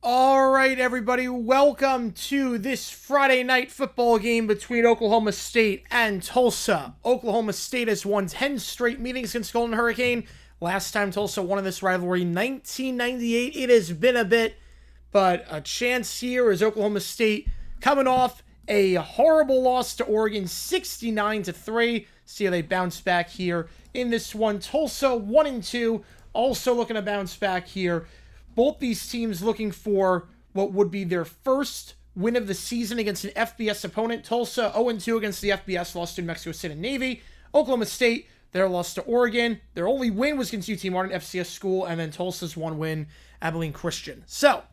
All right, everybody, welcome to this Friday night football game between Oklahoma State and Tulsa. Oklahoma State has won 10 straight meetings against Golden Hurricane. Last time Tulsa won in this rivalry, 1998. It has been a bit, but a chance here is Oklahoma State coming off a horrible loss to Oregon, 69-3. See how they bounce back here in this one. Tulsa 1-2, also looking to bounce back here. Both these teams looking for what would be their first win of the season against an FBS opponent. Tulsa 0-2 against the FBS, lost to New Mexico State and Navy. Oklahoma State, their loss to Oregon. Their only win was against UT Martin, FCS school, and then Tulsa's one win, Abilene Christian. So,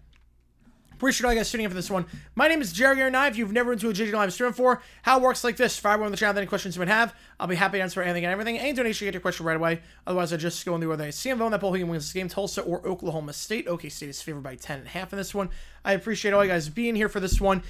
appreciate all you guys tuning in for this one. My name is Jerry Garnett. If you've never been to a JG Live stream before, how it works like this. For everyone in the channel, any questions you might have, I'll be happy to answer anything and everything. Any donation, you get your question right away. Otherwise, I just go in the order I see them. Vote on that poll who wins this game, Tulsa or Oklahoma State. OK State is favored by 10.5 in this one. I appreciate all you guys being here for this one.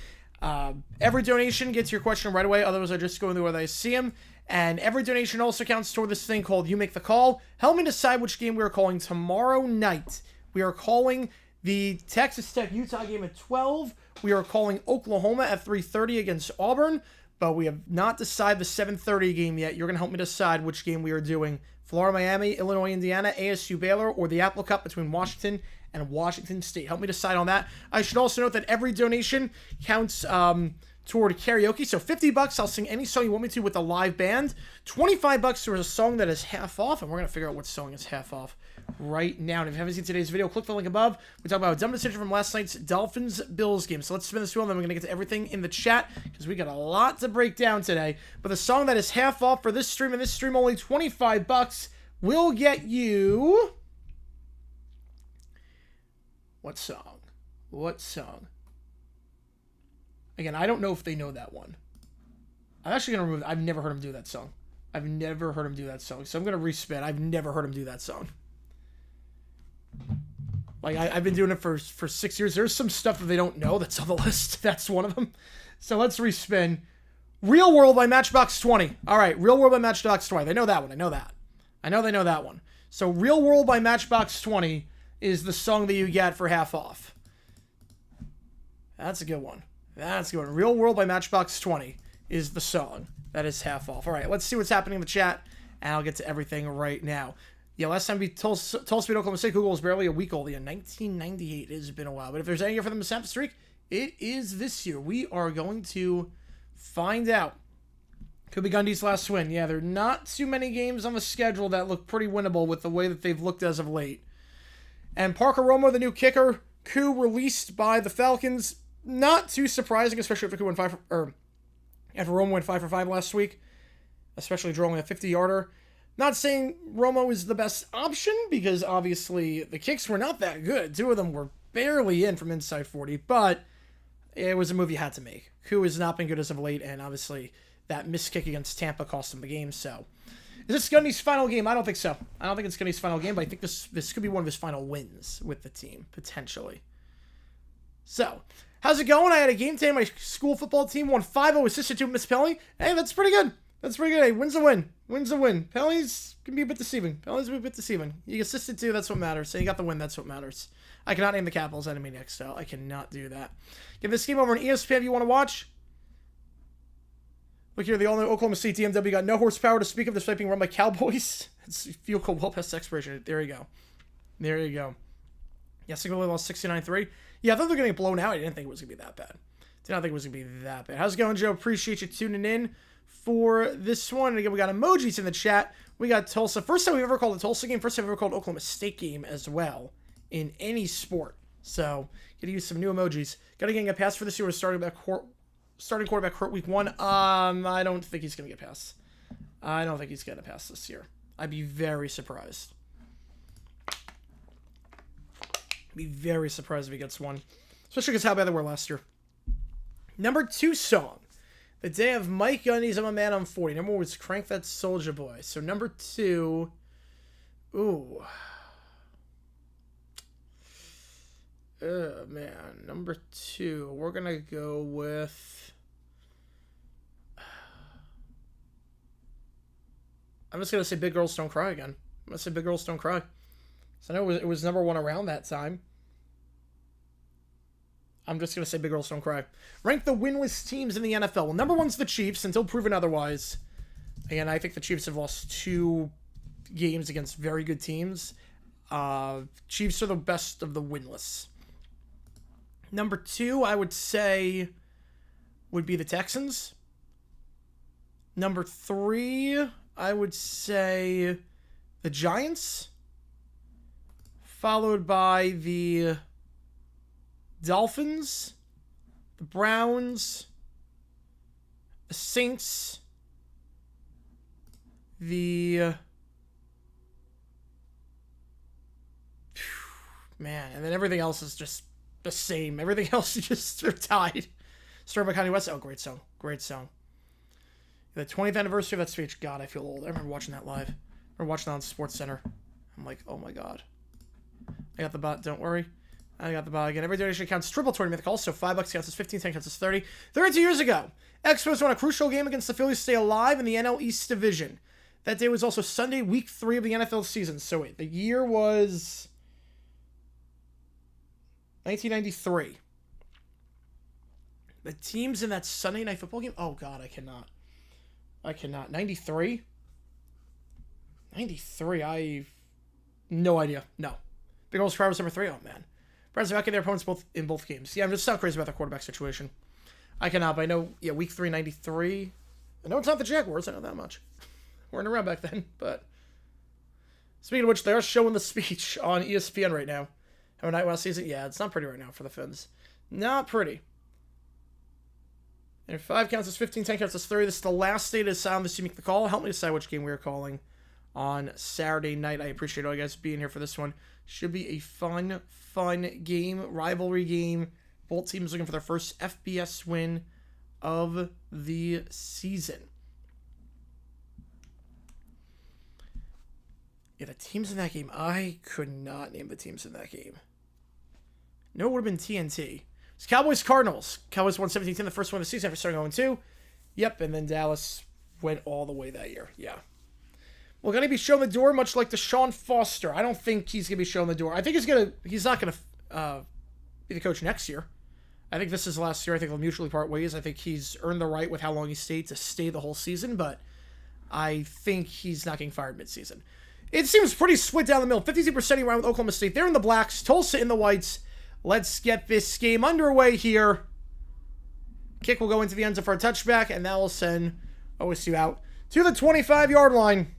Every donation gets your question right away. Otherwise, I just go in the order I see them. And every donation also counts toward this thing called You Make the Call. Help me decide which game we are calling tomorrow night. We are calling the Texas Tech-Utah game at 12. We are calling Oklahoma at 3:30 against Auburn, but we have not decided the 7:30 game yet. You're going to help me decide which game we are doing. Florida, Miami, Illinois, Indiana, ASU, Baylor, or the Apple Cup between Washington and Washington State. Help me decide on that. I should also note that every donation counts toward karaoke. So $50, I'll sing any song you want me to with a live band. $25 towards a song that is half off, and we're going to figure out what song is half off right now. And if you haven't seen today's video, click the link above. We talk about a dumb decision from last night's Dolphins-Bills game. So let's spin this wheel, and then we're going to get to everything in the chat, because we got a lot to break down today. But the song that is half off for this stream, and this stream only $25, will get you What song? What song? Again, I don't know if they know that one. I'm actually going to remove... I've never heard him do that song. I've never heard him do that song. So I'm going to respin. I've never heard him do that song. Like, I've been doing it for 6 years. There's some stuff that they don't know that's on the list. That's one of them. So let's respin. Real World by Matchbox 20. All right, Real World by Matchbox 20. They know that one. I know that. I know they know that one. So Real World by Matchbox 20 is the song that you get for half off. That's a good one. That's a good one. Real World by Matchbox 20 is the song that is half off. All right, let's see what's happening in the chat, and I'll get to everything right now. Yeah, last time we Tulsa beat Oklahoma State, Google was barely a week old. Yeah, 1998. It has been a while. But if there's any year for them to snap the streak, it is this year. We are going to find out. Could be Gundy's last win. Yeah, there are not too many games on the schedule that look pretty winnable with the way that they've looked as of late. And Parker Romo, the new kicker, coup released by the Falcons. Not too surprising, especially after Romo went 5 for 5 last week, especially drawing a 50-yarder. Not saying Romo is the best option, because obviously the kicks were not that good. 2 of them were barely in from inside 40, but it was a move you had to make. Coup has not been good as of late, and obviously that missed kick against Tampa cost him the game. So, is this Gundy's final game? I don't think so. I don't think it's Gundy's final game, but I think this could be one of his final wins with the team, potentially. So, how's it going? I had a game today. My school football team won 5-0, assisted to Miss Pelly. Hey, that's pretty good. That's pretty good. Hey, win's a win. Win's a win. Penalties can be a bit deceiving. You assisted to, that's what matters. So you got the win, that's what matters. I cannot name the Capitals enemy next, so I cannot do that. Give this game over on ESPN if you want to watch. Look here, the all-new Oklahoma State DMW got no horsepower to speak of, despite being run by Cowboys. It's field goal well past expiration. There you go. There you go. Yeah, Single lost 69-3. Yeah, I thought they were going to get blown out. I didn't think it was going to be that bad. Did not think it was going to be that bad. How's it going, Joe? Appreciate you tuning in for this one. And again, we got emojis in the chat. We got Tulsa. First time we've ever called a Tulsa game. First time we've ever called Oklahoma State game as well in any sport. So, gotta use some new emojis. Gotta get a pass for this year with starting quarterback hurt week 1. I don't think he's gonna get past. I don't think he's gonna pass this year. I'd be very surprised. Be very surprised if he gets one. Especially because how bad they were last year. Number 2 song. The day of Mike Gundy's I'm a Man, I'm 40. Number 1 was Crank That Soldier Boy. So number 2. Ooh. Man. Number 2. We're going to go with... I'm just going to say Big Girls Don't Cry again. I'm going to say Big Girls Don't Cry. So I know it was number 1 around that time. I'm just going to say Big Girls Don't Cry. Rank the winless teams in the NFL. Well, number 1's the Chiefs, until proven otherwise. Again, I think the Chiefs have lost 2 games against very good teams. Chiefs are the best of the winless. Number 2, I would say, would be the Texans. Number 3, I would say the Giants. Followed by the Dolphins, the Browns, the Saints, the... Man, and then everything else is just the same. Everything else is just are tied. Started by Kanye West. Oh, great song. Great song. The 20th anniversary of that speech. God, I feel old. I remember watching that live. I remember watching that on Sports Center. I'm like, oh my God. I got the bot, don't worry. I got the bot again. Every donation counts. Triple Tournament mythic. Also, $5 counts as 15, 10 counts as 30. 32 years ago, Expos won a crucial game against the Phillies to stay alive in the NL East Division. That day was also Sunday, week 3 of the NFL season. So wait, the year was 1993. The teams in that Sunday night football game? Oh God, I cannot. 93? 93, I... No idea. No. Big Old Scribe was number 3. Oh, man. Browns have their opponents in both games. Yeah, I'm just so crazy about the quarterback situation. I cannot, but I know, yeah, week 3, 93. I know it's not the Jaguars. I know that much. Weren't around back then, but... Speaking of which, they are showing the speech on ESPN right now. Have a night last season? Yeah, it's not pretty right now for the Finns. Not pretty. And 5 counts as 15, 10 counts as 30. This is the last day to sound this you make the call. Help me decide which game we are calling on Saturday night. I appreciate all you guys being here for this one. Should be a fun game, rivalry game. Both teams looking for their first FBS win of the season. Yeah, the teams in that game, I could not name the teams in that game. No, it would have been TNT. It's Cowboys-Cardinals. Cowboys won 17-10, the first one of the season after starting 0-2. Yep, and then Dallas went all the way that year. Yeah. Well, going to be shown the door, much like Deshaun Foster. I don't think he's going to be shown the door. I think he's not going to be the coach next year. I think this is last year. I think they'll mutually part ways. I think he's earned the right with how long he stayed to stay the whole season, but I think he's not getting fired midseason. It seems pretty split down the middle. 52% around with Oklahoma State. They're in the blacks. Tulsa in the whites. Let's get this game underway here. Kick will go into the end zone for a touchback, and that will send OSU out to the 25-yard line.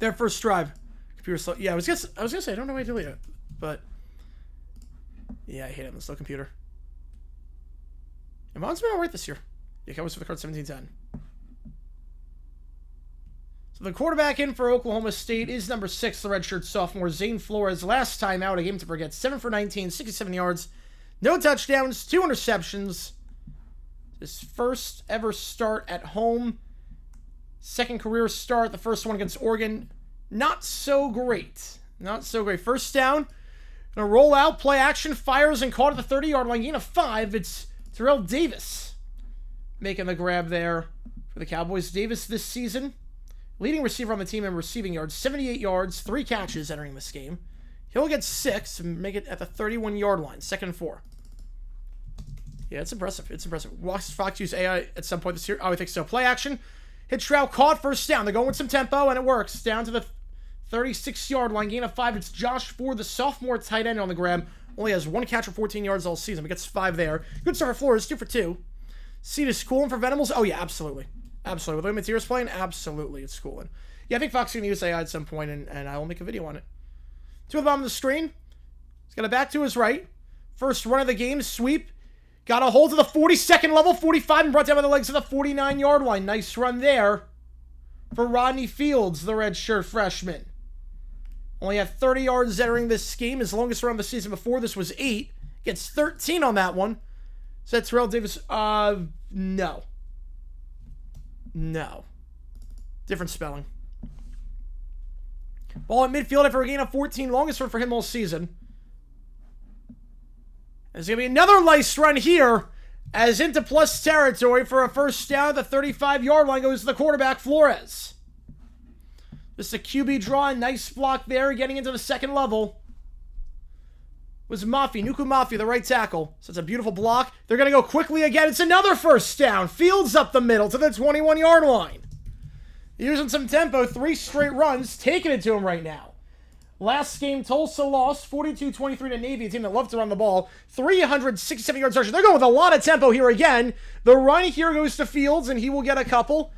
Their first drive. Computer slow. Yeah, I was gonna say I don't know why I delete it, but yeah, I hate it on the slow computer. And Mon's been alright this year. Yeah, Cowboys for the card 17-10. So the quarterback in for Oklahoma State is number 6, the redshirt sophomore Zane Flores. Last time out, a game to forget. 7 for 19, 67 yards, no touchdowns, 2 interceptions. His first ever start at home. Second career start, the first one against Oregon. Not so great. Not so great. First down. Gonna roll out, play action, fires and caught at the 30-yard line. Gain of 5. It's Terrell Davis making the grab there for the Cowboys. Davis this season, leading receiver on the team in receiving yards. 78 yards, 3 catches entering this game. He'll get 6 and make it at the 31-yard line. 2nd and 4. Yeah, it's impressive. It's impressive. Fox use AI at some point this year. Oh, I think so. Play action. Hit Stroud, caught, first down. They're going with some tempo, and it works. Down to the 36-yard line. Gain of 5. It's Josh Ford, the sophomore tight end on the grab. Only has 1 catch for 14 yards all season, but gets 5 there. Good start for Flores. 2 for 2. Seed is schooling for Venables. Oh, yeah, absolutely. Absolutely. With the way Mateer's playing, absolutely, it's schooling. Yeah, I think Fox is going to use AI at some point, and I will make a video on it. To the bottom of the screen. He's got a back to his right. First run of the game, sweep. Got a hold to the 42nd level, 45, and brought down by the legs to the 49-yard line. Nice run there for Rodney Fields, the redshirt freshman. Only had 30 yards entering this game. His longest run of the season before this was 8. Gets 13 on that one. So that's Terrell Davis. No. No. Different spelling. Ball at midfield after a gain of 14. Longest run for him all season. There's going to be another nice run here as into plus territory for a first down. The 35-yard line goes to the quarterback, Flores. Just a QB draw, a nice block there. Getting into the second level was Nuku Mafi, the right tackle. So it's a beautiful block. They're going to go quickly again. It's another first down. Fields up the middle to the 21-yard line. Using some tempo, 3 straight runs, taking it to him right now. Last game, Tulsa lost 42-23 to Navy, a team that loved to run the ball. 367 yards rushing. They're going with a lot of tempo here again. The run here goes to Fields, and he will get a couple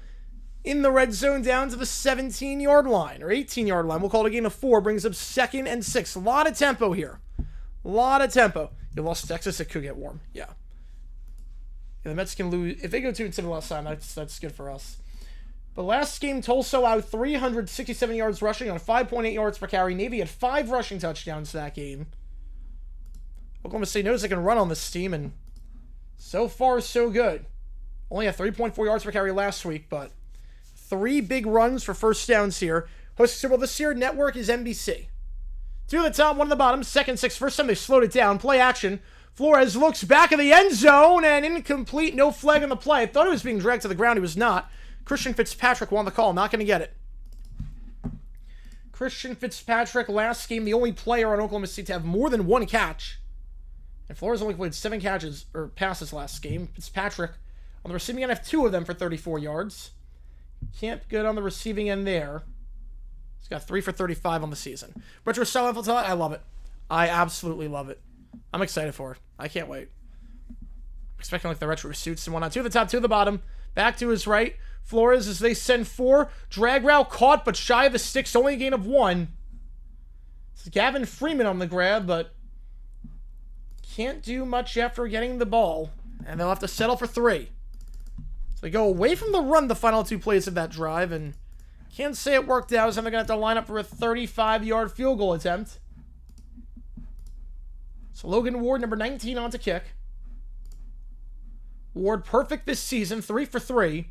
in the red zone down to the 17-yard line, or 18-yard line. We'll call it a gain of 4. Brings up 2nd and 6. A lot of tempo here. A lot of tempo. You lost Texas, it could get warm. Yeah. The Mets can lose. If they go 2-7 last time, that's good for us. But last game, Tulsa allowed 367 yards rushing on 5.8 yards per carry. Navy had 5 rushing touchdowns that game. Oklahoma State knows they can run on this team, and so far, so good. Only had 3.4 yards per carry last week, but 3 big runs for first downs here. Hosting Super Bowl this year, network is NBC. 2 at the top, 1 at the bottom. 2nd, 6. First time they slowed it down. Play action. Flores looks back of the end zone, and incomplete. No flag on the play. I thought he was being dragged to the ground. He was not. Christian Fitzpatrick won the call. Not going to get it. Christian Fitzpatrick, last game, the only player on Oklahoma State to have more than 1 catch. And Flores only played 7 catches, or passes last game. Fitzpatrick on the receiving end have 2 of them for 34 yards. Can't get on the receiving end there. He's got 3 for 35 on the season. Retro style NFL talent, I love it. I absolutely love it. I'm excited for it. I can't wait. Expecting like the retro suits and whatnot. 2 at the top, 2 at the bottom. Back to his right. Flores as they send 4. Drag route caught, but shy of the sticks. Only a gain of 1. This is Gavin Freeman on the grab, but can't do much after getting the ball. And they'll have to settle for 3. So they go away from the run the final 2 plays of that drive and Can't say it worked out, so I'm going to have to line up for a 35-yard field goal attempt. So Logan Ward, number 19, on to kick. Ward perfect this season, 3 for 3.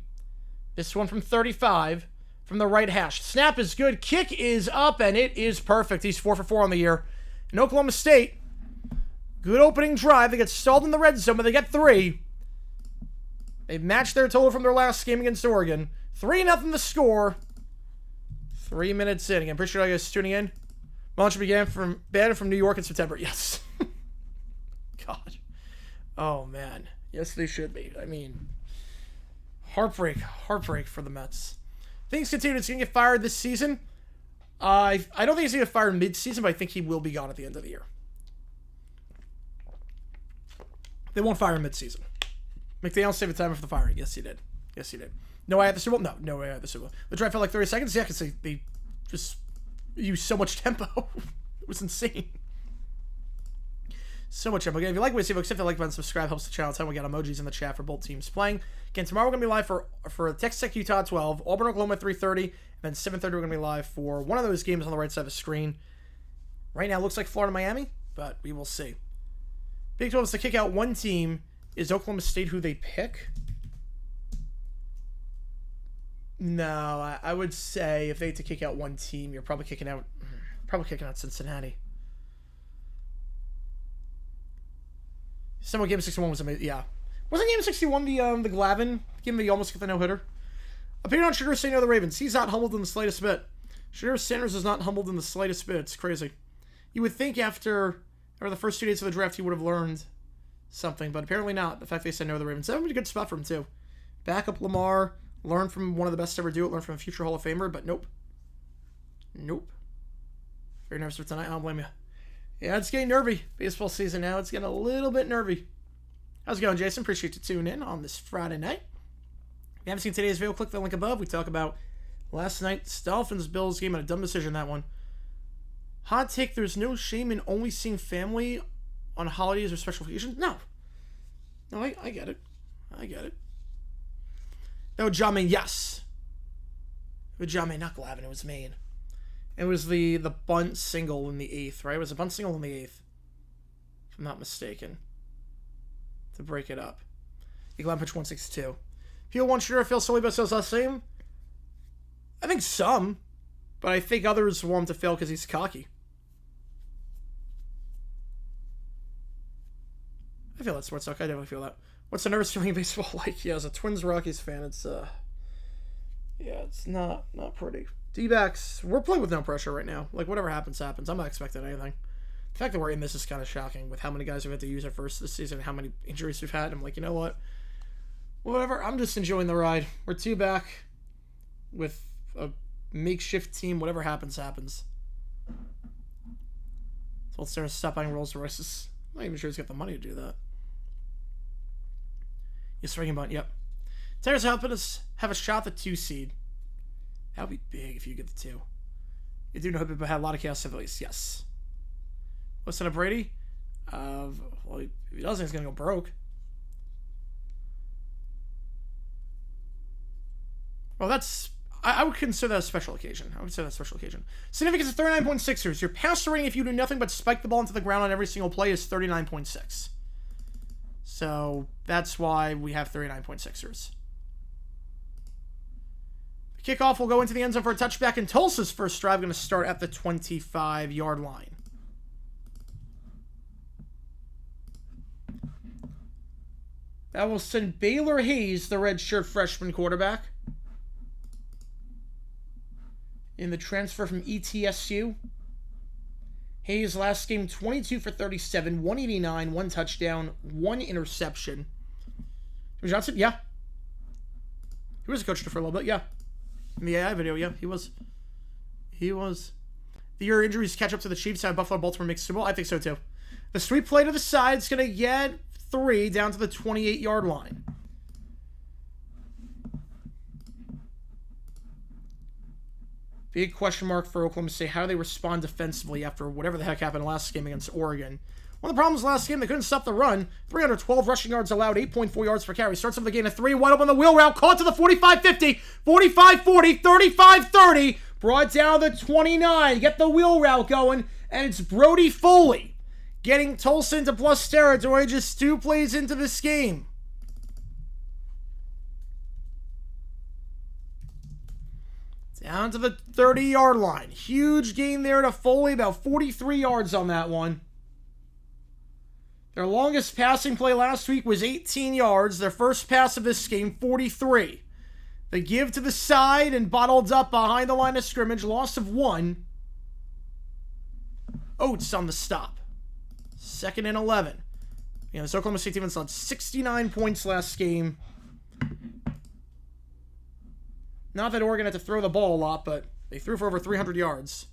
This one from 35 from the right hash. Snap is good. Kick is up, and it is perfect. He's 4 for 4 on the year. In Oklahoma State, good opening drive. They get stalled in the red zone, but they get 3. They've matched their total from their last game against Oregon. 3-0 the score. 3 minutes in. I'm pretty sure I guys tuning in. Launch began from banned from New York in September. Yes. God. Oh, man. Yes, they should be. I mean, heartbreak for the Mets. Things continue. It's going to get fired this season. I don't think he's going to get fired mid-season, but I think he will be gone at the end of the year. They won't fire him mid-season. McDaniel saved the time for the firing. Yes, he did. Yes, he did. No way at the Super Bowl? No way at the Super Bowl. The drive felt like 30 seconds? Yeah, I could say they just used so much tempo. It was insane. So much tempo. Again, if you like what you see, folks, hit the like button, subscribe, helps the channel. Tell me we got emojis in the chat for both teams playing. Again, tomorrow we're going to be live for Texas Tech Utah at 12, Auburn, Oklahoma at 3:30, and then 7:30 we're going to be live for one of those games on the right side of the screen. Right now it looks like Florida, Miami, but we will see. Big 12 is to kick out one team. Is Oklahoma State who they pick? No, I would say if they had to kick out one team, you're probably kicking out Cincinnati. Someone game 61 was amazing. Yeah, wasn't game 61 the Glavin game that he almost got the no-hitter? Opinion on Shedeur Sanders of the Ravens. He's not humbled in the slightest bit. Shedeur Sanders is not humbled in the slightest bit. It's crazy. You would think after the first 2 days of the draft he would have learned something, but apparently not. The fact they said no to the Ravens. That would be a good spot for him too. Back up Lamar. Learn from one of the best to ever do it. Learn from a future Hall of Famer, but nope. Nope. Very nervous for tonight. I don't blame you. Yeah, it's getting nervy. Baseball season now. It's getting a little bit nervy. How's it going, Jason? Appreciate you tuning in on this Friday night. If you haven't seen today's video, click the link above. We talk about last night's Dolphins-Bills game and a dumb decision, that one. Hot take, there's no shame in only seeing family on holidays or special occasions? No. No, I get it. I get it. No, Jamin, yes. It was Jamin, not Glavin. It was Maine. It was the bunt single in the 8th, right? It was a bunt single in the 8th, if I'm not mistaken, to break it up. Glavin pitched 162. People want Shedeur fail solely about his last name? I think some, but I think others want him to fail because he's cocky. I feel that, Sports Talk. I definitely feel that. What's the nervous feeling in baseball like? Yeah, as a Twins-Rockies fan, it's it's not pretty. D-backs, we're playing with no pressure right now. Like, whatever happens, happens. I'm not expecting anything. The fact that we're in this is kind of shocking with how many guys we've had to use at first this season and how many injuries we've had. I'm like, you know what? Whatever. I'm just enjoying the ride. We're 2 back with a makeshift team. Whatever happens, happens. So let's start to stop buying Rolls Royces. I'm not even sure he's got the money to do that. Yes, swinging bunt, yep. Tigers helping us have a shot at the 2 seed. That would be big if you get the 2. You do know people have a lot of chaos civilians, yes. Listen to Brady. Well, if he doesn't, he's going to go broke. Well, that's... I would consider that a special occasion. Significance of 39.6ers. Your passer rating, if you do nothing but spike the ball into the ground on every single play, is 39.6. So that's why we have 39.6ers. The kickoff will go into the end zone for a touchback, and Tulsa's first drive going to start at the 25-yard line. That will send Baylor Hayes, the redshirt freshman quarterback, in the transfer from ETSU. Hayes last game 22 for 37, 189, 1 touchdown, 1 interception. Johnson, yeah. He was a coach for a little bit, yeah. In the AI video, yeah, he was. The year injuries catch up to the Chiefs. How Buffalo, Baltimore makes Super Bowl? I think so too. The sweep play to the side is going to get 3 down to the 28-yard line. Big question mark for Oklahoma State. How do they respond defensively after whatever the heck happened last game against Oregon? One of the problems last game, they couldn't stop the run. 312 rushing yards allowed, 8.4 yards per carry. Starts off the game at 3, wide open the wheel route, caught to the 45-50, 45-40, 35-30, brought down the 29. Get the wheel route going, and it's Brody Foley getting Tulsa into plus territory just 2 plays into this game. Down to the 30-yard line. Huge gain there to Foley, about 43 yards on that one. Their longest passing play last week was 18 yards. Their first pass of this game, 43. They give to the side and bottled up behind the line of scrimmage. Loss of 1. Oates on the stop. 2nd and 11. Yeah, this Oklahoma State defense allowed 69 points last game. Not that Oregon had to throw the ball a lot, but they threw for over 300 yards.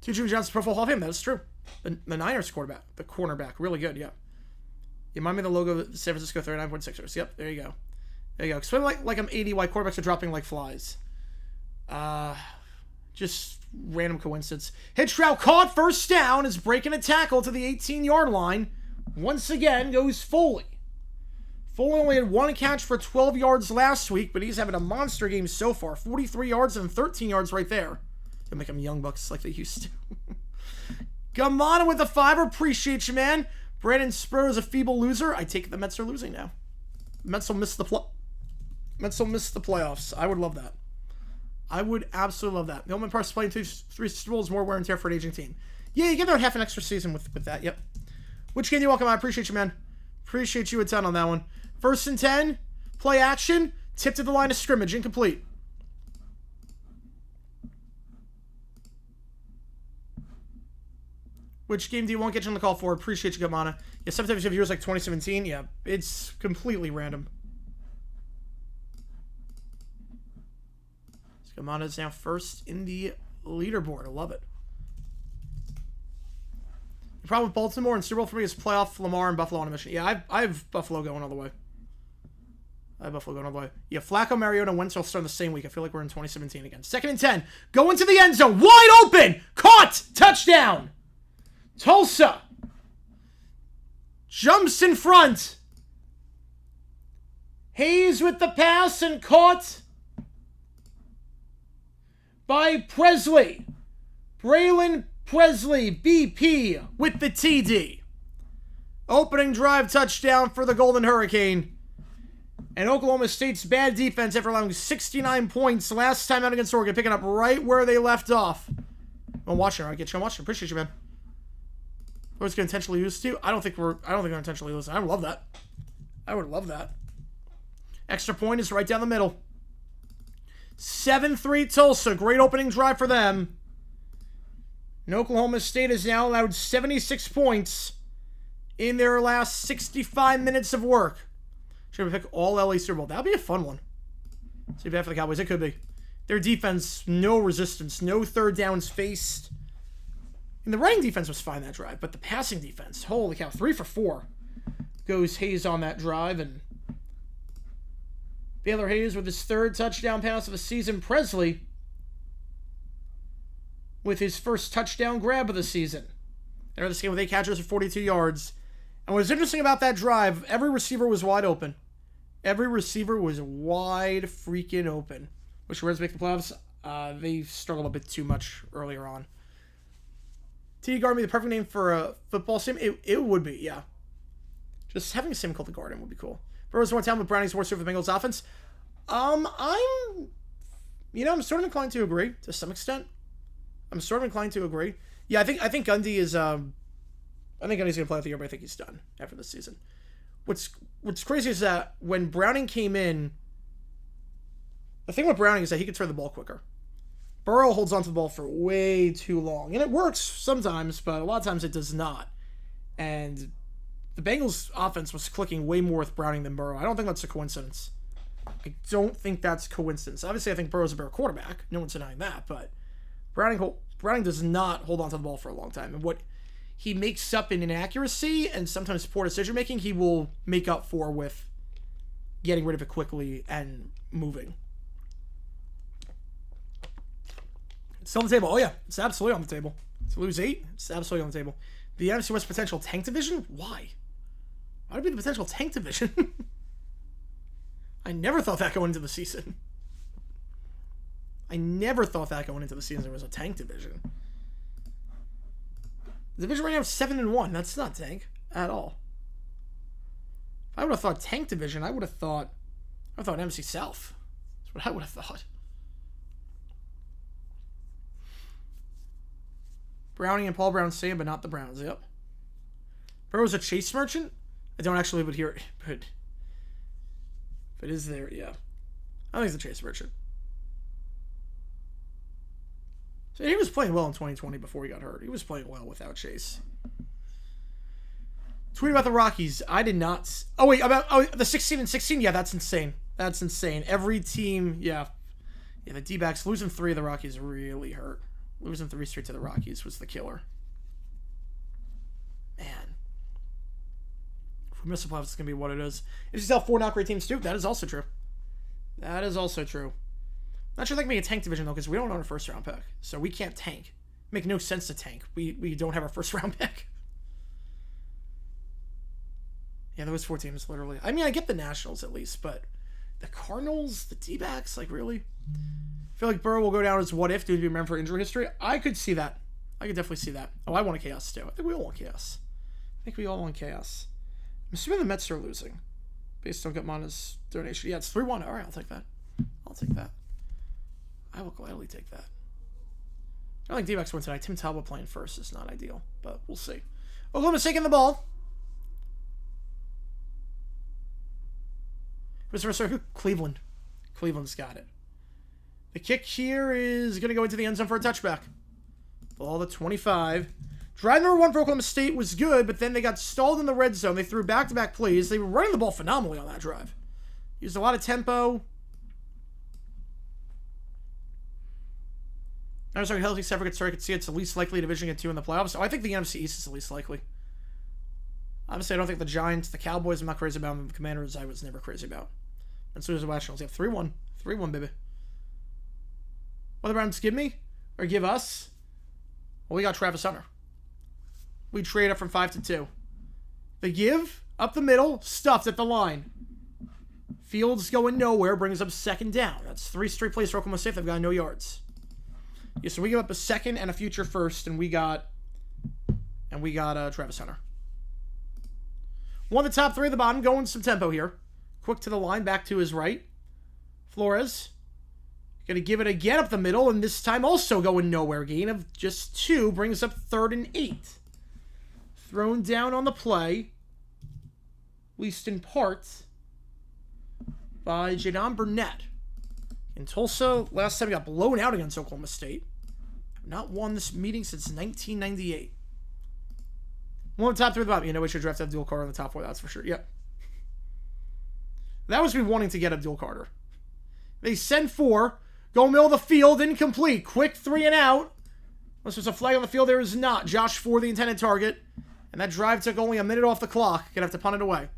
T.J. Johnson, Pro Football Hall of Fame. That is true. The Niners quarterback, the cornerback, really good, yeah. You remind me of the logo of the San Francisco 39.6ers. Yep, there you go. There you go. Explain like I'm 80 why quarterbacks are dropping like flies. Just random coincidence. Hitch route caught, first down, is breaking a tackle to the 18-yard line. Once again goes Foley. Foley only had 1 catch for 12 yards last week, but he's having a monster game so far. 43 yards and 13 yards right there. They'll make them Young Bucks like they used to. Come on with the 5. Appreciate you, man. Brandon Spur is a feeble loser. I take it the Mets are losing now. Mets will miss the playoffs. I would love that. I would absolutely love that. Hillman Parks playing 3 Super Bowls, more wear and tear for an aging team. Yeah, you get about half an extra season with that. Yep. Which game you welcome? I appreciate you, man. Appreciate you a ton on that one. 1st and 10. Play action. Tip to the line of scrimmage. Incomplete. Which game do you want to get you on the call for? Appreciate you, Gamana. Yeah, sometimes you have years like 2017. Yeah, it's completely random. So Gamana is now first in the leaderboard. I love it. The problem with Baltimore and Super Bowl for me is playoff Lamar and Buffalo on a mission. Yeah, I have Buffalo going all the way. Yeah, Flacco, Mariota, and Wentz will start the same week. I feel like we're in 2017 again. 2nd and 10. Go into the end zone. Wide open. Caught. Touchdown. Tulsa jumps in front. Hayes with the pass and caught by Presley. Braylon Presley, BP, with the TD. Opening drive touchdown for the Golden Hurricane. And Oklahoma State's bad defense, after allowing 69 points last time out against Oregon, picking up right where they left off. I'm watching. I get you. I'm watching. Appreciate you, man. We're just gonna intentionally lose to you. I don't think we're intentionally losing. I would love that. I would love that. Extra point is right down the middle. 7-3 Tulsa. Great opening drive for them. And Oklahoma State has now allowed 76 points in their last 65 minutes of work. Should we pick all LA Super Bowl? That would be a fun one. See bad for the Cowboys. It could be. Their defense, no resistance, no third downs faced. And the running defense was fine that drive, but the passing defense, holy cow, 3 for 4 goes Hayes on that drive. And Baylor Hayes with his 3rd touchdown pass of the season. Presley with his first touchdown grab of the season. They're this game with 8 catches for 42 yards. And what's interesting about that drive, every receiver was wide open. Every receiver was wide freaking open. Which Reds make the playoffs. They struggled a bit too much earlier on. TD Garden be the perfect name for a football sim? It would be, yeah. Just having a sim called the Garden would be cool. Burrow's more talent, but Browning's more suited for the Bengals offense. I'm sort of inclined to agree to some extent. Yeah, I think Gundy is. I think Gundy's gonna play out the year, but I think he's done after this season. What's crazy is that when Browning came in, the thing with Browning is that he can throw the ball quicker. Burrow holds onto the ball for way too long, and it works sometimes, but a lot of times it does not. And the Bengals' offense was clicking way more with Browning than Burrow. I don't think that's a coincidence. Obviously, I think Burrow's a better quarterback. No one's denying that, but Browning does not hold onto the ball for a long time. And what he makes up in inaccuracy and sometimes poor decision making, he will make up for with getting rid of it quickly and moving. It's still on the table. Oh, yeah. It's absolutely on the table. To lose 8, it's absolutely on the table. The NFC West potential tank division? Why? Why would it be the potential tank division? I never thought that going into the season. I never thought that going into the season there was a tank division. The division right now is 7-1. That's not tank at all. If I would have thought tank division, I would have thought NFC South. That's what I would have thought. Browning and Paul Brown saying, but not the Browns. Yep. Burrow's a Chase merchant? I don't actually live here, but if it is there, yeah. I think it's a Chase merchant. So he was playing well in 2020 before he got hurt. He was playing well without Chase. Tweet about the Rockies. I did not. Oh, wait. The 16-16? Yeah, that's insane. That's insane. Every team, yeah. Yeah, the D-backs losing 3 of the Rockies really hurt. Losing 3 straight to the Rockies was the killer. Man. If we miss the playoffs, it's going to be what it is. If you sell 4 not great teams too, that is also true. That is also true. Not sure they can make a tank division, though, because we don't own a first-round pick. So we can't tank. Make no sense to tank. We don't have our first-round pick. Yeah, those 4 teams, literally. I mean, I get the Nationals, at least, but the Cardinals, the D-backs, like, really? I feel like Burrow will go down as what if due to be remembered for injury history. I could see that. I could definitely see that. Oh, I want a chaos, too. I think we all want chaos. I think we all want chaos. I'm assuming the Mets are losing, based on Gutman's donation. Yeah, it's 3-1. All right, I'll take that. I'll take that. I will gladly take that. I don't think D-backs win tonight. Tim Talbot playing first is not ideal, but we'll see. Oklahoma's taking the ball. Mr. Cleveland. Cleveland's got it. The kick here is going to go into the end zone for a touchback. Ball to 25. Drive number 1 for Oklahoma State was good, but then they got stalled in the red zone. They threw back-to-back plays. They were running the ball phenomenally on that drive. Used a lot of tempo. I was healthy except for I could see it's the least likely division at 2 in the playoffs. So I think the NFC East is the least likely. Obviously, I don't think the Giants, the Cowboys, I'm not crazy about them. The Commanders, I was never crazy about. And so does the Nationals. You have 3-1. 3-1, baby. What the Browns give me? Or give us? Well, we got Travis Hunter. We trade up from 5 to 2. The give, up the middle, stuffed at the line. Fields going nowhere, brings up 2nd down. That's 3 straight plays for Oklahoma State. They've got no yards. Yeah, so we give up a 2nd and a future 1st, and we got Travis Hunter. One of the top 3 at the bottom, going some tempo here. Quick to the line, back to his right. Flores. Going to give it again up the middle, and this time also going nowhere. Gain of just 2, brings up 3rd and 8. Thrown down on the play, at least in part, by Jadon Burnett. In Tulsa, last time we got blown out against Oklahoma State. Not won this meeting since 1998. One of the top 3 at the bottom. You know, we should draft Abdul Carter in the top 4, that's for sure. Yep. That was me wanting to get Abdul Carter. They send 4. Go middle of the field, incomplete. Quick 3 and out. Unless there's a flag on the field, there is not. Josh Ford, the intended target. And that drive took only a minute off the clock. Gonna have to punt it away.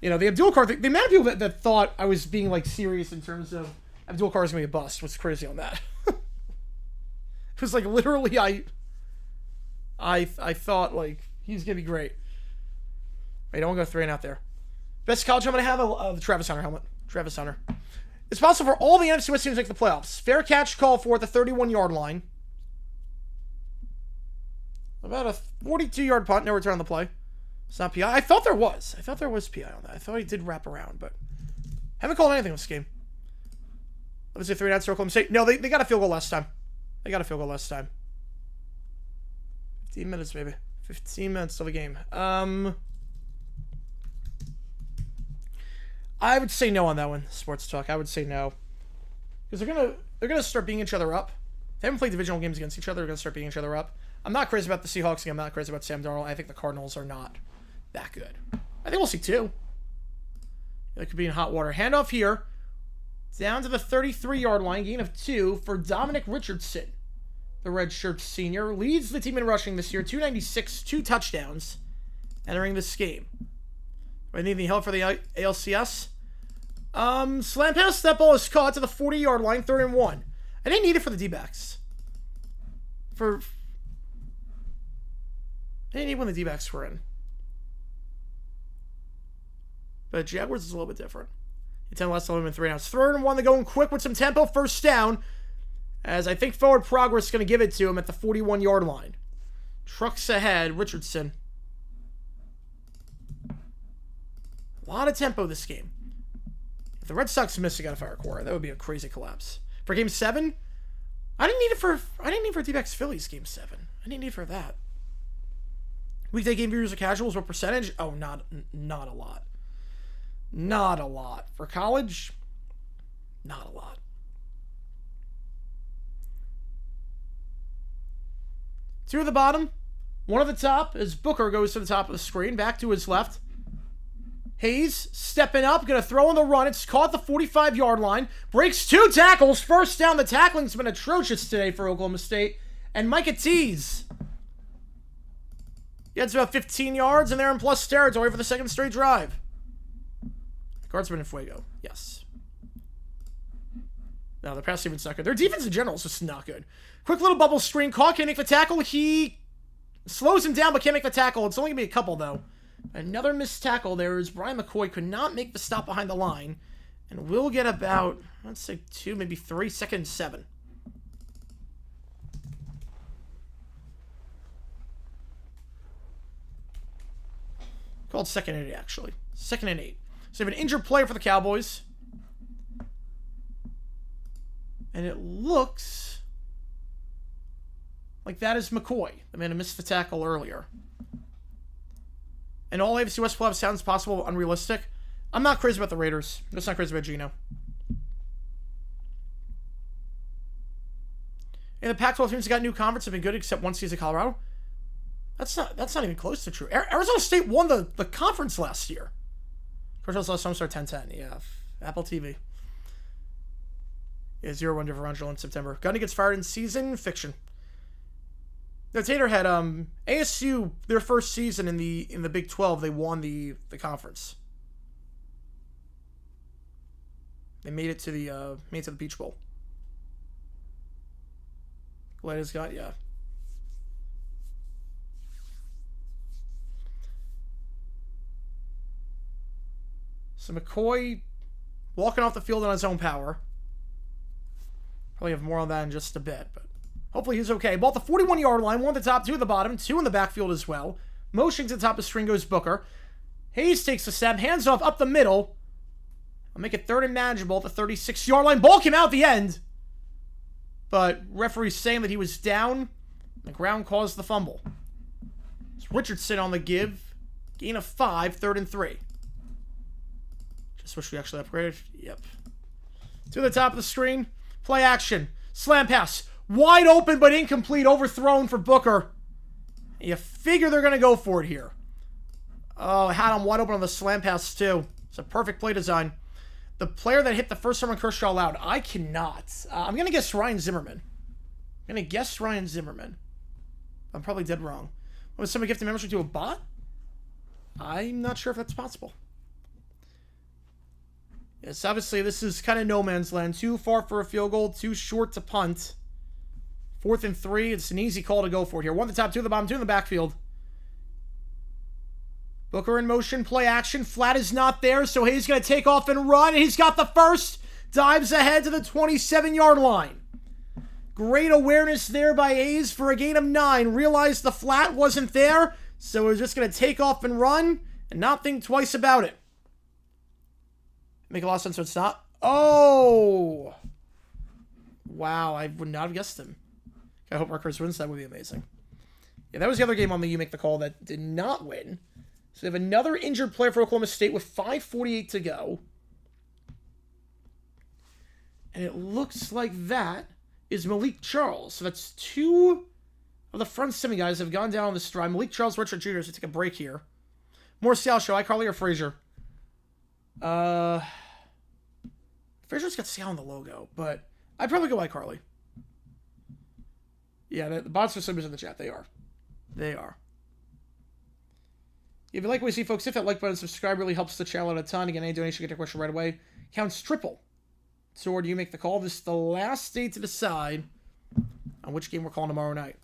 You know, the Abdul Carter thing, the amount of people that thought I was being, like, serious in terms of Abdul Carter's gonna be a bust was crazy on that. It was, like, literally, I thought, like, he's gonna be great. Wait, don't go 3 and out there. Best college helmet I have, the Travis Hunter helmet. Travis Hunter. It's possible for all the NFC West teams to make the playoffs. Fair catch call for at the 31-yard line. About a 42-yard punt, no return on the play. It's not PI. I thought there was. PI on that. I thought he did wrap around, but haven't called anything this game. Let's say 3 and out, Oklahoma State. No, they got a field goal last time. 15 minutes, maybe. 15 minutes of the game. I would say no on that one, Sports Talk. I would say no. Because they're gonna start beating each other up. They haven't played divisional games against each other. They're gonna start beating each other up. I'm not crazy about the Seahawks game. I'm not crazy about Sam Darnold. I think the Cardinals are not that good. I think we'll see 2. That could be in hot water. Handoff here. Down to the 33-yard line. Gain of 2 for Dominic Richardson. The redshirt senior leads the team in rushing this year. 296, 2 touchdowns entering this game. Do I need any help for the ALCS? Slam pass. That ball is caught to the 40-yard line. 3rd and 1. I didn't need it for the D-backs. I didn't need when the D-backs were in. But Jaguars is a little bit different. 10 less, 11 and 3 now. It's 3rd and 1. They're going quick with some tempo. First down. As I think forward progress is going to give it to him at the 41-yard line. Trucks ahead. Richardson. A lot of tempo this game. If the Red Sox miss, you got to fire Cora. That would be a crazy collapse. For Game 7, I didn't need it for D-backs Phillies Game 7. I didn't need it for that. Weekday game viewers or casuals, what percentage? Oh, not a lot. Not a lot. For college, not a lot. 2 at the bottom, 1 at the top as Booker goes to the top of the screen, back to his left. Hayes stepping up, going to throw on the run. It's caught the 45-yard line. Breaks 2 tackles. First down. The tackling's been atrocious today for Oklahoma State. And Micah Tees gets about 15 yards, and they're in plus territory for the second straight drive. Guardsman and Fuego. Yes. No, the pass defense not good. Their defense in general is just not good. Quick little bubble screen. Caught. Can't make the tackle. He slows him down, but can't make the tackle. It's only going to be a couple, though. Another missed tackle there is Brian McCoy could not make the stop behind the line. And we'll get about, let's say 2, maybe 3, 2nd and 7. Called 2nd and 8, actually. 2nd and 8. So we have an injured player for the Cowboys. And it looks like that is McCoy, the man who missed the tackle earlier. And all AFC West playoffs sounds possible, but unrealistic. I'm not crazy about the Raiders. I'm just not crazy about Geno. And the Pac-12 teams that got new conference have been good, except one season Colorado. That's not even close to true. Arizona State won the conference last year. Cardinals lost home start 10-10. Yeah, Apple TV. Yeah, 0-1 differential in September. Gundy gets fired in season fiction. No, Tater had ASU their first season in the Big 12. They won the conference. They made it to the Peach Bowl. Glad it's got yeah. So McCoy walking off the field on his own power. Probably have more on that in just a bit, but hopefully he's okay. Ball at the 41-yard line, 1 at the top, 2 at the bottom, 2 in the backfield as well. Motion to the top of the string goes Booker. Hayes takes a step, hands off up the middle. I'll make it 3rd and manageable at the 36-yard line. Ball came out at the end, but referee saying that he was down. The ground caused the fumble. It's Richardson on the give. Gain of 5, 3rd and 3. Just wish we actually upgraded. Yep. To the top of the screen. Play action. Slam pass. Wide open but incomplete. Overthrown for Booker. You figure they're going to go for it here. Oh, had him wide open on the slam pass too. It's a perfect play design. The player that hit the first time on Kershaw allowed. I cannot. I'm going to guess Ryan Zimmerman. I'm probably dead wrong. Was somebody gift a membership to a bot? I'm not sure if that's possible. Yes, obviously this is kind of no man's land. Too far for a field goal, too short to punt. 4th and 3. It's an easy call to go for it here. 1 at the top, 2 at the bottom, 2 in the backfield. Booker in motion, play action. Flat is not there, so Hayes going to take off and run. He's got the first. Dives ahead to the 27-yard line. Great awareness there by Hayes for a gain of 9. Realized the flat wasn't there, so he's just going to take off and run and not think twice about it. Make a lot of sense, so it's not. Oh! Wow, I would not have guessed him. I hope Rutgers wins. That would be amazing. Yeah, that was the other game on the You Make the Call that did not win. So we have another injured player for Oklahoma State with 5:48 to go. And it looks like that is Malik Charles. So that's 2 of the front semi guys have gone down on the stride. Malik Charles, Richard Jr. So take a break here. More Seattle show. iCarly or Frazier? Frazier's got Seattle on the logo, but I'd probably go iCarly. Yeah, the bots are subs in the chat. They are. If you like what you see, folks, hit that like button, subscribe really helps the channel out a ton. Again, any donation, get a question right away. Counts triple. So, do you make the call? This is the last day to decide on which game we're calling tomorrow night.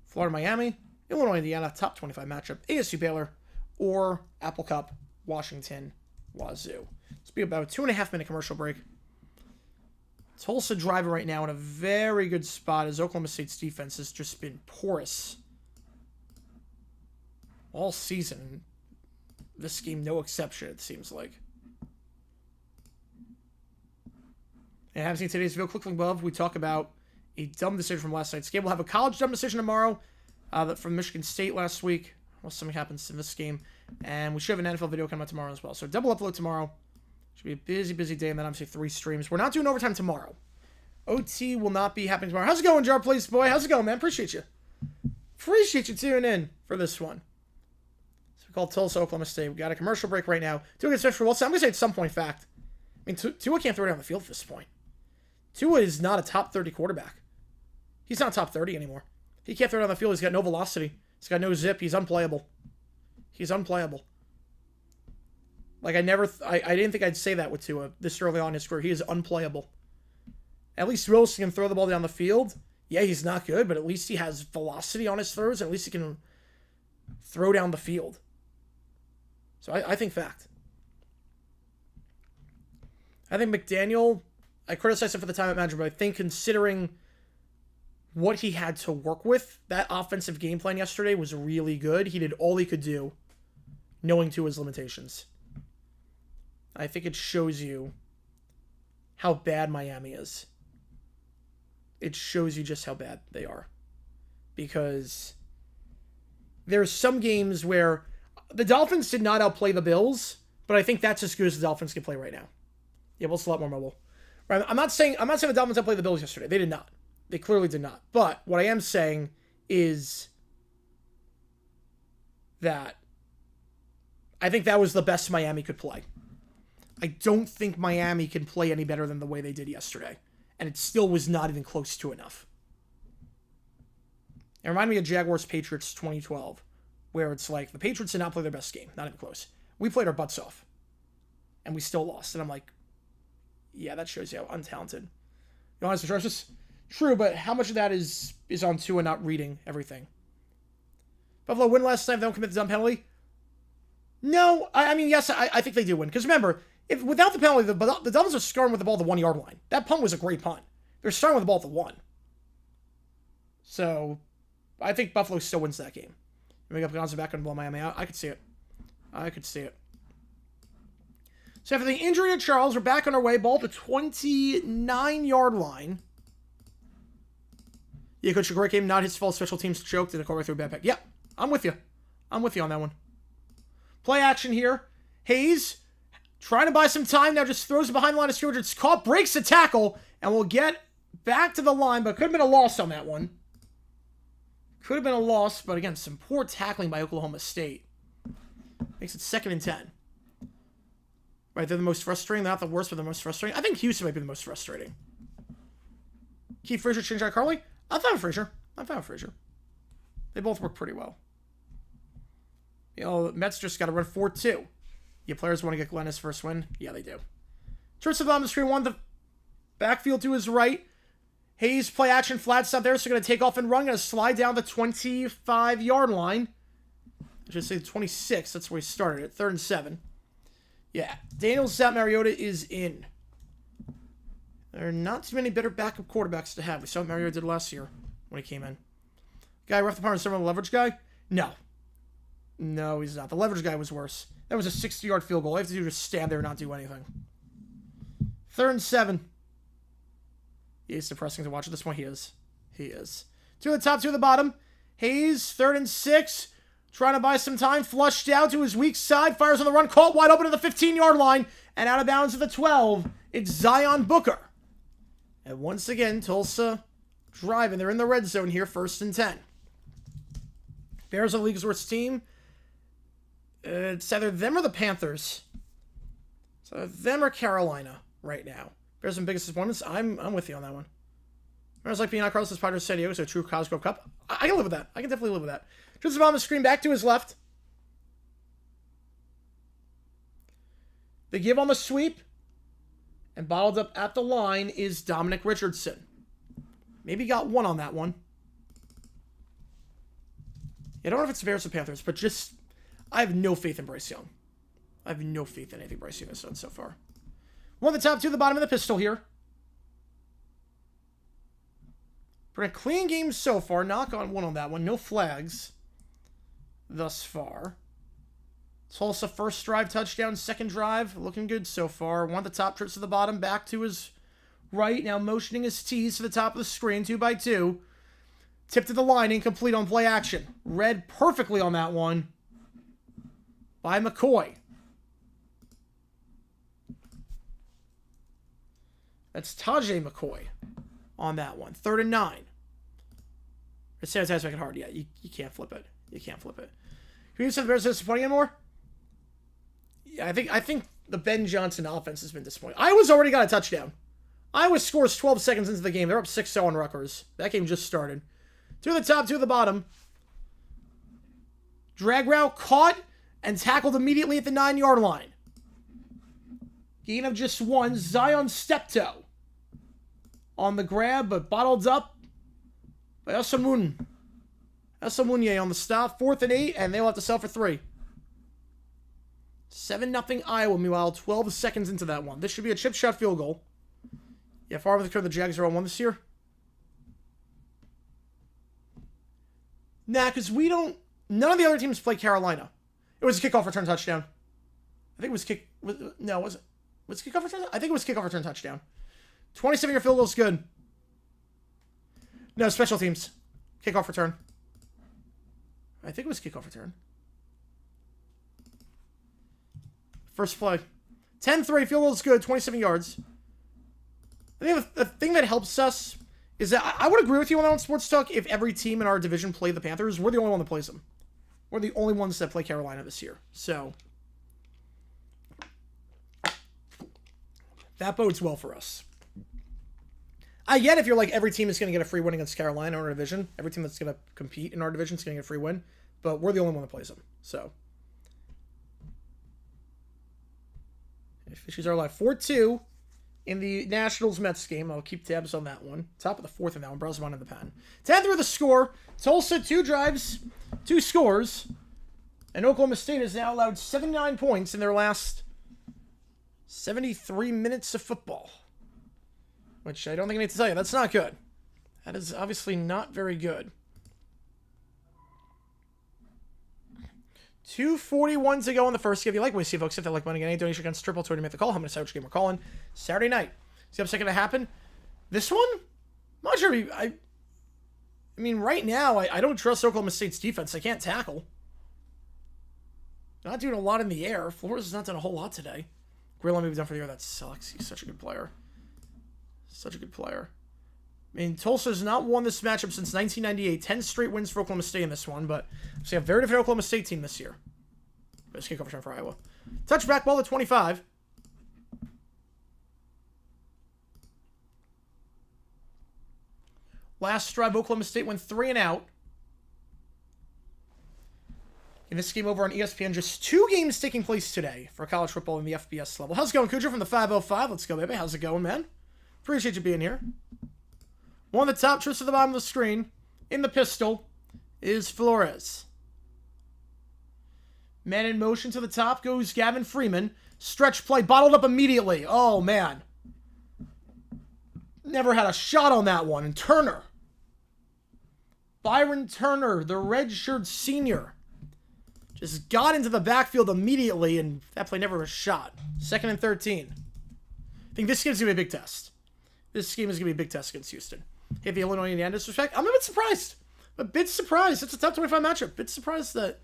Florida, Miami, Illinois, Indiana, top 25 matchup. ASU, Baylor, or Apple Cup, Washington, Wazoo. Let's be about a 2.5-minute commercial break. Tulsa driving right now in a very good spot as Oklahoma State's defense has just been porous all season. This game, no exception, it seems like. And having seen today's video, click link above. We talk about a dumb decision from last night's game. We'll have a college dumb decision tomorrow from Michigan State last week. Well, something happens in this game. And we should have an NFL video coming out tomorrow as well. So double upload tomorrow. Should be a busy, busy day. And then obviously 3 streams. We're not doing overtime tomorrow. OT will not be happening tomorrow. How's it going, Jar Place Boy? How's it going, man? Appreciate you. Appreciate you tuning in for this one. So we call Tulsa, Oklahoma State. We got a commercial break right now. Tua gets stretched for Wilson. I'm going to say at some point fact. I mean, Tua can't throw it down the field at this point. Tua is not a top 30 quarterback. He's not top 30 anymore. He can't throw it down the field. He's got no velocity. He's got no zip. He's unplayable. He's unplayable. Like, I didn't think I'd say that with Tua this early on in his career. He is unplayable. At least Wilson can throw the ball down the field. Yeah, he's not good, but at least he has velocity on his throws. At least he can throw down the field. So I think fact. I think McDaniel, I criticized him for the time at manager, but I think considering what he had to work with, that offensive game plan yesterday was really good. He did all he could do, knowing to his limitations. I think it shows you how bad Miami is. It shows you just how bad they are. Because there's some games where the Dolphins did not outplay the Bills, but I think that's as good as the Dolphins can play right now. Yeah, Bills a lot more mobile. Right, I'm not saying the Dolphins outplayed the Bills yesterday. They did not. They clearly did not. But what I am saying is that I think that was the best Miami could play. I don't think Miami can play any better than the way they did yesterday. And it still was not even close to enough. It reminded me of Jaguars-Patriots 2012, where it's like the Patriots did not play their best game. Not even close. We played our butts off. And we still lost. And I'm like, yeah, that shows you how untalented. You know, honestly, atrocious. True, but how much of that is on Tua not reading everything? Buffalo win last time. They don't commit the dumb penalty. No, I mean, yes, I think they do win. Because remember, if without the penalty, the Dolphins are scoring with the ball at the 1-yard line. That punt was a great punt. They're starting with the ball at the 1. So, I think Buffalo still wins that game. Make up Gonzo back and blow Miami out. I could see it. I could see it. So after the injury to Charles, we're back on our way. Ball at the 29-yard line. Yeah, Coach, a great game. Not his fault. Special teams choked and the quarterback threw a bad pick. Yep, I'm with you. I'm with you on that one. Play action here. Hayes trying to buy some time. Now just throws it behind the line of scrimmage. It's caught, breaks the tackle, and we'll get back to the line, but could have been a loss on that one. Could have been a loss, but again, some poor tackling by Oklahoma State. Makes it 2nd and 10. Right, they're the most frustrating. They're not the worst, but the most frustrating. I think Houston might be the most frustrating. Keith Frazier, Chinchai Carly. I'm fine with Frazier. They both work pretty well. You know, Mets just got to run 4-2. You players want to get Glenn his first win? Yeah, they do. Turns to the bottom of the screen, 1, the backfield to his right. Hayes, play action, flat stop there, so going to take off and run. Going to slide down the 25-yard line. I should say the 26. That's where he started it. 3rd and 7. Yeah, Daniel Mariota is in. There are not too many better backup quarterbacks to have. We saw what Mariota did last year when he came in. Guy roughed the part of the leverage guy? No. No, he's not. The leverage guy was worse. That was a 60-yard field goal. All you have to do is just stand there and not do anything. 3rd and 7. Yeah, he's depressing to watch at this point. He is. 2 at the top, 2 at the bottom. Hayes, 3rd and 6. Trying to buy some time. Flushed out to his weak side. Fires on the run. Caught wide open at the 15-yard line. And out of bounds at the 12. It's Zion Booker. And once again, Tulsa driving. They're in the red zone here. 1st and 10. Bears are the league's worst team. It's either them or the Panthers. So them or Carolina right now. Bears some biggest disappointments. I'm with you on that one. Bears like being on Carlos Padres San Diego, so a true Cosgrove Cup. I can live with that. I can definitely live with that. Just on the screen, back to his left. The give on the sweep. And bottled up at the line is Dominic Richardson. Maybe got 1 on that one. I don't know if it's the Bears or Panthers, but just, I have no faith in Bryce Young. I have no faith in anything Bryce Young has done so far. One of the top, two at the bottom of the pistol here. Pretty clean game so far. Knock on one on that one. No flags thus far. Tulsa first drive touchdown, second drive looking good so far. One of the top trips to the bottom, back to his right. Now motioning his T's to the top of the screen, 2x2. Tip to the line, incomplete on play action. Read perfectly on that one by McCoy. That's Tajay McCoy on that one. 3rd and 9. It says make it hard. Yeah, you can't flip it. You can't flip it. Can you say the Bears are disappointing anymore? Yeah, I think the Ben Johnson offense has been disappointing. Iowa's already got a touchdown. Iowa scores 12 seconds into the game. They're up 6-0 on Rutgers. That game just started. 2 at the top, 2 at the bottom. Drag route caught and tackled immediately at the 9-yard line. Gain of just 1. Zion Steptoe on the grab, but bottled up by Esamunye on the stop. 4th and 8, and they'll have to sell for 3. 7-0 Iowa, meanwhile, 12 seconds into that one. This should be a chip shot field goal. Yeah, far over the curve, the Jags are on 1 this year. Nah, because we don't... None of the other teams play Carolina. It was a kickoff return touchdown. I think it was kick... No, was it? Was it kickoff return? I think it was kickoff return touchdown. 27-yard field goal is good. No, special teams. Kickoff return. I think it was kickoff return. First play. 10-3, field goal is good, 27 yards. I think the thing that helps us is that I would agree with you on that on Sports Talk if every team in our division played the Panthers. We're the only one that plays them. We're the only ones that play Carolina this year. So that bodes well for us. I get if you're like every team is going to get a free win against Carolina in our division. Every team that's going to compete in our division is going to get a free win. But we're the only one that plays them. So issues are live. 4-2 in the Nationals-Mets game. I'll keep tabs on that one. Top of the 4th in that one. Browse on in the pen. 10-3 the score. Tulsa, 2 drives, 2 scores. And Oklahoma State has now allowed 79 points in their last 73 minutes of football. Which I don't think I need to tell you. That's not good. That is obviously not very good. 2:41 to go in the first. If you like what you see, folks, if they like money, any donation against Triple Tour to make the call. How many decide which game we're calling Saturday night. See what's going to happen. This one, I'm not sure. I mean, right now, I don't trust Oklahoma State's defense. They can't tackle. Not doing a lot in the air. Flores has not done a whole lot today. Grillo moved down for the year. That sucks. He's such a good player. Such a good player. I mean, Tulsa has not won this matchup since 1998. 10 straight wins for Oklahoma State in this one, but see a very different Oklahoma State team this year. Best kickoff return for Iowa. Touchback ball to 25. Last drive, Oklahoma State went 3 and out. In this game over on ESPN, just 2 games taking place today for college football in the FBS level. How's it going, Cujo, from the 505? Let's go, baby. How's it going, man? Appreciate you being here. One of the top trips to the bottom of the screen in the pistol is Flores. Man in motion to the top goes Gavin Freeman. Stretch play bottled up immediately. Oh, man. Never had a shot on that one. And Turner. Byron Turner, the redshirt senior, just got into the backfield immediately, and that play never was shot. 2nd and 13. I think this game's going to be a big test. This game is going to be a big test against Houston. Hit the Illinois Indiana disrespect. I'm a bit surprised. A bit surprised. It's a top 25 matchup. A bit surprised that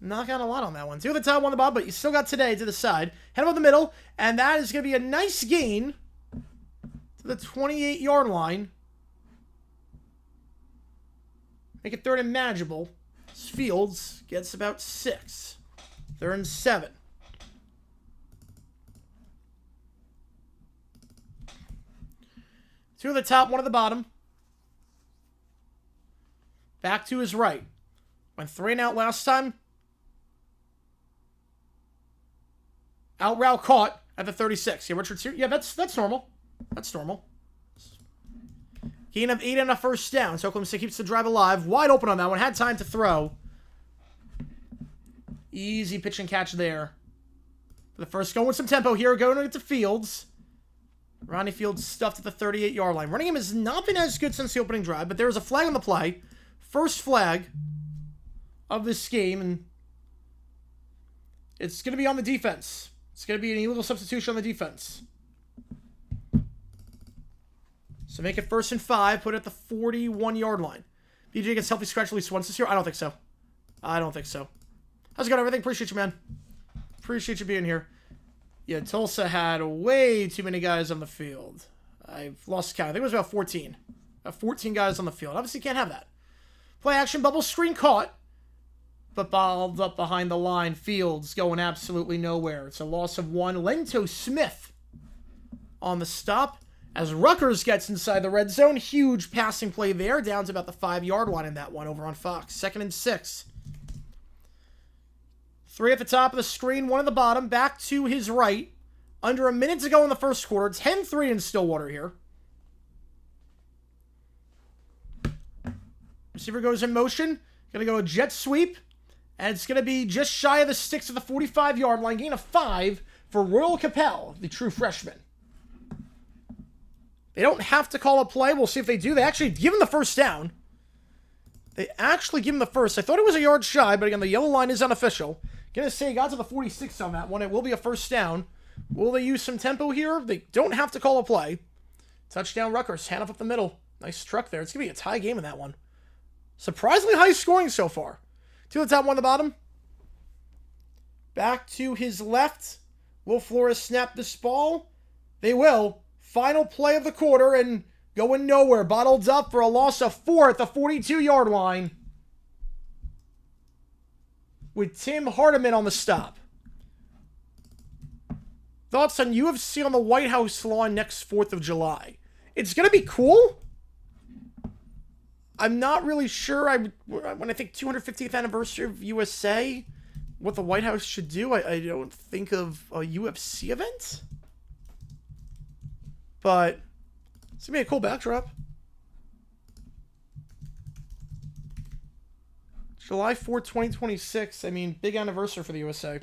knock out a lot on that one. 2 at the top, 1 at the bottom, but you still got today to the side. Head about the middle, and that is going to be a nice gain to the 28-yard line. Make it 3rd and manageable. Fields gets about 6. 3rd and 7. Two at the top, 1 at the bottom. Back to his right. Went 3 and out last time. Out route caught at the 36. Yeah, Richard's here. Yeah, that's normal. That's normal. Gain of 8 and a first down. So Oklahoma State keeps the drive alive. Wide open on that one. Had time to throw. Easy pitch and catch there. For the first, going with some tempo here. Going to Fields. Ronnie Fields stuffed at the 38-yard line. Running game has not been as good since the opening drive, but there was a flag on the play. First flag of this game, and it's going to be on the defense. It's going to be an illegal substitution on the defense. So make it 1st and 5. Put it at the 41-yard line. BJ gets healthy scratch at least once this year. I don't think so. I don't think so. How's it going, everything? Appreciate you, man. Appreciate you being here. Yeah, Tulsa had way too many guys on the field. I've lost count. I think it was about 14. About 14 guys on the field. Obviously, can't have that. Play action, bubble screen caught. But balled up behind the line. Fields going absolutely nowhere. It's a loss of 1. Lento Smith on the stop. As Rutgers gets inside the red zone. Huge passing play there. Down to about the 5-yard line in that one over on Fox. 2nd and 6. 3 at the top of the screen, 1 at the bottom, back to his right. Under a minute to go in the first quarter. 10-3 in Stillwater here. Receiver goes in motion. Going to go a jet sweep. And it's going to be just shy of the sticks at the 45-yard line. Gain of 5 for Royal Capel, the true freshman. They don't have to call a play. We'll see if they do. They actually give him the first down. They actually give him the first. I thought it was a yard shy, but again, the yellow line is unofficial. Gonna say got to the 46 on that one. It will be a first down. Will they use some tempo here? They don't have to call a play. Touchdown Rutgers. Handoff up the middle. Nice truck there. It's gonna be a tie game in that one. Surprisingly high scoring so far. 2 at the top, 1 at the bottom. Back to his left. Will Flores snap this ball? They will. Final play of the quarter and going nowhere. Bottled up for a loss of 4 at the 42-yard line. With Tim Hardiman on the stop. Thoughts on UFC on the White House lawn next 4th of July? It's going to be cool. I'm not really sure. When I think 250th anniversary of USA, what the White House should do, I don't think of a UFC event. But it's going to be a cool backdrop. July 4th, 2026. I mean, big anniversary for the USA.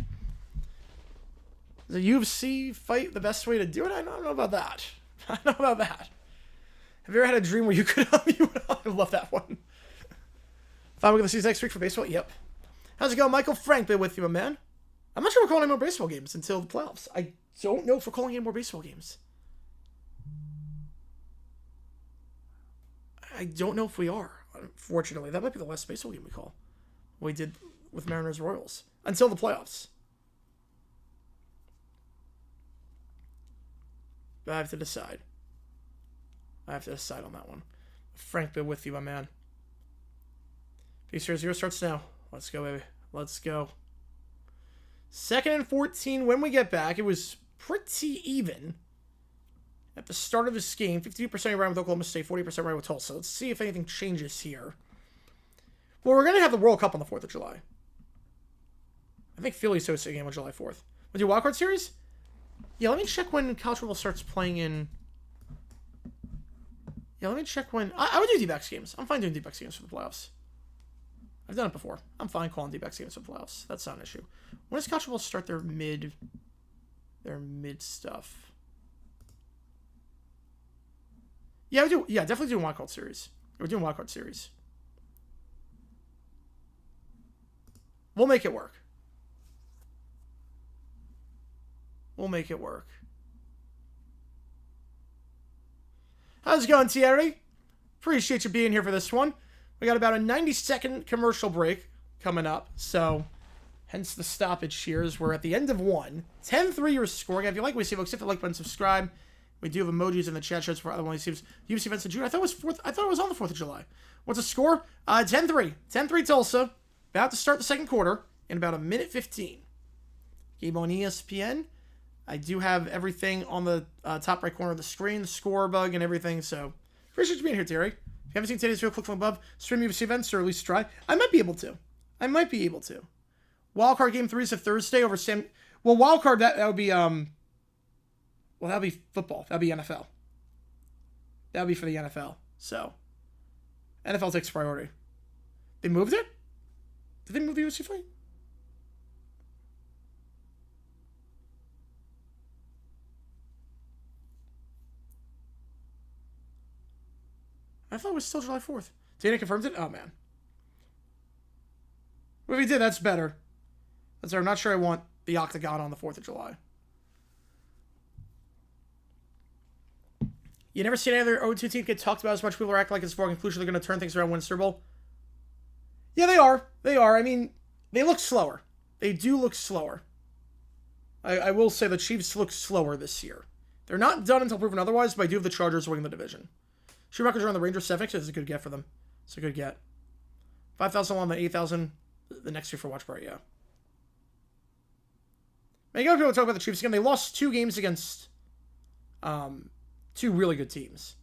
Is a UFC fight the best way to do it? I don't know about that. I don't know about that. Have you ever had a dream where you could unmute? I love that one. Fine, we're going to see you next week for baseball? Yep. How's it going? Michael Frank been with you, my man. I'm not sure we're calling any more baseball games until the playoffs. I don't know if we're calling any more baseball games. I don't know if we are, unfortunately. That might be the last baseball game we call. We did with Mariners Royals. Until the playoffs. But I have to decide. I have to decide on that one. Frank, been with you, my man. P0 starts now. Let's go, baby. Let's go. 2nd and 14 when we get back. It was pretty even at the start of this game. 52% right with Oklahoma State, 40% right with Tulsa. Let's see if anything changes here. Well, we're going to have the World Cup on the 4th of July. I think Philly's hosting a game on July 4th. We'll do wildcard series? Yeah, let me check when college football starts playing in... Yeah, let me check when... I would do D-backs games. I'm fine doing D-backs games for the playoffs. I've done it before. I'm fine calling D-backs games for the playoffs. That's not an issue. When does college football start their mid stuff? Yeah, we do. Yeah, definitely doing wildcard series. We're doing wildcard series. We'll make it work. We'll make it work. How's it going, Thierry? Appreciate you being here for this one. We got about a 90-second commercial break coming up, so hence the stoppage here as we're at the end of one. 10-3 you're scoring. If you like what you see, folks, hit the like button, subscribe. We do have emojis in the chat shows for other ones. UFC events in June. I thought it was on the 4th of July. What's the score? 10-3. 10-3 Tulsa. About to start the second quarter in about a minute 15. Game on ESPN. I do have everything on the top right corner of the screen, the score bug and everything, so appreciate you being here, Terry. If you haven't seen today's video, click from above, stream UFC events, or at least try. I might be able to. Wildcard game 3 is a Thursday over Sam... Well, wildcard, that would be, well, that would be football. That would be NFL. That would be for the NFL. So, NFL takes priority. They moved it? Did they move the UFC fight? I thought it was still July 4th. Dana confirms it? Oh, man. Well, if he did, that's better. I'm not sure I want the Octagon on the 4th of July. You never see any other 0-2 team get talked about as much. People are acting like it's a foregone conclusion they're going to turn things around and win Super Bowl. Yeah, they are. They are. I mean, they look slower. They do look slower. I will say the Chiefs look slower this year. They're not done until proven otherwise, but I do have the Chargers winning the division. Schumacher's are on the Rangers. 7 is a good get for them. It's a good get. 5,000 on the 8,000 the next year for watch part, yeah. Many other people talk about the Chiefs again. They lost 2 games against 2 really good teams.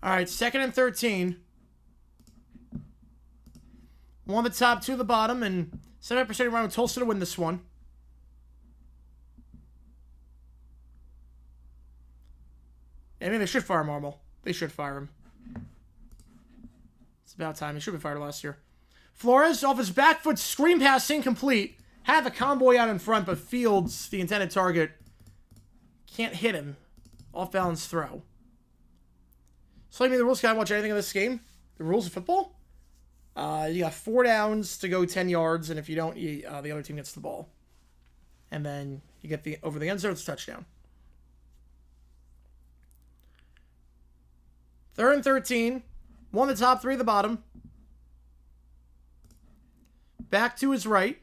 All right, 2nd and 13. 1 the top, 2 the bottom, and 7% around Tulsa to win this one. I mean, they should fire Marmol. They should fire him. It's about time. He should have been fired last year. Flores, off his back foot, screen pass incomplete. Had the convoy out in front, but Fields, the intended target, can't hit him. Off-balance throw. So, I mean, the rules, can I watch anything of this game? The rules of football? You got 4 downs to go 10 yards, and if you don't, the other team gets the ball. And then you get over the end zone, it's a touchdown. 3rd and 13. 1 the top, 3 the bottom. Back to his right.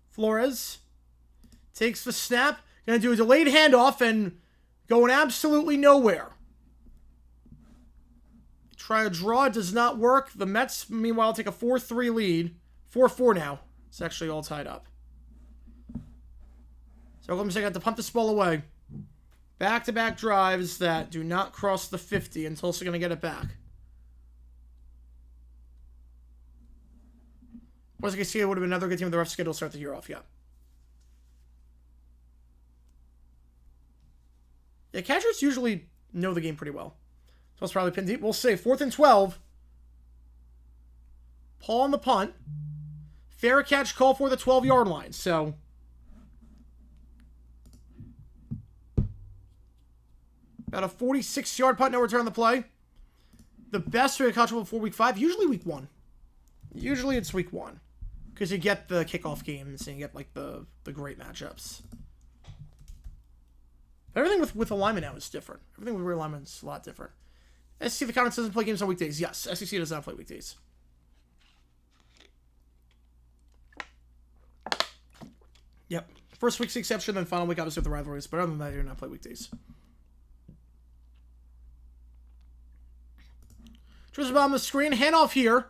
Flores takes the snap. Going to do a delayed handoff and going absolutely nowhere. Try a draw. It does not work. The Mets, meanwhile, take a 4-3 lead. 4-4 now. It's actually all tied up. So Oklahoma State got to punt this ball away. Back-to-back drives that do not cross the 50, and Tulsa going to get it back. As you can see, it would have been another good team with the rough schedule to start the year off, yeah. Yeah, catchers usually know the game pretty well. So it's probably pinned deep. We'll say 4th and 12. Paul on the punt. Fair catch call for the 12-yard line. So about a 46-yard punt, no return on the play. The best way to catch before week 5, usually week 1. Usually it's week 1. Because you get the kickoff games and you get like the great matchups. Everything with alignment now is different. Everything with realignment is a lot different. SEC, the conference doesn't play games on weekdays. Yes, SEC does not play weekdays. Yep. First week's the exception, then final week obviously with the rivalries. But other than that, they do not play weekdays. Towards the bottom of the screen. Handoff here.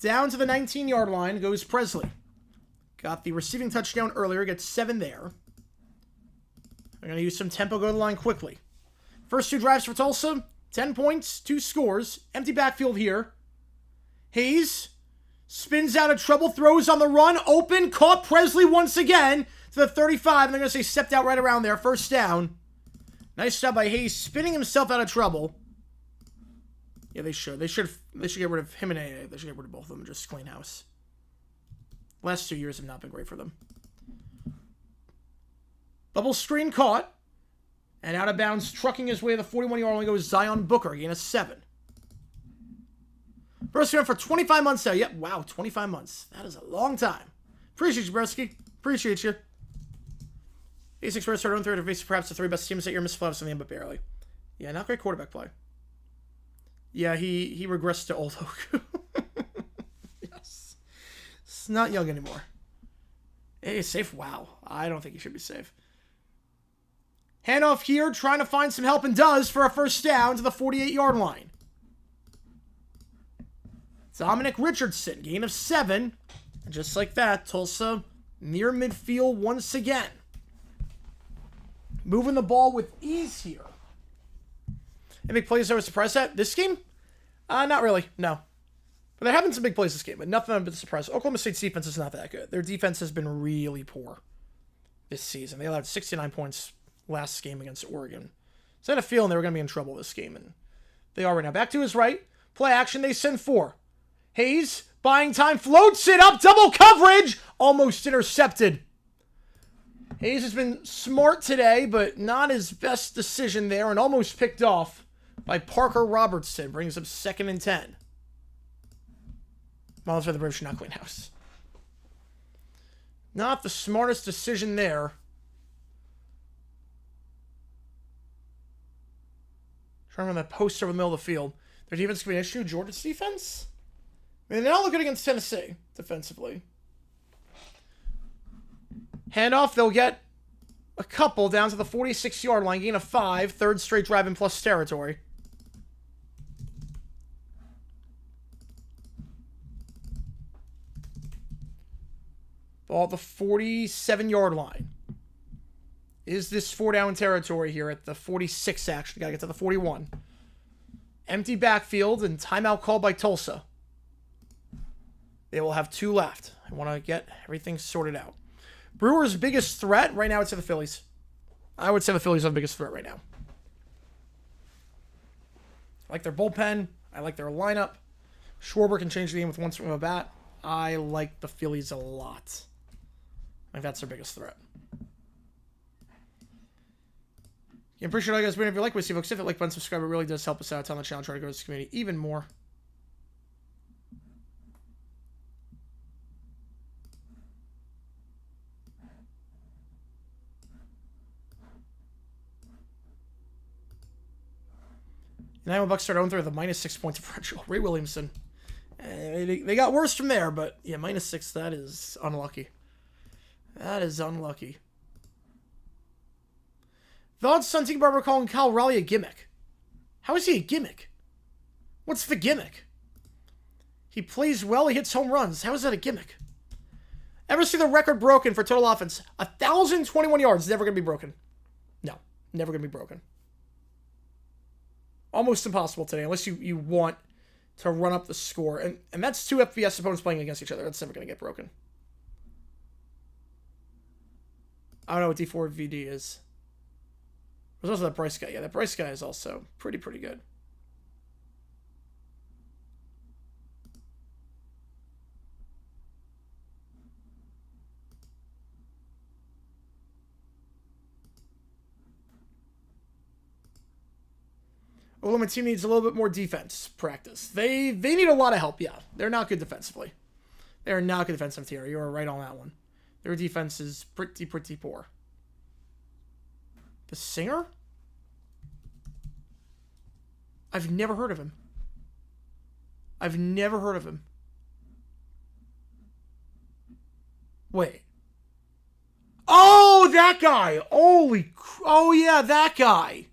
Down to the 19-yard line goes Presley. Got the receiving touchdown earlier. Gets 7 there. They're going to use some tempo, go to the line quickly. First 2 drives for Tulsa. 10 points, 2 scores. Empty backfield here. Hayes spins out of trouble, throws on the run. Open, caught Presley once again to the 35. And they're going to say stepped out right around there. First down. Nice job by Hayes, spinning himself out of trouble. Yeah, they should. They should get rid of him and AA. They should get rid of both of them and just clean house. Last 2 years have not been great for them. Bubble screen caught. And out of bounds, trucking his way to the 41-yard line goes Zion Booker, gain of 7. Bresky went for 25 months now. Yep, wow, 25 months. That is a long time. Appreciate you, Bresky. Appreciate you. 86 first started on third, facing perhaps the 3 best teams that year, missed playoffs in the end, but barely. Yeah, not great quarterback play. Yeah, he regressed to old Hoku. Yes. It's not young anymore. Hey, safe? Wow. I don't think he should be safe. Handoff here, trying to find some help, and does for a first down to the 48-yard line. Dominic Richardson, gain of 7. And just like that, Tulsa near midfield once again. moving the ball with ease here. Any big plays I was surprised at this game? Not really, no. But there have been some big plays this game, but nothing I've been surprised. Oklahoma State's defense is not that good. Their defense has been really poor this season. They allowed 69 points last game against Oregon. So I had a feeling they were going to be in trouble this game, and they are right now. Back to his right. Play action, they send 4. Hayes, buying time, floats it up, double coverage! Almost intercepted. Hayes has been smart today, but not his best decision there, and almost picked off by Parker Robertson. Brings up 2nd and 10. Miles for the British not clean house. Not the smartest decision there. Trying to run that post over the middle of the field. Their defense could be an issue. Georgia's defense? I mean, they're not looking against Tennessee defensively. Handoff, they'll get a couple down to the 46-yard line. Gain of 5. Third straight drive in plus territory. Ball at the 47-yard line. Is this 4-down territory here at the 46, actually? Got to get to the 41. Empty backfield and timeout called by Tulsa. They will have 2 left. I want to get everything sorted out. Brewers' biggest threat right now, it's to the Phillies. I would say the Phillies are the biggest threat right now. I like their bullpen. I like their lineup. Schwarber can change the game with one swing of a bat. I like the Phillies a lot. I think that's their biggest threat. I'm pretty sure you guys, if you like what you see, folks, if you like, button, subscribe. It really does help us out on the channel. Try to grow this community even more. And $9 start 0-3 with a -6 points differential. Ray Williamson. They got worse from there, but yeah, -6, that is unlucky. That is unlucky. Thoughts, Son Tiki Barber calling Kyle Raleigh a gimmick. How is he a gimmick? What's the gimmick? He plays well, he hits home runs. How is that a gimmick? Ever see the record broken for total offense? 1,021 yards. Never going to be broken. No, never going to be broken. Almost impossible today, unless you want to run up the score. And that's 2 FBS opponents playing against each other. That's never going to get broken. I don't know what D4 VD is. There's also that Bryce guy. Yeah, that Bryce guy is also pretty good. Oklahoma team needs a little bit more defense practice. They need a lot of help, yeah. They're not good defensively. They are not good defensive tier. You are right on that one. Their defense is pretty poor. The singer? I've never heard of him. I've never heard of him. Wait. Oh, that guy! Oh, yeah, that guy!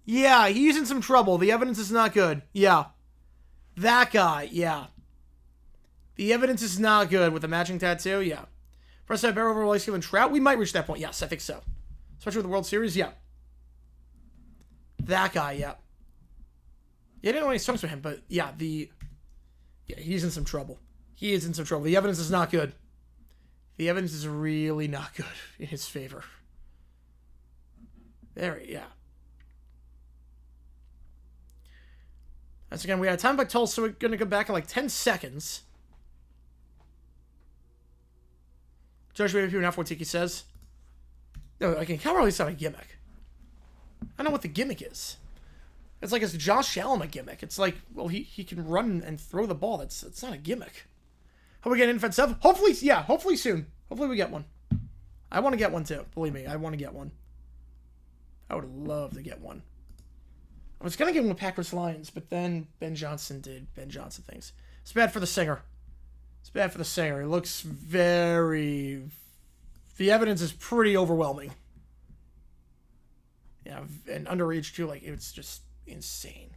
Yeah, he's in some trouble. The evidence is not good. Yeah. That guy, yeah. The evidence is not good with the matching tattoo, yeah. Press that bear over Lacey and Trout. We might reach that point. Yes, I think so. Especially with the World Series, yeah. That guy, yeah. Yeah, I didn't know any songs for him, but yeah, yeah, he's in some trouble. He is in some trouble. The evidence is not good. The evidence is really not good in his favor. There, yeah. That's again, we had time by Tulsa, so we're going to go back in like 10 seconds. Judge Wave here, not what Tiki says. No, again, Cal Raleigh's not a gimmick. I don't know what the gimmick is. It's like, is Josh Allen a gimmick? It's like, well, he can run and throw the ball. That's not a gimmick. Hope we get an offensive. Hopefully, yeah, hopefully soon. Hopefully we get one. I want to get one too. Believe me, I want to get one. I would love to get one. I was going to give him a Packers-Lions, but then Ben Johnson did Ben Johnson things. It's bad for the singer. It's bad for the singer. It looks very... The evidence is pretty overwhelming. Yeah, and underage too, like, it's just insane.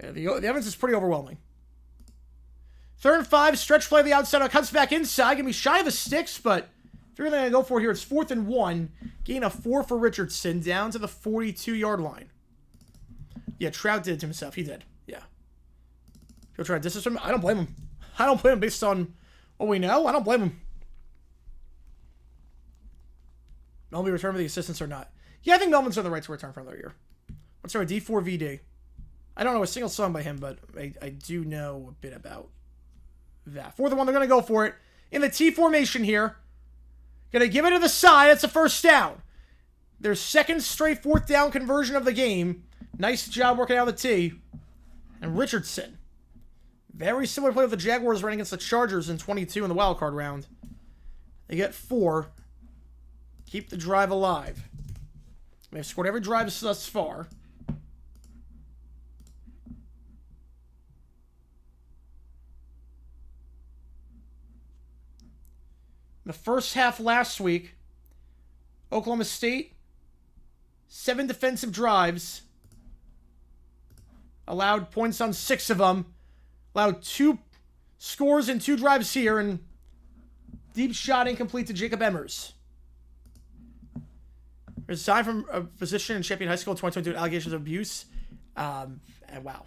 Yeah, the evidence is pretty overwhelming. 3rd and 5, stretch play to the outside, comes back inside, gonna be shy of the sticks, but They're going to go for here. It's 4th and 1. Gain of 4 for Richardson down to the 42-yard line. Yeah, Trout did it to himself. He did. Yeah. He'll try to distance him. I don't blame him. I don't blame him based on what we know. I don't blame him. Melvin return for the assistants or not. Yeah, I think Melvin's on the right to return for another year. Let's start with D4VD. I don't know a single song by him, but I do know a bit about that. 4th and 1, they're going to go for it. In the T formation here. Going to give it to the side. It's a first down. Their second straight 4th down conversion of the game. Nice job working out the T. And Richardson. Very similar play with the Jaguars running against the Chargers in 22 in the wild card round. They get 4. Keep the drive alive. They've scored every drive thus far. The first half last week, Oklahoma State, 7 defensive drives, allowed points on 6 of them, allowed 2 scores and 2 drives here, and deep shot incomplete to Jacob Emmers. Resigned from a position in Champion High School in 2022 allegations of abuse. And wow.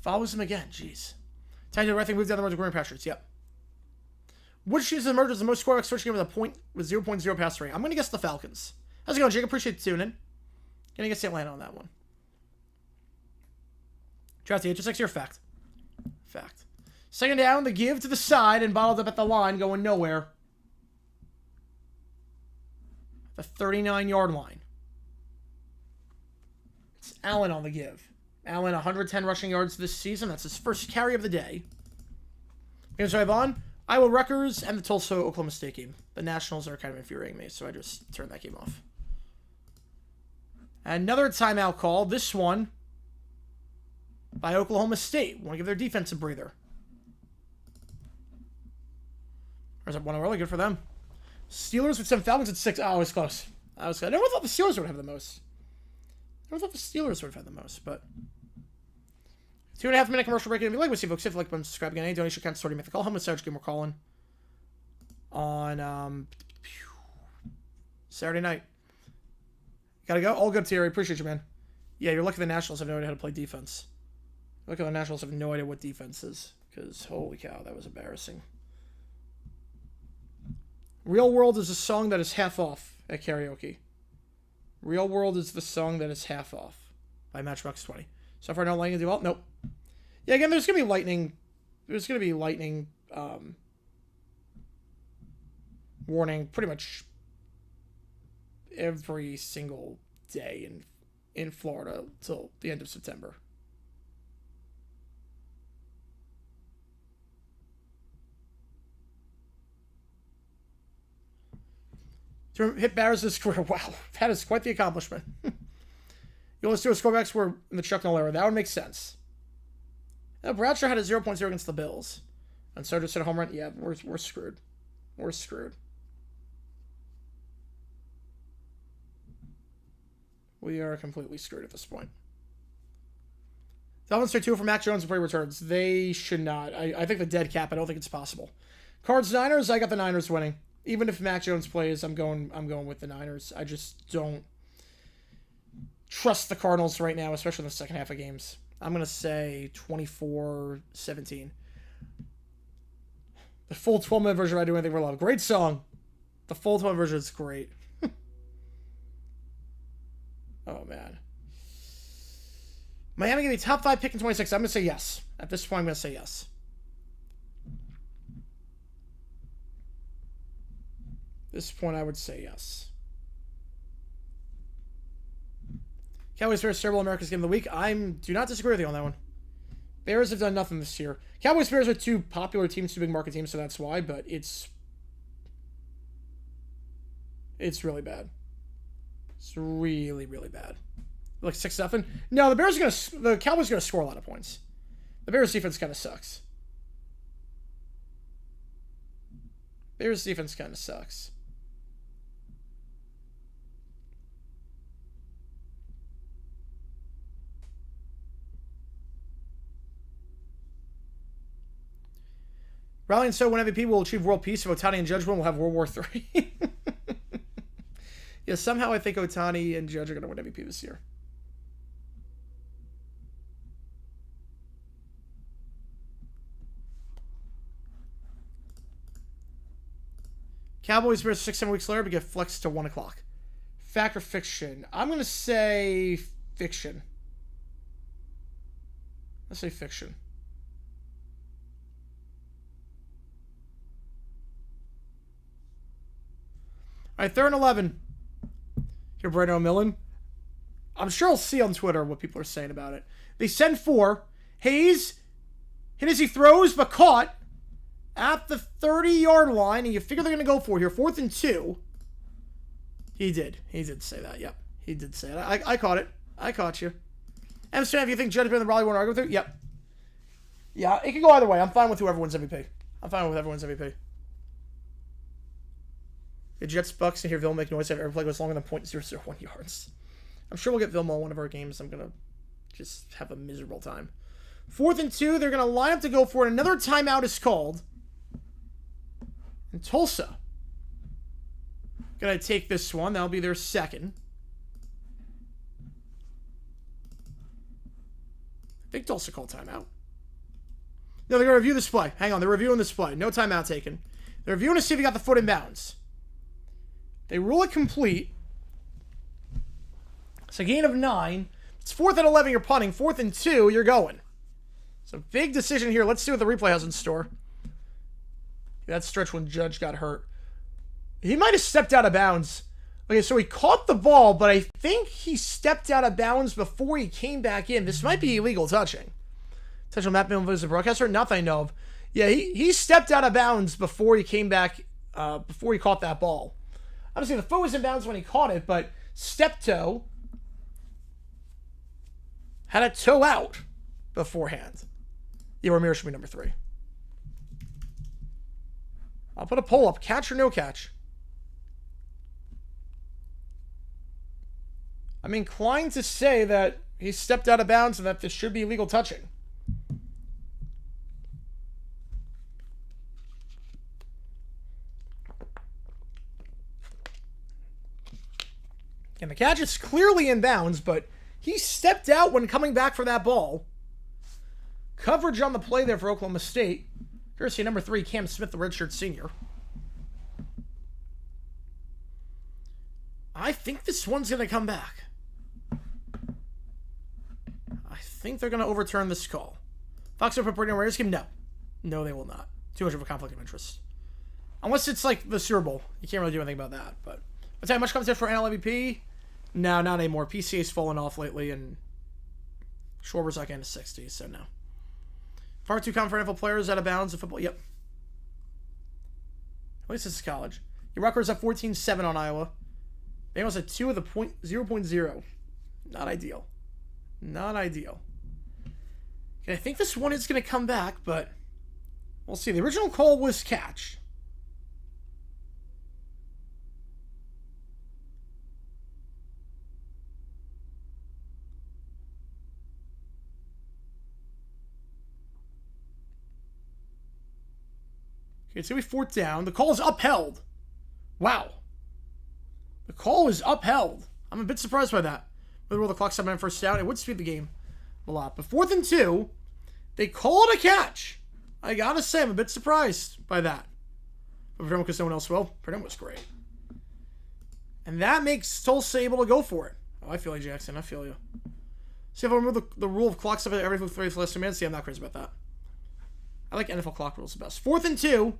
Follows him again, jeez. Time to the right thing, move down the road to growing pressures, yep. Which team has emerged as the most quarterback switch game with 0.0 pass rating? I'm going to guess the Falcons. How's it going, Jake? Appreciate the tuning. Going to guess Atlanta on that one. Draft the HSX here. Fact. Fact. Second down, the give to the side and bottled up at the line, going nowhere. The 39-yard line. It's Allen on the give. Allen, 110 rushing yards this season. That's his first carry of the day. Going to drive on. Iowa Rutgers and the Tulsa Oklahoma State game. The Nationals are kind of infuriating me, so I just turned that game off. Another timeout call. This one by Oklahoma State. Want to give their defense a breather. There's up 1 early. Good for them. Steelers with 7, Falcons at 6. Oh, I was close. I never thought the Steelers would have the most. I never thought the Steelers would have had the most, but 2.5 minute commercial break. If you like what you folks, if you like, subscribe again. Any donation account starting mythical. How much Sarge game we're calling on Saturday night. Gotta go. All good, Terry. Appreciate you, man. Yeah, you're lucky the Nationals have no idea how to play defense. Lucky the Nationals have no idea what defense is, because holy cow, that was embarrassing. Real World is a song that is half off at karaoke. Real World is the song that is half off by Matchbox 20. So far, no lightning do well. Nope. Yeah, again, there's gonna be lightning. There's gonna be lightning warning pretty much every single day in Florida till the end of September. To hit batters this career, wow, that is quite the accomplishment. You'll listen to scorebacks were in the Chuck Noll era. That would make sense. Now, Bradshaw had a 0.0 against the Bills. And so just hit a home run. Yeah, we're screwed. We're screwed. We are completely screwed at this point. Dolphins trade 2 for Mac Jones before he returns. They should not. I think the dead cap, I don't think it's possible. Cards Niners, I got the Niners winning. Even if Mac Jones plays, I'm going with the Niners. I just don't trust the Cardinals right now, especially in the second half of games. I'm going to say 24-17. The full 12-minute version of I Do Anything for Love. Great song. The full 12 version is great. Oh, man. Miami going to be top 5 pick in 26. I'm going to say yes. At this point, I'm going to say yes. At this point, I would say yes. Cowboys Bears Super Bowl America's Game of the Week. I do not disagree with you on that one. Bears have done nothing this year. Cowboys Bears are 2 popular teams, 2 big market teams, so that's why, but it's really bad. It's really, really bad. Like 6-0. No, the Cowboys are gonna score a lot of points. The Bears defense kind of sucks. Bears defense kind of sucks. Rally and so when MVP will achieve world peace, if Ohtani and Judge win, we'll have World War III. Yeah, somehow I think Ohtani and Judge are going to win MVP this year. Cowboys versus 6-7 weeks later to get flexed to 1 o'clock. Fact or fiction? I'm going to say fiction. Let's say fiction. All right, 3rd and 11. Here, Brandon O'Millan. I'm sure I'll see on Twitter what people are saying about it. They send 4. Hayes hit as he throws, but caught at the 30-yard line, and you figure they're going to go for it here. 4th and 2. He did. He did say that. Yep. He did say it. I caught it. I caught you. Amsterdam, if you think Judge been the Raleigh won't argue with you? Yep. Yeah, it can go either way. I'm fine with whoever wins MVP. I'm fine with whoever wins MVP. The Jets, Bucks, and hear Vilma make noise if every play goes longer than .001 yards. I'm sure we'll get Vilma in one of our games. I'm going to just have a miserable time. 4th and 2. They're going to line up to go for it. Another timeout is called. And Tulsa going to take this one. That'll be their second. I think Tulsa called timeout. No, they're going to review this play. Hang on. They're reviewing this play. No timeout taken. They're reviewing to see if he got the foot in bounds. They rule it complete. It's a gain of 9. It's 4th and 11, you're punting. 4th and 2, you're going. It's a big decision here. Let's see what the replay has in store. That stretch when Judge got hurt. He might have stepped out of bounds. Okay, so he caught the ball, but I think he stepped out of bounds before he came back in. This might be illegal touching. Touching Matt Millen as a broadcaster? Not that I know of. Yeah, he stepped out of bounds before he came back, before he caught that ball. Obviously, the foot was in bounds when he caught it, but step toe had a toe out beforehand. Yeah, Ramirez should be number 3. I'll put a poll up. Catch or no catch? I'm inclined to say that he stepped out of bounds and that this should be illegal touching. And the catch is clearly in bounds, but he stepped out when coming back for that ball. Coverage on the play there for Oklahoma State. Courtesy number 3, Cam Smith, the redshirt senior. I think this one's going to come back. I think they're going to overturn this call. Fox over Brandon Raiders game? No. No, they will not. Too much of a conflict of interest. Unless it's like the Super Bowl. You can't really do anything about that. But I'll tell you, much comes in for NL MVP? No, not anymore. PCA's fallen off lately, and Schwarber's like in the 60s, so no. Part 2 comment for NFL players out of bounds in football. Yep. At least this is college. Your Rutgers at 14-7 on Iowa. Bengals at 2 with a 0.0. Not ideal. Not ideal. Okay, I think this one is going to come back, but we'll see. The original call was catch. Okay, it's going to be 4th down. The call is upheld. Wow. The call is upheld. I'm a bit surprised by that. With the clock 7 on 1st down, it would speed the game a lot. But 4th and 2, they call it a catch. I gotta say, I'm a bit surprised by that. But Purdue, because no one else will. Purdue was great. And that makes Tulsa able to go for it. Oh, I feel you, Jackson. I feel you. See if I remove the rule of clock stuff every 3 last 2 minutes. See, I'm not crazy about that. I like NFL clock rules the best. 4th and 2.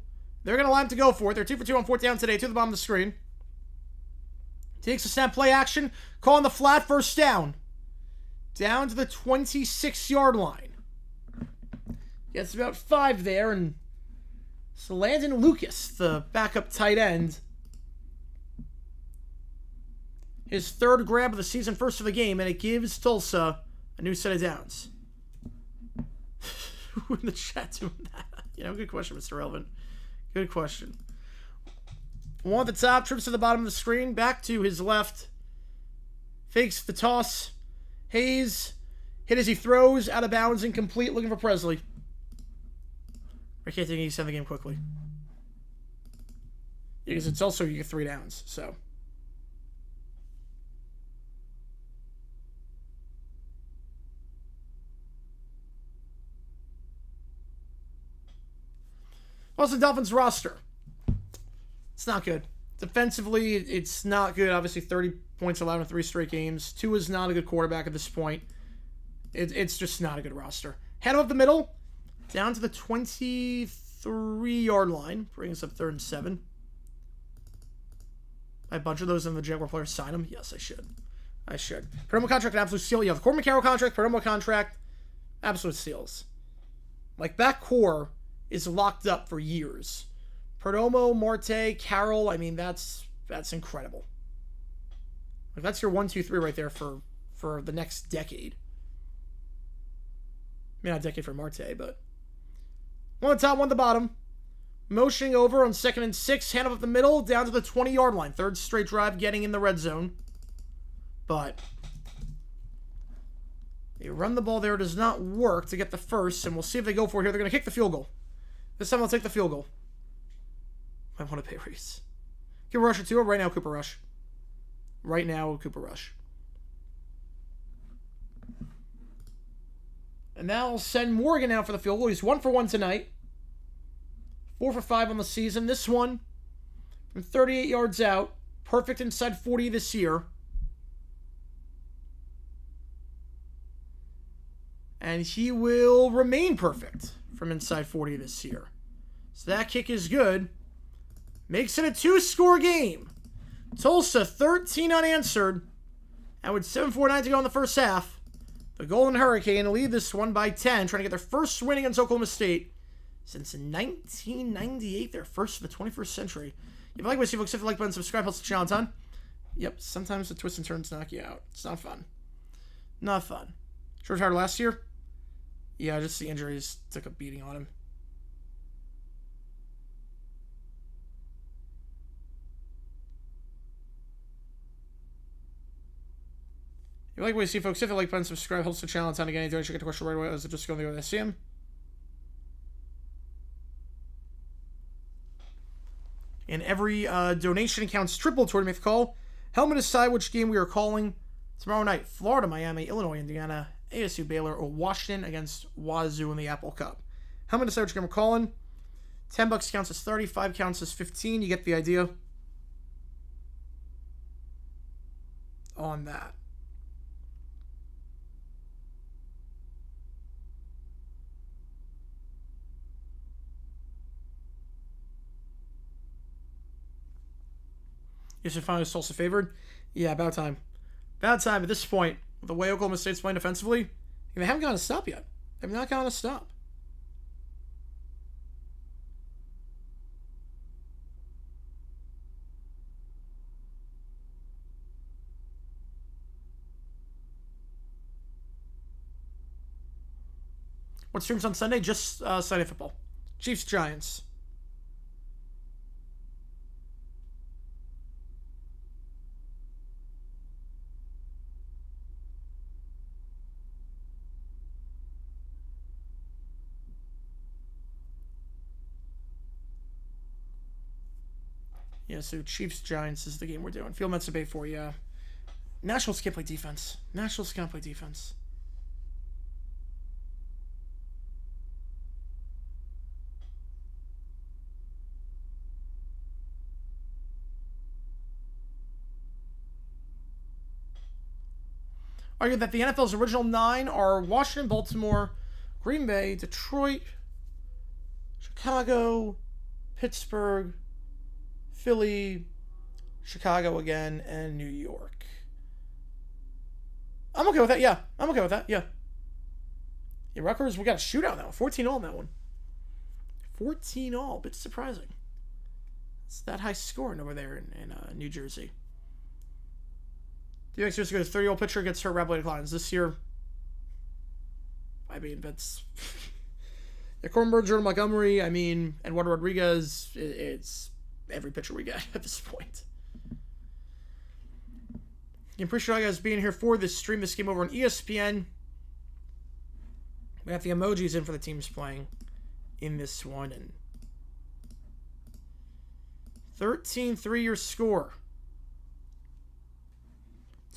They're going to line up to go for it. They're 2 for 2 on 4th down today. To the bottom of the screen. Takes a snap play action. Calling the flat 1st down. Down to the 26-yard line. Gets about 5 there. And so Landon Lucas, the backup tight end. His 3rd grab of the season, 1st of the game. And it gives Tulsa a new set of downs. Who in the chat doing that? Good question, Mr. Relevant. Good question. One at the top, trips to the bottom of the screen, back to his left. Fakes the toss. Hayes hit as he throws, out of bounds, incomplete, looking for Presley. I can't take 87 the game quickly. Because it's also you get 3 downs, so. What's the Dolphins roster? It's not good. Defensively, it's not good. Obviously, 30 points allowed in 3 straight games. Tua is not a good quarterback at this point. It's just not a good roster. Head up the middle, down to the 23-yard line. Brings up 3rd and 7. I bunch of those in the Jaguar players sign them? Yes, I should. Perdomo contract, an absolute steal. You have the Corbin Carroll contract, Perdomo contract, absolute steals. Like, that core is locked up for years. Perdomo, Marte, Carroll, I mean, that's incredible. Like, that's your 1, 2, 3 right there for the next decade. Maybe not a decade for Marte, but one at the top, one at the bottom. Motioning over on 2nd and 6, hand up the middle, down to the 20-yard line. 3rd straight drive, getting in the red zone. But they run the ball there. It does not work to get the first, and we'll see if they go for it here. They're going to kick the field goal. This time they'll take the field goal. I want to pay raise. Cooper Rush or 2. Right now, Cooper Rush. Right now, Cooper Rush. And that'll send Morgan out for the field goal. He's 1 for 1 tonight. 4 for 5 on the season. This one, from 38 yards out. Perfect inside 40 this year. And he will remain perfect from inside 40 this year. So that kick is good. Makes it a 2-score game. Tulsa, 13 unanswered. And with 7:49 to go in the first half, the Golden Hurricane lead this one by 10, trying to get their first win against Oklahoma State since 1998, their first of the 21st century. If you like what you see, folks, hit the like button, subscribe, helps the channel a ton. Yep, sometimes the twists and turns knock you out. It's not fun. Not fun. She retired last year? Yeah, just the injuries took a beating on him. If you like what you see, folks, hit the like button, subscribe, helps the channel a ton. Again, don't get the question right away. I was just going to go to see him. And every donation counts triple toward me. If you call, help me decide which game we are calling tomorrow night. Florida, Miami, Illinois, Indiana, ASU, Baylor, or Washington against Wazoo in the Apple Cup. Help me decide which game we're calling. $10 counts as 30, 5 counts as 15. You get the idea on that. You should find Tulsa favored. Yeah, about time. About time at this point. With the way Oklahoma State's playing defensively, they haven't gotten a stop yet. They've not gotten a stop. What streams on Sunday? Just Sunday football. Chiefs, Giants. Yeah, so Chiefs, Giants is the game we're doing. Field Mets debate for you. Nationals can't play defense. Nationals can't play defense. Argue that the NFL's original 9 are Washington, Baltimore, Green Bay, Detroit, Chicago, Pittsburgh, Philly, Chicago again, and New York. I'm okay with that, yeah. I'm okay with that, yeah. Yeah, Rutgers, we got a shootout now. 14-all in that one. 14-all, bit surprising. It's that high scoring over there in New Jersey. The next year's good 30-year-old pitcher gets hurt, rapidly declines. This year, I mean, that's... the Cornbird, Jordan Montgomery, I mean, and Eduardo Rodriguez, it's every pitcher we get at this point. I appreciate you guys being here for this stream. This game over on ESPN. We got the emojis in for the teams playing. in this one. And 13-3 your score.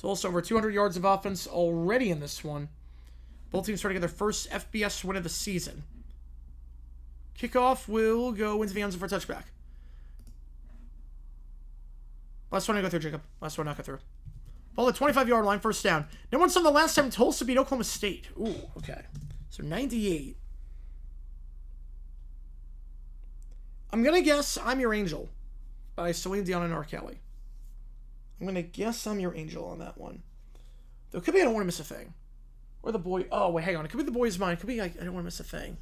Tulsa over 200 yards of offense already in this one. Both teams trying to get their first FBS win of the season. Kickoff will go into the end zone for a touchback. Last one to go through, Jacob. Last one not go through. Ball at 25-yard line, first down. No one saw the last time Tulsa beat Oklahoma State. Ooh, okay. So 98. I'm going to guess I'm Your Angel by Celine Dion and R. Kelly. I'm going to guess I'm Your Angel on that one. Though it could be I Don't Want to Miss a Thing. Or the boy... Oh, wait, hang on. It could be The Boy's Mine. It could be I Don't Want to Miss a Thing.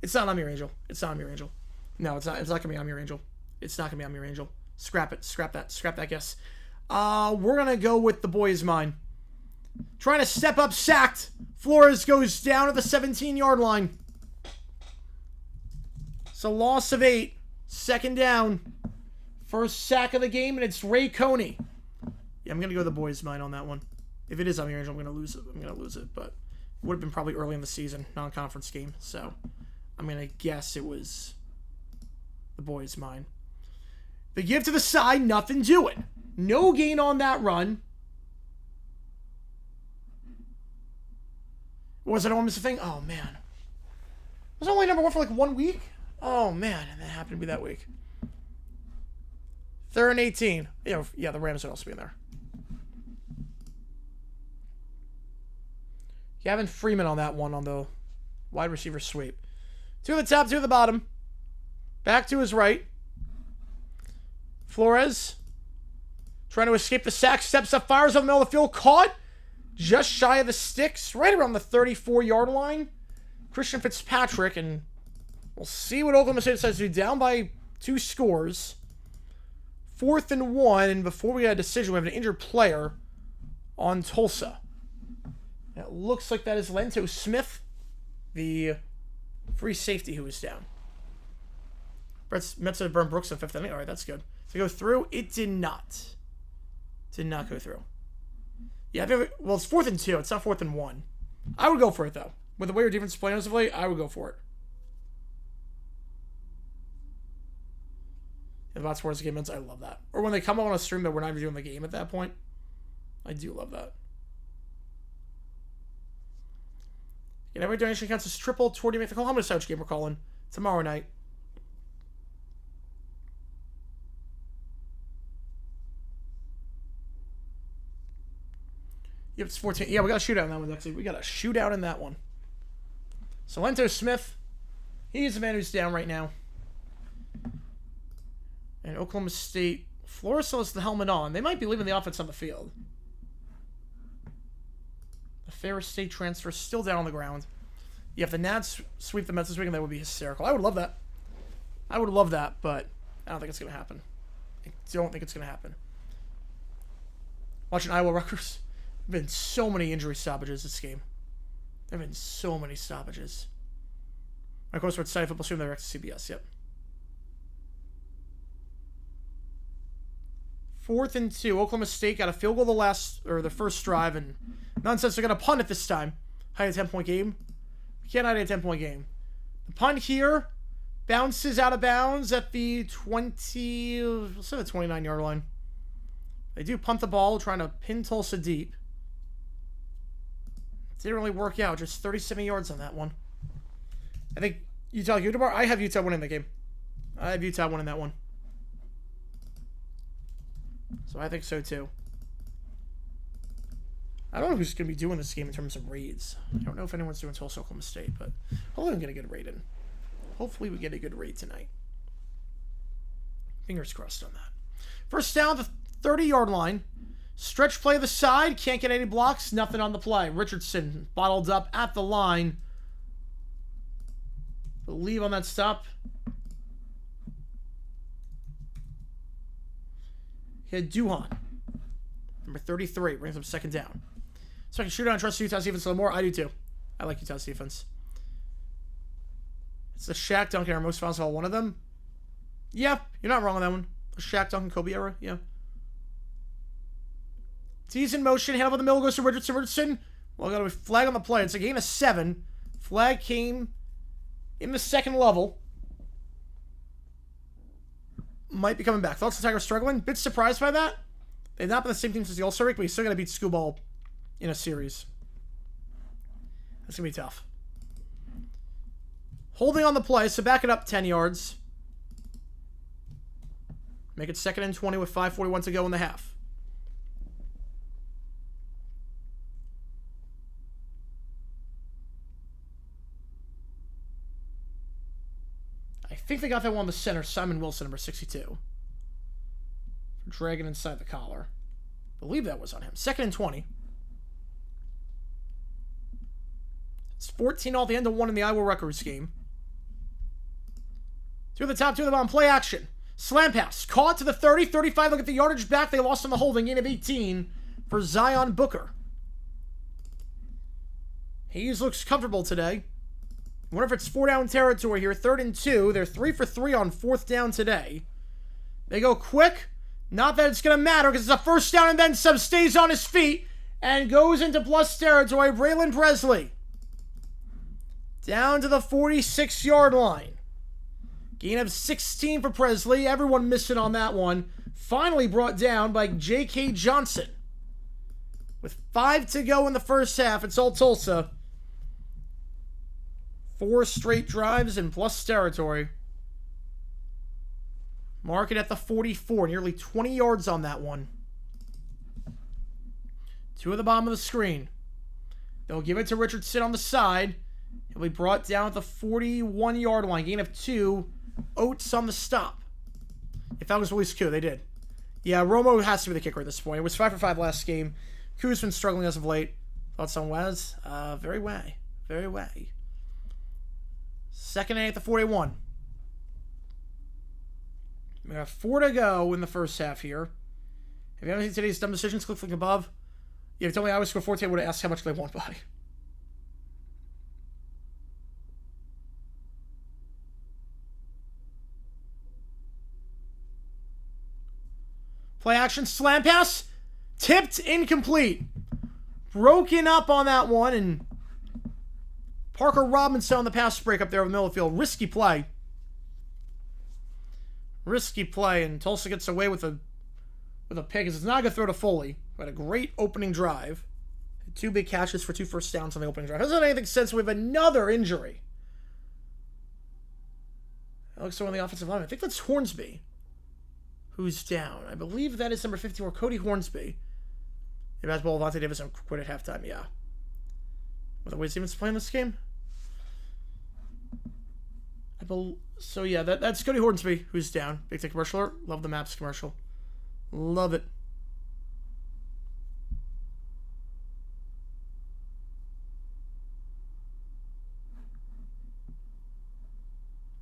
It's not I'm Your Angel. It's not I'm Your Angel. No, it's not going to be I'm Your Angel. It's not going to be I'm Your Angel. Scrap it. Scrap that. Scrap that guess. We're going to go with The Boy Is Mine. Trying to step up, sacked. Flores goes down at the 17-yard line. It's a loss of 8. Second down. First sack of the game, and it's Ray Coney. Yeah, I'm going to go The Boy Is Mine on that one. If it is I'm Your Angel, I'm going to lose it. I'm going to lose it, but it would have been probably early in the season, non-conference game. So I'm going to guess it was The Boy Is Mine. The give to the side, nothing doing. No gain on that run. Was it almost a thing? Oh, man. Was it only number 1 for like 1 week? Oh, man. And that happened to be that week. 3rd and 18. Yeah, the Rams would also be in there. Gavin Freeman on that one on the wide receiver sweep. 2 at the top, 2 at the bottom. Back to his right. Flores trying to escape the sack. Steps up, fires over the middle of the field. Caught just shy of the sticks. Right around the 34-yard line. Christian Fitzpatrick. And we'll see what Oklahoma State decides to do. Down by 2 scores. 4th and 1. And before we get a decision, we have an injured player on Tulsa. It looks like that is Lento Smith, the free safety who is down. Brett's meant to burn Brooks in 5th inning. All right, that's good. To go through, it did not. Did not go through. Yeah, well, it's 4th and 2. It's not 4th and 1. I would go for it, though. With the way your defense is playing as of late, I would go for it. And that's where the game ends. I love that. Or when they come on a stream that we're not even doing the game at that point. I do love that. And every donation counts as triple toward you make the call. How many Couch game we're calling tomorrow night? Yep, it's 14. Yeah, we got a shootout in that one, actually. We got a shootout in that one. So Lento Smith, he's the man who's down right now. And Oklahoma State, Flores still has the helmet on. They might be leaving the offense on the field. The Ferris State transfer still down on the ground. Yeah, if the Nats sweep the Mets this weekend, that would be hysterical. I would love that. I would love that, but I don't think it's going to happen. I don't think it's going to happen. Watching Iowa Rutgers. There have been so many injury stoppages this game. There have been so many stoppages. Of course, we're at Sunday Football Stream direct to CBS, yep. 4th and 2. Oklahoma State got a field goal the first drive, and nonsense, they're going to punt it this time. Hide a 10-point game. We can't hide a 10-point game. The punt here bounces out of bounds at the 29-yard line. They do punt the ball, trying to pin Tulsa deep. Didn't really work out. Just 37 yards on that one. I think Utah tomorrow. I have Utah winning the game. I have Utah winning that one. So I think so too. I don't know who's going to be doing this game in terms of raids. I don't know if anyone's doing Tulsa, Oklahoma State, but hopefully I'm going to get a raid in. Hopefully we get a good raid tonight. Fingers crossed on that. First down, the 30-yard line. Stretch play to the side. Can't get any blocks. Nothing on the play. Richardson bottled up at the line. Believe on that stop. He had Duhan. Number 33. Brings up second down. So I can shoot out and trust Utah's defense a little more. I do too. I like Utah's defense. It's the Shaq Duncan era. Most fans of all one of them. Yeah, you're not wrong on that one. The Shaq Duncan Kobe era. Yeah. T's in motion. Hand over the middle goes to Richardson. Richardson. Well, got a flag on the play. It's a gain of 7. Flag came in the second level. Might be coming back. Thoughts the Tigers struggling? Bit surprised by that. They've not been the same team since the All-Star week, but he's still going to beat Scooball in a series. That's going to be tough. Holding on the play, so back it up 10 yards. Make it 2nd and 20 with 5:41 to go in the half. I think they got that one on the center, Simon Wilson, number 62. Dragging inside the collar. I believe that was on him. 2nd and 20. It's 14 all at the end of 1 in the Iowa Rutgers game. 2 at the top, 2 at the bottom. Play action. Slam pass. Caught to the 30, 35. Look at the yardage back. They lost on the holding. Gain of 18 for Zion Booker. Hayes looks comfortable today. I wonder if it's 4-down territory here. 3rd and 2. They're 3 for 3 on 4th down today. They go quick. Not that it's going to matter because it's a 1st down and then some. Stays on his feet and goes into plus territory. Braylon Presley. Down to the 46-yard line. Gain of 16 for Presley. Everyone missing on that one. Finally brought down by J.K. Johnson. With 5 to go in the first half, it's all Tulsa. 4 straight drives in plus territory. Mark it at the 44. Nearly 20 yards on that one. 2 at the bottom of the screen. They'll give it to Richardson on the side. He'll be brought down at the 41-yard line. Gain of 2. Oates on the stop. They found his release Koo. They did. Yeah, Romo has to be the kicker at this point. It was 5 for 5 last game. Koo's been struggling as of late. Thoughts on Wes? Very way. Very way. 2nd and 8 at the 41. We got 4 to go in the first half here. If you haven't seen today's dumb decisions, click the link above. Yeah, if you told me I would score 14, I would have asked how much they won by. Play action, slam pass. Tipped, incomplete. Broken up on that one, and Parker Robinson on the pass break up there in the middle of the field. Risky play. Risky play, and Tulsa gets away with a pick. It's not going to throw to Foley. But a great opening drive. 2 big catches for 2 first downs on the opening drive. Doesn't make anything sense. We have another injury. That looks like on the offensive line. I think that's Hornsby who's down. I believe that is number 54, Cody Hornsby. The basketball, Vontae Davis quit at halftime, yeah. Were the Wade Stevens playing this game? So yeah, that's Cody Hornsby who's down. Big Tech commercial alert. Love the Maps commercial. Love it.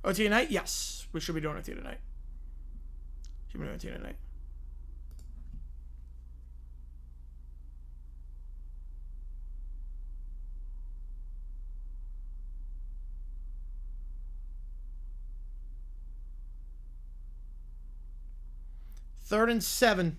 OT tonight? Yes. We should be doing OT tonight. Should be doing OT tonight. Third and 7.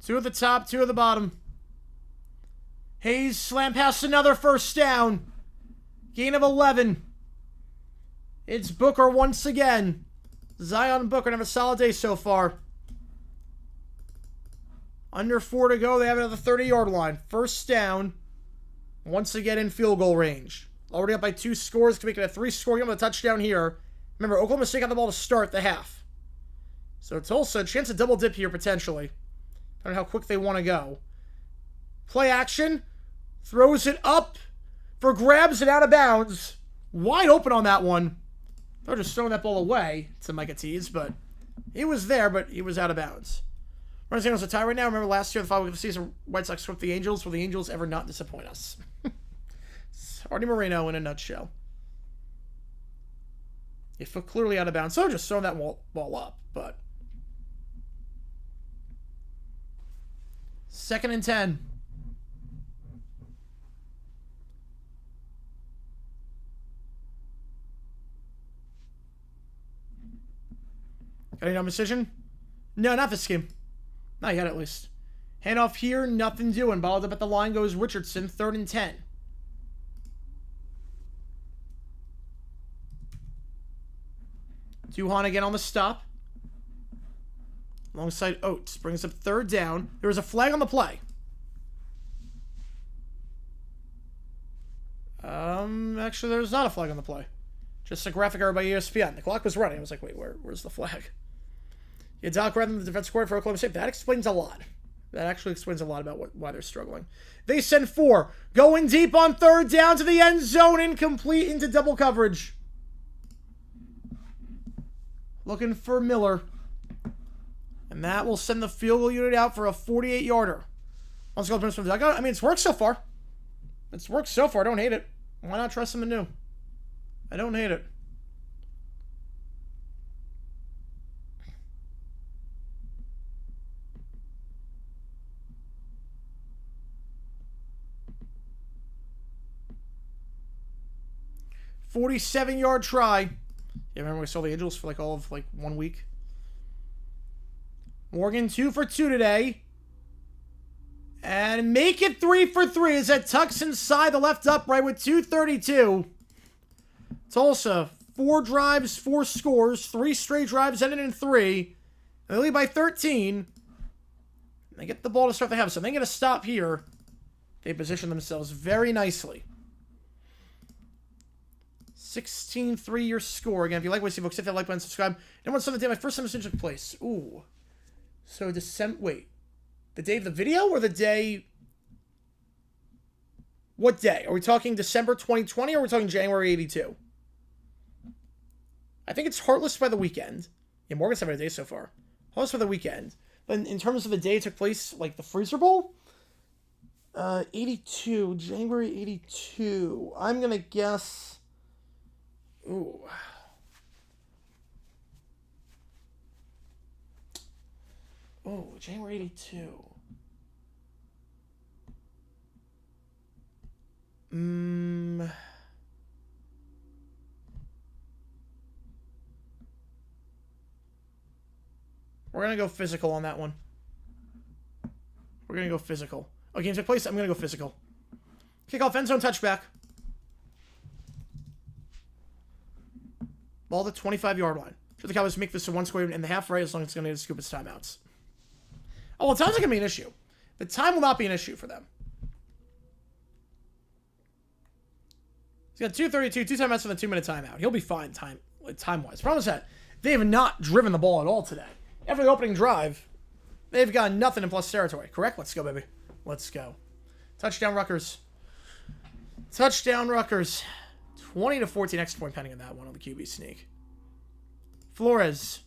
Two at the top, 2 at the bottom. Hayes slam pass, another first down. Gain of 11. It's Booker once again. Zion Booker have a solid day so far. Under 4 to go. They have it at the 30-yard line. First down. Once again in field goal range. Already up by 2 scores. Can make it a 3-score game with a touchdown here. Remember, Oklahoma State got the ball to start the half. So Tulsa, a chance to double dip here potentially. I don't know how quick they want to go. Play action. Throws it up for grabs and out of bounds. Wide open on that one. They're just throwing that ball away to Micah Tease, but he was there, but he was out of bounds. Running Samuels a tie right now. Remember last year, the following week of the season, White Sox swept the Angels. Will the Angels ever not disappoint us? It's Artie Moreno in a nutshell. Your foot clearly out of bounds. So just throwing that ball up, but 2nd and 10. Got any dumb decision? No, not this game. Not yet, at least. Handoff here, nothing doing. Balled up at the line goes Richardson, 3rd and 10. Duhan again on the stop. Alongside Oates. Brings up 3rd down. There was a flag on the play. Actually, there's not a flag on the play. Just a graphic error by ESPN. The clock was running. I was like, wait, where's the flag? Yeah, Doc rather than the defense court for Oklahoma State. That explains a lot. That actually explains a lot about why they're struggling. They send 4. Going deep on 3rd down to the end zone. Incomplete into double coverage. Looking for Miller. And that will send the field goal unit out for a 48-yarder. Let's go from the dugout. I mean, it's worked so far. It's worked so far. I don't hate it. Why not trust something new? I don't hate it. $47-yard try. Yeah, remember we saw the Angels for all of 1 week. Morgan 2 for 2 today. And make it 3 for 3 as that tucks inside the left upright with 2:32. Tulsa, 4 drives, 4 scores, 3 straight drives, ended in 3. And they lead by 13. They get the ball to start the half, so they get a stop here. They position themselves very nicely. 16-3 your score. Again, if you like what you see, folks, hit that like button, subscribe. And once on the day my first semester took place. Ooh. So wait. The day of the video or the day... What day? Are we talking December 2020 or are we talking January 82? I think it's Heartless by the weekend. Yeah, Morgan's having a day so far. Heartless by the weekend. But in terms of the day it took place, like the Freezer Bowl? 82. January 82. I'm going to guess... Ooh. Oh, January 82. We're going to go physical on that one. We're going to go physical. Oh, game took place. I'm going to go physical. Kickoff, end zone, touchback. Ball at the 25-yard line. Should the Cowboys make this a 1-score in the half, right? As long as it's going to get a scoop its timeouts. Oh, well, time's not going to be an issue. The time will not be an issue for them. He's got 2:32, 2 timeouts for the 2-minute timeout. He'll be fine time-wise. Problem is that they have not driven the ball at all today. After the opening drive, they've got nothing in plus territory. Correct? Let's go, baby. Let's go. Touchdown, Rutgers. Touchdown, Rutgers. 20-14 extra point pending on that one on the QB sneak. Flores.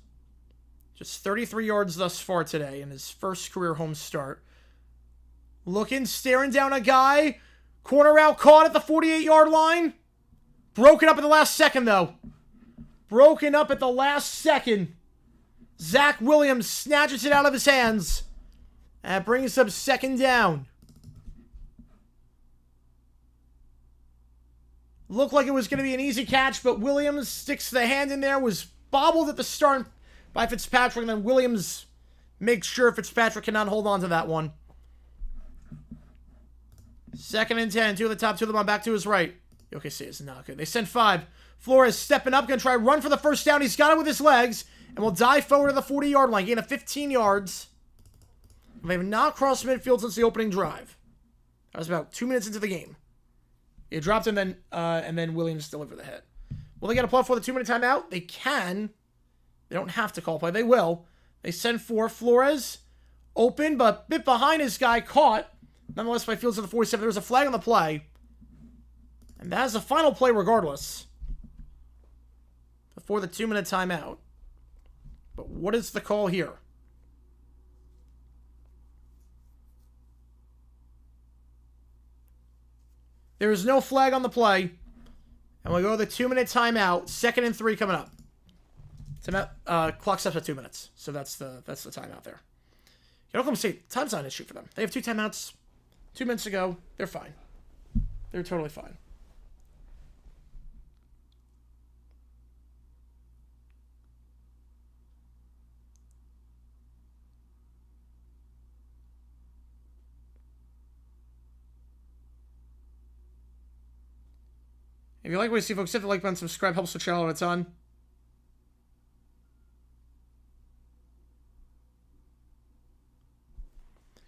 Just 33 yards thus far today in his first career home start. Looking, staring down a guy. Corner route caught at the 48-yard line. Broken up at the last second, though. Broken up at the last second. Zach Williams snatches it out of his hands. That brings up 2nd down. Looked like it was going to be an easy catch, but Williams sticks the hand in there. Was bobbled at the start by Fitzpatrick, and then Williams makes sure Fitzpatrick cannot hold on to that one. 2nd and 10. 2 at the top, 2 of them on back to his right. Okay, see, it's not good. They send 5. Flores stepping up, going to try run for the first down. He's got it with his legs, and will dive forward to the 40-yard line. Gain of 15 yards. They have not crossed midfield since the opening drive. That was about 2 minutes into the game. It dropped and then Williams delivered the hit. Will they get a play for the 2-minute timeout? They can. They don't have to call play. They will. They send 4. Flores open, but bit behind his guy, caught. Nonetheless, by Fields at the 47. There was a flag on the play. And that is the final play regardless. Before the 2-minute timeout. But what is the call here? There is no flag on the play. And we'll go to the 2-minute timeout. 2nd and 3 coming up. Timeout. Clock stops at 2 minutes, so that's the timeout there. Oklahoma State, time's not an issue for them. They have 2 timeouts 2 minutes ago. They're fine. They're totally fine. If you like what you see, folks, hit the like button, subscribe, helps the channel a ton.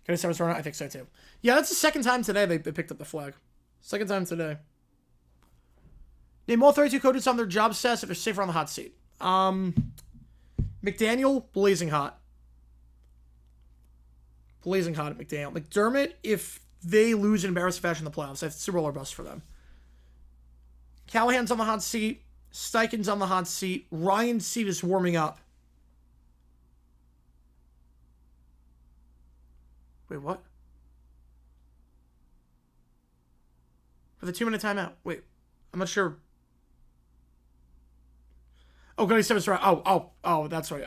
Can I say what's wrong? I think so too. Yeah, that's the second time today they picked up the flag. Second time today. Name all 32 coaches on their job status if they're safer on the hot seat. McDaniel, blazing hot. Blazing hot at McDaniel. McDermott, if they lose in embarrassing fashion in the playoffs, that's Super Bowl or bust for them. Callahan's on the hot seat. Steichen's on the hot seat. Ryan's seat is warming up. Wait, what? For the 2-minute timeout. Wait, I'm not sure. Oh, God, he said it's right. Oh, that's right.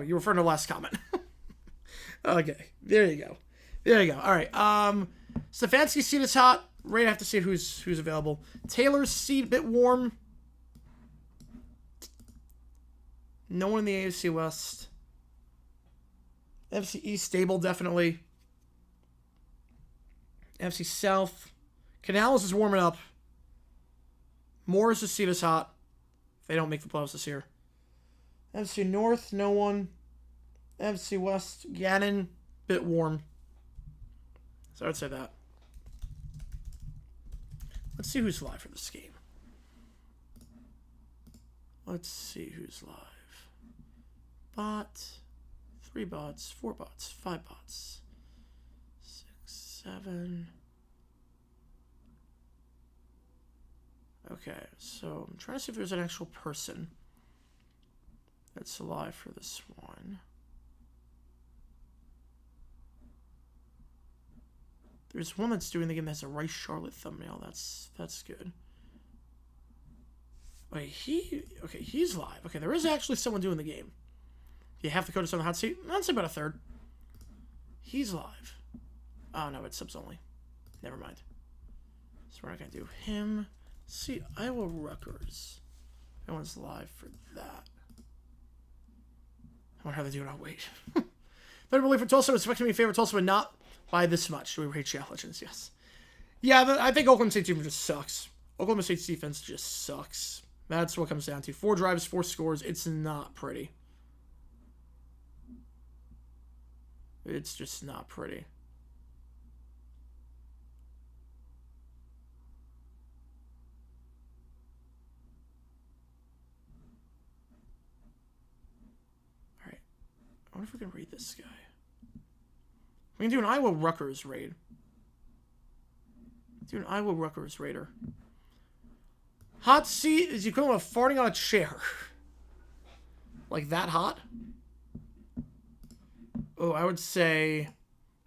you were referring to the last comment. Okay, there you go. All right. Stefanski's seat is hot. Right, I have to see who's available. Taylor's seat a bit warm. No one in the AFC West. NFC East stable, definitely. NFC South. Canales is warming up. Morris' seat is hot. If they don't make the playoffs this year. NFC North, no one. NFC West, Gannon, bit warm. So I'd say that. Let's see who's live for this game. Let's see who's live. Bot. 3 bots. 4 bots. 5 bots. 6, 7. Okay, so I'm trying to see if there's an actual person that's live for this one. There's one that's doing the game that has a Rice Charlotte thumbnail. That's good. Wait, he's live. Okay, there is actually someone doing the game. You have the coaches on the hot seat? I'd say about a third. He's live. Oh, no, it's subs only. Never mind. So we're not going to do him. See, Iowa Rutgers. No one's live for that. I wonder how they do it. I'll wait. Third belief for Tulsa was expecting to be favorite Tulsa, but not by this much. Do we rate Shaq Legends? Yes. Yeah, I think Oklahoma State's team just sucks. Oklahoma State's defense just sucks. That's what it comes down to. 4 drives, 4 scores. It's not pretty. It's just not pretty. Alright. I wonder if we can read this guy. We can do an Iowa Rutgers raid. Do an Iowa Rutgers raider. Hot seat is equivalent of farting on a chair. Like that hot? Oh, I would say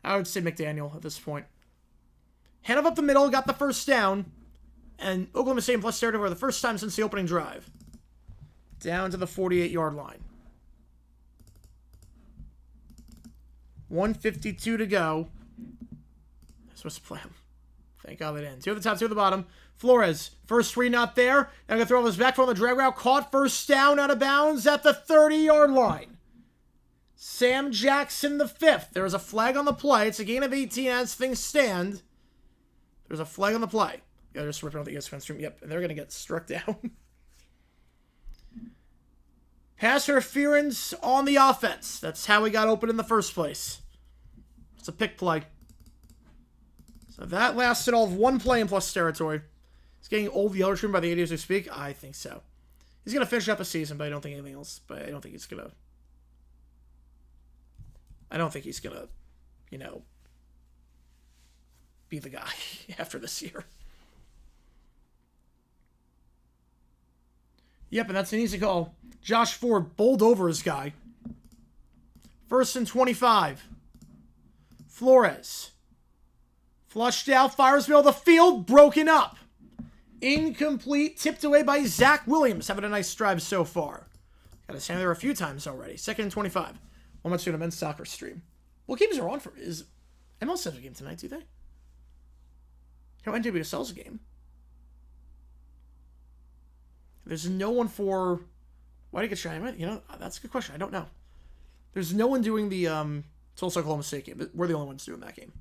McDaniel at this point. Hand up the middle, got the first down. And Oklahoma State plus territory for the first time since the opening drive. Down to the 48-yard line. 1:52 to go. I'm supposed to play him. Thank God they didn't. 2 at the top, 2 at the bottom. Flores, first 3 not there. Now going to throw his back on the drag route. Caught, first down, out of bounds at the 30-yard line. Sam Jackson the 5th. There is a flag on the play. It's a gain of 18 as things stand. There's a flag on the play. Yeah, they're just ripping out the ESPN stream. Yep, and they're going to get struck down. Pass interference on the offense. That's how we got open in the first place. It's a pick play. So that lasted all of 1 play in plus territory. He's getting old yellow trim by the 80s as we speak. I think so. He's going to finish up a season, but I don't think anything else. But I don't think he's going to... be the guy after this year. Yep, and that's an easy call. Josh Ford bowled over his guy. 1st and 25. Flores. Flushed out, fires middle of the field, broken up. Incomplete, tipped away by Zach Williams. Having a nice drive so far. Got to stand there a few times already. 2nd and 25. One much to a men's soccer stream. What games are on for? Is MLS have a game tonight, do they? No, NWSL's a game. There's no one for... Why did I get shy? You know, that's a good question. I don't know. There's no one doing the Tulsa Oklahoma State game, but we're the only ones doing that game.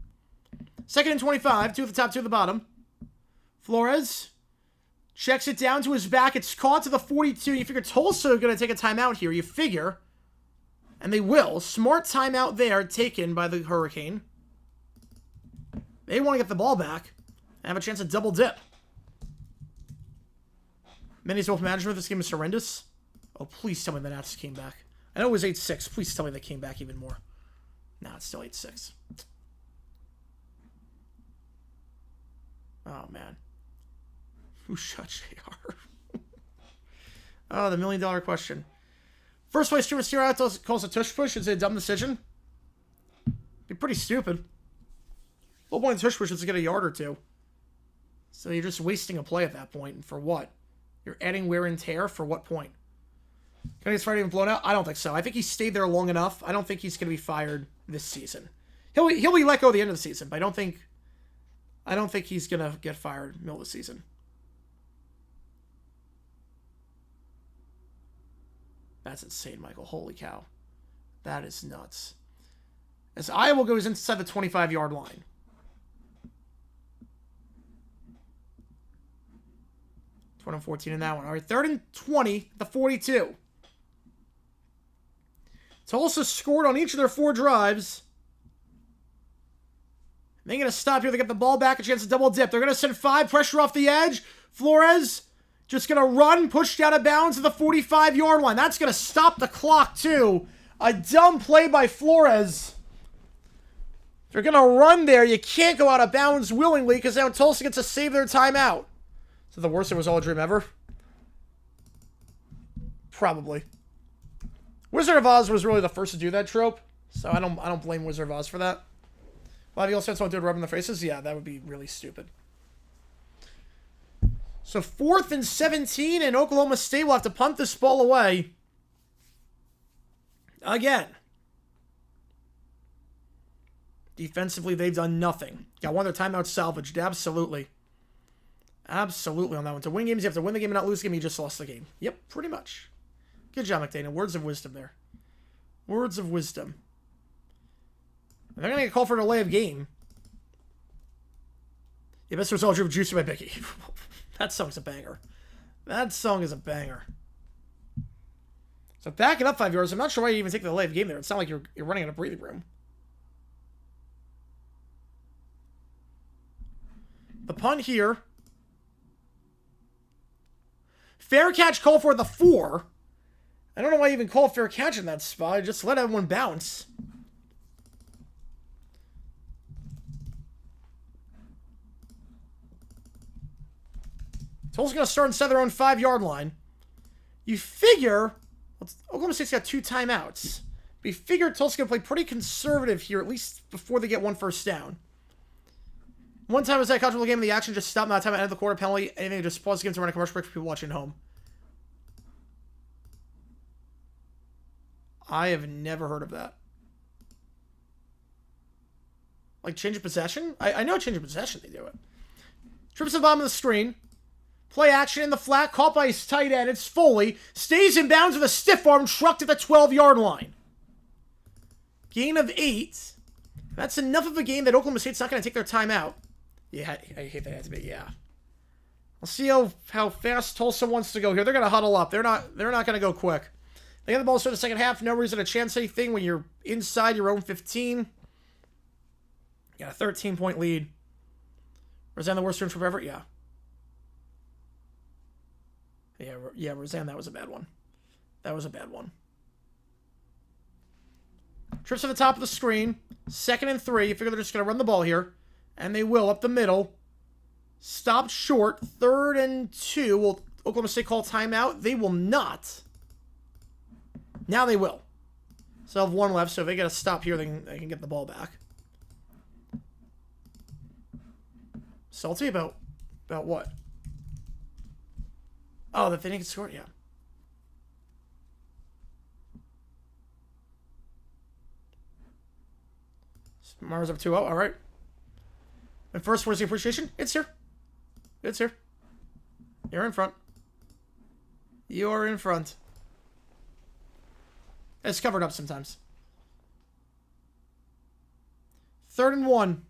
2nd and 25. 2 at the top, 2 at the bottom. Flores checks it down to his back. It's caught to the 42. You figure Tulsa are going to take a timeout here. You figure. And they will. Smart timeout there taken by the Hurricane. They want to get the ball back and have a chance to double dip. Many self-management. This game is horrendous. Oh, please tell me the Nats came back. I know it was 8-6. Please tell me they came back even more. No, it's still 8-6. Oh, man. Who shut JR? Oh, the $1 million question. First place streamer Steer out calls a tush push. Is it a dumb decision? Be pretty stupid. The whole point of tush push is to get a yard or two. So you're just wasting a play at that point. And for what? You're adding wear and tear for what point? Can he get fired even blown out? I don't think so. I think he stayed there long enough. I don't think he's going to be fired this season. He'll be let go at the end of the season, but I don't think he's going to get fired middle of the season. That's insane, Michael. Holy cow. That is nuts. As Iowa goes inside the 25-yard line. And 14 in that one. All right, 3rd and 20, the 42. Tulsa scored on each of their 4 drives. They're going to stop here. They get the ball back, a chance to double dip. They're going to send 5, pressure off the edge. Flores just going to run, push out of bounds to the 45-yard line. That's going to stop the clock, too. A dumb play by Flores. If you're going to run there, you can't go out of bounds willingly because now Tulsa gets to save their timeout. So the worst it was all a dream ever? Probably. Wizard of Oz was really the first to do that trope, so I don't blame Wizard of Oz for that. A lot of you also want to rub in their faces? Yeah, that would be really stupid. So 4th and 17, and Oklahoma State will have to punt this ball away. Again. Defensively, they've done nothing. Got one of their timeouts salvaged, absolutely. Absolutely on that one. To win games, you have to win the game and not lose the game. You just lost the game. Yep, pretty much. Good job, McDaniel. Words of wisdom there. Words of wisdom. And they're going to get called for a delay of game. Yeah, best result of Juicy by Bicky. That song's a banger. That song is a banger. So backing up 5 yards, I'm not sure why you even take the delay of game there. It's not like you're running out of breathing room. The punt here. Fair catch call for the 4. I don't know why you even call fair catch in that spot. Just let everyone bounce. Tulsa's going to start inside their own 5-yard line. You figure... Oklahoma State's got 2 timeouts. But you figure Tulsa's going to play pretty conservative here, at least before they get 1 first down. One time was that comfortable game, the action just stopped. Not time at the end of the quarter penalty. Anything just pause the game to run a commercial break for people watching at home. I have never heard of that. Like change of possession? I know change of possession they do it. Trips to the bottom of the screen. Play action in the flat. Caught by his tight end. It's Foley. Stays in bounds with a stiff arm. Trucked at the 12-yard line. Gain of 8. That's enough of a game that Oklahoma State's not going to take their time out. Yeah, I hate that it had to be, yeah. I'll see how fast Tulsa wants to go here. They're going to huddle up. They're not going to go quick. They got the ball to start the second half. No reason to chance anything when you're inside your own 15. You got a 13-point lead. Roseanne the worst turn for ever? Yeah. Yeah, Roseanne, that was a bad one. That was a bad one. Trips to the top of the screen. 2nd and 3. You figure they're just going to run the ball here. And they will up the middle. Stopped short. 3rd and 2. Will Oklahoma State call timeout? They will not. Now they will. So have 1 left. So if they get a stop here, they can get the ball back. Salty about what? Oh, that they didn't score? Yeah. Mars up 2-0. All right. And first, where's the appreciation? It's here. It's here. You're in front. You're in front. It's covered up sometimes. 3rd and 1.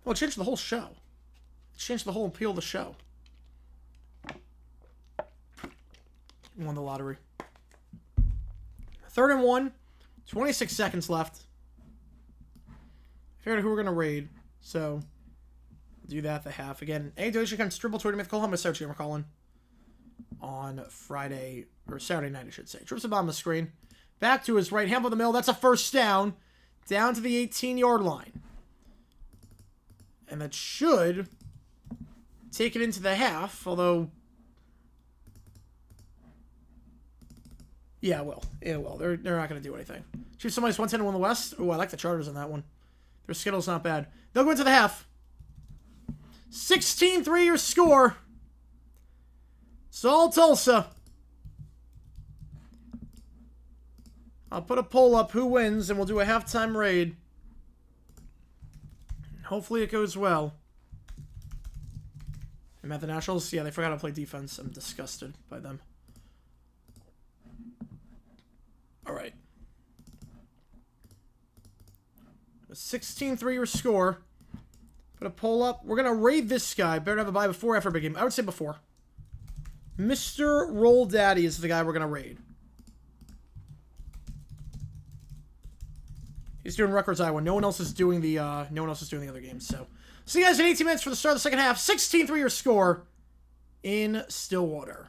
Well, it changed the whole show. It changed the whole appeal of the show. Won the lottery. 3rd and 1. 26 seconds left. I figured who we're going to raid. So, do that at the half. Again, any donation comes Dribble Tournament with Oklahoma Search Gamer calling on Friday, or Saturday night, I should say. Trips the bottom of the screen. Back to his right, hand of the middle. That's a first down. Down to the 18-yard line. And that should take it into the half, although... Yeah, it will. It will. They're not going to do anything. Chiefs somebody's 110 to win the West. Ooh, I like the Chargers on that one. Their Skittle's not bad. They'll go into the half. 16-3 your score. It's all Tulsa. I'll put a poll up who wins, and we'll do a halftime raid. Hopefully it goes well. And at the Nationals, yeah, they forgot to play defense. I'm disgusted by them. All right. 16-3 your score. Put a poll up. We're going to raid this guy. Better have a bye before or after a big game. I would say before. Mr. Roll Daddy is the guy we're going to raid. He's doing Rutgers, Iowa. No one else is doing the other games. So, see you guys in 18 minutes for the start of the second half. 16-3 your score in Stillwater.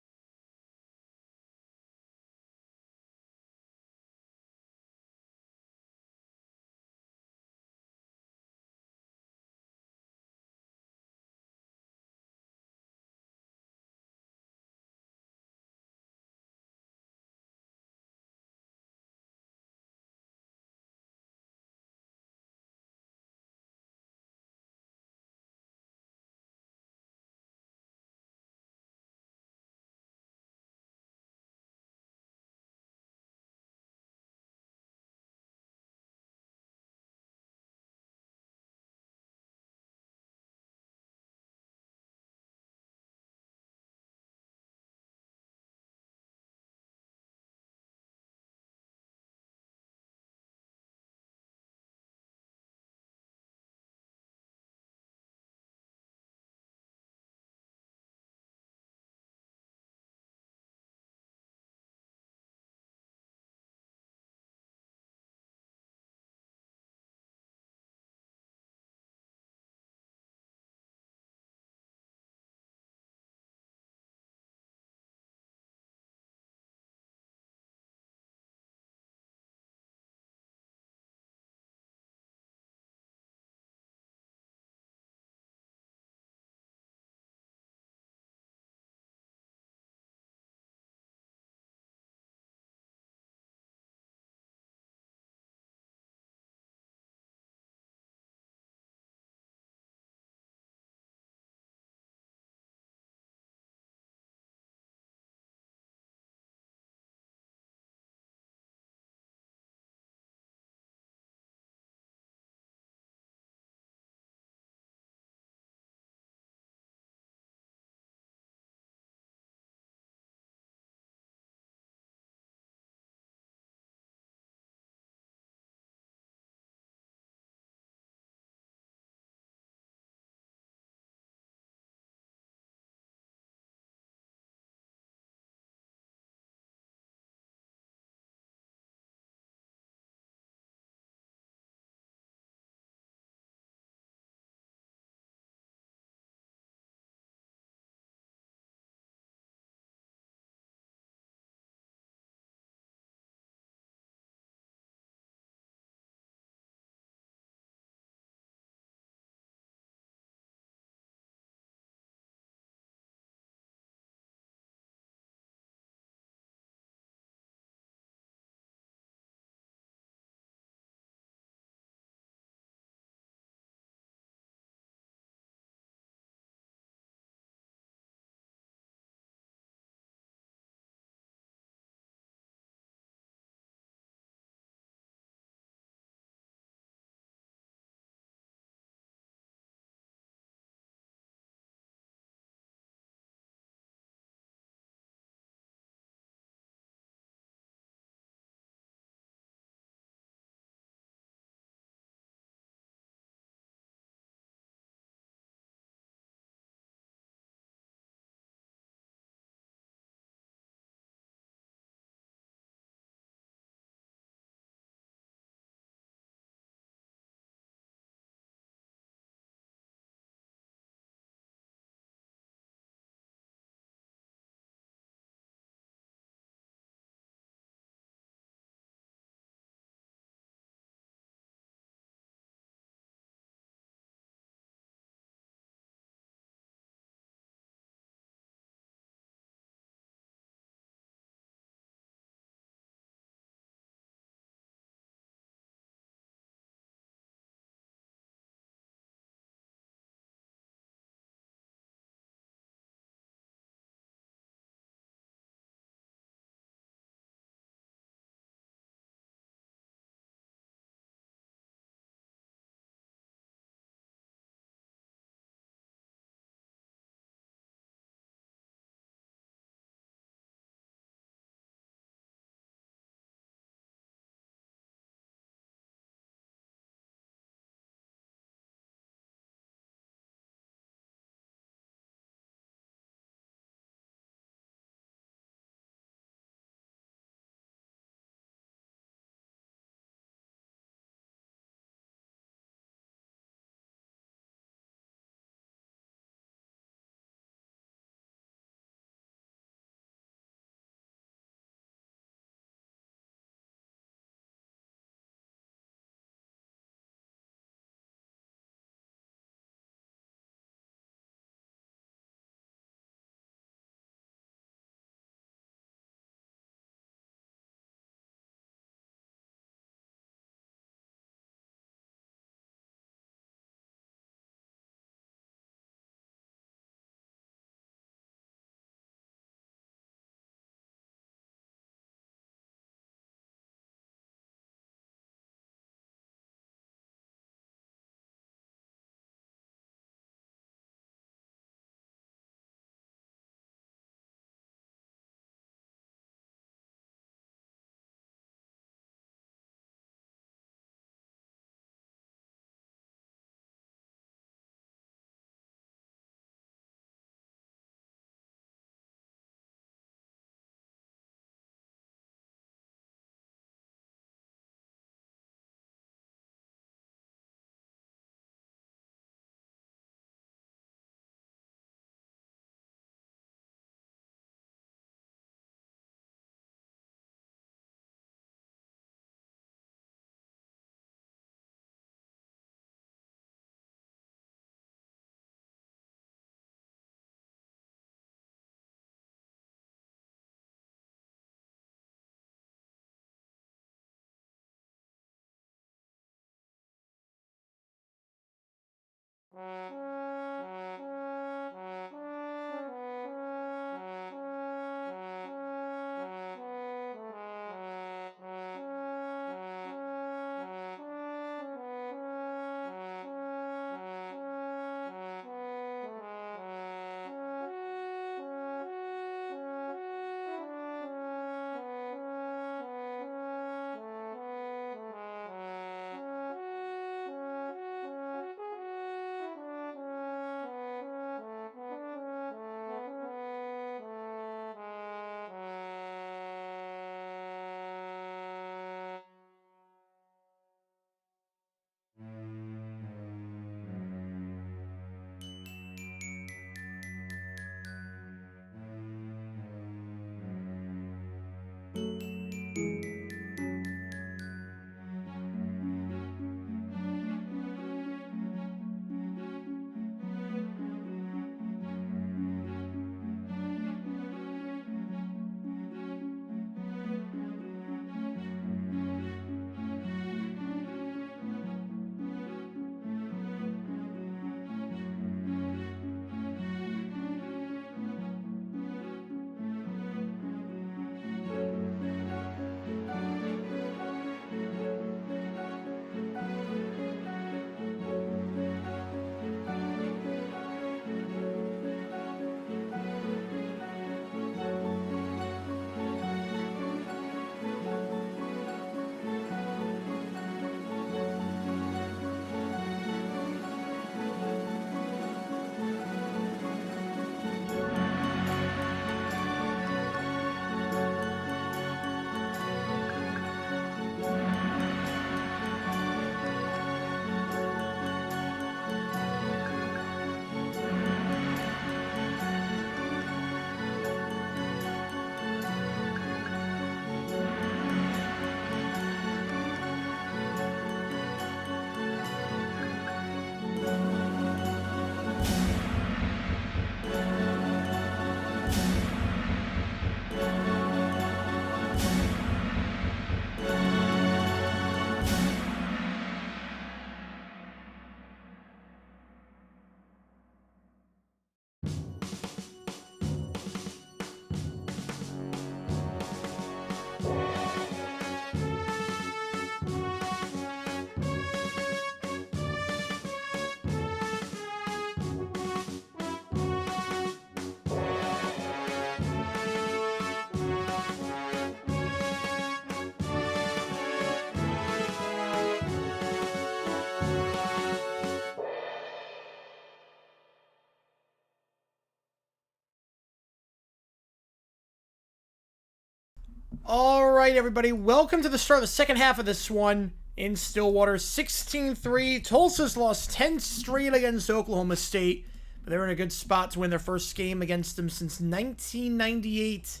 All right, everybody. Welcome to the start of the second half of this one in Stillwater. 16-3. Tulsa's lost 10 straight against Oklahoma State, but they're in a good spot to win their first game against them since 1998.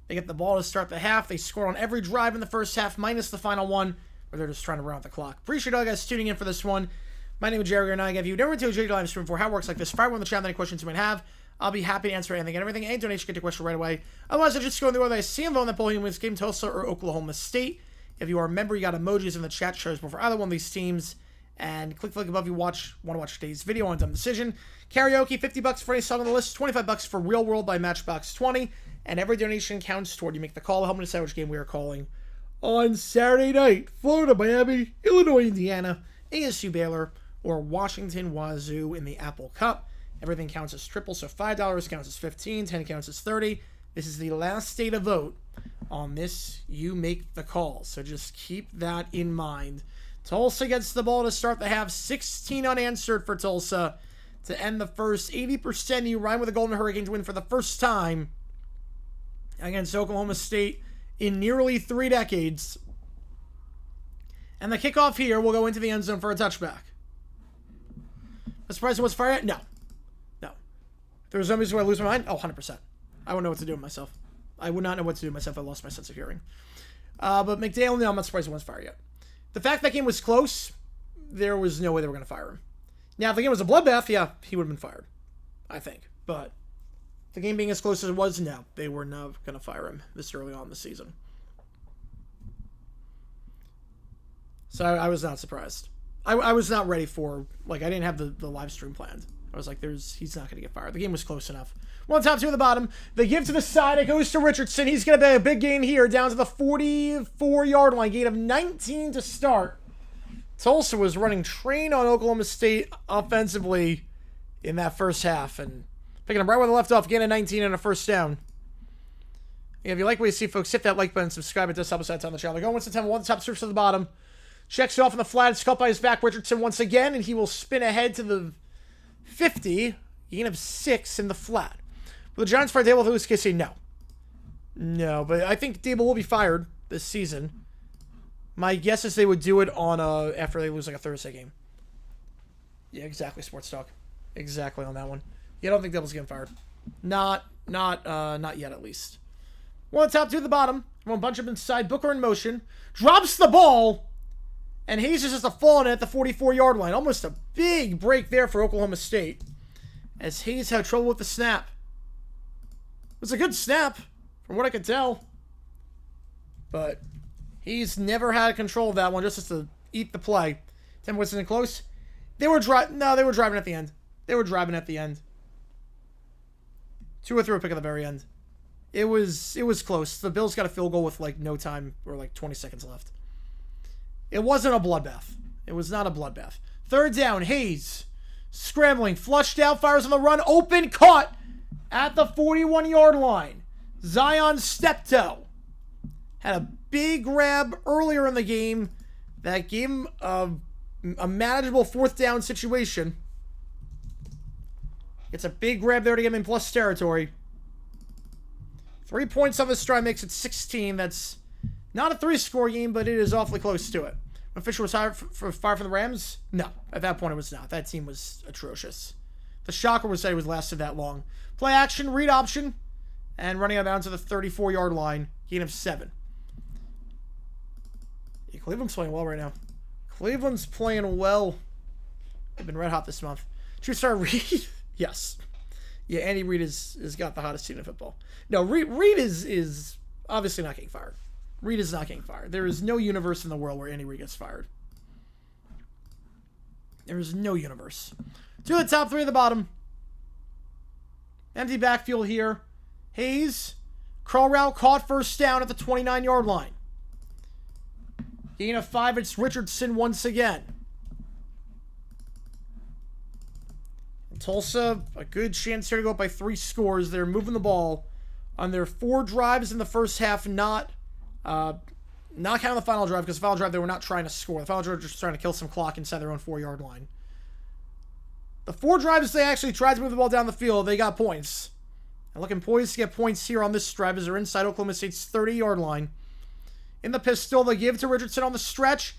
They get the ball to start the half. They scored on every drive in the first half, minus the final one, where they're just trying to run out the clock. Appreciate all you guys tuning in for this one. My name is Jerry, and I give you never until Jerry live stream for how it works like this. Fire on the chat, any questions you might have. I'll be happy to answer anything and everything. Any donation, get your question right away. Otherwise, I just go in the order I see and vote on that poll in this game, Tulsa or Oklahoma State. If you are a member, you got emojis in the chat, shows for either one of these teams. And click the link above you want to watch today's video on Dumb Decision. Karaoke, $50 for any song on the list, $25 for Real World by Matchbox 20. And every donation counts toward you make the call. Help me decide which game we are calling on Saturday night. Florida, Miami, Illinois, Indiana, ASU Baylor, or Washington Wazoo in the Apple Cup. Everything counts as triple, so $5 counts as 15, 10 counts as 30. This is the last day to vote on this. You make the call, so just keep that in mind. Tulsa gets the ball to start the half. 16 unanswered for Tulsa to end the first. 80% you rhyme with the Golden Hurricanes win for the first time against Oklahoma State in nearly 3 decades. And the kickoff here will go into the end zone for a touchback. A surprise it was fired? No. If there were zombies where I lose my mind? Oh, 100%. I wouldn't know what to do with myself. I would not know what to do with myself if I lost my sense of hearing. But McDaniel, no, I'm not surprised he wasn't fired yet. The fact that game was close, there was no way they were going to fire him. Now, if the game was a bloodbath, yeah, he would have been fired. I think. But the game being as close as it was, no, they were not going to fire him this early on in the season. So I was not surprised. I was not ready for, like, I didn't have the live stream planned. I was like, he's not going to get fired. The game was close enough. One top, two at the bottom. They give to the side. It goes to Richardson. He's going to be a big gain here, down to the 44-yard line. Gain of 19 to start. Tulsa was running train on Oklahoma State offensively in that first half, and picking them right where they left off, gain of 19 and a first down. Yeah, if you like what you see, folks, hit that like button, subscribe. It does help us out on the channel. They're going once to 10, one top strips to the bottom. Checks it off in the flat. It's caught by his back, Richardson, once again, and he will spin ahead to the 50. Gain of 6 in the flat. Will the Giants fire Dable Lewis? Can say no. No, but I think Dable will be fired this season. My guess is they would do it on after they lose like a Thursday game. Yeah, exactly, Sports Talk. Exactly on that one. Yeah, I don't think Dable's getting fired. Not yet, at least. One top, two at the bottom. One bunch up inside. Booker in motion. Drops the ball. And Hayes is just a falling at the 44-yard line. Almost a big break there for Oklahoma State. As Hayes had trouble with the snap. It was a good snap, from what I could tell. But he's never had control of that one, just to eat the play. 10 points isn't close. They were driving at the end. They were driving at the end. 2 or 3 pick at the very end. It was close. The Bills got a field goal with like no time, or like 20 seconds left. It wasn't a bloodbath. It was not a bloodbath. Third down, Hayes scrambling, flushed out, fires on the run, open, caught at the 41-yard line. Zion Steptoe had a big grab earlier in the game that gave him a manageable 4th down situation. It's a big grab there to get him in plus territory. 3 points on this try makes it 16. That's not a 3-score game, but it is awfully close to it. When Fisher was fired from the Rams? No. At that point, it was not. That team was atrocious. The shocker was that it was lasted that long. Play action, read option, and running out down to the 34-yard line. Gain of 7. Yeah, Cleveland's playing well right now. Cleveland's playing well. They've been red hot this month. True star Reed? Yes. Yeah, Andy Reid has got the hottest team in football. No, Reid is obviously not getting fired. Reid is not getting fired. There is no universe in the world where Andy Reid gets fired. There is no universe. 2 at the top, 3 at the bottom. Empty backfield here. Hayes, crawl route, caught, first down at the 29-yard line. Gain of 5, it's Richardson once again. Tulsa, a good chance here to go up by 3 scores. They're moving the ball on their 4 drives in the first half, not counting the final drive, because the final drive they were not trying to score. The final drive was just trying to kill some clock inside their own 4-yard line. The 4 drives they actually tried to move the ball down the field, they got points. And looking poised to get points here on this drive as they're inside Oklahoma State's 30-yard line. In the pistol, they give to Richardson on the stretch.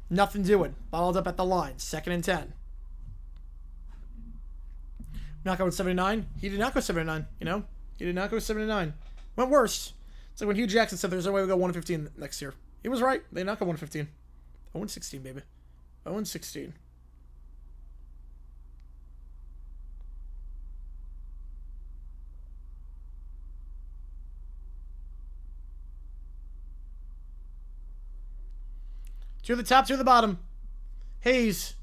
Nothing doing. Bottled up at the line. 2nd and 10. Not going 79. He did not go 79, you know? He did not go 79. Went worse. It's like when Hugh Jackson said there's no way we go 1-15 next year. He was right. They did not go 1-15. 0-16, baby. 0-16. To the top, to the bottom. Hayes.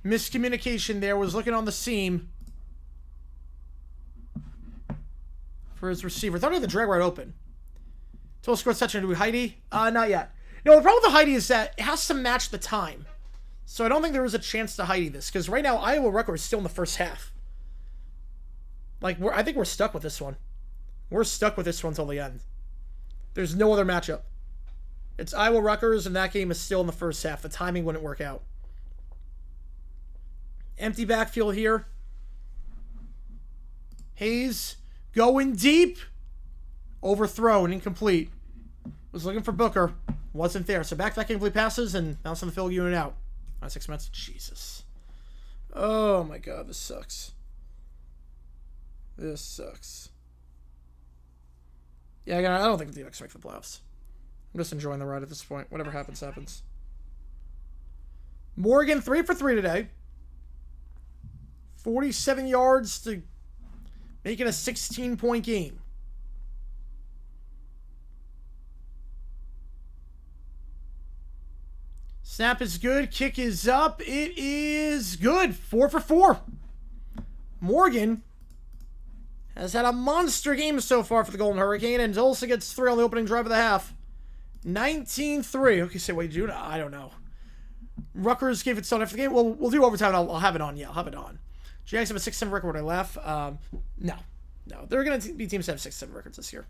Miscommunication there. Was looking on the seam for his receiver. Thought he had the drag right open. Total score touchdown to Heidi. Not yet. No, the problem with the Heidi is that it has to match the time. So I don't think there is a chance to Heidi this. Because right now, Iowa Rutgers is still in the first half. Like, I think we're stuck with this one. We're stuck with this one until the end. There's no other matchup. It's Iowa Rutgers, and that game is still in the first half. The timing wouldn't work out. Empty backfield here. Hayes going deep. Overthrown, incomplete. Was looking for Booker. Wasn't there. So back-to-back incomplete passes, and now it's on the field unit out. 6 minutes. Jesus. Oh my God, this sucks. This sucks. Yeah, again, I don't think the D-backs make the playoffs. I'm just enjoying the ride at this point. Whatever happens, happens. Morgan, 3 for 3 today. 47 yards to make it a 16-point game. Snap is good. Kick is up. It is good. 4 for 4. Morgan has had a monster game so far for the Golden Hurricane, and Tulsa gets 3 on the opening drive of the half. 19-3. Okay, so what do you do? I don't know. Rutgers gave it stone after the game. Well, we'll do overtime, and I'll have it on. Yeah, I'll have it on. Jags have a 6-7 record. Would I laugh? No. They're going to be teams that have 6-7 records this year.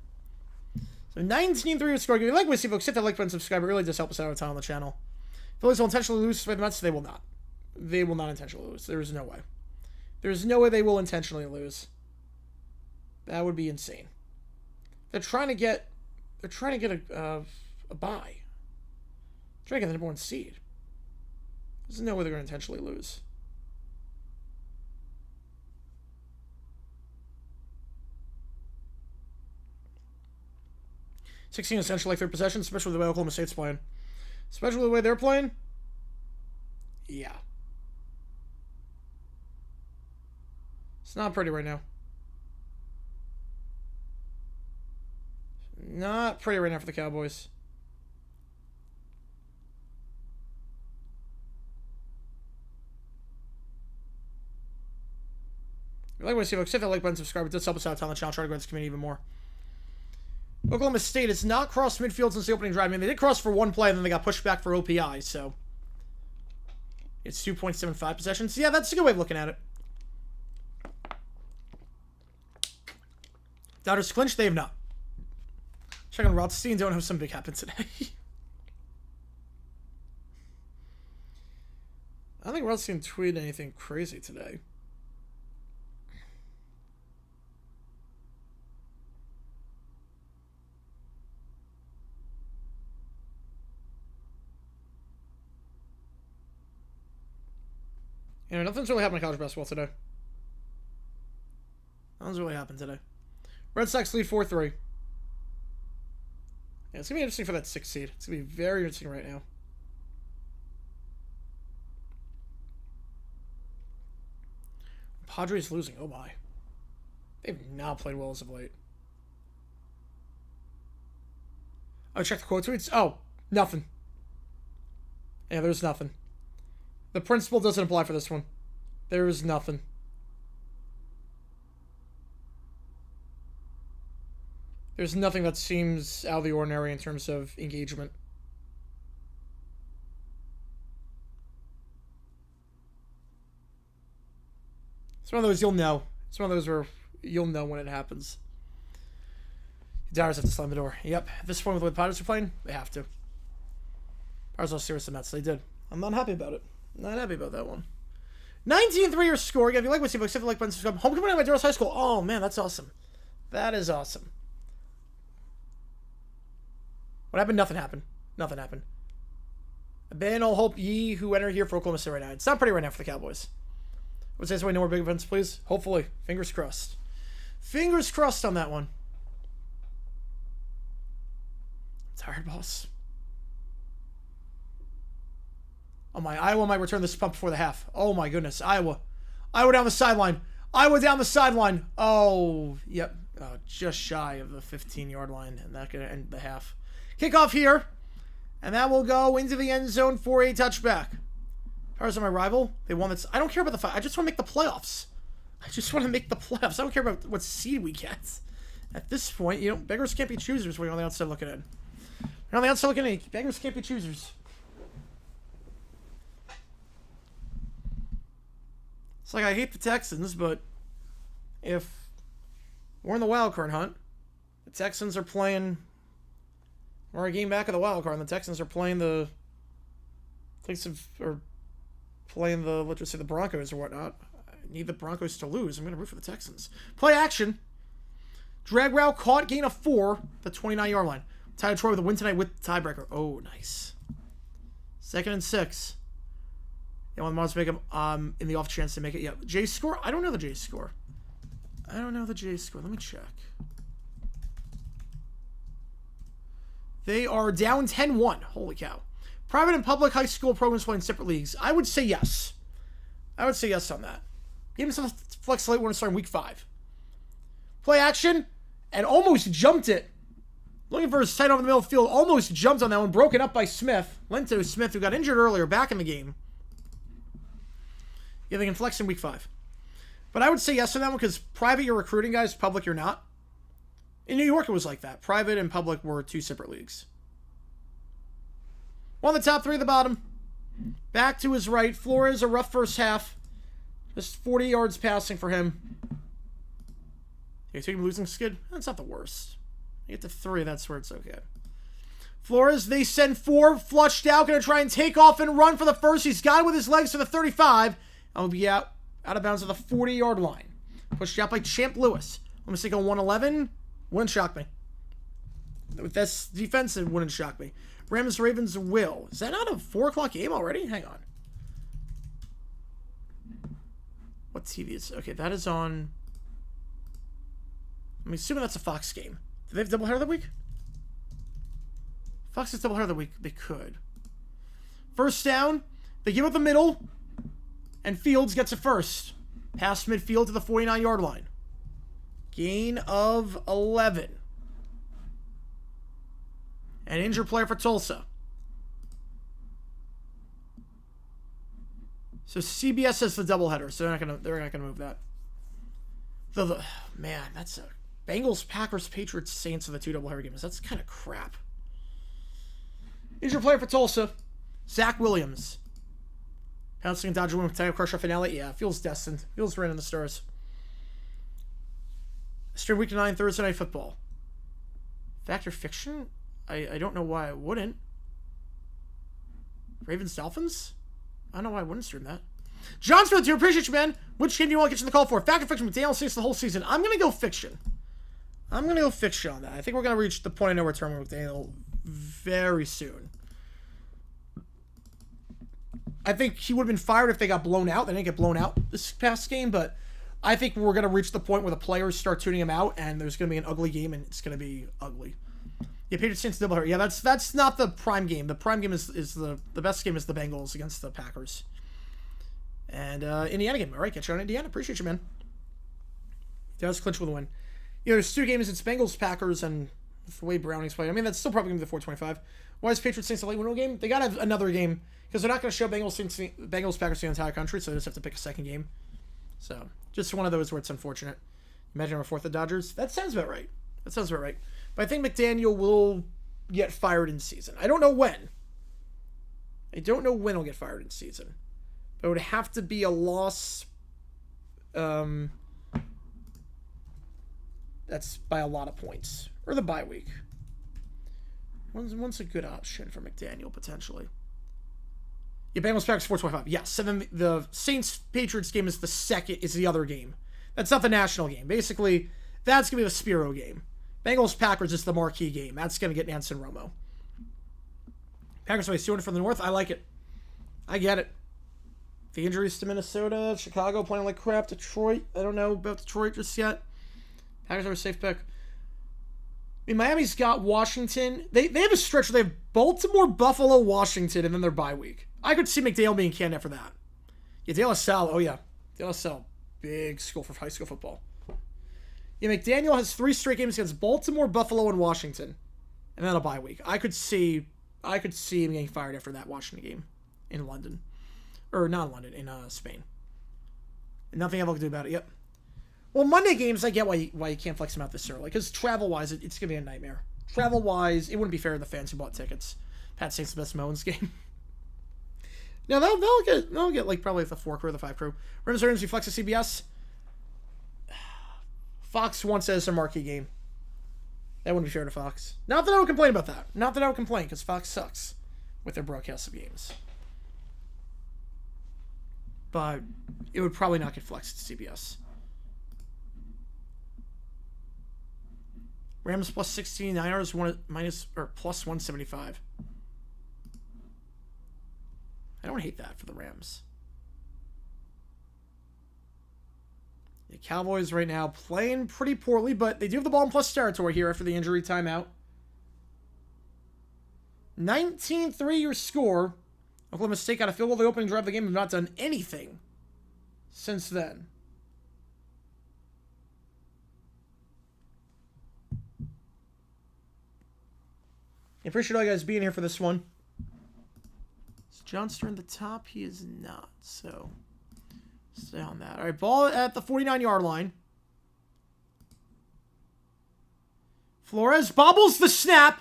So 19-3 score. If you like what you see, folks, hit that like button, subscribe. It really does help us out a ton on the channel. Phillies will intentionally lose for the Mets. They will not. They will not intentionally lose. There is no way. There's no way they will intentionally lose. That would be insane. They're trying to get a bye. They're trying to get the number 1 seed. There's no way they're going to intentionally lose. $16 essentially like their possession, especially the way Oklahoma State's playing. Especially the way they're playing. Yeah. It's not pretty right now. Not pretty right now for the Cowboys. If you like what you see, folks, hit that like button, subscribe. It does help us out on the channel. Try to grow this community even more. Oklahoma State has not crossed midfield since the opening drive. I mean, they did cross for 1 play, and then they got pushed back for OPI, so it's 2.75 possessions. Yeah, that's a good way of looking at it. Dodgers clinched. They have not. Check on Rothstein. Don't have something big happen today. I don't think Rothstein tweeted anything crazy today. You know, nothing's really happened in college basketball today. Nothing's really happened today. Red Sox lead 4-3. Yeah, it's going to be interesting for that 6th seed. It's going to be very interesting right now. Padres losing. Oh, my. They've not played well as of late. Oh, check the quote tweets. Oh, nothing. Yeah, there's nothing. The principle doesn't apply for this one. There is nothing. There's nothing that seems out of the ordinary in terms of engagement. It's one of those you'll know. It's one of those where you'll know when it happens. The Dyers have to slam the door. Yep. At this point with the way the Padres are playing, they have to. Padres are serious the Mets. They did. I'm not happy about it. Not happy about that one. 19-3 your score. Again, if you like what you see, hit the like button, subscribe. Homecoming at Maderos High School. Oh, man, that's awesome. That is awesome. What happened? Nothing happened. Nothing happened. Abandon all hope ye who enter here for Oklahoma State right now. It's not pretty right now for the Cowboys. Would say no more big events, please. Hopefully. Fingers crossed. Fingers crossed on that one. I'm tired, boss. Oh, my. Iowa might return this pump before the half. Oh, my goodness. Iowa. Iowa down the sideline. Iowa down the sideline. Oh, yep. Oh, just shy of the 15-yard line. And that's going to end the half. Kickoff here. And that will go into the end zone for a touchback. As my rival, they won this. I don't care about the fight. I just want to make the playoffs. I just want to make the playoffs. I don't care about what seed we get. At this point, you know, beggars can't be choosers when you're on the outside looking in. You're on the outside looking in. Beggars can't be choosers. It's like I hate the Texans, but if we're in the wild card hunt, the Texans are playing. We're a game back of the wild card, and the Texans are playing the. Let's just say the Broncos or whatnot. I need the Broncos to lose. I'm going to root for the Texans. Play action. Drag route caught, gain of 4, the 29-yard line. Tied Troy with a win tonight with tiebreaker. Oh, nice. 2nd and 6. Yeah, one wants to make him in the off chance to make it. Yeah, J score? I don't know the J score. Let me check. They are down 10-1. Holy cow. Private and public high school programs playing separate leagues. I would say yes. I would say yes on that. Give him some flex late when it's starting week 5. Play action and almost jumped it. Looking for his tight over the middle of the field. Almost jumped on that one. Broken up by Smith. Lento Smith, who got injured earlier, back in the game. Yeah, they can flex in week 5. But I would say yes to that one because private you're recruiting guys, public you're not. In New York, it was like that. Private and public were 2 separate leagues. One of the top 3 at the bottom. Back to his right. Flores, a rough first half. Just 40 yards passing for him. You take him losing skid? That's not the worst. You get to 3, that's where it's okay. Flores, they send 4. Flushed out. Going to try and take off and run for the first. He's got it with his legs to the 35. I'll be out of bounds at the 40-yard line. Pushed out by Champ Lewis. Let me see, go 111. Wouldn't shock me. With this defense, it wouldn't shock me. Rams Ravens will. Is that not a 4 o'clock game already? Hang on. What TV is? Okay, that is on. I'm assuming that's a Fox game. Do they have doubleheader of the week? Fox has doubleheader of the week. They could. First down. They give up the middle. And Fields gets it first. Past midfield to the 49-yard line. Gain of 11. An injured player for Tulsa. So CBS has the doubleheader, so they're not gonna move that. Man, that's a Bengals, Packers, Patriots, Saints are the 2 doubleheader games. That's kind of crap. Injured player for Tulsa. Zach Williams. Pouncing and Dodger win with title crusher finale. Yeah, feels destined. Feels right in the stars. Stream week 9 Thursday Night Football. Fact or fiction? I don't know why I wouldn't. Ravens Dolphins? I don't know why I wouldn't stream that. Johnsfield, do appreciate you, man. Which game do you want to get you in the call for? Fact or fiction? McDaniel stays the whole season. I'm going to go fiction. I'm going to go fiction on that. I think we're going to reach the point of no return with McDaniel very soon. I think he would have been fired if they got blown out. They didn't get blown out this past game, but I think we're going to reach the point where the players start tuning him out, and there's going to be an ugly game, and it's going to be ugly. Yeah, Patriots Saints doubleheader. Yeah, that's not the prime game. The prime game is the best game is the Bengals against the Packers. And Indiana game. All right, catch you on Indiana. Appreciate you, man. He does clinch with a win. You know, there's 2 games. It's Bengals, Packers, and the way Browning's playing. I mean, that's still probably going to be the 425. Why is Patriots Saints a late window game? They got to have another game because they're not going to show Bengals, Packers to the entire country, so they just have to pick a second game. So, just one of those where it's unfortunate. Imagine a 4th of Dodgers. That sounds about right. But I think McDaniel will get fired in season. I don't know when. He'll get fired in season. But it would have to be a loss. That's by a lot of points. Or the bye week. One's a good option for McDaniel, potentially. Yeah, Bengals Packers 425. Yes, the Saints Patriots game is the other game. That's not the national game. Basically, that's gonna be the Spiro game. Bengals Packers is the marquee game. That's gonna get Nansen Romo. Packers away 200 from the north. I like it. I get it. The injuries to Minnesota, Chicago playing like crap, Detroit. I don't know about Detroit just yet. Packers are a safe pick. I mean, Miami's got Washington. They have a stretch where they have Baltimore, Buffalo, Washington, and then their bye week. I could see McDaniel being candidate for that. Yeah, De La Salle. Oh, yeah. De La Salle. Big school for high school football. Yeah, McDaniel has 3 straight games against Baltimore, Buffalo, and Washington. And then a bye week. I could see him getting fired after that Washington game in London. Or not London, in Spain. And nothing else to do about it. Yep. Well, Monday games, I get why you can't flex them out this early. Because travel-wise, it's going to be a nightmare. Travel-wise, it wouldn't be fair to the fans who bought tickets. Pat Saints the best Moans game. Now, they'll get like probably the 4 crew or the 5 crew. Rams you flex to CBS. Fox wants it as a marquee game. That wouldn't be fair to Fox. Not that I would complain about that. Not that I would complain, because Fox sucks with their broadcast of games. But it would probably not get flexed to CBS. Rams plus 16, Niners plus 175. I don't hate that for the Rams. The Cowboys right now playing pretty poorly, but they do have the ball in plus territory here after the injury timeout. 19-3 your score. Oklahoma State got a field goal the opening drive of the game. Have not done anything since then. I appreciate all you guys being here for this one. Is Johnston at the top? He is not, so stay on that. All right, ball at the 49-yard line. Flores bobbles the snap.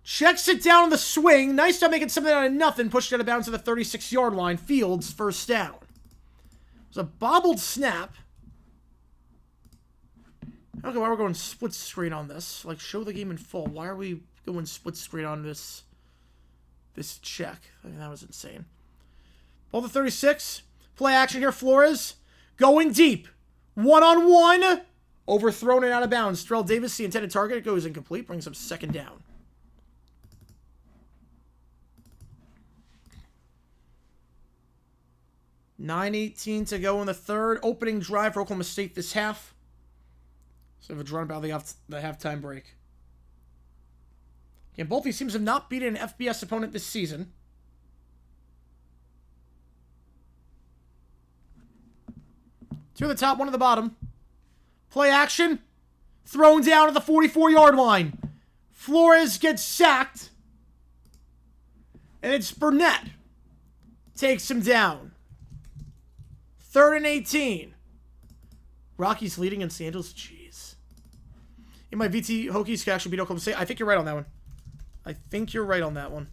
Checks it down on the swing. Nice job making something out of nothing. Pushed it out of bounds to the 36-yard line. Fields, first down. It was a bobbled snap. I don't know why we're going split screen on this. Like, show the game in full. Why are we going split screen on this check? I mean, that was insane. Ball to 36. Play action here. Flores going deep. One-on-one. Overthrown and out of bounds. Terrell Davis, the intended target. It goes incomplete. Brings up second down. $9:18 to go in the third. Opening drive for Oklahoma State this half. So we have a run about the halftime break. Again, both these teams have not beaten an FBS opponent this season. Two at the top, one at the bottom. Play action. Thrown down at the 44-yard line. Flores gets sacked. And it's Burnett. Takes him down. 3rd and 18. Rockies leading in Los Angeles. Jeez. In my VT, Hokies could actually beat Oklahoma State. I think you're right on that one. I think you're right on that one.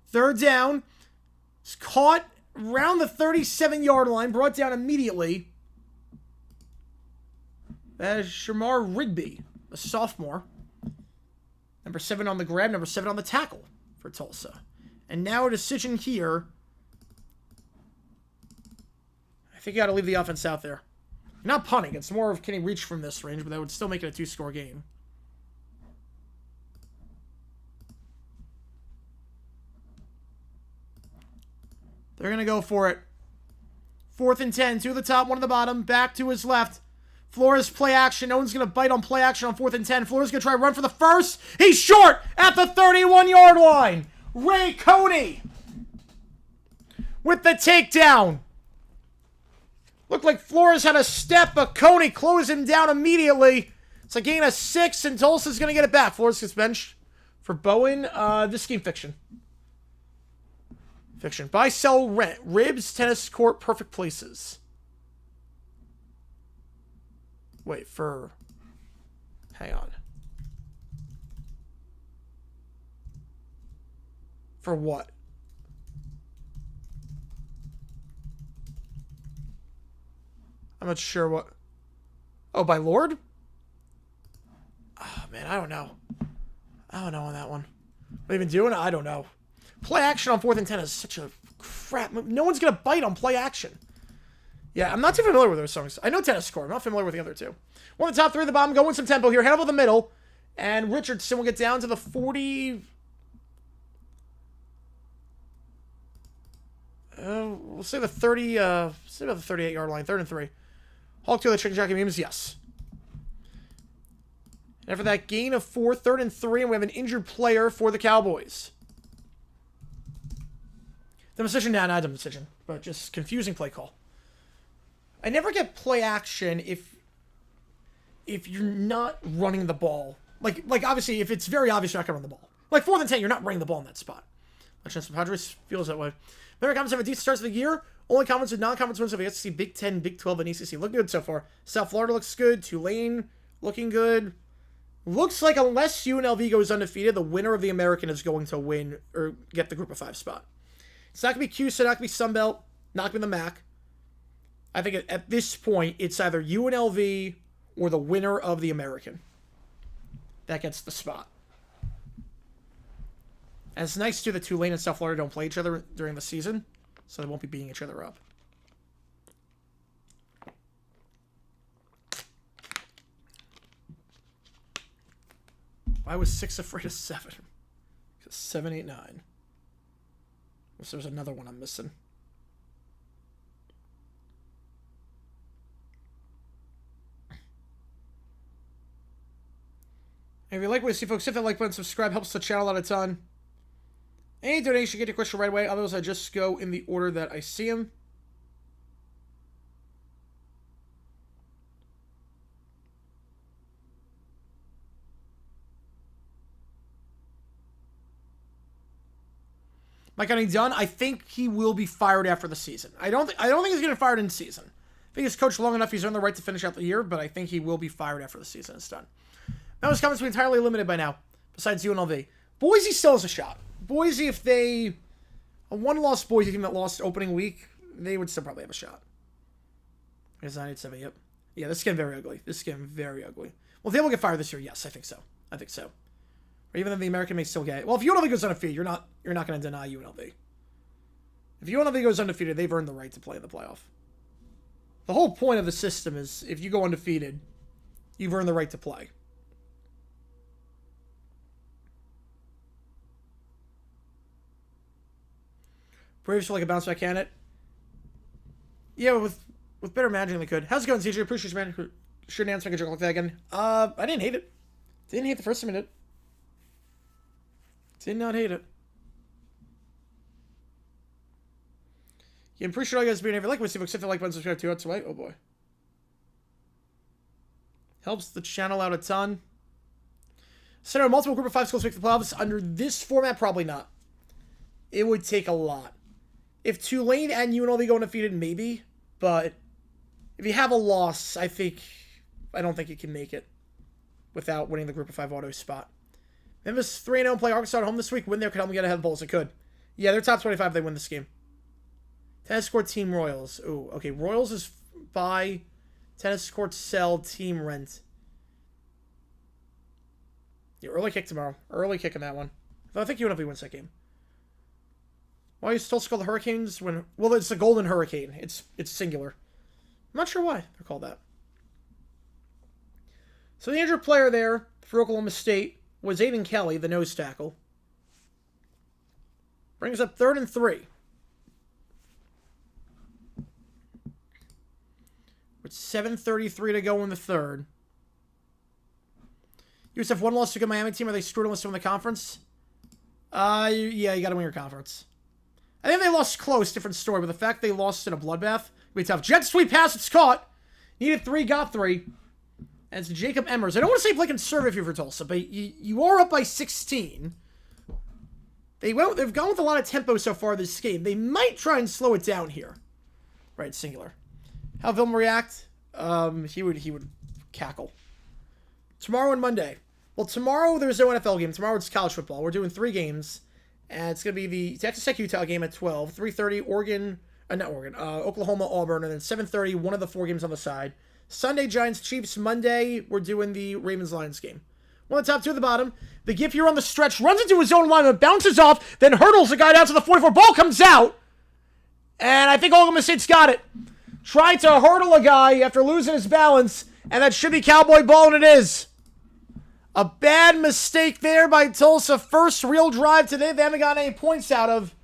Third down. It's caught around the 37-yard line. Brought down immediately. That is Shamar Rigby, a sophomore. Number 7 on the grab, number 7 on the tackle for Tulsa. And now a decision here. I think you got to leave the offense out there. Not punting. It's more of can he reach from this range, but that would still make it a 2-score game. They're going to go for it. 4th and 10. 2 at the top, 1 at the bottom. Back to his left. Flores play action. No one's going to bite on play action on 4th and 10. Flores going to try to run for the first. He's short at the 31-yard line. Ray Coney with the takedown. Looked like Flores had a step, but Coney closed him down immediately. It's a gain of 6, and Tulsa's going to get it back. Flores gets benched for Bowen. This game fiction. Fiction. Buy, sell, rent. Ribs, tennis court, perfect places. Wait, for... Hang on. For what? I'm not sure what... Oh, by Lord? Oh, man, I don't know. I don't know on that one. What have you been doing? I don't know. Play action on 4th and 10 is such a crap move. No one's going to bite on play action. Yeah, I'm not too familiar with those songs. I know tennis score. I'm not familiar with the other two. One of the top 3 at the bottom. Going some tempo here. Head over the middle. And Richardson will get down to the 40... we'll say the 30... say about the 38-yard line. 3rd and 3. Hulk to the chicken jockey memes. Yes. And after that gain of 4, 3rd and 3. And we have an injured player for the Cowboys. The decision, nah, not a decision, but just confusing play call. I never get play action if you're not running the ball. Like obviously, if it's very obvious you're not going to run the ball. Like 4th and 10, you're not running the ball in that spot. Chance the Padres feels that way. Remember, comments have a decent start to the year. Only comments with non-conference wins have yet to see Big 10, Big 12, and ACC. Look good so far. South Florida looks good. Tulane looking good. Looks like unless UNLV goes undefeated, the winner of the American is going to win or get the Group of 5 spot. It's not going to be CUSA, not going to be Sunbelt, not going to be the MAC. I think at this point, it's either UNLV or the winner of the American that gets the spot. And it's nice, too, that Tulane and South Florida don't play each other during the season, so they won't be beating each other up. Why was 6 afraid of 7? 7, 8, 9. Unless there's another one I'm missing. If you like what you see, folks, hit that like button, subscribe, helps the channel out a ton. Any donation, get your question right away. Otherwise, I just go in the order that I see them. Mike Gunning done? I think he will be fired after the season. I don't think he's getting fired in season. I think he's coached long enough. He's earned the right to finish out the year, but I think he will be fired after the season is done. Memphis comments will be entirely limited by now, besides UNLV. Boise still has a shot. Boise, if they... A one-loss Boise team that lost opening week, they would still probably have a shot. There's 987, yep. Yeah, this is getting very ugly. This is getting very ugly. Well, if they will get fired this year, yes, I think so. I think so. Or even though the American may still get it. Well, if UNLV goes undefeated, you're not going to deny UNLV. If UNLV goes undefeated, they've earned the right to play in the playoff. The whole point of the system is if you go undefeated, you've earned the right to play. Braves are like a bounce back candidate. Yeah, with better managing they could. How's it going, CJ? Appreciate you, man. Shouldn't answer make a joke like that again. I didn't hate it. Didn't hate the first minute. Did not hate it. Yeah, I'm pretty sure all you guys being here. Like, if you like, button, subscribe to it. Oh boy. Helps the channel out a ton. Center multiple group of 5 schools make the playoffs. Under this format, probably not. It would take a lot. If Tulane and UNLV go undefeated, maybe. But if you have a loss, I don't think you can make it without winning the group of 5 auto spot. Memphis 3-0 play Arkansas at home this week. Win there could help them get ahead of the Bulls. It could. Yeah, they're top 25 if they win this game. Tennis court team Royals. Ooh, okay. Royals is buy. Tennis court sell. Team rent. Yeah, early kick tomorrow. Early kick in that one. I think UNLV wins that game. Why are you still called the Hurricanes when... Well, it's the Golden Hurricane. It's singular. I'm not sure why they're called that. So the injured player there for Oklahoma State was Aiden Kelly, the nose tackle. Brings up 3rd and 3. With 7:33 to go in the third. USF one loss to a Miami team. Are they screwed unless they win the conference? Yeah, you got to win your conference. I think they lost close, different story, but the fact they lost in a bloodbath would be tough. Jet sweep pass, it's caught. Needed 3, got 3. And it's Jacob Emmers. I don't want to say play conservative here for Tulsa, but you are up by 16. They've gone with a lot of tempo so far this game. They might try and slow it down here. Right, singular. How Vilma react? He would cackle. Tomorrow and Monday. Well, tomorrow there's no NFL game. Tomorrow it's college football. We're doing 3 games. And it's going to be the Texas Tech Utah game at 12, 3:30 Oklahoma Auburn, and then 7:30 one of the 4 games on the side. Sunday Giants Chiefs. Monday we're doing the Ravens Lions game. One of the top 2 at the bottom. The Giff here on the stretch runs into his own lineman, bounces off, then hurdles the guy down to the 44. Ball comes out, and I think Oklahoma State's got it. Tried to hurdle a guy after losing his balance, and that should be Cowboy ball, and it is. A bad mistake there by Tulsa. First real drive today they haven't gotten any points out of.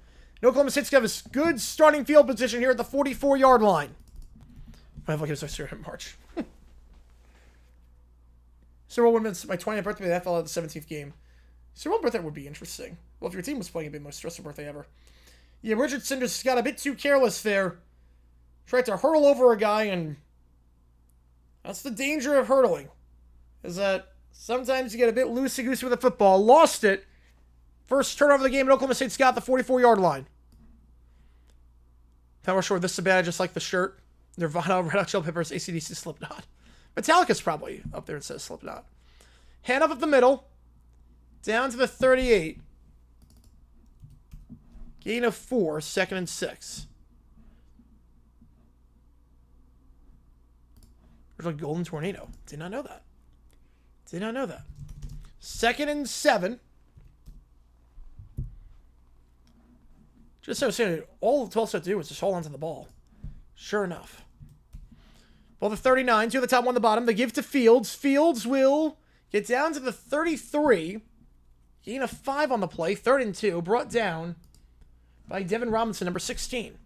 Oklahoma State's got a good starting field position here at the 44-yard line. I have like a certain March. Super Bowl wins my 20th birthday. That fell out of the 17th game. Super Bowl birthday would be interesting. Well, if your team was playing, it'd be the most stressful birthday ever. Yeah, Richardson just got a bit too careless there. Tried to hurdle over a guy, and that's the danger of hurdling. Is that sometimes you get a bit loosey-goosey with the football. Lost it. First turnover of the game, and Oklahoma State's got the 44-yard line. Power short, this is bad, just like the shirt. Nirvana, Red Hot Chili Peppers, AC/DC, Slipknot. Metallica's probably up there and says Slipknot. Hand up the middle. Down to the 38. Gain of 4, 2nd and 6. There's a golden tornado. Did not know that. Did not know that. 2nd and 7. Just so saying, all Tulsa had to do was just hold on to the ball. Sure enough. Well, the 39, 2 at the top, 1 at the bottom. They give to Fields. Fields will get down to the 33. Gain of 5 on the play. 3rd and 2. Brought down by Devin Robinson, number 16.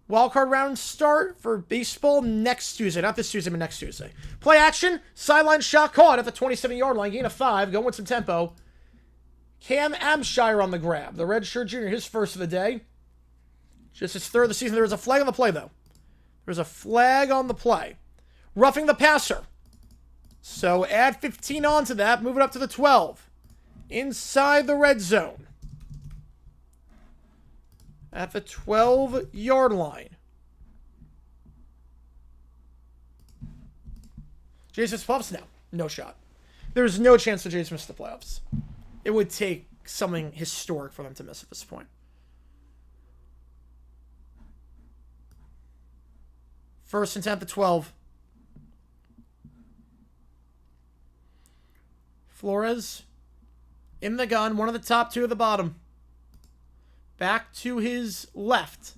Wildcard round start for baseball next Tuesday. Not this Tuesday, but next Tuesday. Play action. Sideline shot caught at the 27-yard line. Gain of 5. Going with some tempo. Cam Abshire on the grab. The redshirt junior, his first of the day. Just his 3rd of the season. There was a flag on the play, though. There's a flag on the play. Roughing the passer. So add 15 onto that. Move it up to the 12. Inside the red zone. at the 12-yard line. Jays missed the playoffs? No. No shot. There's no chance the Jays missed the playoffs. It would take something historic for them to miss at this point. First and 10 at the 12. Flores in the gun. One of the top, two of the bottom. Back to his left.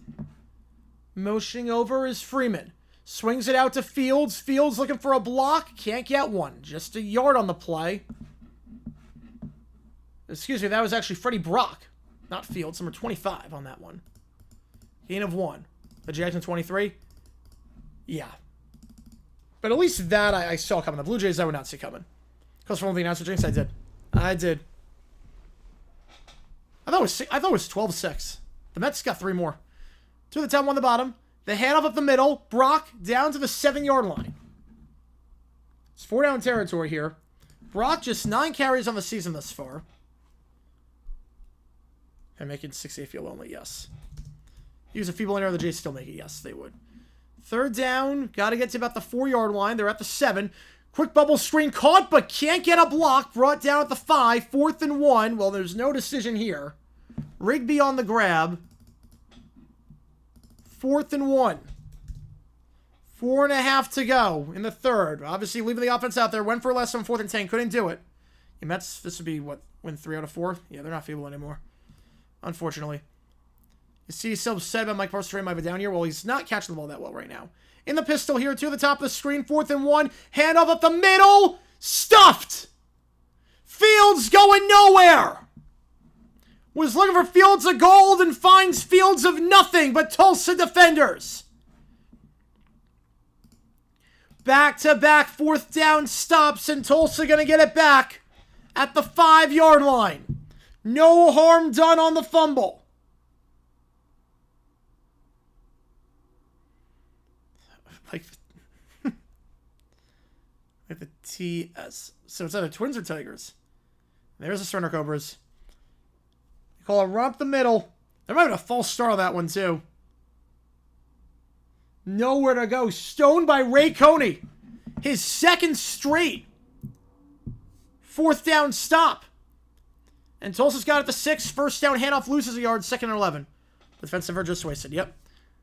Motioning over is Freeman. Swings it out to Fields. Fields looking for a block. Can't get one. Just a yard on the play. Excuse me, that was actually Freddie Brock. Not Fields. Number 25 on that one. Gain of 1. The Jackson 23. Yeah. But at least that I saw coming. The Blue Jays I would not see coming. Because from all the announcer jinx, I did. I thought it was 12-6. The Mets got 3 more. 2 at the top, 1 at the bottom. The handoff up the middle. Brock down to the 7-yard line. It's 4 down territory here. Brock just 9 carries on the season thus far. And making 68 feel lonely, yes. He was a feeble hitter, the Jays still make it, yes, they would. 3rd down, got to get to about the 4-yard line. They're at the 7. Quick bubble screen caught, but can't get a block. Brought down at the 5. 4th and 1. Well, there's no decision here. Rigby on the grab. 4th and 1. 4.5 to go in the 3rd. Obviously, leaving the offense out there. Went for less on 4th and 10. Couldn't do it. The Mets, this would be, what, win 3 out of 4? Yeah, they're not feeble anymore. Unfortunately. You see yourself said about Mike Parson might be down here. Well, he's not catching the ball that well right now. In the pistol here, to the top of the screen. 4th and 1. Handoff up the middle. Stuffed. Fields going nowhere. Was looking for Fields of gold and finds Fields of nothing but Tulsa defenders. Back-to-back 4th down stops, and Tulsa going to get it back at the 5-yard line. No harm done on the fumble. Like the TS. So it's either Twins or Tigers. There's the Sterner Cobras. They call a run up the middle. There might have been a false start on that one, too. Nowhere to go. Stoned by Ray Coney. His 2nd straight 4th down stop. And Tulsa's got it at the 6. 1st down handoff loses a yard. 2nd and 11. Defensive error just wasted. Yep.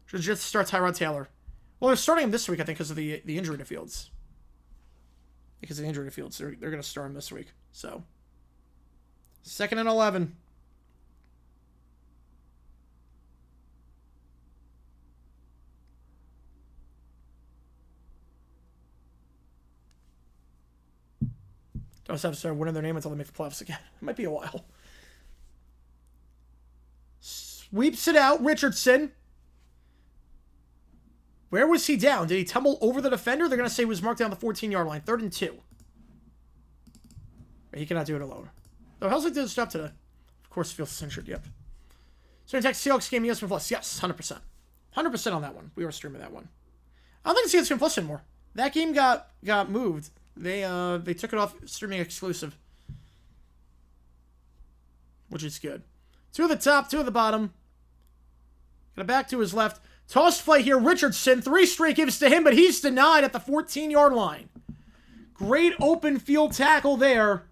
Should just start Tyrod Taylor. Well, they're starting him this week, I think, because of the injury to Fields. Because of the injury to Fields. They're going to start him this week. So, 2nd and 11. Don't have to start winning their name until they make the playoffs again. It might be a while. Sweeps it out. Richardson. Where was he down? Did he tumble over the defender? They're going to say he was marked down the 14-yard line. 3rd and 2. He cannot do it alone. Oh, how's it do this job today? Of course, feels censored. Yep. So, in Texas Seahawks game, ESPN Plus. Yes, 100%. 100% on that one. We were streaming that one. I don't think it's ESPN Plus anymore. That game got moved. They took it off streaming exclusive, which is good. 2 at the top, 2 at the bottom. Got it back to his left. Toss play here, Richardson. 3 straight gives to him, but he's denied at the 14-yard line. Great open field tackle there.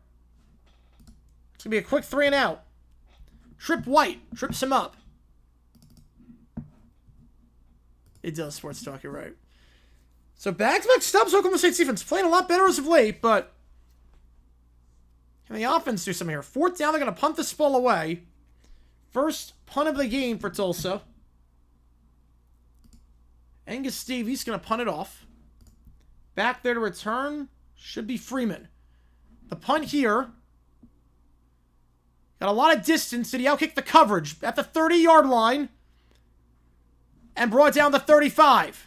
It's going to be a quick 3 and out. Trip White. Trips him up. It does, Sports Talk, you're right. So back-to-back stubs, Oklahoma State's defense playing a lot better as of late, but can the offense do something here? 4th down, they're going to punt this ball away. First punt of the game for Tulsa. Angus Davies going to punt it off. Back there to return should be Freeman. The punt here. Got a lot of distance. Did he outkick the coverage at the 30-yard line? And brought down the 35.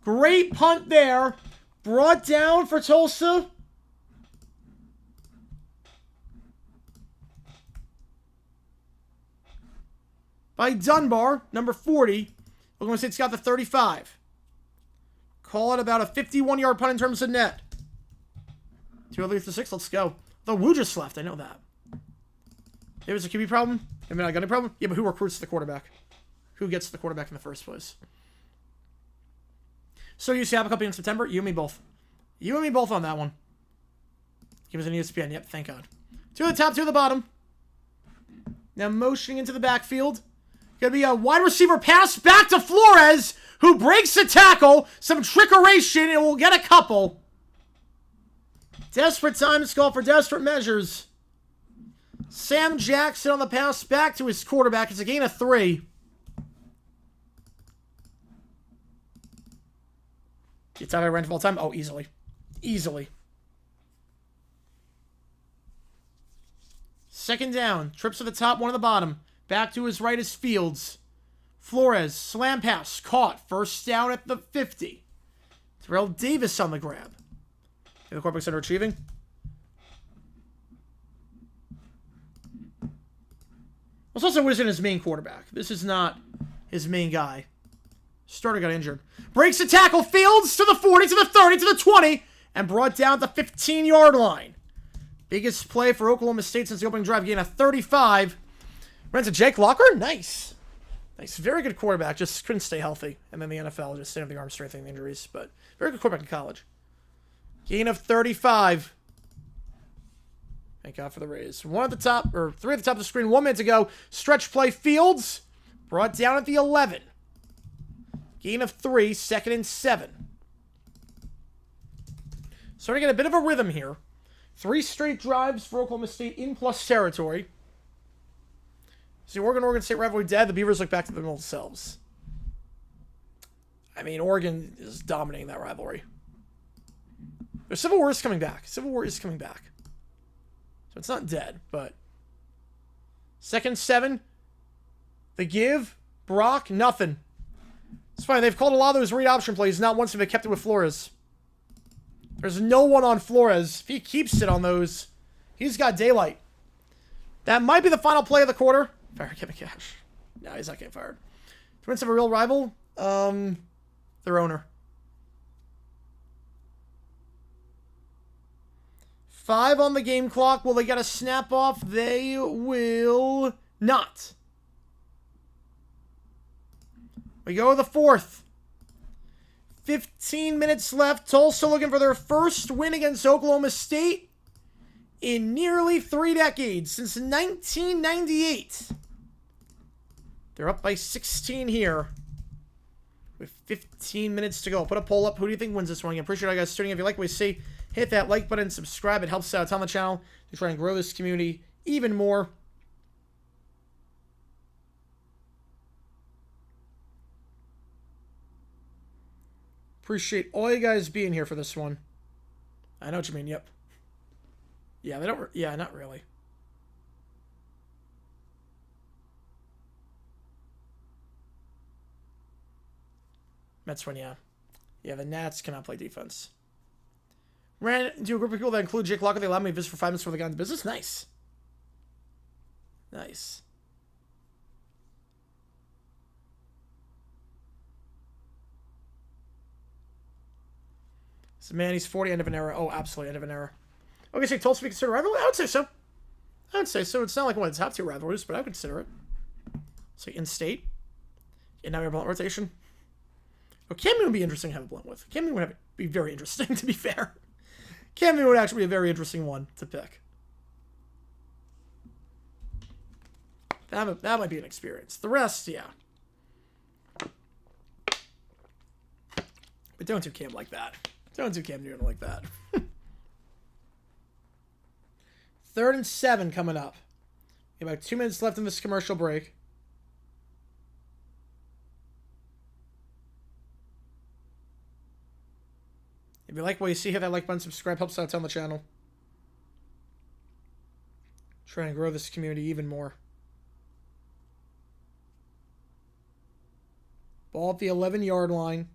Great punt there. Brought down for Tulsa. By Dunbar, number 40. Oklahoma State's got the 35. Call it about a 51-yard punt in terms of net. 2 leads to 6. Let's go. The Wu just left. I know that. It was a QB problem. I mean, I got a problem. Yeah, but who recruits the quarterback? who gets the quarterback in the first place. So you see Apple Cup in September? You and me both. You and me both on that one. Give us an ESPN. Yep, thank God. 2 at the top, 2 at the bottom. Now motioning into the backfield. Gonna be a wide receiver pass back to Flores, who breaks the tackle. Some trickeration, and we'll get a couple. Desperate times call for desperate measures. Sam Jackson on the pass back to his quarterback. It's a gain of 3. It's out of rent of all time. Oh, easily. Easily. Second down. Trips to the top, 1 at the bottom. Back to his right is Fields. Flores, slam pass, caught. First down at the 50. Terrell Davis on the grab. And the quarterback's under achieving. Let's also isn't his main quarterback. This is not his main guy. Starter got injured. Breaks the tackle. Fields to the 40, to the 30, to the 20. And brought down at the 15-yard line. Biggest play for Oklahoma State since the opening drive. Gain of 35. Runs to Jake Locker. Nice. Nice. Very good quarterback. Just couldn't stay healthy. And then the NFL just stayed on the arm strengthening injuries. But very good quarterback in college. Gain of 35. Thank God for the raise. 1 at the top, or 3 at the top of the screen. 1 minute to go. Stretch play. Fields. Brought down at the 11. Gain of 3. 2nd and 7. Starting to get a bit of a rhythm here. 3 straight drives for Oklahoma State in plus territory. See, Oregon State rivalry dead. The Beavers look back to themselves. I mean, Oregon is dominating that rivalry. The Civil War is coming back. Civil War is coming back. So it's not dead, but... 2nd 7. The give. Brock, nothing. It's fine. They've called a lot of those read option plays. Not once have they kept it with Flores. There's no one on Flores. If he keeps it on those, he's got daylight. That might be the final play of the quarter. Fire Kevin Cash. No, he's not getting fired. Twins have a real rival. Their owner. 5 on the game clock. Will they get a snap off? They will not. We go to the 4th. 15 minutes left. Tulsa looking for their first win against Oklahoma State in nearly 3 decades, since 1998. They're up by 16 here with 15 minutes to go. Put a poll up. Who do you think wins this one? I appreciate all you guys tuning in. If you like what we see, hit that like button, subscribe. It helps out on the channel to try and grow this community even more. Appreciate all you guys being here for this one. I know what you mean. Yep. Yeah, they don't... Yeah, not really. Mets win, yeah. Yeah, the Nats cannot play defense. Ran into a group of people that include Jake Locker. They allowed me to visit for 5 minutes before they got into business. Nice. Nice. So, man, he's 40, end of an era. Oh, absolutely, end of an era. Okay, so Tulsa be considered a rivalry? I would say so. I would say so. It's not like one of the top 2 rivalries, but I would consider it. So, in-state. And now we have blunt rotation. Oh, Cam Newton would be interesting to have a blunt with. Cam Newton would be very interesting, to be fair. Cam Newton would actually be a very interesting one to pick. That might be an experience. The rest, yeah. But don't do Cam like that. Don't do Cam Newton like that. 3rd and 7 coming up. We have about 2 minutes left in this commercial break. If you like what you see, hit that like button, subscribe, helps out on the channel. Trying to grow this community even more. Ball at the 11-yard line.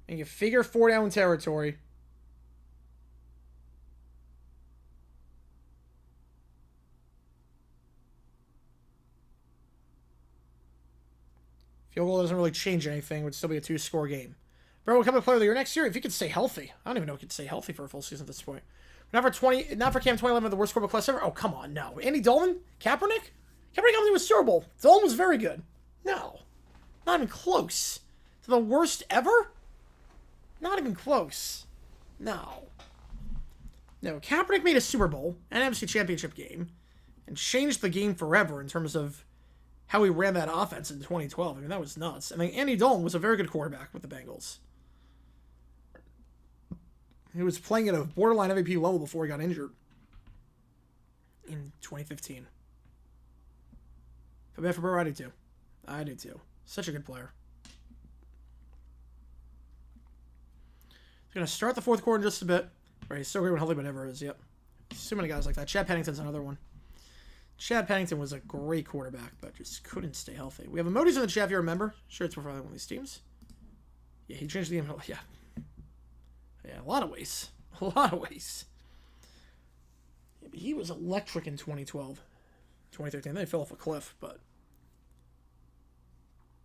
And you figure 4 down territory. Field goal doesn't really change anything. It would still be a 2-score game. Bro, will come a player of the year next year if he could stay healthy. I don't even know if he could stay healthy for a full season at this point. Not for Cam 2011, the worst quarterback class ever. Oh, come on, no. Andy Dolman? Kaepernick? Kaepernick got him to a Super Bowl. Dolan was very good. No. Not even close. To the worst ever? Not even close. No. No, Kaepernick made a Super Bowl, an NFC Championship game, and changed the game forever in terms of how he ran that offense in 2012. I mean, that was nuts. I mean, Andy Dalton was a very good quarterback with the Bengals. He was playing at a borderline MVP level before he got injured in 2015. Feel bad for Burrow, I do too. I do too. Such a good player. He's going to start the fourth quarter in just a bit. Right, he's so great when healthy, but never is. Yep. So many guys like that. Chad Pennington's another one. Chad Pennington was a great quarterback, but just couldn't stay healthy. We have emojis in the chat if you remember. Sure, it's for one of these teams. Yeah, he changed the game. Yeah. Yeah, a lot of ways. A lot of ways. Yeah, but he was electric in 2012. 2013. They fell off a cliff, but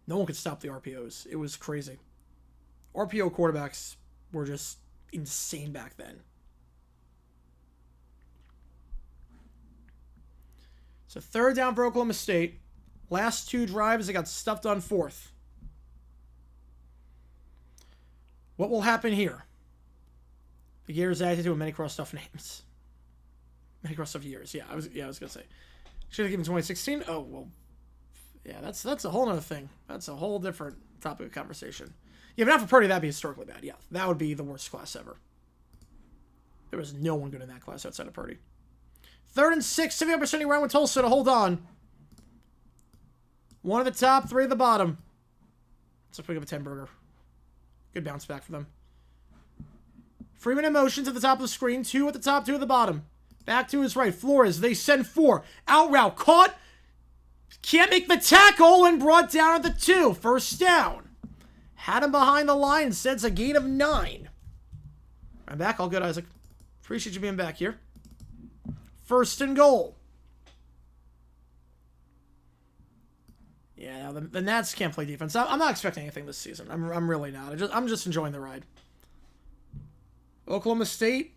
no one could stop the RPOs. It was crazy. RPO quarterbacks were just insane back then. So third down for Oklahoma State. Last two drives, they got stuffed on fourth. What will happen here? The Gators added to a many cross stuff names. Many cross stuff years. Yeah, I was gonna say. Should have given 2016. Oh well. Yeah, that's a whole other thing. That's a whole different topic of conversation. Yeah, but not for Purdy, that'd be historically bad. Yeah, that would be the worst class ever. There was no one good in that class outside of Purdy. 3rd and 6, 70% around with Tulsa to hold on. 1 at the top, 3 at the bottom. Let's pick up a 10-burger. Good bounce back for them. Freeman in motion to the top of the screen. 2 at the top, 2 at the bottom. Back to his right. Flores, they send 4. Out route, caught. Can't make the tackle and brought down at the 2. First down. Had him behind the line. Sets a gain of 9. I'm back. All good, Isaac. Appreciate you being back here. 1st and goal. Yeah, the Nats can't play defense. I'm not expecting anything this season. I'm really not. I'm just enjoying the ride. Oklahoma State,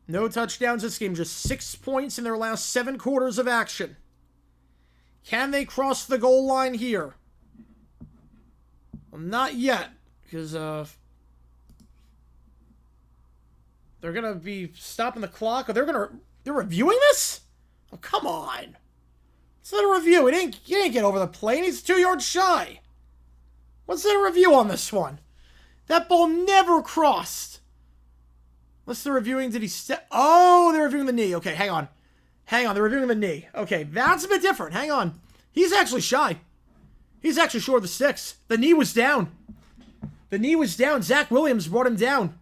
no touchdowns this game. Just 6 points in their last 7 quarters of action. Can they cross the goal line here? Well, not yet, because they're gonna be stopping the clock. Or they're reviewing this? Oh, come on. It's not a review. You didn't get over the plane. He's 2 yards shy. What's the review on this one? That ball never crossed. Unless they're reviewing, did he step? Oh, they're reviewing the knee. Okay, hang on. They're reviewing the knee. Okay, that's a bit different. Hang on. He's actually shy. He's actually short of the 6. The knee was down. Zach Williams brought him down.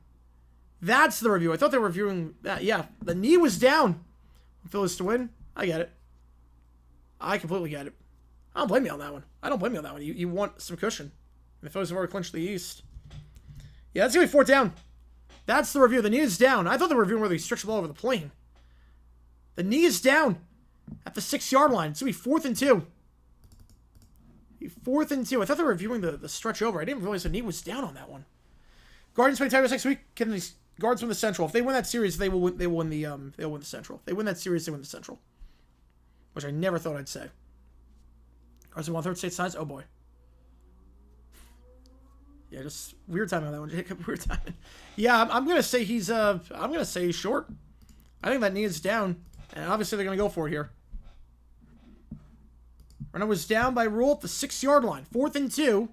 That's the review. I thought they were reviewing that. Yeah, the knee was down. Phillies to win. I get it. I completely get it. I don't blame you on that one. You want some cushion. The Phillies have already clinched the East. Yeah, that's going to be 4th down. That's the review. The knee is down. I thought they were reviewing where they stretched the ball over the plane. The knee is down at the 6-yard line. It's going to be 4th and 2. 4th and 2. I thought they were reviewing the stretch over. I didn't realize the knee was down on that one. Guardians play Tigers next week. Can these Guards win the Central? If they win that series, they'll win the Central. If they win that series, they win the Central. Which I never thought I'd say. Guards won 3rd state size. Oh boy. Yeah, just weird timing on that one, Jacob. Weird timing. Yeah, I'm gonna say he's short. I think that knee is down, and obviously they're gonna go for it here. Runner was down by rule at the 6-yard line. 4th and 2.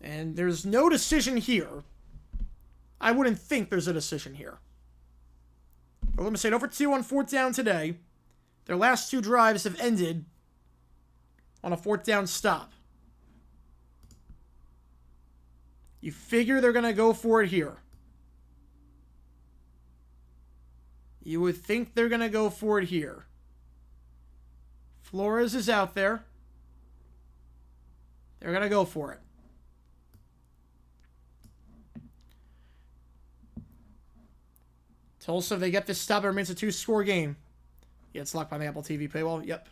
And there's no decision here. I wouldn't think there's a decision here. Oklahoma State over 2 on 4th down today. Their last 2 drives have ended on a 4th down stop. You figure they're going to go for it here. You would think they're going to go for it here. Flores is out there. They're going to go for it. Tulsa, if they get this stop, it remains a 2-score game. Yeah, it's locked by the Apple TV paywall. Yep.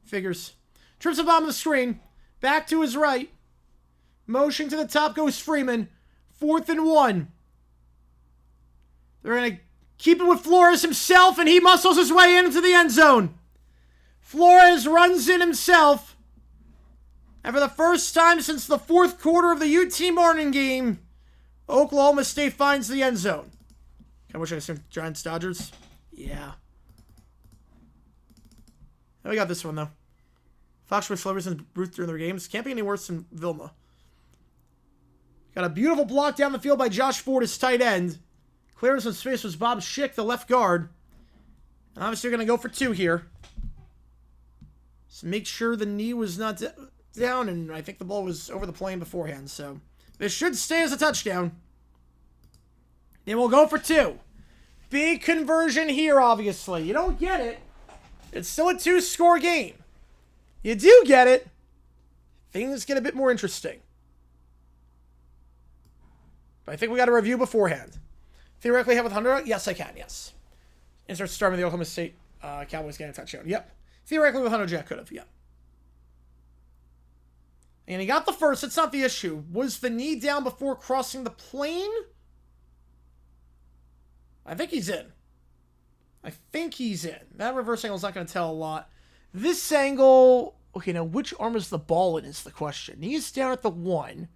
Figures. Trips the bottom of the screen. Back to his right. Motion to the top goes Freeman. 4th and 1. They're going to keep it with Flores himself, and he muscles his way into the end zone. Flores runs in himself. And for the first time since the fourth quarter of the UT Martin game, Oklahoma State finds the end zone. I wish I assumed Giants Dodgers. Yeah. And we got this one, though. Foxworth Slivers and Ruth during their games. Can't be any worse than Vilma. Got a beautiful block down the field by Josh Ford, his tight end. Clearing some space was Bob Schick, the left guard. And obviously you're going to go for 2 here. So make sure the knee was not down, and I think the ball was over the plane beforehand. So this should stay as a touchdown. Then we'll go for 2. Big conversion here, obviously. You don't get it. It's still a 2-score game. You do get it. Things get a bit more interesting. But I think we got a review beforehand. Theoretically have with Hunter? Yes, I can, yes. Insert start with the Oklahoma State Cowboys getting a touchdown. Yep. Theoretically with Hunter Jack could have, yep. And he got the first. That's not the issue. Was the knee down before crossing the plane? I think he's in. I think he's in. That reverse angle is not going to tell a lot. This angle... Okay, now which arm is the ball in is the question. He's down at the 1.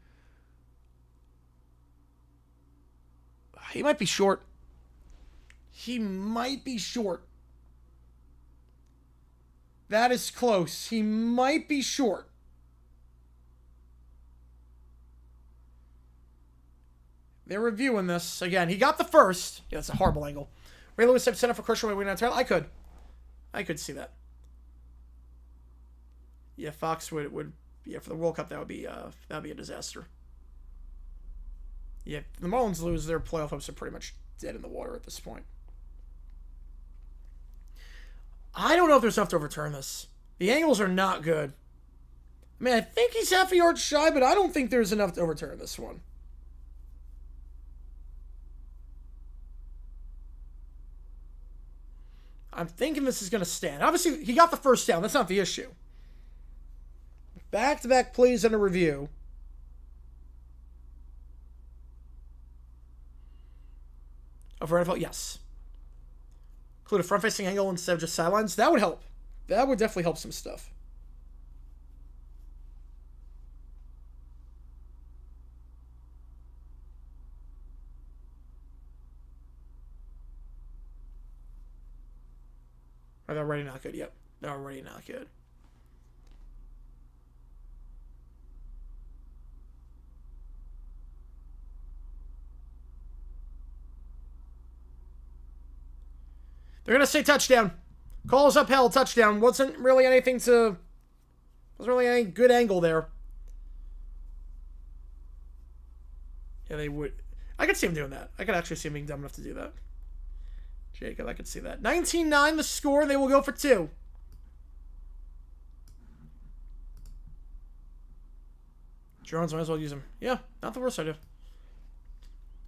He might be short. He might be short. That is close. He might be short. They're reviewing this. Again, he got the first. Yeah, that's a horrible angle. Ray Lewis stepped center for Christian. I could see that. Yeah, Fox would yeah, for the World Cup, that would be a disaster. Yeah, if the Marlins lose, their playoff hopes are pretty much dead in the water at this point. I don't know if there's enough to overturn this. The angles are not good. I mean, I think he's half a yard shy, but I don't think there's enough to overturn this one. I'm thinking this is going to stand. Obviously, he got the first down. That's not the issue. Back-to-back plays under review. Oh, for NFL? Yes. Include a front-facing angle instead of just sidelines. That would help. That would definitely help some stuff. They're already not good. Yep. They're already not good. They're going to say touchdown. Calls upheld, touchdown. Wasn't really any good angle there. Yeah, they would. I could see him doing that. I could actually see him being dumb enough to do that. Jacob, I could see that. 19-9 the score. They will go for 2. Drones, might as well use them. Yeah, not the worst idea.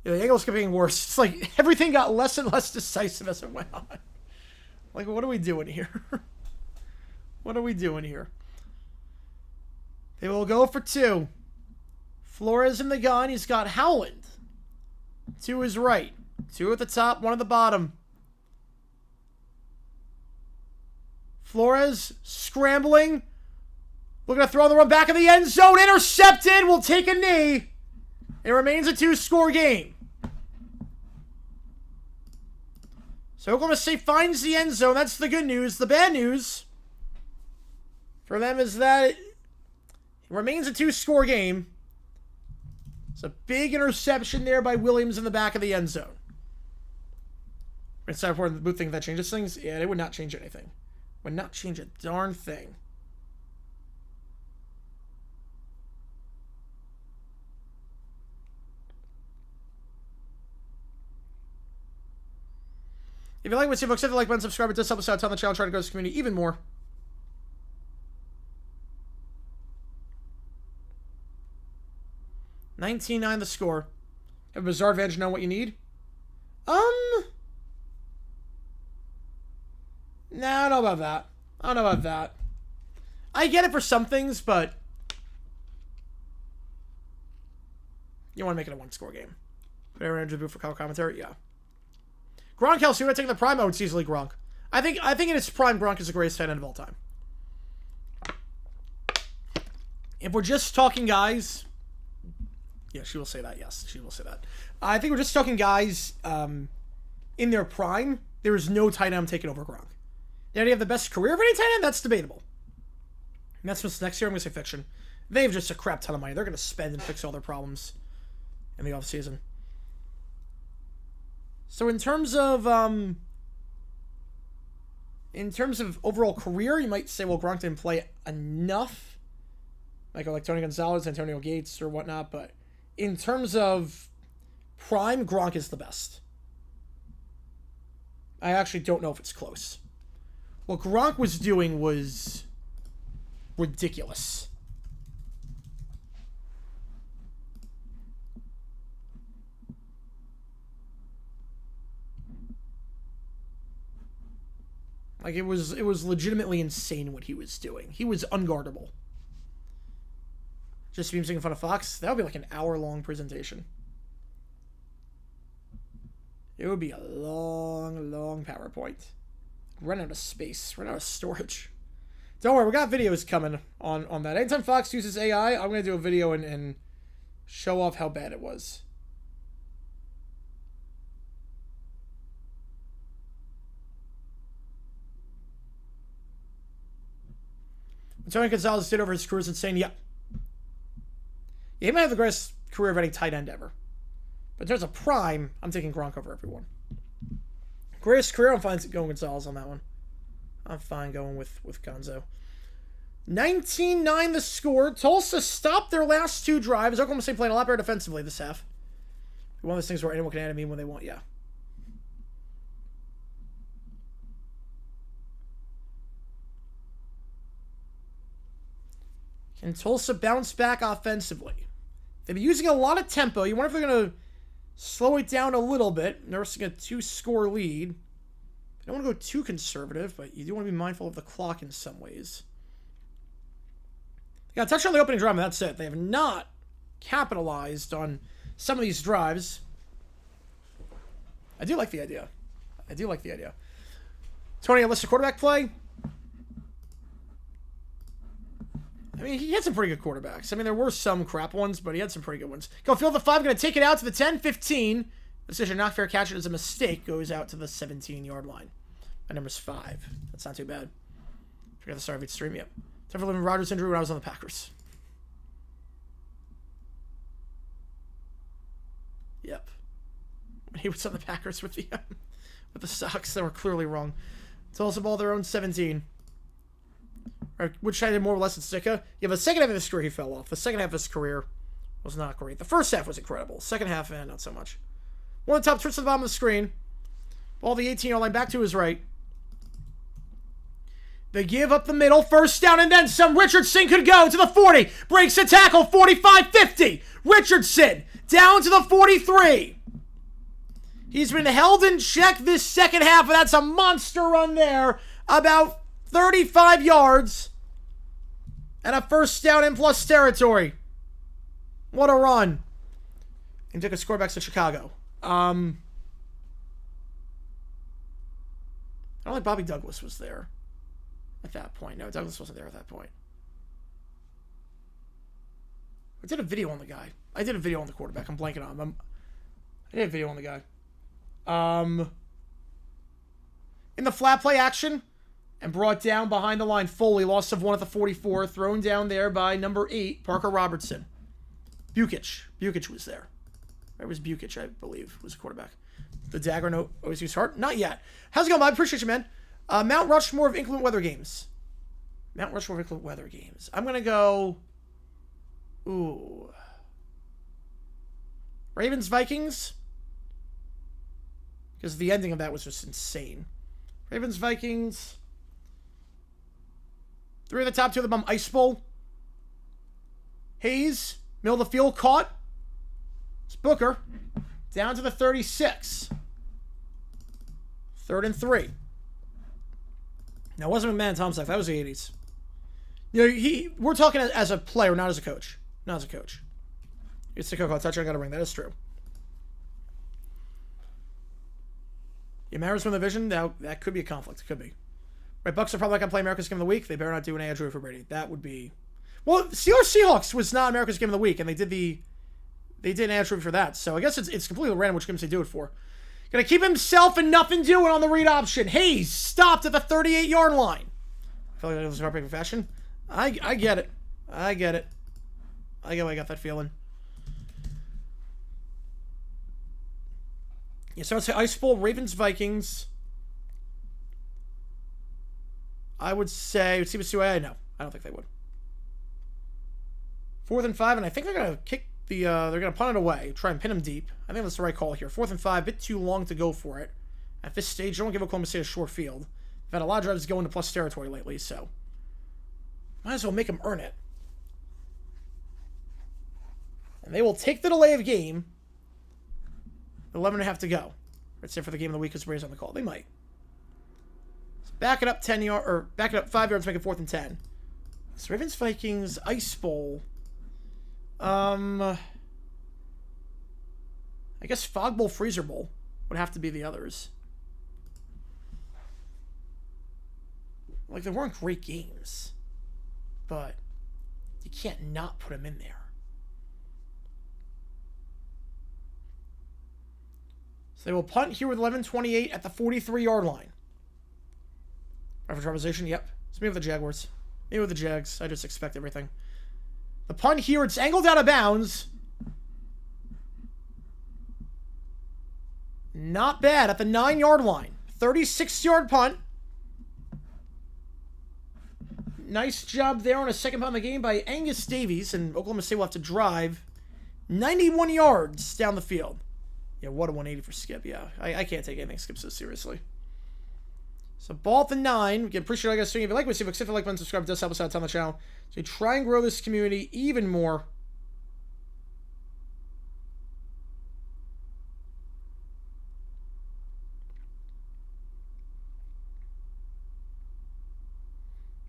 Yeah, the angles kept getting worse. It's like everything got less and less decisive as it went on. Like, what are we doing here? What are we doing here? They will go for 2. Flores in the gun. He's got Howland. 2 his right. 2 at the top, 1 at the bottom. Flores scrambling. Looking to throw the run back in the end zone. Intercepted. Will take a knee. It remains a 2-score game. So Oklahoma State finds the end zone. That's the good news. The bad news for them is that it remains a 2-score game. It's a big interception there by Williams in the back of the end zone. It's time for the booth thing that changes things. Yeah, it would not change anything. Would not change a darn thing. If you like what you see, folks, hit the like button, subscribe. It does help us out on the channel, try to grow this community even more. $19-9 the score. Have a bizarre advantage, know what you need? No, I don't know about that. I don't know about that. I get it for some things, but you want to make it a 1-score game. Put everyone into the booth for color commentary? Yeah. Gronk, Kelsey, we're taking the prime. I would easily Gronk. I think in its prime, Gronk is the greatest tight end of all time. If we're just talking guys, yeah, she will say that. Yes, she will say that. I think we're just talking guys in their prime. There is no tight end I'm taking over Gronk. Now, do you have the best career of any tight end? That's debatable. And that's what's next year. I'm going to say fiction. They have just a crap ton of money. They're going to spend and fix all their problems in the offseason. So in terms of overall career, you might say, well, Gronk didn't play enough. Like Tony Gonzalez, Antonio Gates, or whatnot. But in terms of prime, Gronk is the best. I actually don't know if it's close. What Gronk was doing was ridiculous. Like, it was legitimately insane what he was doing. He was unguardable. Just being making fun of Fox, that would be like an hour-long presentation. It would be a long, long PowerPoint. Run out of space. Run out of storage. Don't worry, we got videos coming on that. Anytime Fox uses AI, I'm going to do a video and show off how bad it was. Tony Gonzalez did over his career is insane. Yep. Yeah, he might have the greatest career of any tight end ever. But in terms of prime, I'm taking Gronk over everyone. Greatest career, I'm fine going Gonzalez on that one. I'm fine going with Gonzo. 19-9 the score. Tulsa stopped their last two drives. Oklahoma State playing a lot better defensively this half. One of those things where anyone can add me when they want, yeah. Can Tulsa bounce back offensively? They've been using a lot of tempo. You wonder if they're going to slow it down a little bit, nursing a 2-score lead. You don't want to go too conservative, but you do want to be mindful of the clock in some ways. They got a touch on the opening drive, and that's it. They have not capitalized on some of these drives. I do like the idea. Tony, unless the quarterback play? I mean, he had some pretty good quarterbacks. I mean, there were some crap ones, but he had some pretty good ones. Go field the 5, going to take it out to the 10-15. Decision, not fair catch. It is a mistake. Goes out to the 17-yard line. My number's 5. That's not too bad. Forgot the start of each stream. Yep. Time for living Rodgers injury when I was on the Packers. Yep. He was on the Packers with the Sox. They were clearly wrong. Tulsa ball their own 17. Which I did more or less at Sticka. Yeah, the second half of his career, he fell off. The second half of his career was not great. The first half was incredible. Second half, not so much. One of the top trips to the bottom of the screen. Ball the 18-yard line back to his right. They give up the middle. First down and then some. Richardson could go to the 40. Breaks a tackle. 45-50. Richardson down to the 43. He's been held in check this second half, and that's a monster run there. About 35 yards. And a first down in plus territory. What a run. And took a score back to Chicago. I don't think Bobby Douglas was there at that point. No, Douglas wasn't there at that point. I did a video on the guy. I did a video on the quarterback. I'm blanking on him. I did a video on the guy. In the flat play action, and brought down behind the line. Foley, loss of 1 at the 44. Thrown down there by number 8, Parker Robertson. Bukic. Bukic was there. It was Bukic, I believe, was the quarterback. The dagger note always used hard. Not yet. How's it going, Bob? Appreciate you, man. Mount Rushmore of inclement weather games. Mount Rushmore of inclement weather games. I'm going to go... Ooh. Ravens, Vikings. Because the ending of that was just insane. Ravens, Vikings... 3 of the top 2 of the bum. Ice Bowl. Hayes. Middle of the field. Caught. It's Booker. Down to the 36. 3rd and 3. Now, it wasn't McMahon Thompson. That was the 80s. You know, we're talking as a player, not as a coach. Not as a coach. It's the Coco touch. I got to ring. That is true. Yeah, Mariners win the division. That could be a conflict. It could be. Right, Bucks are probably not going to play America's Game of the Week. They better not do an AI Drew for Brady. That would be... Well, Steelers Seahawks was not America's Game of the Week, and they did an ad tribute for that. So I guess it's completely random which games they do it for. Gonna keep himself and nothing doing on the read option. Hayes stopped at the 38-yard line. I feel like that was a heartbreaking fashion. I get it. I get it. I got that feeling. Yeah, so I'd say Ice Bowl, Ravens, Vikings. I would say CBCUA. No, I don't think they would. 4th and 5, and I think they're gonna kick the. They're gonna punt it away, try and pin them deep. I think that's the right call here. 4th and 5, bit too long to go for it. At this stage, don't give Oklahoma State a short field. They've had a lot of drives go into plus territory lately, so might as well make them earn it. And they will take the delay of game. 11.5 to go. Let's say for the game of the week because Braves on the call. They might. So back it up 10 yards or back it up 5 yards, make it 4th and 10. So Ravens Vikings Ice Bowl. I guess Fog Bowl, Freezer Bowl would have to be the others. Like, they weren't great games, but you can't not put them in there. So they will punt here with 11:28 at the 43-yard line. Reference improvisation, yep. It's me with the Jaguars. Me with the Jags. I just expect everything. The punt here, it's angled out of bounds. Not bad at the 9-yard line. 36-yard punt. Nice job there on a second punt of the game by Angus Davies, and Oklahoma State will have to drive 91 yards down the field. Yeah, what a 180 for Skip. Yeah, I can't take anything Skip so seriously. So ball at the 9. We can appreciate it, guys. If you like what you see, click the like button, subscribe. It does help us out on the channel. So we try and grow this community even more.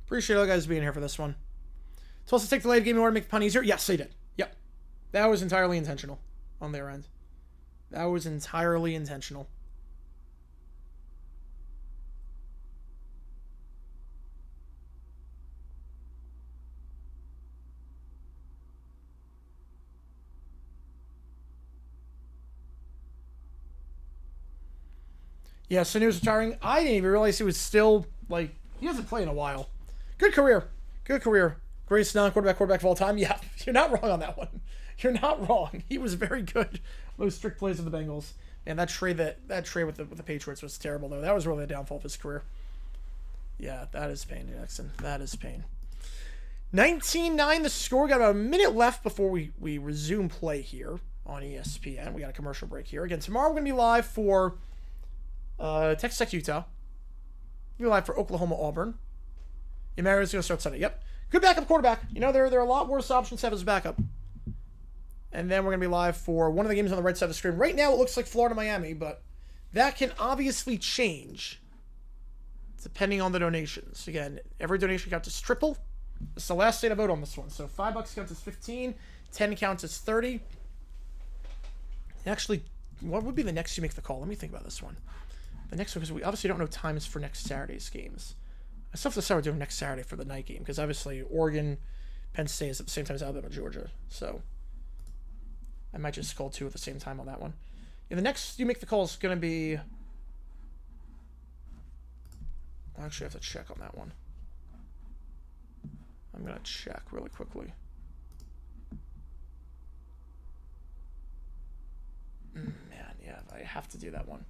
Appreciate all you guys being here for this one. Tulsa take the late game in order to make the punt easier. Yes, they did. Yep. That was entirely intentional on their end. That was entirely intentional. Yeah, Sanu was retiring. I didn't even realize he was still, like, he hasn't played in a while. Good career. Good career. Greatest non-quarterback of all time. Yeah, you're not wrong on that one. You're not wrong. He was very good. Those strict plays with the Bengals. And that trade with the Patriots was terrible, though. That was really a downfall of his career. Yeah, that is pain, Jackson. That is pain. 19-9 the score. Got about a minute left before we resume play here on ESPN. We got a commercial break here. Again, tomorrow we're going to be live for Texas Tech, Utah. We'll be live for Oklahoma, Auburn. Yeah, Mario's going to start Sunday. Yep. Good backup quarterback. You know, there are a lot worse options to have as a backup. And then we're going to be live for one of the games on the right side of the screen. Right now it looks like Florida-Miami, but that can obviously change depending on the donations. Again, every donation counts as triple. It's the last day to vote on this one. So $5 counts as 15, 10 counts as 30. Actually, what would be the next you make the call? Let me think about this one. The next one, because we obviously don't know times for next Saturday's games. I still have to start doing next Saturday for the night game, because obviously Oregon, Penn State is at the same time as Alabama, Georgia. So I might just call 2 at the same time on that one. Yeah, the next you make the call is going to be... I actually have to check on that one. I'm going to check really quickly. Man, yeah, I have to do that one.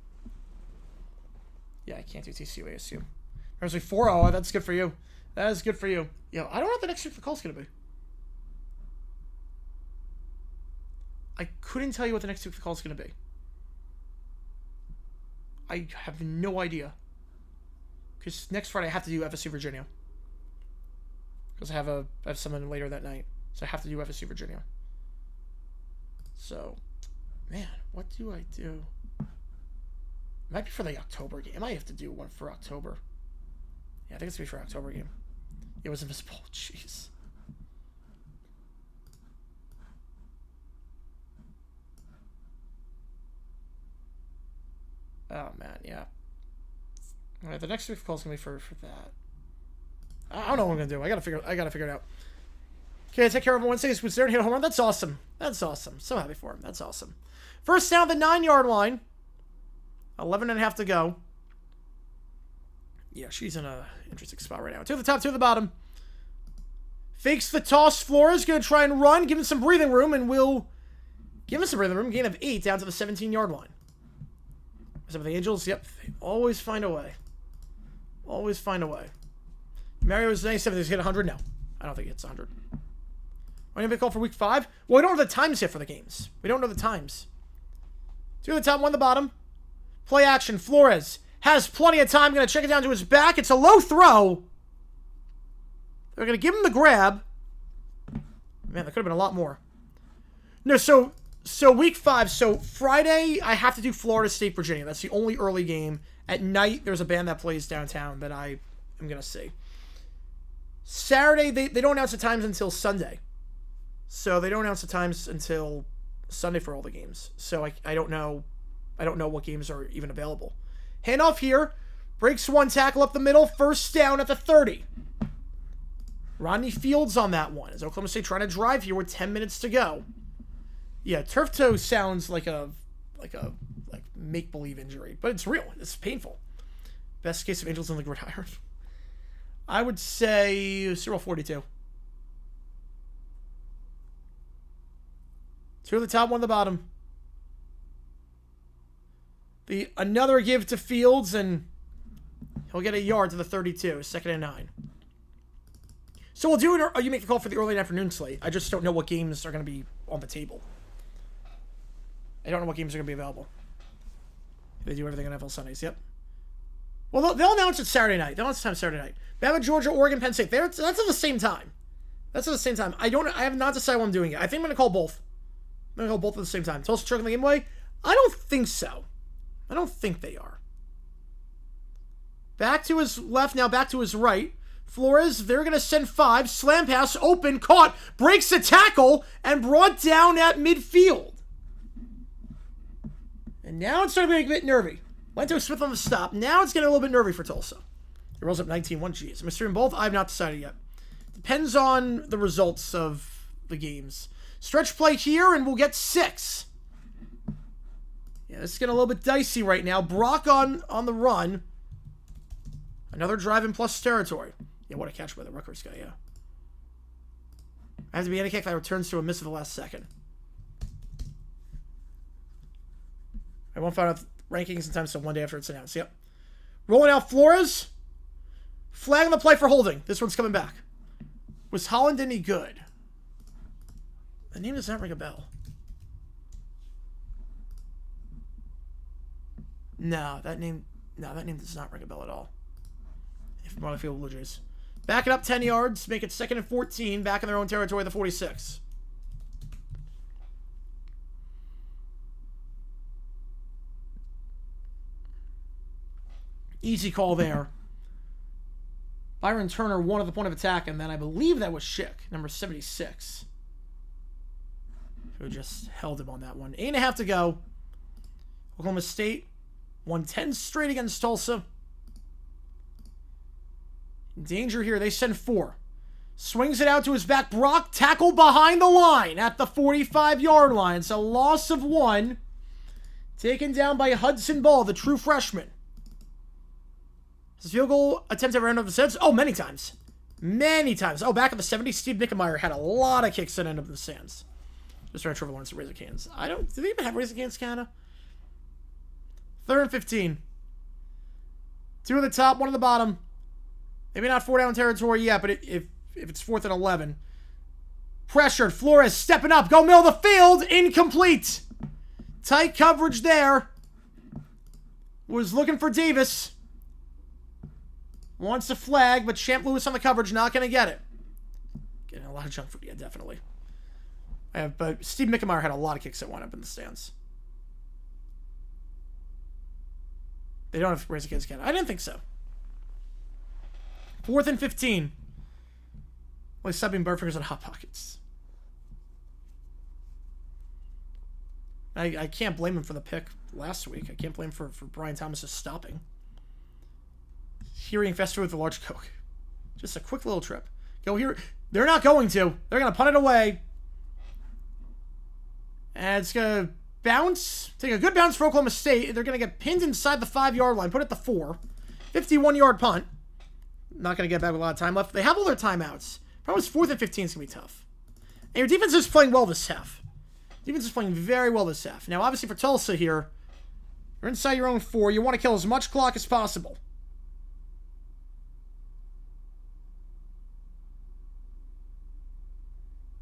Yeah, I can't do TCU ASU. There's like 4-0. That's good for you. That is good for you. Yo, I don't know what the next week for call's going to be. I couldn't tell you what the next week for call's going to be. I have no idea. Because next Friday I have to do FSU Virginia. Because I have someone later that night. So I have to do FSU Virginia. So, man, what do I do? It might be for the October game. I might have to do one for October. Yeah, I think it's going to be for October game. It was invisible. Jeez. Oh, man, yeah. All right, the next week call is going to be for that. I don't know what I'm going to do. I got to figure it out. Okay, take care of him Wednesday. He was there and hit a home run. That's awesome. That's awesome. So happy for him. That's awesome. First down the 9-yard line. 11.5 to go. Yeah, she's in a interesting spot right now. Two to the top, two to the bottom. Fakes the toss. Flores going to try and run. Give him some breathing room, and will give him some breathing room. Gain of 8 down to the 17-yard line. Some of the Angels, yep, they always find a way. Always find a way. Mario's 97. Does he hit 100? No, I don't think he hits 100. Why didn't they call for week 5? Well, we don't know the times yet for the games. We don't know the times. Two at the top, one at the bottom. Play action. Flores has plenty of time. Going to check it down to his back. It's a low throw. They're going to give him the grab. Man, that could have been a lot more. No, so week 5. So Friday, I have to do Florida State, Virginia. That's the only early game. At night, there's a band that plays downtown that I am going to see. Saturday, they don't announce the times until Sunday. So they don't announce the times until Sunday for all the games. So I don't know. I don't know what games are even available. Handoff here. Breaks one tackle up the middle. First down at the 30. Rodney Fields on that one. Is Oklahoma State trying to drive here with 10 minutes to go? Yeah, turf toe sounds like make-believe injury, but it's real. It's painful. Best case of Angels in the gridiron. I would say Super Bowl 42. 2 at the top, 1 at the bottom. Another give to Fields, and he'll get a yard to the 32. 2nd and 9. So we'll do it. You make the call for the early afternoon slate. I just don't know what games are going to be on the table. I don't know what games are going to be available. They do everything on NFL Sundays. Yep. Well, they'll announce it Saturday night. They'll announce the time Saturday night. Bama, Georgia, Oregon, Penn State. That's at the same time. That's at the same time. I have not decided what I'm doing yet. I think I'm going to call both. I'm going to call both at the same time. Tulsa choking the game away? I don't think so. I don't think they are. Back to his left, now back to his right. Flores, they're going to send 5. Slam pass, open, caught, breaks the tackle, and brought down at midfield. And now it's starting to get a bit nervy. Lento Smith on the stop. Now it's getting a little bit nervy for Tulsa. It rolls up 19-1. Jeez. Mystery in both? I have not decided yet. Depends on the results of the games. Stretch play here, and we'll get 6. Yeah, this is getting a little bit dicey right now. Brock on the run. Another drive in plus territory. Yeah, what a catch by the Rutgers guy, yeah. I have to be any kick that returns to a miss at the last second. I won't find out rankings in time, so one day after it's announced. Yep. Rolling out Flores. Flag on the play for holding. This one's coming back. Was Holland any good? The name does not ring a bell. No, that name does not ring a bell at all. If you want to feel Blue Jays. Back it up 10 yards. Make it 2nd and 14. Back in their own territory, the 46. Easy call there. Byron Turner won at the point of attack, and then I believe that was Schick, number 76, who just held him on that one. 8.5 to go. Oklahoma State won 10 straight against Tulsa. In danger here. They send 4. Swings it out to his back. Brock tackled behind the line at the 45-yard line. It's a loss of 1. Taken down by Hudson Ball, the true freshman. His field goal attempt ever end up the stands? Oh, many times. Many times. Oh, back in the 70s, Steve Nickemeyer had a lot of kicks that end up in the stands. Just trying to Trevor Lawrence to Razor Cans. Do they even have Razor Cans, Canada? 3rd and 15. 2 at the top, 1 at the bottom. Maybe not 4 down territory yet, but if it's 4th and 11. Pressured. Flores stepping up. Go middle of the field. Incomplete. Tight coverage there. Was looking for Davis. Wants a flag, but Champ Lewis on the coverage, not going to get it. Getting a lot of junk food, yeah, definitely. But Steve Mickemeyer had a lot of kicks that went up in the stands. They don't have Razor Kids Canada. I didn't think so. 4th and 15. Well, he's subbing Butterfingers on Hot Pockets. I can't blame him for the pick last week. I can't blame him for Brian Thomas stopping. Hearing Fester with the large Coke. Just a quick little trip. Go here. They're not going to. They're going to punt it away. And it's going to bounce. Take a good bounce for Oklahoma State. They're going to get pinned inside the 5-yard line. Put it at the 4. 51-yard punt. Not going to get back with a lot of time left. They have all their timeouts. Probably 4th and 15 is going to be tough. And your defense is playing well this half. Defense is playing very well this half. Now, obviously for Tulsa here, you're inside your own 4. You want to kill as much clock as possible.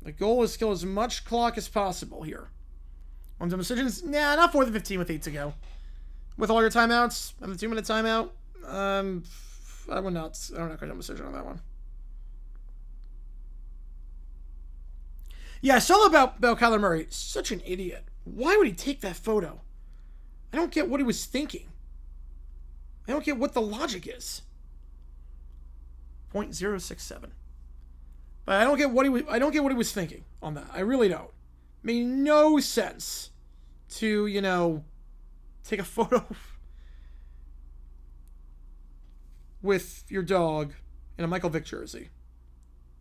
The goal is to kill as much clock as possible here. On some decisions, nah, not 4th and 15 with 8 to go. With all your timeouts, have a 2-minute timeout. I would not. I don't know. Make a decision on that one. Yeah, I saw about Kyler Murray. Such an idiot. Why would he take that photo? I don't get what he was thinking. I don't get what the logic is. 0.067. But I don't get what he was thinking on that. I really don't. Made no sense to, take a photo with your dog in a Michael Vick jersey.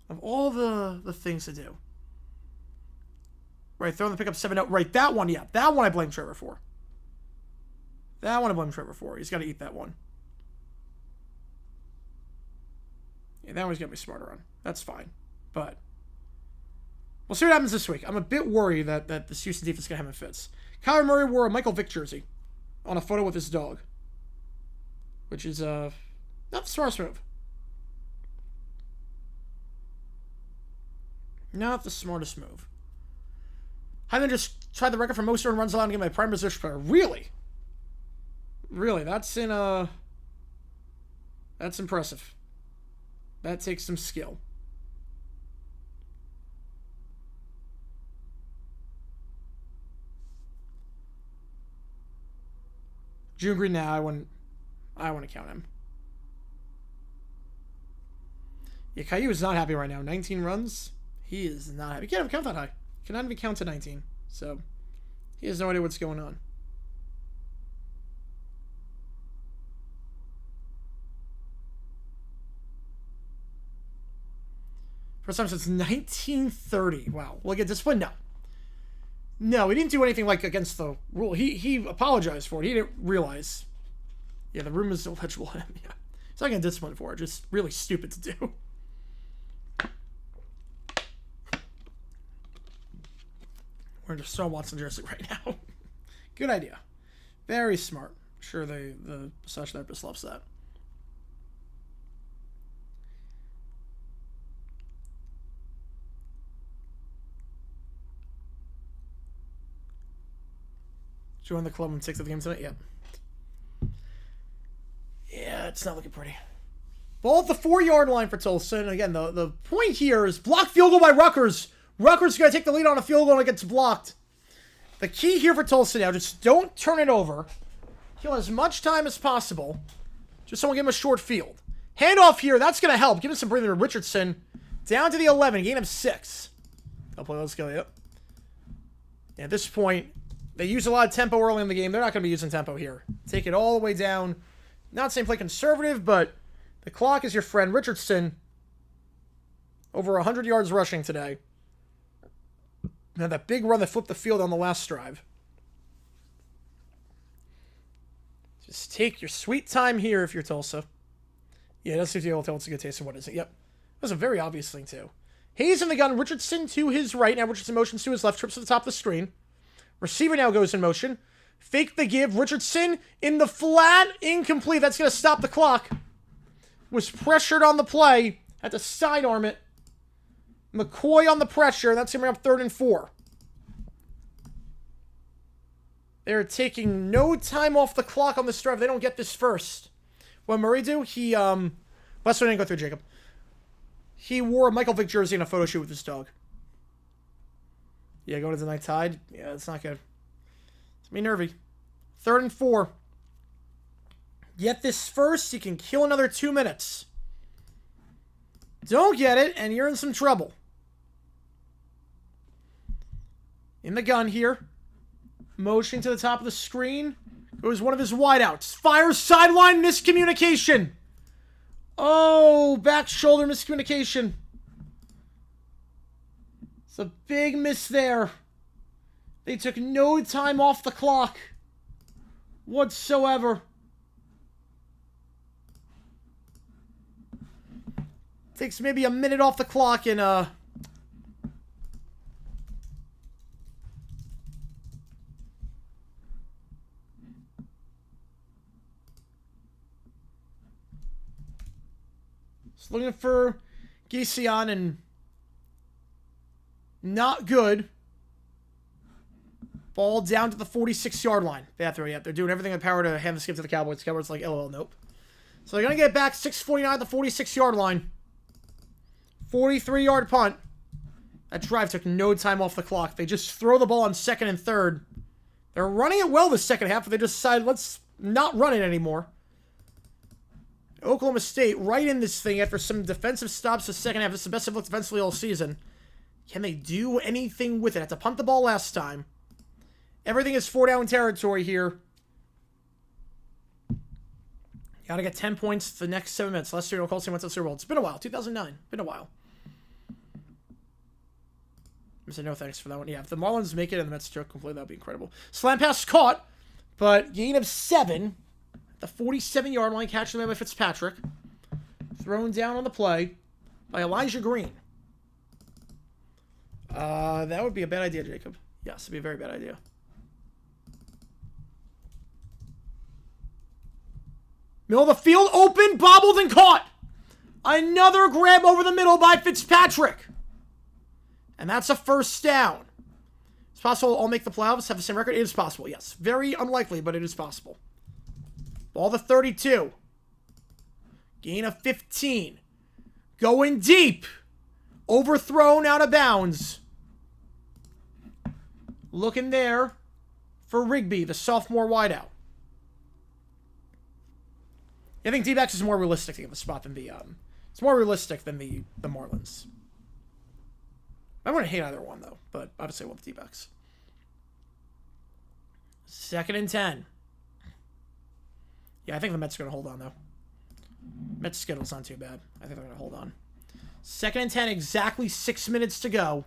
Of all the things to do. Right, throwing the pickup 7-0. Right, that one, yeah. That one I blame Trevor for. He's got to eat that one. Yeah, that one's going to be smarter on. That's fine. But we'll see what happens this week. I'm a bit worried that this Houston defense is going to have him fits. Kyler Murray wore a Michael Vick jersey on a photo with his dog. Which is not the smartest move. Not the smartest move. Hyman just tried the record for most earned runs allowed to get my prime position player. Really? Really? That's impressive. That takes some skill. June Green, now I want to count him. Yeah, Caillou is not happy right now. 19 runs. He is not happy. He can't even count that high. Cannot even count to 19. So, he has no idea what's going on. First time since 1930. Wow. Will he get disciplined? No. No, he didn't do anything like against the rule. He apologized for it. He didn't realize. Yeah, the room is illegible. Yeah. He's not getting disciplined for it. Just really stupid to do. We're just Deshaun Watson jersey right now. Good idea. Very smart. I'm sure the massage therapist loves that. Join the club and 6 of the game tonight? Yep. Yeah, it's not looking pretty. Ball at the 4-yard line for Tulsa. And again, the point here is blocked field goal by Rutgers. Rutgers is going to take the lead on a field goal and it gets blocked. The key here for Tulsa now, just don't turn it over. Kill as much time as possible. Just someone give him a short field. Handoff here, that's going to help. Give him some breathing to Richardson. Down to the 11, gain of 6. I'll play, let's go, yep. Yeah, at this point, they use a lot of tempo early in the game. They're not going to be using tempo here. Take it all the way down. Not saying play conservative, but the clock is your friend. Richardson, over 100 yards rushing today. And that big run that flipped the field on the last drive. Just take your sweet time here if you're Tulsa. Yeah, that's if you're able to tell it's a good taste of what is it. Yep. That was a very obvious thing, too. Hayes in the gun. Richardson to his right. Now Richardson motions to his left. Trips to the top of the screen. Receiver now goes in motion. Fake the give. Richardson in the flat. Incomplete. That's going to stop the clock. Was pressured on the play. Had to sidearm it. McCoy on the pressure. That's going to bring up 3rd and 4. They're taking no time off the clock on this drive. They don't get this first. What Murray do? He, last one didn't go through, Jacob. He wore a Michael Vick jersey in a photo shoot with his dog. Yeah, going to the night tide. Yeah, it's not good. It's me nervy. 3rd and 4. Get this first. You can kill another 2 minutes. Don't get it, and you're in some trouble. In the gun here. Motion to the top of the screen. It was one of his wideouts. Fires sideline miscommunication. Oh, back shoulder miscommunication. It's a big miss there. They took no time off the clock whatsoever. Takes maybe a minute off the clock and just looking for Giulian and not good. Ball down to the 46-yard line. They're doing everything in power to hand the skip to the Cowboys. The Cowboys like, LOL, nope. So they're going to get back 6:49 at the 46-yard line. 43-yard punt. That drive took no time off the clock. They just throw the ball on second and third. They're running it well the second half, but they just decided, let's not run it anymore. Oklahoma State right in this thing after some defensive stops the second half. This is the best they've looked defensively all season. Can they do anything with it? Had to punt the ball last time. Everything is 4-down territory here. Gotta get 10 points the next 7 minutes. Last year, Colts went to the Super Bowl. It's been a while. 2009. Been a while. I said no thanks for that one. Yeah, if the Marlins make it and the Mets choke completely, that would be incredible. Slam pass caught, but gain of 7. The 47-yard line, catch by Fitzpatrick. Thrown down on the play by Elijah Green. That would be a bad idea, Jacob. Yes, it'd be a very bad idea. Middle of the field, open, bobbled, and caught. Another grab over the middle by Fitzpatrick. And that's a first down. It's possible I'll make the playoffs, have the same record. It is possible, yes. Very unlikely, but it is possible. Ball to 32. Gain of 15. Going deep. Overthrown out of bounds. Looking there for Rigby, the sophomore wideout. I think D-backs is more realistic to get the spot than the it's more realistic than the Marlins. I wouldn't hate either one though, but obviously I want the D-backs. 2nd and 10. Yeah, I think the Mets are gonna hold on though. Mets schedule's not too bad. I think they're gonna hold on. 2nd and 10, exactly 6 minutes to go.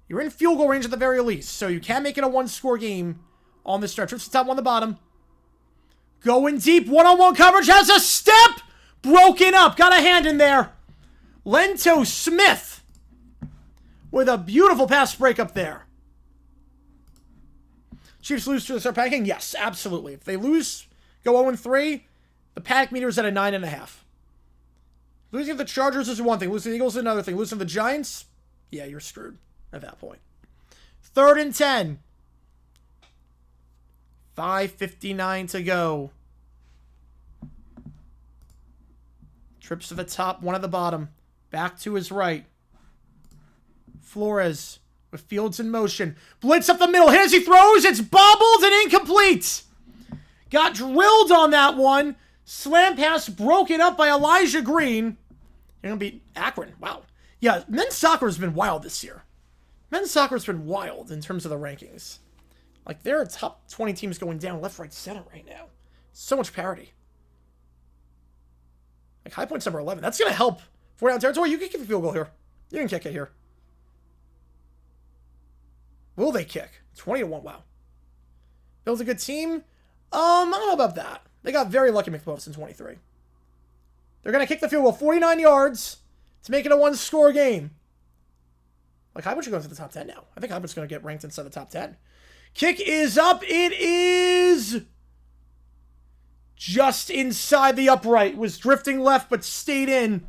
You're in field goal range at the very least, so you can make it a one-score game on this stretch. Trips the top, one the bottom. Going deep, one-on-one coverage, has a step! Broken up, got a hand in there. Lento Smith with a beautiful pass break up there. Chiefs lose to start panicking? Yes, absolutely. If they lose, go 0-3, the panic meter is at a 9.5. Losing to the Chargers is one thing. Losing to the Eagles is another thing. Losing to the Giants? Yeah, you're screwed at that point. 3rd and 10. 5:59 to go. Trips to the top, one at the bottom. Back to his right. Flores with Fields in motion. Blitz up the middle. Hit as he throws. It's bobbled and incomplete. Got drilled on that one. Slam pass broken up by Elijah Green. You're going to beat Akron. Wow. Yeah, men's soccer has been wild this year. Men's soccer has been wild in terms of the rankings. Like, there are top 20 teams going down left, right, center right now. So much parity. Like, High Point's number 11. That's going to help 4-down territory. You can kick the field goal here. You can kick it here. Will they kick? 20-1. Wow. Bill's a good team. I don't know about that. They got very lucky McBuffs in 23. They're going to kick the field goal 49 yards to make it a one-score game. Like, High Point should go into the top 10 now. I think High Point's going to get ranked inside the top 10. Kick is up. It is just inside the upright. Was drifting left, but stayed in.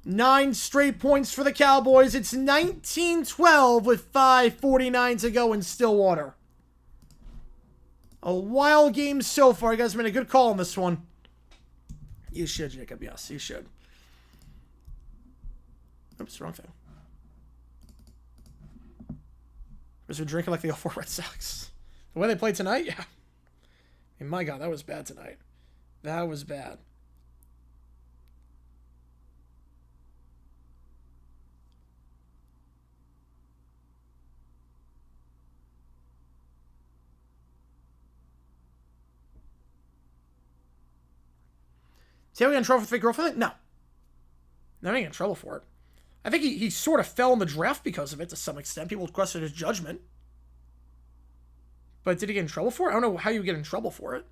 9 straight points for the Cowboys. It's 19-12 with 5:49 to go in Stillwater. A wild game so far. You guys made a good call on this one. You should, Jacob. Yes, you should. Oops, wrong thing. Was we drinking like the 04 Red Sox? The way they played tonight? Yeah. I mean, my God, that was bad tonight. That was bad. See how we got in trouble for fake girlfriend? No. No, I didn't get in trouble for it. I think he sort of fell in the draft because of it to some extent. People questioned his judgment. But did he get in trouble for it? I don't know how you get in trouble for it.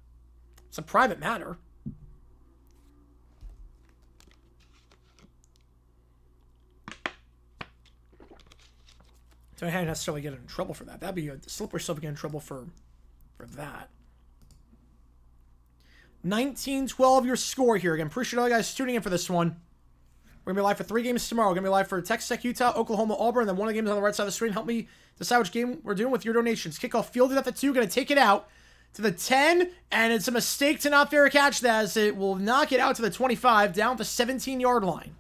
It's a private matter. So I didn't necessarily get in trouble for that. That'd be a slippery slope to get in trouble for that. 19-12 your score here. Again, appreciate all you guys tuning in for this one. We're going to be live for 3 games tomorrow. We're going to be live for Texas Tech, Utah, Oklahoma, Auburn, and then one of the games on the right side of the screen. Help me decide which game we're doing with your donations. Kickoff fielded at the 2. Going to take it out to the 10, and it's a mistake to not fair catch that, as it will knock it out to the 25, down the 17-yard line.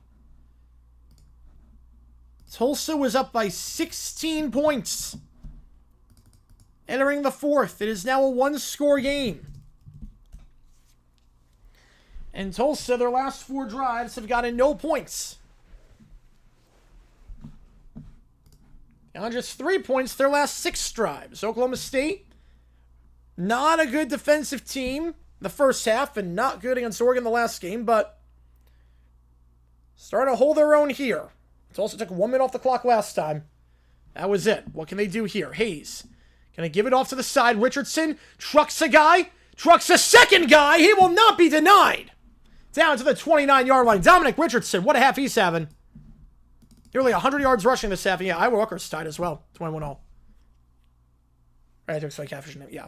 Tulsa was up by 16 points. Entering the 4th, it is now a 1-score game. And Tulsa, their last 4 drives have gotten no points. Down just 3 points their last 6 drives. Oklahoma State, not a good defensive team the first half, and not good against Oregon the last game, but starting to hold their own here. Tulsa took 1 minute off the clock last time. That was it. What can they do here? Hayes, gonna give it off to the side. Richardson trucks a guy, trucks a second guy. He will not be denied. Down to the 29-yard line. Dominic Richardson, what a half he's having. Nearly 100 yards rushing this half. And yeah, Iowa Walker's tied as well. 21-0. Right, I took like half his name. Yeah.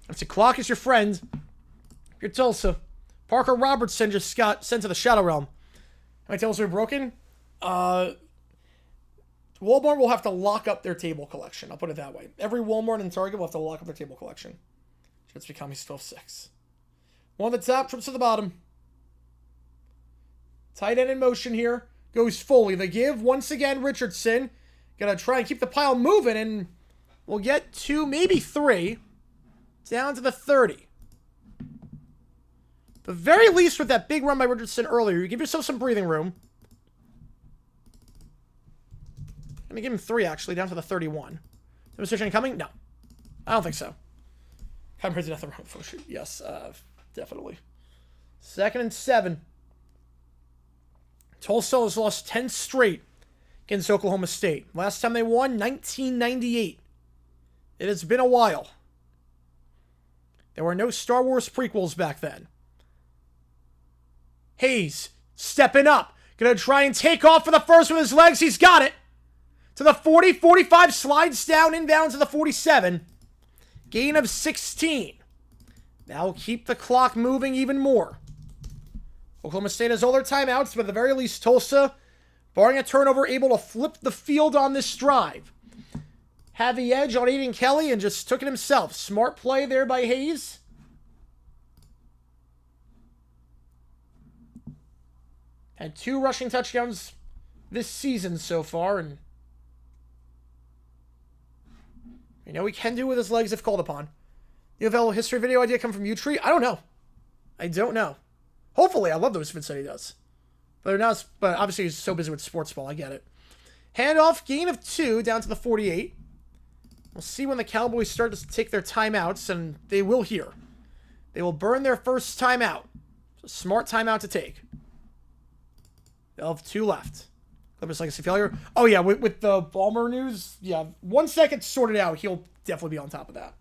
Let's see. Clock is your friend. You're Tulsa. Parker Robertson just got sent to the Shadow Realm. How many tables are broken? Walmart will have to lock up their table collection. I'll put it that way. Every Walmart and Target will have to lock up their table collection. It's becoming 12-6. One at the top, trips to the bottom. Tight end in motion here. Goes fully. The give, once again, Richardson. Gonna try and keep the pile moving, and we'll get 2, maybe 3. Down to the 30. The very least with that big run by Richardson earlier, you give yourself some breathing room. Let me give him 3, actually, down to the 31. Demonstration coming? No. I don't think so. Haven't printed nothing wrong for shoot. Yes, definitely. 2nd and 7. Tulsa has lost 10 straight against Oklahoma State. Last time they won, 1998. It has been a while. There were no Star Wars prequels back then. Hayes, stepping up. Gonna try and take off for the first with his legs. He's got it. To the 40, 45, slides down, inbound to the 47. Gain of 16. That'll keep the clock moving even more. Oklahoma State has all their timeouts, but at the very least, Tulsa, barring a turnover, able to flip the field on this drive. Had the edge on Aiden Kelly and just took it himself. Smart play there by Hayes. Had 2 rushing touchdowns this season so far, and you know he can do with his legs if called upon. You have a history video idea come from U-Tree? I don't know. I don't know. Hopefully, I love those vids that he does. But they're not. But obviously, he's so busy with sports ball. I get it. Handoff, gain of 2 down to the 48. We'll see when the Cowboys start to take their timeouts, and they will here. They will burn their first timeout. It's a smart timeout to take. They'll have 2 left. Clippers legacy failure. Oh, yeah, with the Ballmer news, yeah, 1 second sorted out, he'll definitely be on top of that.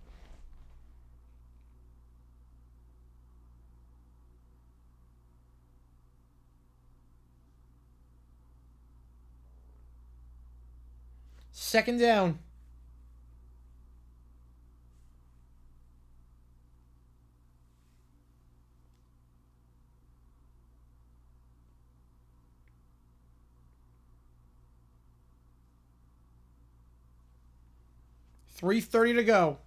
Second down. .330 to go.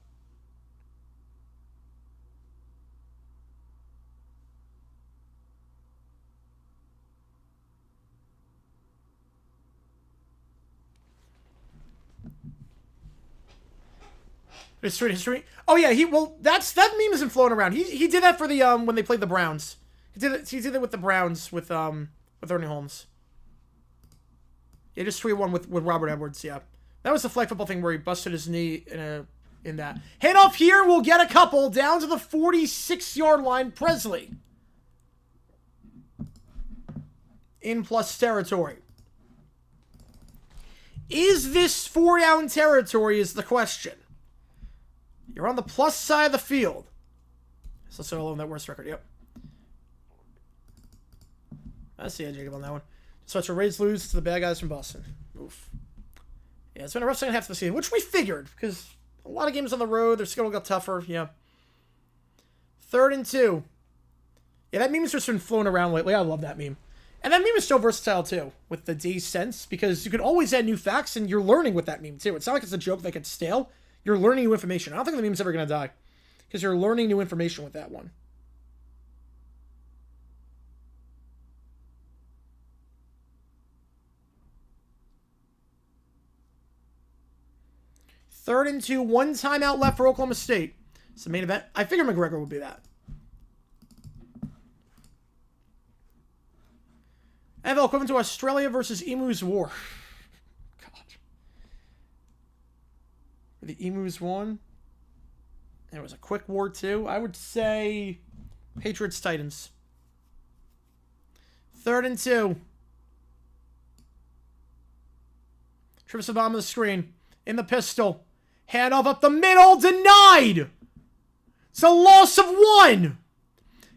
History. Oh yeah, that meme isn't floating around. He did that for the when they played the Browns. He did it with the Browns with Ernie Holmes. Yeah, just 3-1 with Robert Edwards, yeah. That was the flag football thing where he busted his knee in that. Handoff here, we'll get a couple down to the 46-yard line. Presley in plus territory. Is this 4-down territory is the question. You're on the plus side of the field. So solo on that worst record, yep. I see Jacob on that one. So it's a Rays lose to the bad guys from Boston. Oof. Yeah, it's been a rough second half of the season, which we figured, because a lot of games on the road, their schedule got tougher, yeah. 3rd and 2. Yeah, that meme's just been flown around lately. I love that meme. And that meme is so versatile, too, with the D sense, because you can always add new facts, and you're learning with that meme, too. It's not like it's a joke that gets stale. You're learning new information. I don't think the meme's ever going to die, because you're learning new information with that one. Third and 2, 1 timeout left for Oklahoma State. It's the main event. I figured McGregor would be that. NFL equivalent to Australia versus Emus War. God. The Emus won. And it was a quick war, too. I would say Patriots-Titans. 3rd and 2. Trips the bottom of the screen. In the pistol. Handoff up the middle. Denied. It's a loss of 1.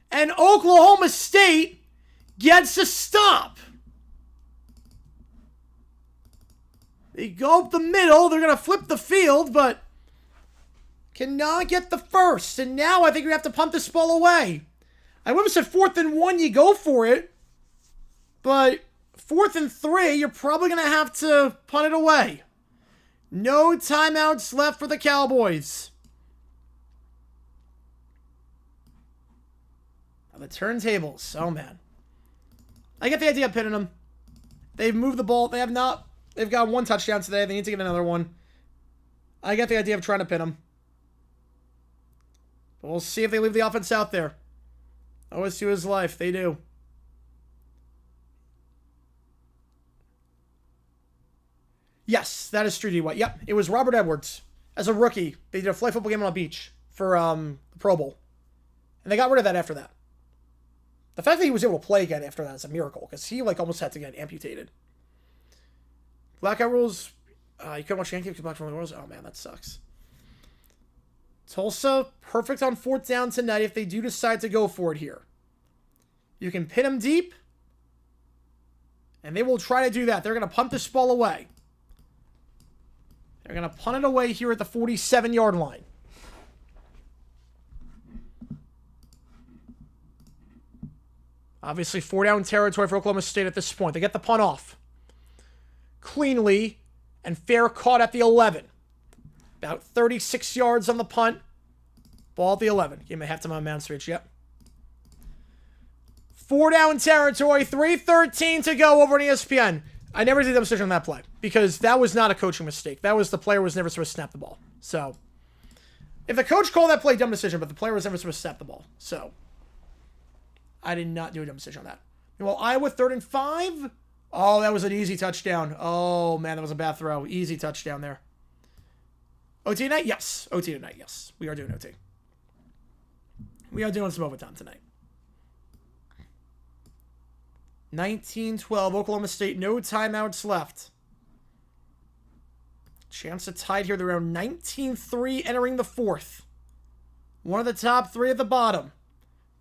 And Oklahoma State gets a stop. They go up the middle. They're going to flip the field, but cannot get the first. And now I think we have to punt this ball away. I would have said 4th and 1, you go for it. But 4th and 3, you're probably going to have to punt it away. No timeouts left for the Cowboys. Now the turntables. Oh, man. I get the idea of pinning them. They've moved the ball. They have not. They've got 1 touchdown today. They need to get another one. I get the idea of trying to pin them. But we'll see if they leave the offense out there. OSU is life. They do. Yes, that is Streety White. Yep, it was Robert Edwards. As a rookie, they did a flag football game on a beach for the Pro Bowl. And they got rid of that after that. The fact that he was able to play again after that is a miracle, because he almost had to get amputated. Blackout rules. You couldn't watch Yankees back from the rules. Oh, man, that sucks. Tulsa, perfect on 4th down tonight if they do decide to go for it here. You can pin them deep, and they will try to do that. They're going to punt this ball away. They're going to punt it away here at the 47-yard line. Obviously, 4-down territory for Oklahoma State at this point. They get the punt off cleanly, and fair caught at the 11. About 36 yards on the punt. Ball at the 11. Give him a halftime on Mounds Reach. Yep. 4-down territory. 3:13 to go over on ESPN. I never did a decision on that play because that was not a coaching mistake. That was the player was never supposed to snap the ball. So, if the coach called that play, dumb decision, but the player was never supposed to snap the ball. So, I did not do a dumb decision on that. Well, Iowa 3rd and 5. Oh, that was an easy touchdown. Oh, man, that was a bad throw. Easy touchdown there. OT tonight? Yes. OT tonight, yes. We are doing OT. We are doing some overtime tonight. 19-12, Oklahoma State, no timeouts left. Chance to tie here. They're around 19-3 entering the 4th. One of the top 3 at the bottom.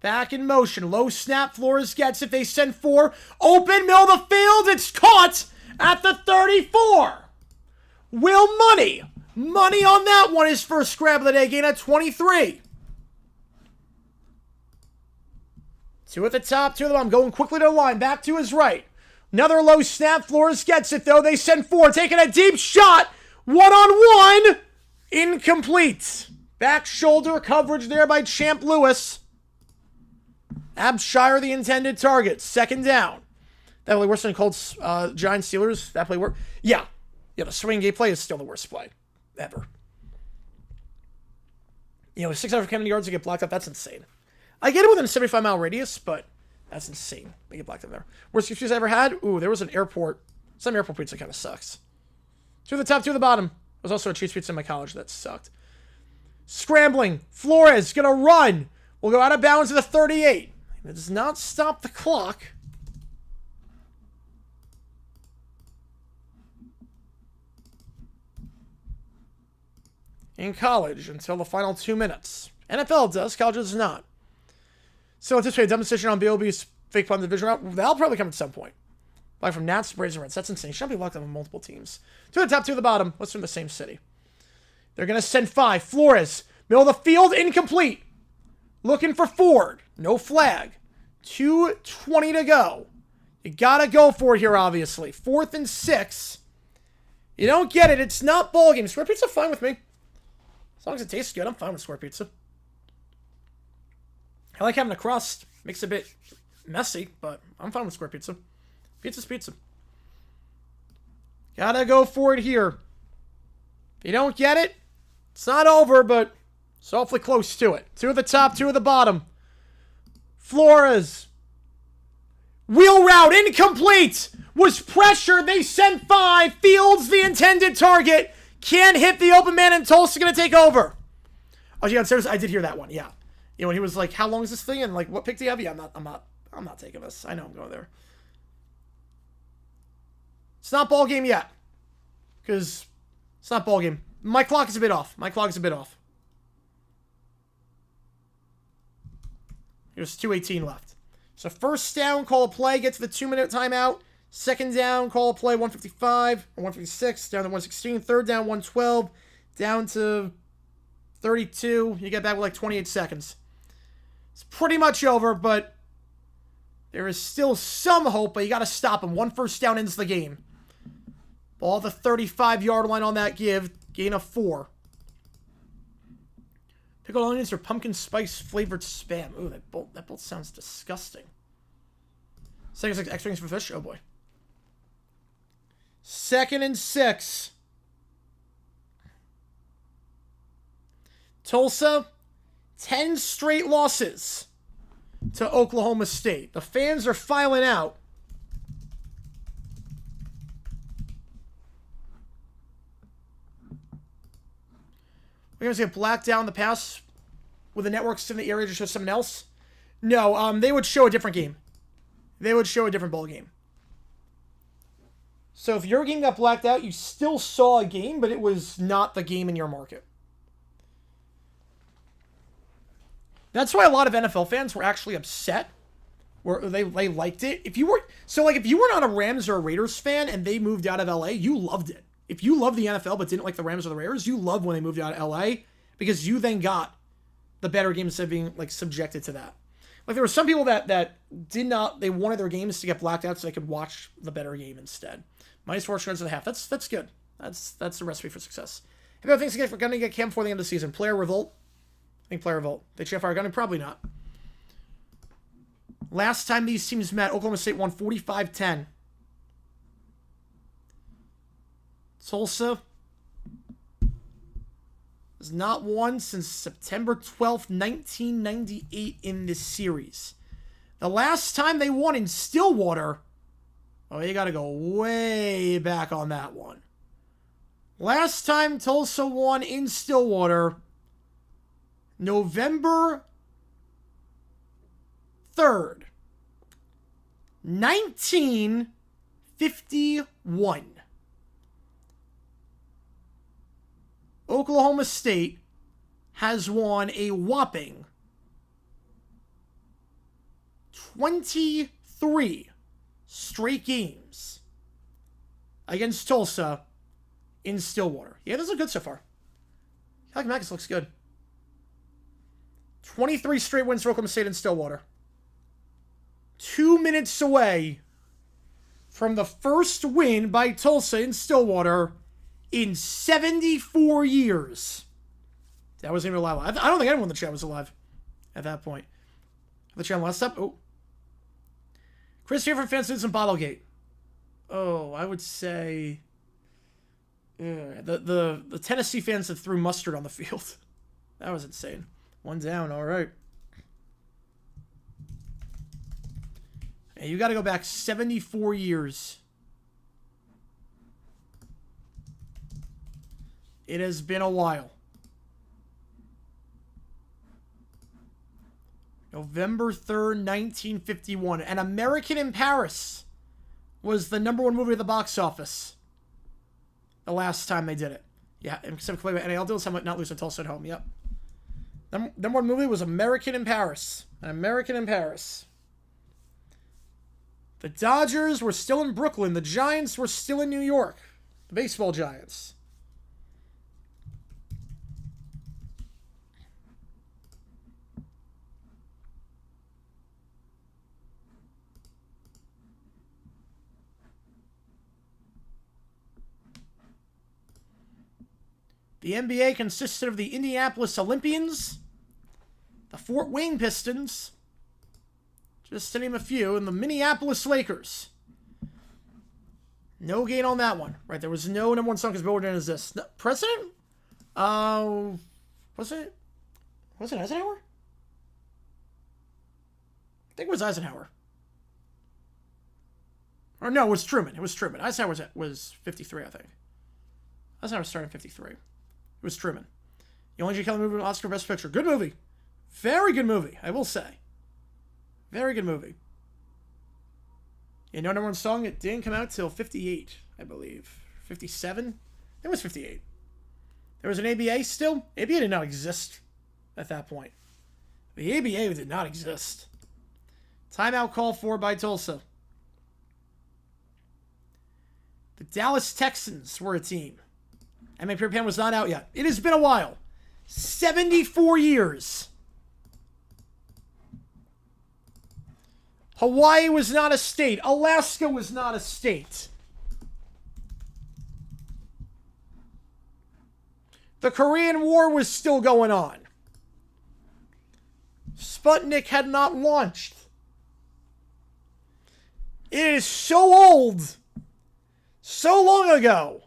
Back in motion. Low snap. Flores gets it. They send 4. Open middle of the field. It's caught at the 34. Will Money. Money on that one. His first grab of the day. Gain at 23. 2 at the top. 2 at the bottom. Going quickly to the line. Back to his right. Another low snap. Flores gets it, though. They send 4. Taking a deep shot. 1-on-1. Incomplete. Back shoulder coverage there by Champ Lewis. Abshire the intended target. 2nd down. That play worse than Colts, Giants, Steelers. That play work. Yeah. Yeah, the swing gate play is still the worst play ever. 600 yards to get blocked up. That's insane. I get it within a 75-mile radius, but that's insane. They get blocked up there. Worst excuse I ever had? Ooh, there was an airport. Some airport pizza kind of sucks. 2 at the top, 2 at the bottom. There was also a cheese pizza in my college that sucked. Scrambling. Flores gonna run. We'll go out of bounds at the 38. It does not stop the clock. in college until the final 2 minutes. NFL does, college does not. So anticipate a dumb decision on BOB's fake punt division round. That'll probably come at some point. Like from Nats, Braves, and Reds. That's insane. Should be locked up on multiple teams. To the top, to the bottom. Let's from the same city. They're going to send 5. Flores, middle of the field, incomplete. Looking for Ford. No flag. 2:20 to go. You got to go for it here, obviously. 4th and 6. You don't get it. It's not ball game. Square pizza, fine with me. As long as it tastes good, I'm fine with square pizza. I like having a crust. Makes it a bit messy, but I'm fine with square pizza. Pizza's pizza. Gotta go for it here. If you don't get it, it's not over, but it's awfully close to it. 2 at the top, 2 at the bottom. Flores. Wheel route, incomplete. Was pressure. They sent 5. Fields the intended target. Can't hit the open man, and Tulsa gonna take over. Oh, yeah, seriously, I did hear that one. Yeah, you know when he was like, "How long is this thing?" and like, "What pick do you have?" Yeah, I'm not taking this. I know I'm going there. It's not ball game yet, because it's not ball game. My clock is a bit off. There's 2:18 left. So first down, call a play, get to the 2-minute timeout. Second down, call a play, 155 or 156, down to 116. Third down, 112, down to 32. You get back with like 28 seconds. It's pretty much over, but there is still some hope, but you got to stop him. 1 first down ends the game. Ball the 35-yard line on that give. Gain of 4. Pickled onions or pumpkin spice flavored spam. Ooh, that both sounds disgusting. Second extra wings for fish. Oh boy. 2nd and 6. Tulsa, 10 straight losses to Oklahoma State. The fans are filing out. We're going to get blacked down the pass with the networks in the area to show someone else. No, they would show a different game. They would show a different ball game. So if your game got blacked out, you still saw a game, but it was not the game in your market. That's why a lot of NFL fans were actually upset, where they liked it. If you were not a Rams or a Raiders fan and they moved out of LA, you loved it. If you love the NFL but didn't like the Rams or the Raiders, you loved when they moved out of LA because you then got the better games instead of being like subjected to that. Like there were some people that did not, they wanted their games to get blacked out so they could watch the better game instead. -4 shreds and a half. That's good. That's the recipe for success. If you think we're going to get Cam before the end of the season, player revolt. I think player revolt. They should fire gunning? Probably not. Last time these teams met, Oklahoma State won 45-10. Tulsa has not won since September 12th, 1998 in this series. The last time they won in Stillwater, oh, you got to go way back on that one. Last time Tulsa won in Stillwater, November 3rd, 1951. Oklahoma State has won a whopping 23 straight games against Tulsa in Stillwater. Yeah, those are good so far. California looks good. 23 straight wins for Oklahoma State in Stillwater. 2 minutes away from the first win by Tulsa in Stillwater in 74 years. That wasn't even alive. I don't think anyone in the chat was alive at that point. The channel last up. Oh. Chris here from Fans and Bottlegate. Oh, I would say the Tennessee fans that threw mustard on the field. That was insane. 1 down, all right. Hey, you got to go back 74 years. It has been a while. November 3rd, 1951. An American in Paris was the #1 movie at the box office the last time they did it. Yeah, and specifically with NAL deals, how much not lose to Tulsa at home. Yep. Number one movie was American in Paris. American in Paris. The Dodgers were still in Brooklyn. The Giants were still in New York. The baseball Giants. The NBA consisted of the Indianapolis Olympians, the Fort Wayne Pistons, just to name a few, and the Minneapolis Lakers. No gain on that one. Right, there was no number one song as Bill as this. No, President? Was it Eisenhower? I think it was Eisenhower. Or no, it was Truman. It was Truman. Eisenhower was 53, I think. Eisenhower started in 53. It was Truman. The only J. Kelly movie, Oscar Best Picture. Good movie. Very good movie, I will say. Very good movie. Yeah, no number one song. It didn't come out till 58, I believe. 57? It was 58. There was an ABA still. ABA did not exist at that point. The ABA did not exist. Timeout called for by Tulsa. The Dallas Texans were a team. MMA Pure Pan was not out yet. It has been a while. 74 years. Hawaii was not a state. Alaska was not a state. The Korean War was still going on. Sputnik had not launched. It is so old. So long ago.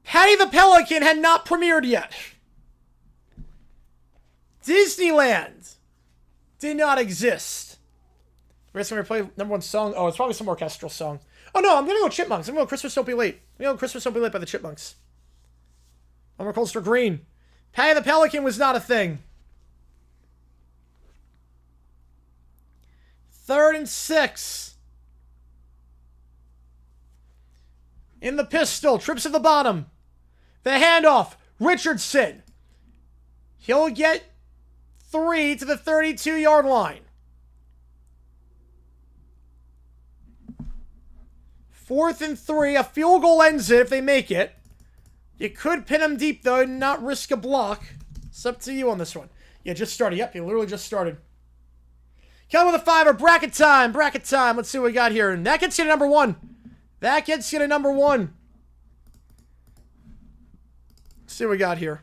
Patty the Pelican had not premiered yet. Disneyland did not exist. We're going to play number one song. Oh, it's probably some orchestral song. Oh, no, I'm going to go Chipmunks. I'm going to go Christmas Don't Be Late. I'm going to go Christmas Don't Be Late by the Chipmunks. Elmer Colster Green. Patty the Pelican was not a thing. 3rd and 6. In the pistol. Trips at the bottom. The handoff. Richardson. He'll get 3 to the 32-yard line. 4th and 3. A field goal ends it if they make it. You could pin him deep, though, and not risk a block. It's up to you on this one. Yeah, just started. Yep, you literally just started. Kelly with a 5er. Bracket time. Bracket time. Let's see what we got here. And that gets you to number 1. That gets you to number 1. Let's see what we got here.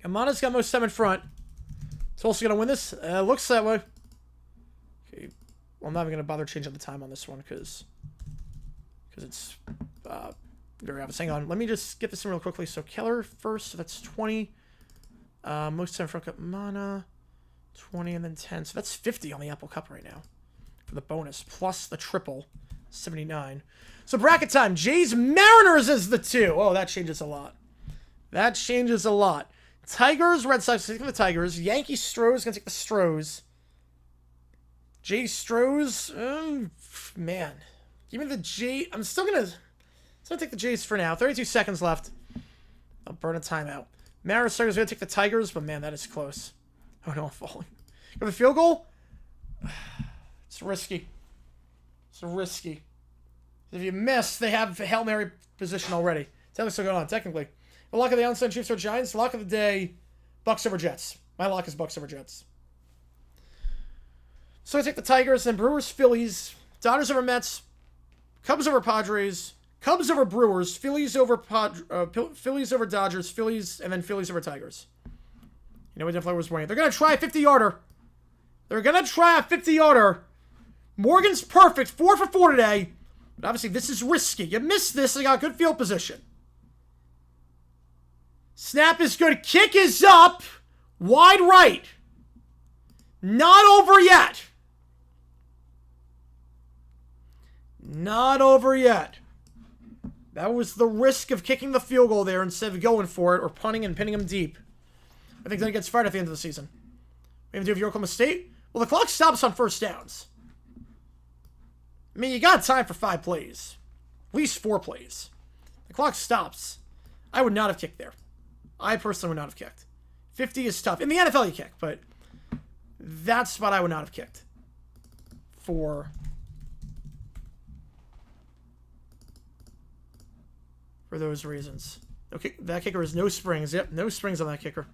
Amana's got most time in front. Tulsa going to win this? Looks that way. Okay. Well, I'm not even going to bother changing the time on this one because it's very obvious. Hang on. Let me just get this in real quickly. So Keller first. So that's 20. Most time in front. Amana. 20 and then 10. So that's 50 on the Apple Cup right now. For the bonus. Plus the triple. 79. So bracket time. Jays Mariners is the 2. Oh, that changes a lot. That changes a lot. Tigers, Red Sox, taking the Tigers. Yankees, Stros, gonna take the Stros. Jays, Stros, man. Give me the J. I'm still gonna take the Jays for now. 32 seconds left. I'll burn a timeout. Mariners, Tigers, gonna take the Tigers, but man, that is close. Oh no, I'm falling. Go the field goal? It's risky. It's risky. If you miss, they have a Hail Mary position already. Technically still going on, technically. The lock of the outside, Chiefs or Giants. Lock of the day, Bucks over Jets. My lock is Bucks over Jets. So I take the Tigers, then Brewers, Phillies, Dodgers over Mets, Cubs over Padres, Cubs over Brewers, Phillies over Phillies over Dodgers, Phillies, and then Phillies over Tigers. You know what definitely was winning. They're going to try a 50-yarder. They're going to try a 50-yarder. Morgan's perfect, 4 for 4 today. But obviously, this is risky. You missed this, they got good field position. Snap is good. Kick is up. Wide right. Not over yet. Not over yet. That was the risk of kicking the field goal there instead of going for it or punting and pinning him deep. I think that gets fired at the end of the season. We have to do Oklahoma State. Well, the clock stops on first downs. I mean, you got time for 5 plays. At least 4 plays. The clock stops. I would not have kicked there. I personally would not have kicked. 50 is tough. In the NFL, you kick, but that spot I would not have kicked. For those reasons. Okay, that kicker has no springs. Yep, no springs on that kicker.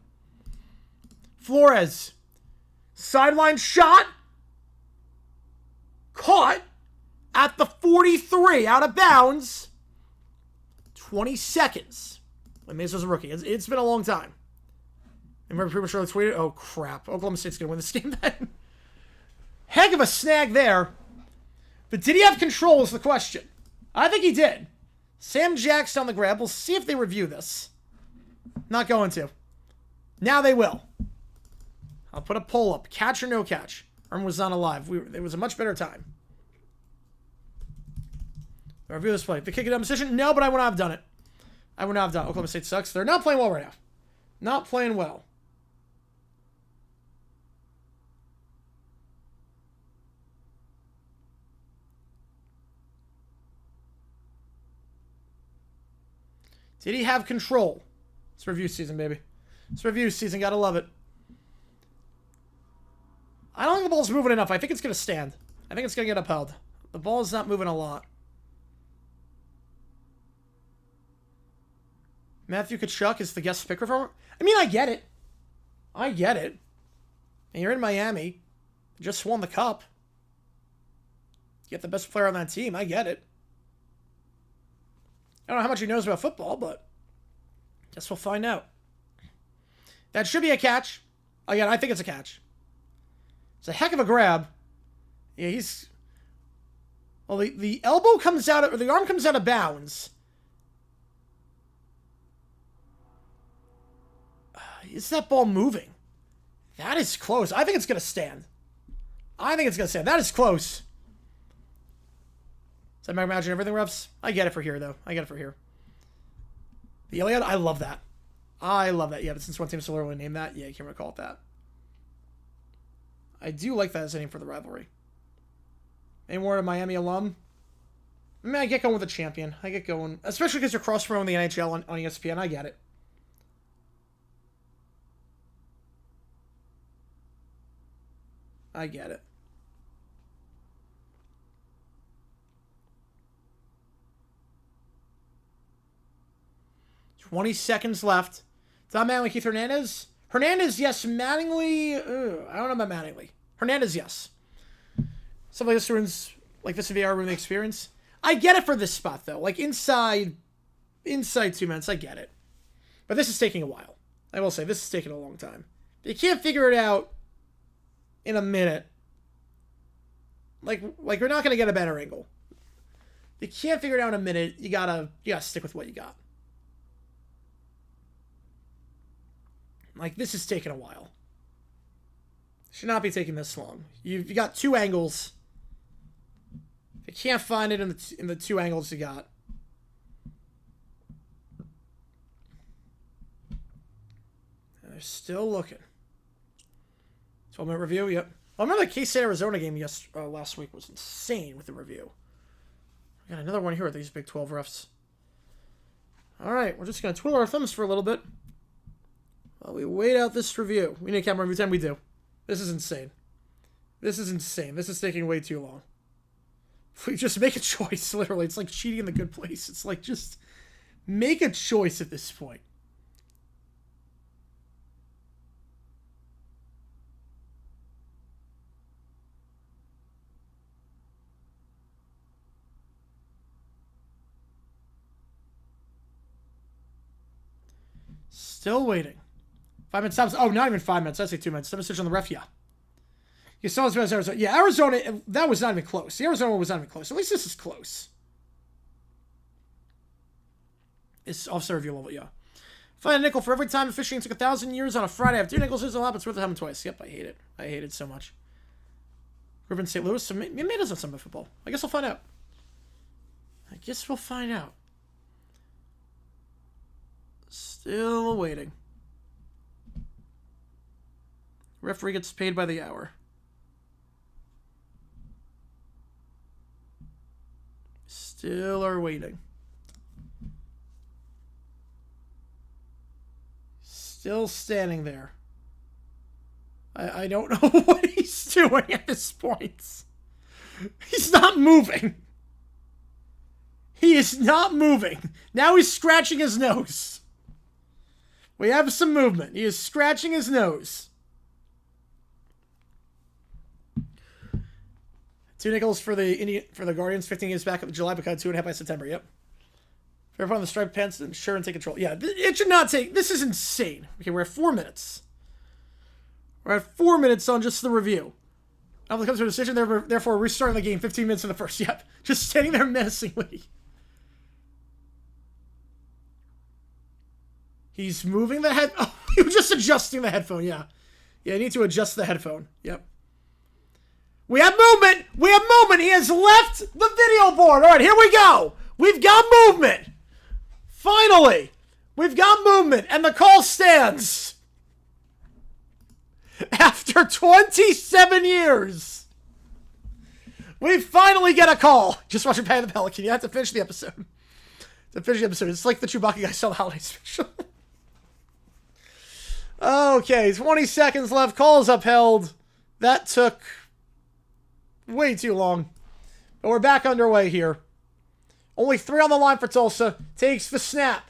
Flores. Sideline shot. Caught at the 43, out of bounds. 20 seconds. When Mace was a rookie. It's been a long time. Remember prematurely tweeted? Oh, crap. Oklahoma State's going to win this game then. Heck of a snag there. But did he have control is the question. I think he did. Sam Jackson on the grab. We'll see if they review this. Not going to. Now they will. I'll put a poll up. Catch or no catch? Arm was not alive. It was a much better time. Review this play. The kick it down decision? No, but I would not have done it. I would not have done it. Oklahoma State sucks. They're not playing well right now. Not playing well. Did he have control? It's review season, baby. It's review season. Gotta love it. I don't think the ball's moving enough. I think it's going to stand. I think it's going to get upheld. The ball's not moving a lot. Matthew Tkachuk is the guest picker for him. I mean, I get it. I get it. And you're in Miami. You just won the cup. You get the best player on that team. I get it. I don't know how much he knows about football, but guess we'll find out. That should be a catch. Again, I think it's a catch. It's a heck of a grab. Yeah, he's... Well, the elbow comes out, or the arm comes out of bounds. Is that ball moving? That is close. I think it's going to stand. I think it's going to stand. That is close. Is that my imagine everything, refs? I get it for here, though. I get it for here. The Iliad, I love that. I love that. Yeah, but since one team so literally named that, yeah, you can't recall it that. I do like that as a name for the rivalry. Any more a Miami alum? I mean, I get going with a champion. I get going, especially because you're cross-promoting the NHL on ESPN. I get it. I get it. $20 seconds left. Don Mattingly, Keith Hernandez? Hernandez, yes. Mattingly, I don't know about Mattingly. Hernandez, yes. Some like this ruins, like this VR room experience. I get it for this spot, though. Like, inside 2 minutes, I get it. But this is taking a while. I will say, this is taking a long time. You can't figure it out in a minute. Like we're not going to get a better angle. You can't figure it out in a minute. You gotta stick with what you got. Like, this is taking a while. Should not be taking this long. You got 2 angles. You can't find it in the 2 angles you got. And they're still looking. 12-minute review, yep. I remember the K-State Arizona game last week was insane with the review. We got another one here with these Big 12 refs. All right, we're just going to twiddle our thumbs for a little bit while we wait out this review. We need a camera review time. We do. This is insane. This is insane. This is taking way too long. We just make a choice, literally. It's like cheating in the good place. It's like, just make a choice at this point. Still waiting. 5 minutes stops. Oh, not even 5 minutes. I'd say 2 minutes. Substitution on the ref, yeah. You saw as Arizona. Yeah, Arizona, that was not even close. The Arizona one was not even close. At least this is close. It's officer review level, yeah. Find a nickel for every time fishing took 1,000 years on a Friday. I have 2 nickels. It's a lot, but it's worth it having twice. Yep, I hate it. I hate it so much. Group in St. Louis. So maybe it doesn't Sunday football. I guess we'll find out. Still waiting. Referee gets paid by the hour. Still are waiting. Still standing there. I don't know what he's doing at this point. He's not moving. He is not moving. Now he's scratching his nose. We have some movement. He is scratching his nose. $2 for the Guardians. 15 games back up in July, but cut 2.5 by September. Yep. Fair on the striped pants, and sure and take control. Yeah, it should not take. This is insane. Okay, we're at 4 minutes. We're at 4 minutes on just the review. Now it comes to a decision, therefore restarting the game 15 minutes in the first. Yep. Just standing there menacingly. He's moving the head. Oh, he was just adjusting the headphone. Yeah. Yeah, I need to adjust the headphone. Yep. We have movement. We have movement. He has left the video board. All right, here we go. We've got movement. Finally, we've got movement, and the call stands. After 27 years, we finally get a call. Just watching Patty the Pelican. You have to finish the episode. It's like the Chewbacca guy saw the holiday special. Okay, 20 seconds left. Call is upheld. That took way too long. But we're back underway here. Only 3 on the line for Tulsa. Takes the snap.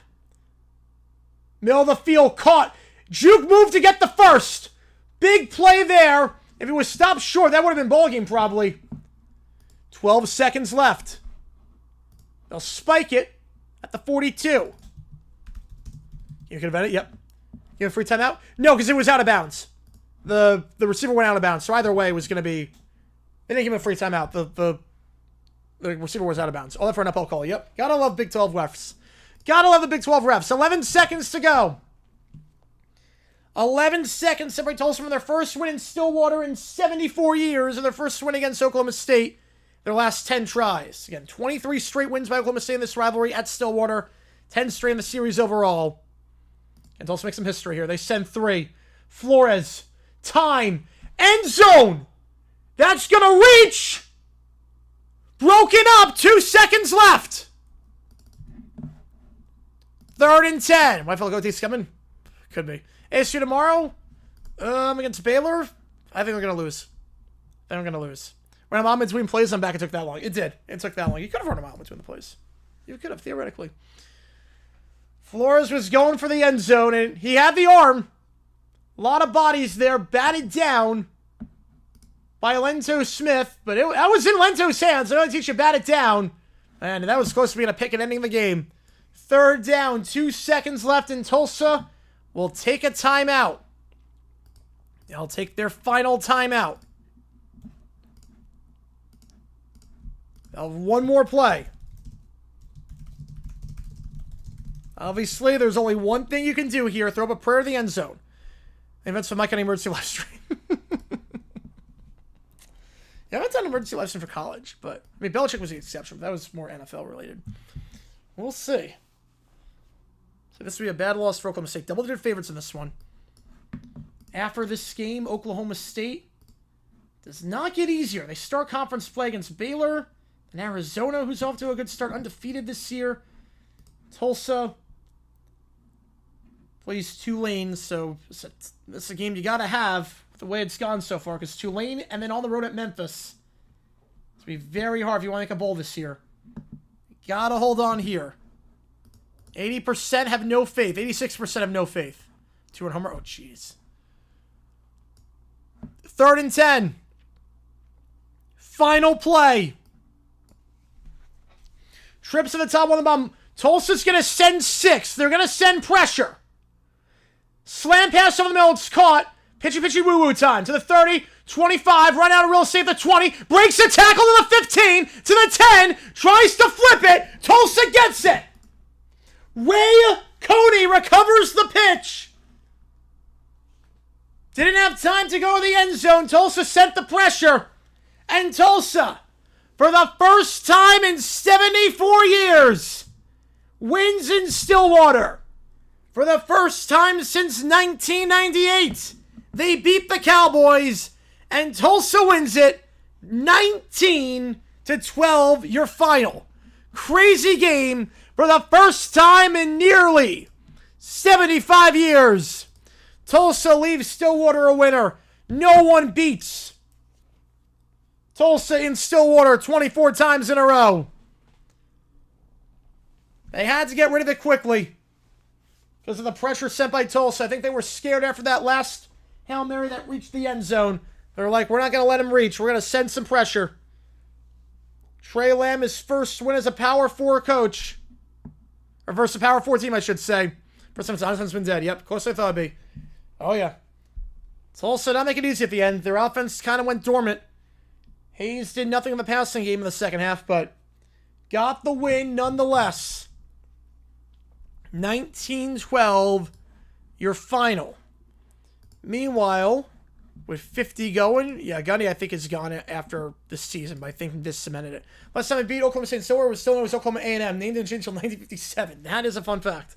Middle of the field, caught. Juke moved to get the first. Big play there. If it was stopped short, that would have been ballgame probably. 12 seconds left. They'll spike it at the 42. You could have had it, yep. You have a free timeout? No, because it was out of bounds. The receiver went out of bounds, so either way it was going to be... They didn't give him a free timeout. The receiver was out of bounds. All that for an uphill call. Yep. Gotta love Big 12 refs. Gotta love the Big 12 refs. 11 seconds to go. 11 seconds separate Tulsa from their first win in Stillwater in 74 years and their first win against Oklahoma State their last 10 tries. Again, 23 straight wins by Oklahoma State in this rivalry at Stillwater. 10 straight in the series overall. And Tulsa makes some history here. They send 3. Flores. Time. End zone. That's going to reach. Broken up. 2 seconds left. 3rd and 10. Might feel like OT's coming. Could be. ASU tomorrow. Against Baylor. I think they're going to lose. When I'm on between plays, I'm back. It took that long. It did. It took that long. You could have run them out between the plays. You could have, theoretically. Flores was going for the end zone, and he had the arm. A lot of bodies there, batted down by Lento Smith, but that was in Lento's hands. I don't teach you bat it down. And that was close to being a pick and ending the game. 3rd down, 2 seconds left in Tulsa. Will take a timeout. They'll take their final timeout. They'll have one more play. Obviously, there's only one thing you can do here. Throw up a prayer to the end zone. Events for Mike on emergency live stream. Yeah, I haven't done emergency live stream for college, but I mean, Belichick was the exception, but that was more NFL related. We'll see. So this would be a bad loss for Oklahoma State. Double-digit favorites in this one. After this game, Oklahoma State does not get easier. They start conference play against Baylor and Arizona, who's off to a good start, undefeated this year. Tulsa plays Tulane, so it's a game you got to have the way it's gone so far, because Tulane and then on the road at Memphis. It's going to be very hard if you want to make a bowl this year. You got to hold on here. 80% have no faith. 86% have no faith. 2-1 homer. Oh, jeez. 3rd and 10. Final play. Trips to the top, one of the bottom. Tulsa's going to send 6. They're going to send pressure. Slam pass over the middle. It's caught. Pitchy woo-woo time. To the 30, 25. Run out of real estate. The 20. Breaks the tackle to the 15. To the 10. Tries to flip it. Tulsa gets it. Ray Coney recovers the pitch. Didn't have time to go to the end zone. Tulsa sent the pressure. And Tulsa, for the first time in 74 years, wins in Stillwater. For the first time since 1998, they beat the Cowboys, and Tulsa wins it 19-12, your final. Crazy game for the first time in nearly 75 years. Tulsa leaves Stillwater a winner. No one beats Tulsa in Stillwater 24 times in a row. They had to get rid of it quickly because of the pressure sent by Tulsa. I think they were scared after that last Hail Mary that reached the end zone. They're like, we're not going to let him reach. We're going to send some pressure. Trey Lamb, his first win as a Power 4 coach. Or versus a Power 4 team, I should say. First time Jonathan's been dead. Yep, close I thought it'd be. Oh, yeah. Tulsa not making it easy at the end. Their offense kind of went dormant. Hayes did nothing in the passing game in the second half, but got the win nonetheless. 19-12, your final. Meanwhile, with 50 going, yeah, Gunny I think is gone after this season, but I think this cemented it. Last time I beat Oklahoma State and Stillwater was still known as Oklahoma A&M, named and changed until 1957. That is a fun fact.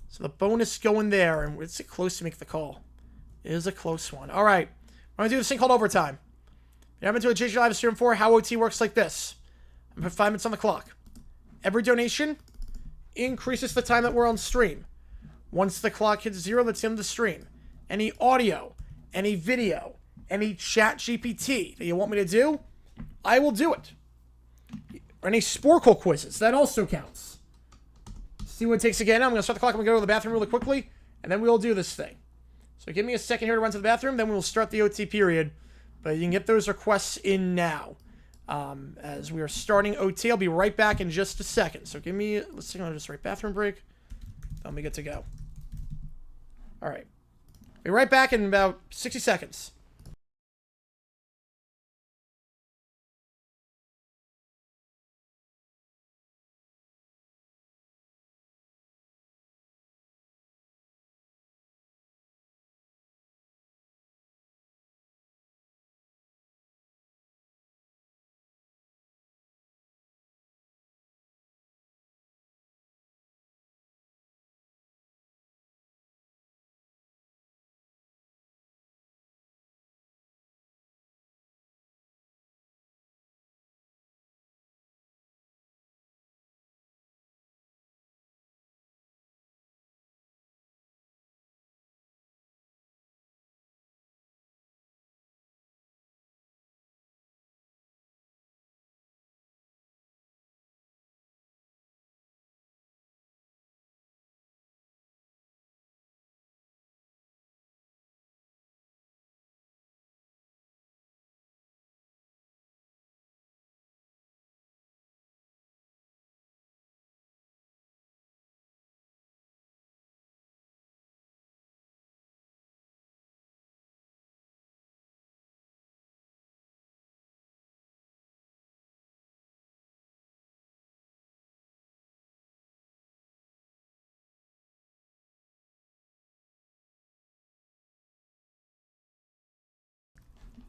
So the bonus going there, and it's close to make the call. It is a close one. All right, we're going to do this thing called overtime. You haven't been to a JJ Live Stream 4, how OT works like this. I'm going to put 5 minutes on the clock. Every donation increases the time that we're on stream. Once the clock hits 0, that's the end of the stream. Any audio, any video, any chat GPT that you want me to do, I will do it. Or any Sporkle quizzes, that also counts. See what it takes again. I'm going to start the clock. I'm going to go to the bathroom really quickly, and then we'll do this thing. So give me a second here to run to the bathroom, then we'll start the OT period. But you can get those requests in now. As we are starting OT, I'll be right back in just a second. So give me, let's see, I'll just write bathroom break. Then we get to go. All right. Be right back in about 60 seconds.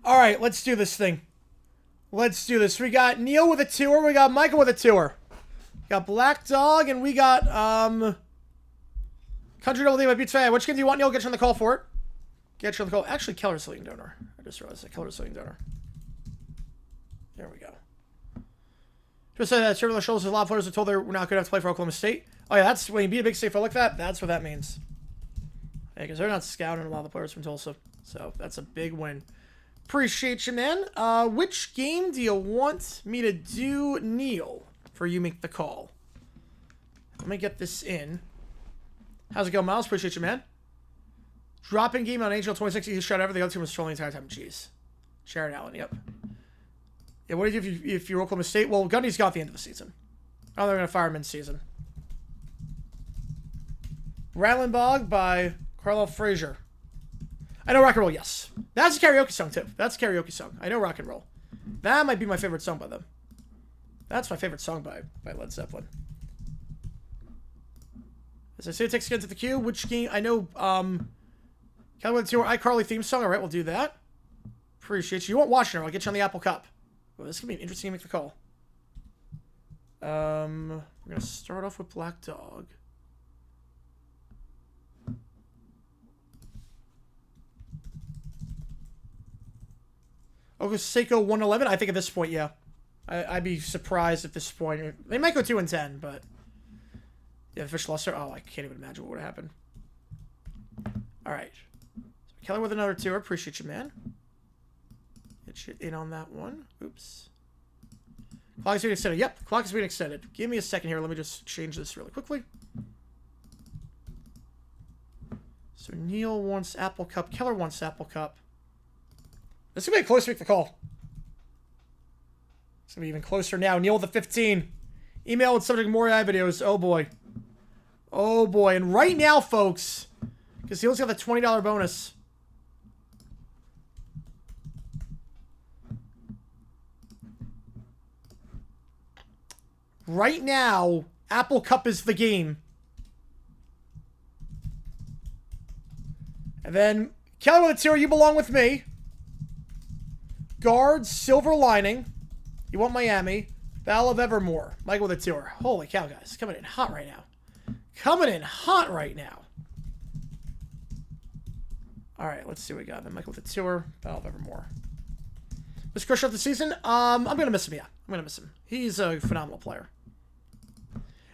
All right, let's do this thing. Let's do this. We got Neil with a tour. We got Michael with a tour. We got Black Dog, and we got Country Double D by Beats Fan. Which game do you want, Neil? Get you on the call for it. Get you on the call. Actually, Keller's the leading donor. I just realized that Keller's the leading donor. There we go. Just said that Trevor Schultz, a lot of players were told they were not good enough to play for Oklahoma State. Oh yeah, that's when you beat a big state for like that. That's what that means. Yeah, because they're not scouting a lot of the players from Tulsa, so that's a big win. Appreciate you, man. Which game do you want me to do, Neil, for you make the call? Let me get this in. How's it going, Miles? Appreciate you, man. Dropping game on HL 26. He shot everything. The other team was trolling the entire time. Jeez. Sharon Allen, yep. Yeah, what do you do if you're Oklahoma State? Well, Gundy's got the end of the season. Oh, they're going to fire him in season. Rattlenbog by Carlisle Frazier. I know Rock and Roll, yes. That's a karaoke song, too. That's a karaoke song. I know Rock and Roll. That might be my favorite song by them. That's my favorite song by Led Zeppelin. As I say, it takes again to the queue. Which game? I know, Kelly to our iCarly theme song. All right, we'll do that. Appreciate you. You won't watch it. I'll get you on the Apple Cup. Well, this is going to be interesting to make the call. We're going to start off with Black Dog. Seiko 111. I think at this point, yeah. I'd be surprised at this point. They might go 2-10, but yeah, the fish luster. Oh, I can't even imagine what would happen. All right, so Keller with another 2. I appreciate you, man. Get you in on that one. Oops. Clock is being extended. Yep, clock is being extended. Give me a second here. Let me just change this really quickly. So Neil wants Apple Cup. Keller wants Apple Cup. This is going to be a close week to call. It's going to be even closer now. Neil with the 15. Email with subject more AI videos. Oh, boy. Oh, boy. And right now, folks, because Neil's got the $20 bonus. Right now, Apple Cup is the game. And then, Kelly with a 2, you belong with me. Guards, Silver Lining. You want Miami. Battle of Evermore. Michael with a 2. Holy cow, guys. Coming in hot right now. Coming in hot right now. Alright, let's see what we got. Then Michael with a 2. Battle of Evermore. Was Crusher of the season? I'm going to miss him, yeah. I'm going to miss him. He's a phenomenal player.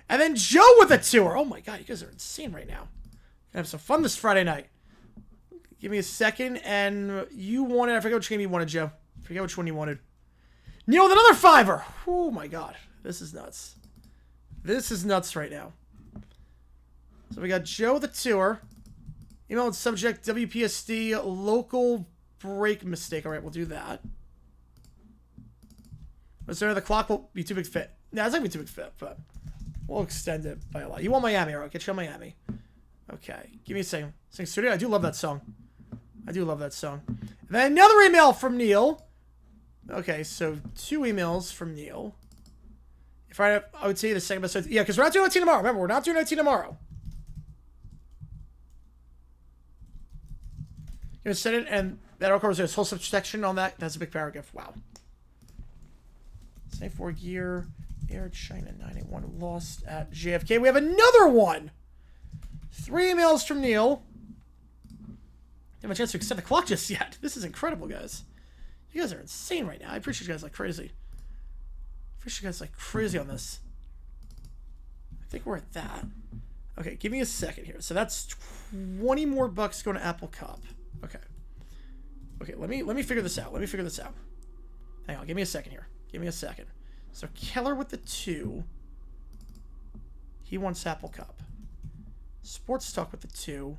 And then Joe with a 2. Oh my god, you guys are insane right now. Gonna have some fun this Friday night. Give me a second, and you wanted... I forget which game you wanted, Joe. I forget which one you wanted. Neil with another 5. Oh my god. This is nuts. This is nuts right now. So we got Joe with a 2. Email with subject WPSD local break mistake. Alright, we'll do that. Was there the clock will be too big fit? No, it's not going to be too big fit, but we'll extend it by a lot. You want Miami, alright? Get you on Miami. Okay. Give me a second. Sing Studio. I do love that song. I do love that song. And then another email from Neil. Okay, so 2 emails from Neil. If I would say the second episode. Yeah, because we're not doing 19 tomorrow. Remember, we're not doing 19 tomorrow. You're going to send it, and that article was a whole section on that. That's a big paragraph. Wow. 94 gear. Air China 981 lost at JFK. We have another one. 3 emails from Neil. Didn't have a chance to extend the clock just yet. This is incredible, guys. You guys are insane right now. I appreciate you guys like crazy. I appreciate you guys like crazy on this. I think we're at that. Okay, give me a second here. So that's 20 more bucks going to Apple Cup. Okay. Okay, let me figure this out. Let me figure this out. Hang on, give me a second here. Give me a second. So Keller with the 2. He wants Apple Cup. Sports Talk with the 2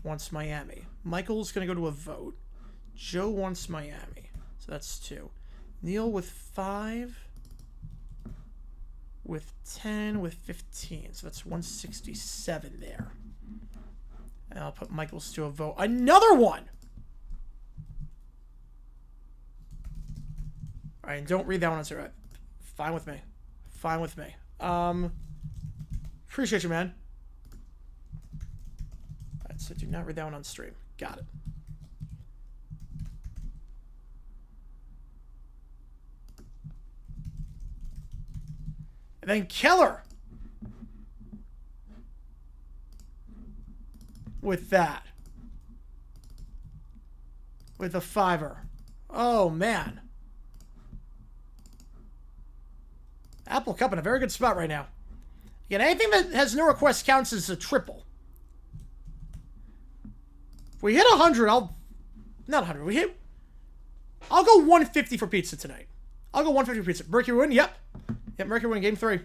wants Miami. Michael's going to go to a vote. Joe wants Miami. So that's 2. Neil with 5. With 10. With 15. So that's 167 there. And I'll put Michael's to a vote. Another one! Alright, and don't read that one. It's alright. Fine with me. Fine with me. Appreciate you, man. Alright, so do not read that one on stream. Got it. And then Keller. With that. With a 5. Oh, man. Apple Cup in a very good spot right now. Again, anything that has no request counts as a triple. If we hit 100, Not 100. We hit... I'll go 150 for pizza tonight. I'll go 150 for pizza. Mercury win? Yep. Yep, Mercury win game 3.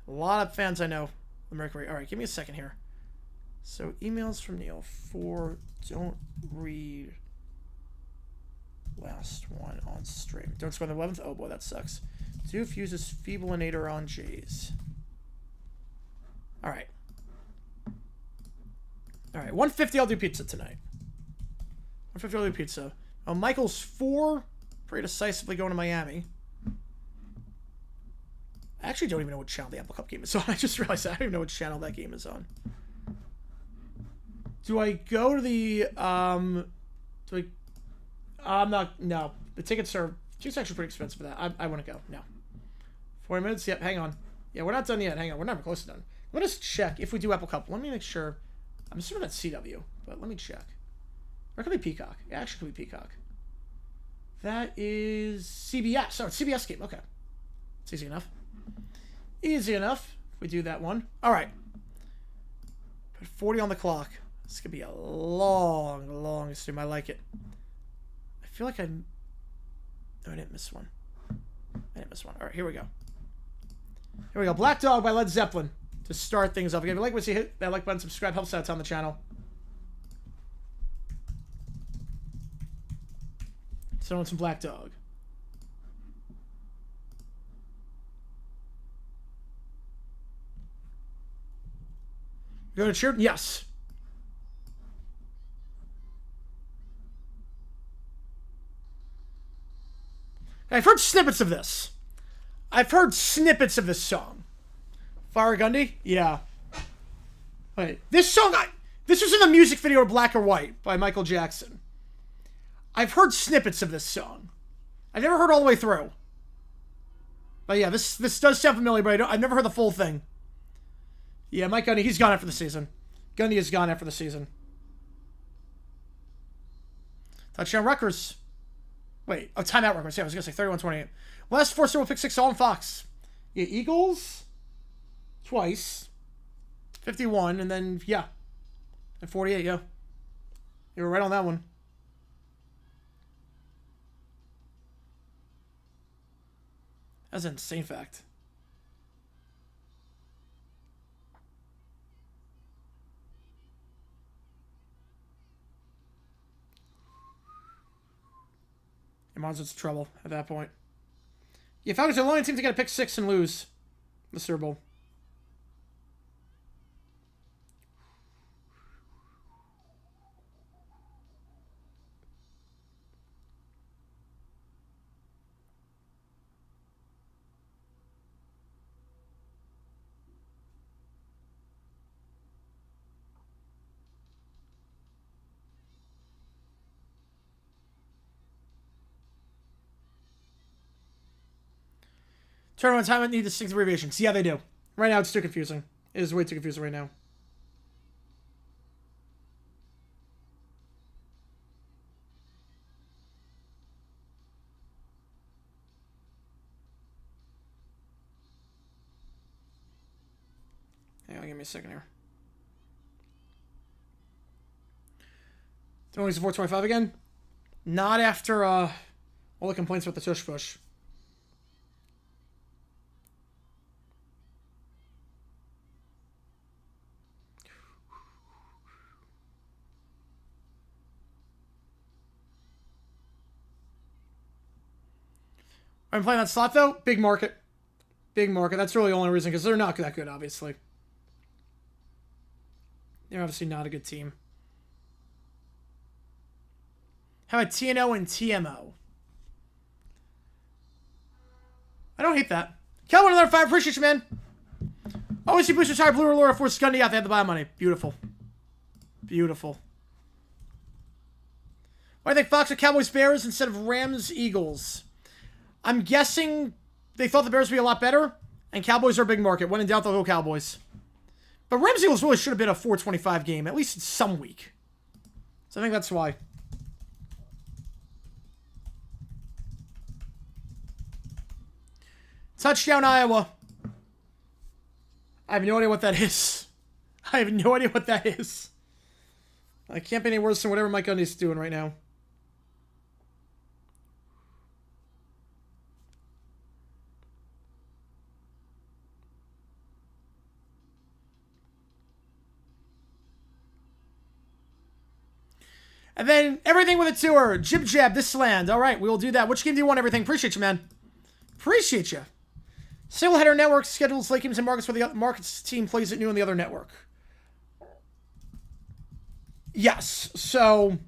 A lot of fans I know. The Mercury. Alright, give me a second here. So, emails from Neil. 4. Don't read... Last one on stream. Don't score the 11th? Oh boy, that sucks. Doof uses Feeblinator on Jays. Alright. Alright, 150 I'll do pizza tonight. 150 I'll do pizza. Oh, Michael's 4. Pretty decisively going to Miami. I actually don't even know what channel the Apple Cup game is on. I just realized I don't even know what channel that game is on. Do I go to the, I'm not, no. The tickets are actually pretty expensive for that. I want to go. No. 40 minutes? Yep, hang on. Yeah, we're not done yet. Hang on. We're never close to done. Let us check if we do Apple Cup. Let me make sure. I'm assuming that's CW, but let me check. Or it could be Peacock. It actually could be Peacock. That is CBS. Oh, it's CBS game. Okay. It's easy enough. Easy enough. If we do that one. All right. Put 40 on the clock. This could be a long stream. I like it. I feel like I'm... Oh, I didn't miss one. I didn't miss one. All right, here we go. Here we go. Black Dog by Led Zeppelin to start things off. Again, if you like what you hit that like button, subscribe, helps out on the channel. So on some Black Dog. You go to cheer? Yes. I've heard snippets of this. I've heard snippets of this song. Fire Gundy? Yeah. Wait, this song, this was in the music video of Black or White by Michael Jackson. I've heard snippets of this song. I've never heard all the way through. But yeah, this does sound familiar, but I've never heard the full thing. Yeah, Mike Gundy, he's gone after the season. Gundy is gone after the season. Touchdown Rutgers. Wait, oh, timeout Rutgers. Yeah, I was going to say 31-28. Last 4 Super Bowl pick 6 all in Fox. Yeah, Eagles twice. 51, and then, yeah. And 48, yeah. You were right on that one. That's an insane fact. And Monsters in trouble at that point. Yeah, Falcons are the only team to get a pick 6 and lose the Super Bowl. Turnaround time need distinct abbreviations. Yeah, they do. Right now, it's too confusing. It is way too confusing right now. Hang on, give me a second here. Don't use the 425 again? Not after all the complaints about the tush push. I'm playing that slot, though. Big market. Big market. That's really the only reason, because they're not that good, obviously. They're obviously not a good team. How about TNO and TMO? I don't hate that. Cal, another 5. Appreciate you, man. Always see Booster Tire, Blue or Laura, Force Gundy out. They have the buy money. Beautiful. Beautiful. Why do you think Fox or Cowboys Bears instead of Rams Eagles? I'm guessing they thought the Bears would be a lot better, and Cowboys are a big market. When in doubt, they'll go Cowboys. But Rams Eagles really should have been a 425 game, at least some week. So I think that's why. Touchdown Iowa. I have no idea what that is. I have no idea what that is. I can't be any worse than whatever Mike Gundy's doing right now. And then everything with a tour. Jib Jab, this land. All right, we will do that. Which game do you want, everything? Appreciate you, man. Appreciate you. Single header network schedules late games and markets where the markets team plays at noon on the other network. Yes. So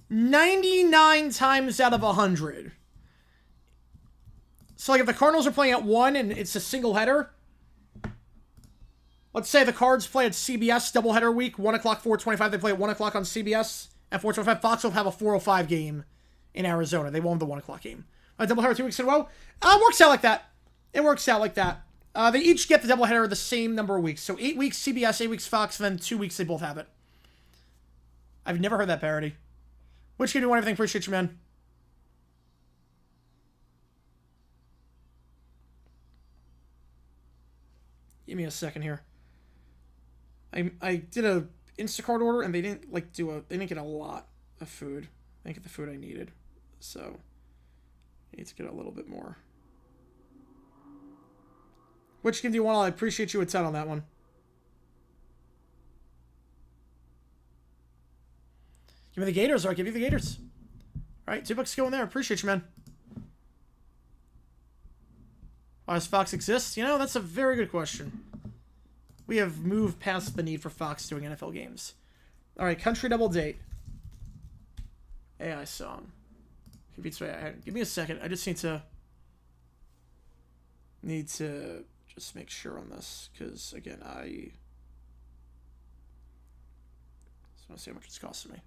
99 times out of 100. So like if the Cardinals are playing at 1 and it's a single header. Let's say the Cards play at CBS doubleheader week, 1 o'clock, 4:25. They play at 1 o'clock on CBS. At 4:25, Fox will have a 4:05 game in Arizona. They won't have the 1 o'clock game. A doubleheader 2 weeks in a row. It works out like that. It works out like that. They each get the doubleheader the same number of weeks. So 8 weeks CBS, 8 weeks Fox, and then 2 weeks they both have it. I've never heard that parody. Which game do you want, everything? Appreciate you, man. Give me a second here. I did a Instacart order and they didn't they didn't get a lot of food. I didn't get the food I needed. So I need to get a little bit more. Which game do you want? I appreciate you a ton on that one. Give me the Gators, or I'll give you the Gators. All right, $2 going there. Appreciate you, man. Why does Fox exist? You know, that's a very good question. We have moved past the need for Fox doing NFL games. All right, country double date. AI song. Give me a second. I just need to just make sure on this, because again, I just want to see how much it's costing me.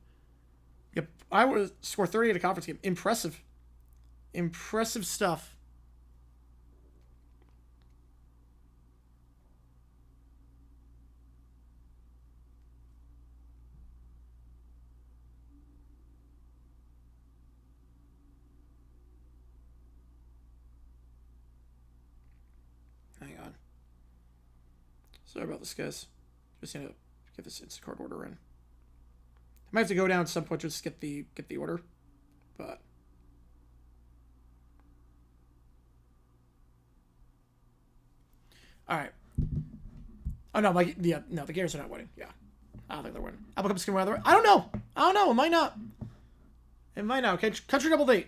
Yep, I would score 30 at a conference game. Impressive. Impressive stuff. Hang on. Sorry about this, guys. Just need to get this Instacart order in. I might have to go down at some point just to get the order, but all right. Oh no, the Gators are not winning. Yeah, I don't think they're winning. Apple Cup's gonna win. I don't know. It might not. It might not. Okay, country double date.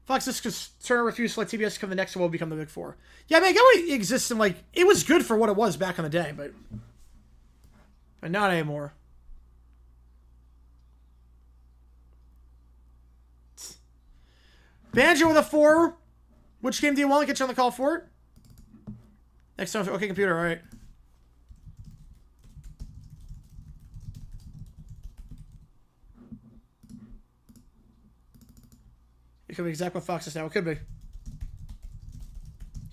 Fox is Turner refused to let TBS come the next one will become the Big Four. Yeah, I mean, I get what it exists and like it was good for what it was back in the day, but not anymore. Banjo with a 4. Which game do you want? Get you on the call for it. Next time, okay, computer. All right. It could be exactly what Fox is now. It could be. Yeah,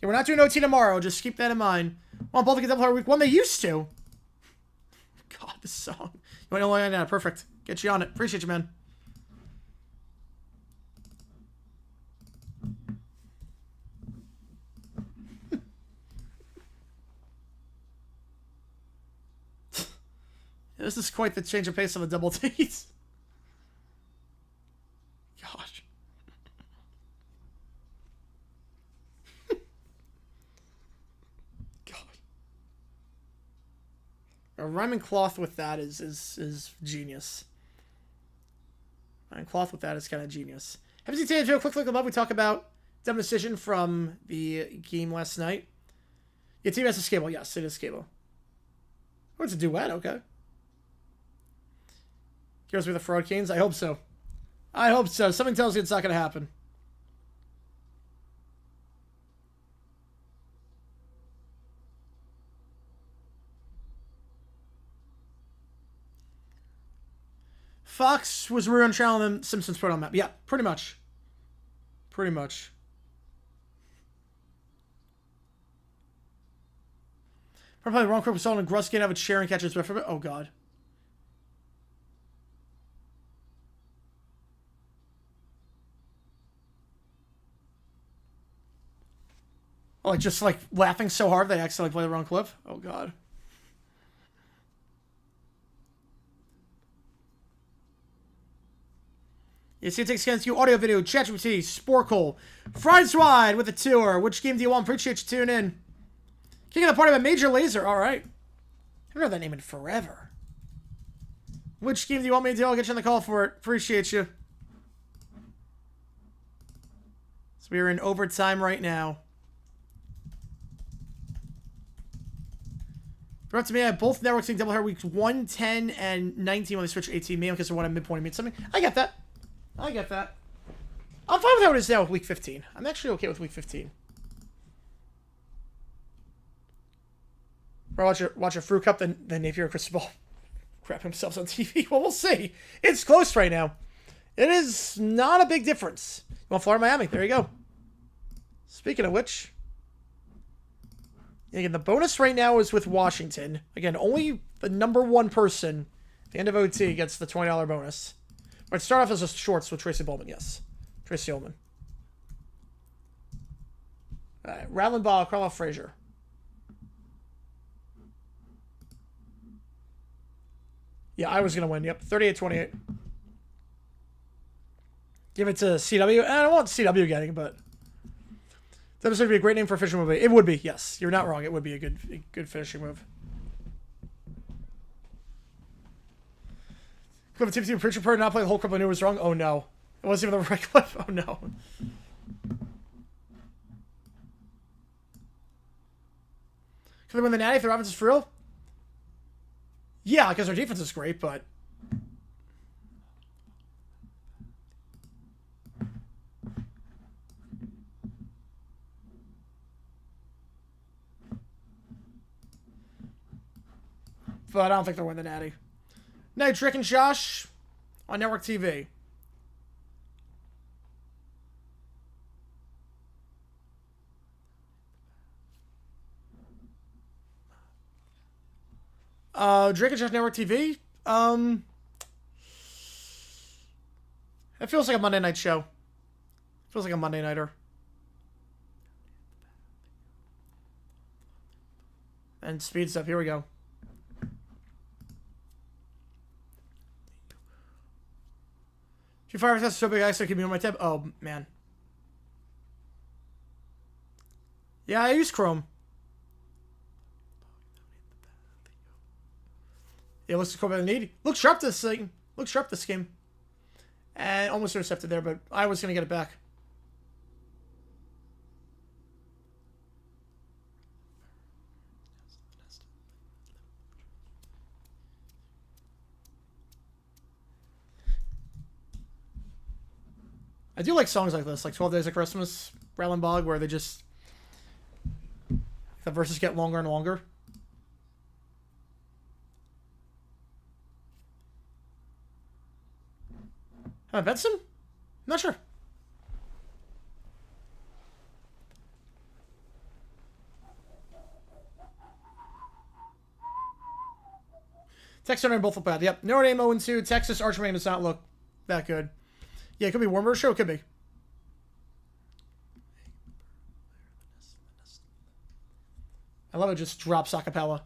we're not doing OT tomorrow. Just keep that in mind. Want both to get double hard week 1? They used to. God, this song. You want to line that? Perfect. Get you on it. Appreciate you, man. This is quite the change of pace on the double T's. Gosh. A rhyming cloth with that is genius. Rhyming cloth with that is kind of genius. Have you seen Joe? Quick look above. We talk about dumb decision from the game last night. Yeah, TBS is cable. Yes, it is cable. Oh, it's a duet. Okay. Here's with the fraud Canes. I hope so. I hope so. Something tells me it's not going to happen. Fox was rerun channel and Simpsons put on map. Yeah, pretty much. Pretty much. Probably the wrong group was sold and Gruss can't have it sharing catches. Oh, God. Oh, like, just, like, laughing so hard they accidentally play the wrong clip? Oh, God. You see, it takes scans to you. Audio, video, ChatGPT, Sporkle, Fried Swine with a tour. Which game do you want? Appreciate you tuning in. King of the party by Major Laser. All right. I haven't heard that name in forever. Which game do you want me to do? I'll get you on the call for it. Appreciate you. So we are in overtime right now. Brought to me, I have both networks seeing double hair weeks 1, 10, and 19 when they switch 18. Maybe because they want a midpoint mean something. I get that. I get that. I'm fine with how it is now with week 15. I'm actually okay with week 15. Or watch a fruit cup, then Napier Cristobal crap himself on TV. Well, we'll see. It's close right now. It is not a big difference. You want Florida, Miami? There you go. Speaking of which, again, the bonus right now is with Washington. Again, only the number 1 person at the end of OT gets the $20 bonus. But start off as a shorts with Tracy Bowman, yes. Tracy Ullman. Rattling ball, Carlisle Frazier. Yeah, I was going to win. Yep, 38-28. Give it to CW. And I don't want CW getting, but that would be a great name for a finishing move. It would be, yes. You're not wrong. It would be a good finishing move. Cliff Tipsy Preacher Bird not play the whole clip I knew was wrong. Oh no. It wasn't even the right clip. Oh no. Could they win the natty if their offense is for real? Yeah, because their defense is great, but I don't think they'll win the natty. Night Trick and Josh on Network TV. Drake and Josh Network TV. It feels like a Monday night show. Feels like a Monday nighter. And speeds up. Here we go. If you fire test so big, I actually keep me on my tab. Oh man. Yeah, I use Chrome. Yeah, looks cool better than need. Looks sharp this thing. Looks sharp this game. And almost intercepted there, but I was gonna get it back. I do like songs like this, like 12 Days of Christmas, Rattling Bog, where they just the verses get longer and longer. Benson? Not sure. Texas Notre Dame both look bad. Yep. Notre Dame 0-2. Texas Archman does not look that good. Yeah, it could be warmer show. It could be. I love it. Just drops a cappella.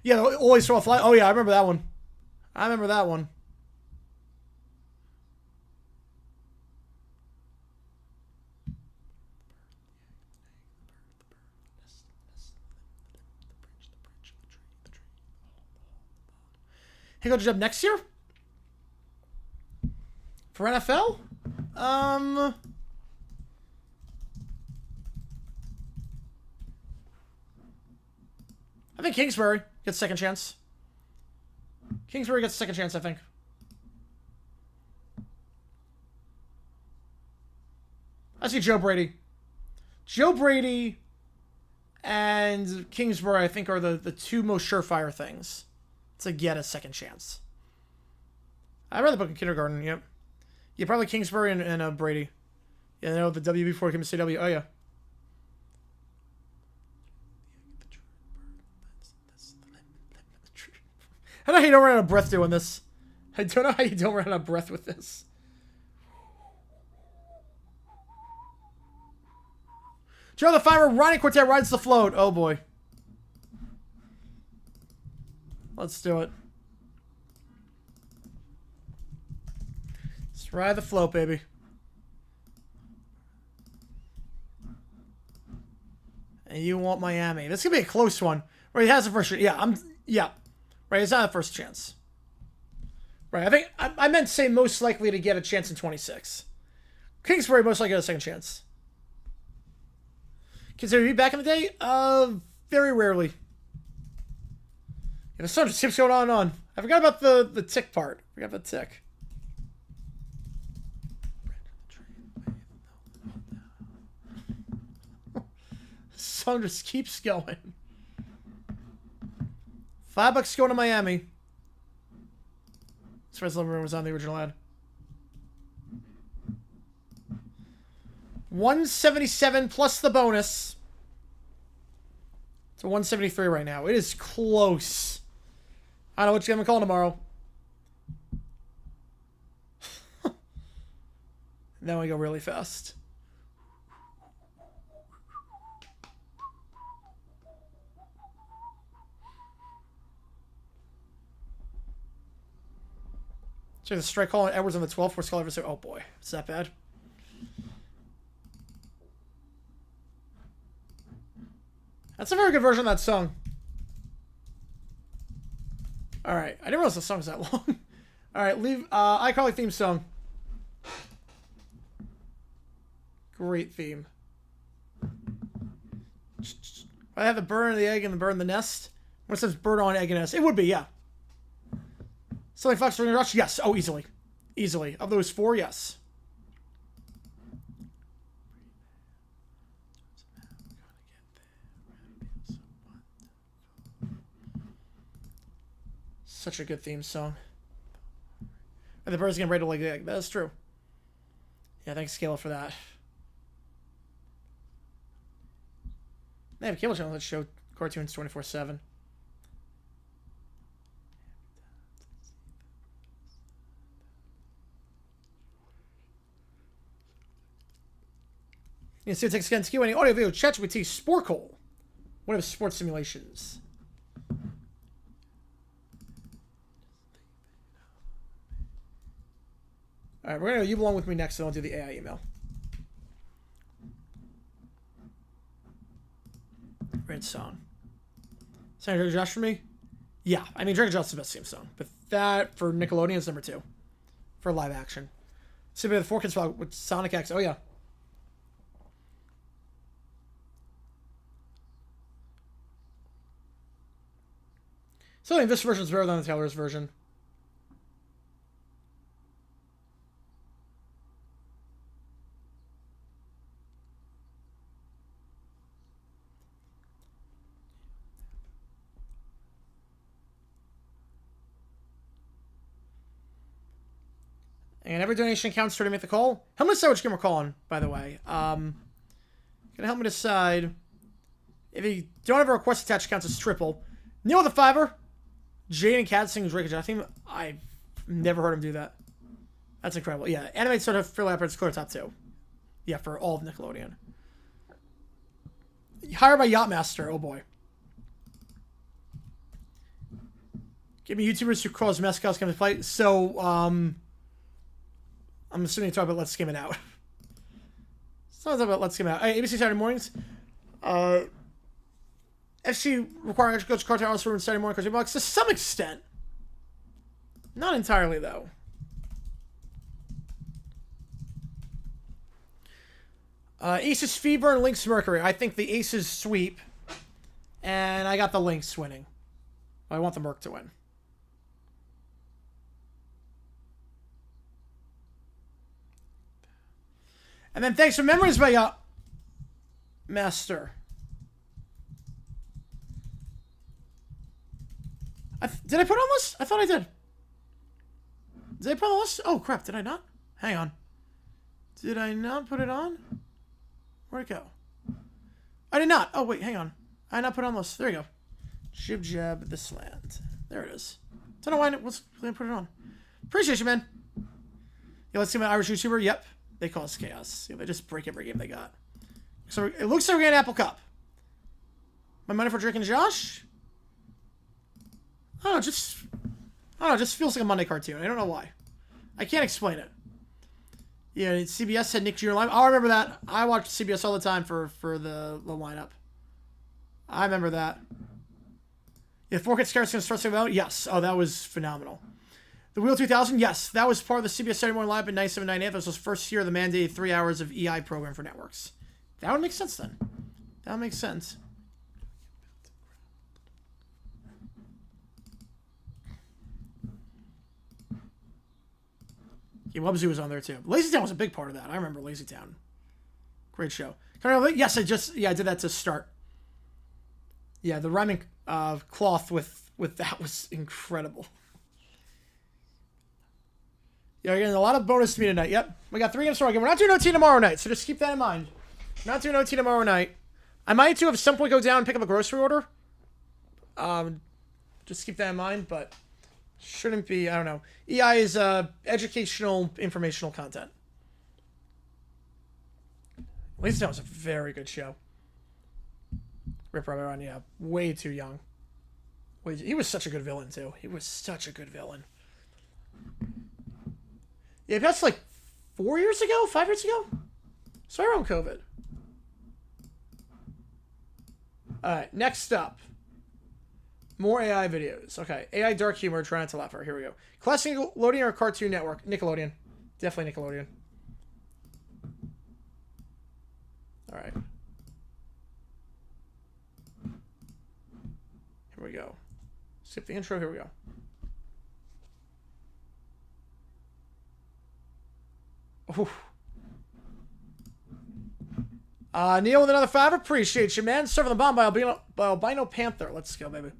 Yeah, always throw a fly. Oh, yeah, I remember that one. I remember that one. He got a job next year? For NFL? I think Kingsbury gets a second chance. Kingsbury gets a second chance, I think. I see Joe Brady. Joe Brady and Kingsbury, I think, are the two most surefire things to get a second chance. I read the book in kindergarten, yep. Yeah, probably Kingsbury and Brady. Yeah, I know the W before he came to CW. Oh, yeah. I don't know how you don't run out of breath doing this. I don't know how you don't run out of breath with this. Joe the Fiver, Ronnie Quartet rides the float. Oh, boy. Let's do it. Let's ride the float, baby. And you want Miami. This could be a close one. Right, he has the first. Yeah. Right, it's not a first chance. Right, I think I meant to say most likely to get a chance in 26. Kingsbury most likely get a second chance. Consider you back in the day? Very rarely. Yeah, the sun just keeps going on and on. I forgot about the tick part. I forgot about the tick. The sun just keeps going. $5 going to Miami. Spread's living room was on the original ad. 177 plus the bonus. It's a 173 right now. It is close. I don't know what you're going to call tomorrow. Then we go really fast. Check the strike call on Edwards on the 12th. Worst call ever. Oh boy, it's that bad. That's a very good version of that song. All right, I didn't realize the song's that long. All right, leave iCarly theme song. Great theme. I have the burn of the egg and the burn of the nest. When it says bird on egg and nest, it would be, yeah. Something Fox for rush, yes. Oh, easily, easily. Of those 4, yes. Such a good theme song. And the bird's getting ready to lay the egg. That is true. Yeah, thanks, Kayla, for that. They have a cable channel that show cartoons 24/7. You can see it takes again skew any audio video chats with T Sporkle. One of sports simulations. Alright, we're gonna go You Belong With Me next, and I'll do the AI email. Great song. Senator Josh for me? Yeah, I mean, Drake Josh is the best theme song. But that, for Nickelodeon, is number 2. For live action. So the 4 Kids with Sonic X. Oh, yeah. So I think this version is better than the Taylor's version. And every donation counts to make the call. Help me decide which game we're calling, by the way. Gonna help me decide. If you don't have a request attached, counts as triple. Neil with the fiber. Jade and Cat sings Drake. I think I've never heard him do that. That's incredible. Yeah, animated sort of for Leopard's clear top 2. Yeah, for all of Nickelodeon. Hired by Yachtmaster. Oh boy. Give me YouTubers who cause mascots come to play. So, I'm assuming you're talking about Let's Skim It Out. It's not about Let's Skim It Out. Hey, ABC Saturday mornings. FC requiring extra coach cartoon hours for Saturday morning cartoon box to some extent. Not entirely, though. Aces Fever and Lynx Mercury. I think the Aces sweep. And I got the Lynx winning. I want the Merc to win. And then thanks for memories by Master. Did I put it on this? I thought I did. Did I put it on this? Oh, crap. Did I not? Hang on. Did I not put it on? Where'd it go? I did not. Oh, wait. Hang on. I did not put it on this. There you go. Jib Jab this land. There it is. Don't know why I didn't put it on. Appreciate you, man. Yeah, let's see my Irish YouTuber. Yep. They cause chaos. Yeah, they just break every game they got. So it looks like we're getting Apple Cup. My money for Drake and Josh? I don't know, just feels like a Monday cartoon. I don't know why. I can't explain it. Yeah, CBS had Nick Jr. live. I remember that. I watched CBS all the time for the lineup. I remember that. Yeah, 4 Kids Carrots going to start something out? Yes. Oh, that was phenomenal. The Wheel 2000? Yes. That was part of the CBS Saturday Morning Live in 97-98. That was the first year of the mandated 3 hours of EI program for networks. That would make sense then. That would make sense. Yeah, Wubsy was on there too. Lazy Town was a big part of that. I remember Lazy Town. Great show. Yes, I did that to start. Yeah, the rhyming cloth with that was incredible. Yeah, we're getting a lot of bonus to me tonight. Yep. We got 3 games for our game. We're not doing OT tomorrow night, so just keep that in mind. Not doing OT tomorrow night. I might too at some point go down and pick up a grocery order. Just keep that in mind, but shouldn't be, I don't know. EI is educational, informational content. At least that was a very good show. Rip Robert on, yeah, way too young. He was such a good villain too. He was such a good villain. Yeah, that's like 4 years ago, 5 years ago. So around COVID. All right, next up. More AI videos. Okay, AI dark humor, trying to laugh. All right, here we go. Classic Nickelodeon or Cartoon Network? Nickelodeon. Definitely Nickelodeon. All right. Here we go. Skip the intro. Here we go. Oof. Neil with another 5. Appreciate you, man. Serving the bomb by Albino Panther. Let's go, baby.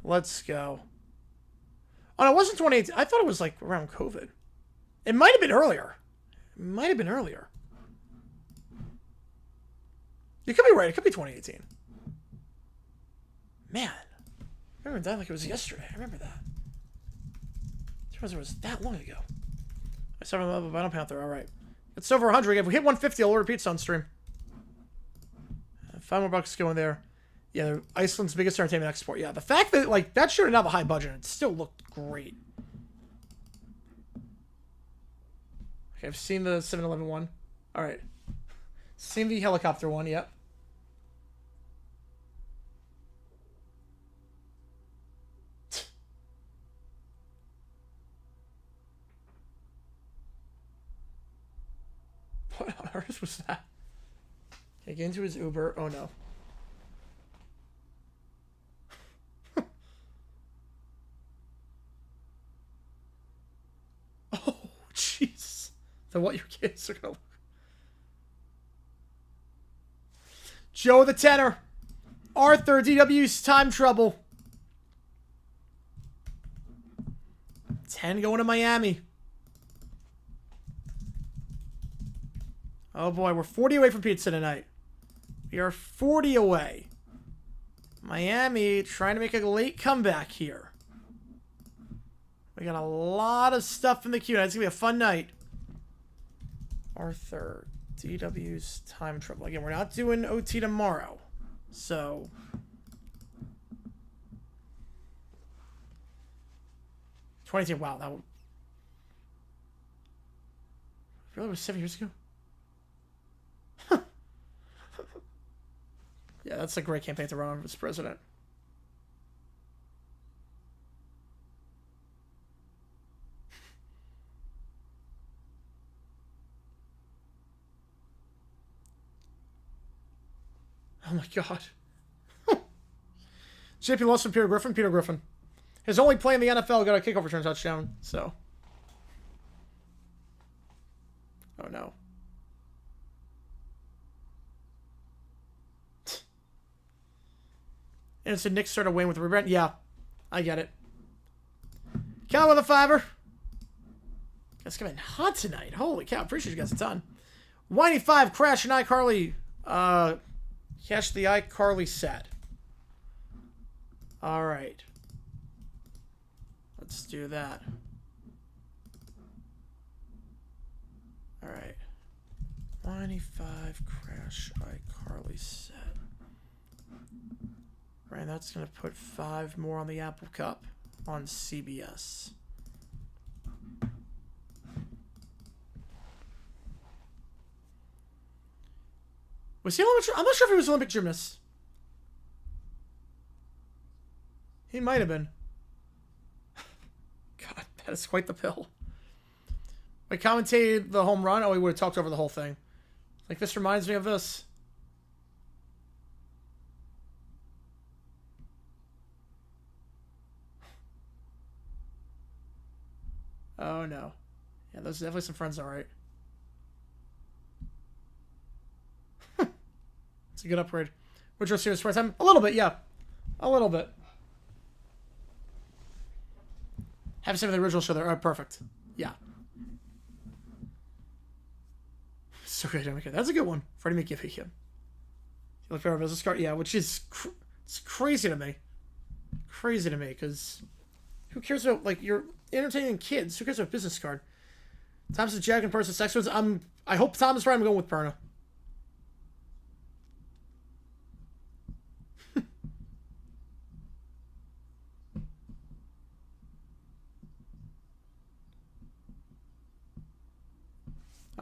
Let's go. Oh, no, it wasn't 2018. I thought it was like around COVID. It might have been earlier. It might have been earlier. You could be right. It could be 2018. Man. I remember that like it was yesterday. I remember that. It was that long ago. I saw him Albino Panther. All right. It's over 100. If we hit 150, I'll order pizza on stream. 5 more bucks going there. Yeah, they're Iceland's biggest entertainment export. Yeah, the fact that, like, that shouldn't have a high budget. It still looked great. Okay, I've seen the 7-Eleven one. All right. Seen the helicopter one, yep. What on earth was that? Okay, get into his Uber. Oh, no. Oh, jeez. Then what your kids are gonna look. Joe the Tenor. Arthur, DW's time trouble. 10 going to Miami. Oh boy, we're 40 away from pizza tonight. We are 40 away. Miami trying to make a late comeback here. We got a lot of stuff in the queue. It's going to be a fun night. Arthur, DW's time trouble. Again, we're not doing OT tomorrow. So. '2018. Wow, that really was 7 years ago? Yeah, that's a great campaign to run on as president. Oh my god. JP lost from Peter Griffin. Peter Griffin. His only play in the NFL got a kickoff return touchdown, so. Oh no. And it's a Nick started winning with the rebound. Yeah, I get it. Cal with a 5. It's coming hot tonight. Holy cow. Appreciate you guys a ton. Whiny 5, Crash and iCarly. Cash the iCarly set. Alright. Let's do that. Alright. Whiny 5, Crash, iCarly set. Right, that's going to put 5 more on the Apple Cup on CBS. Was he Olympic? I'm not sure if he was Olympic gymnast. He might have been. God, that is quite the pill. I commentated the home run. Oh, he would have talked over the whole thing. Like, this reminds me of this. Oh, no. Yeah, those are definitely some friends, all right. It's a good upgrade. Which was serious for time? A little bit, yeah. A little bit. Have some of the original show there. Oh, perfect. Yeah. So good. Okay, that's a good one. Freddie McGivey. You look for a business card? Yeah, which is it's crazy to me. Crazy to me, because who cares about, like, you're entertaining kids. Who cares about a business card? Thomas is Jack and Perna sex ones. I hope Thomas right. I'm going with Perna.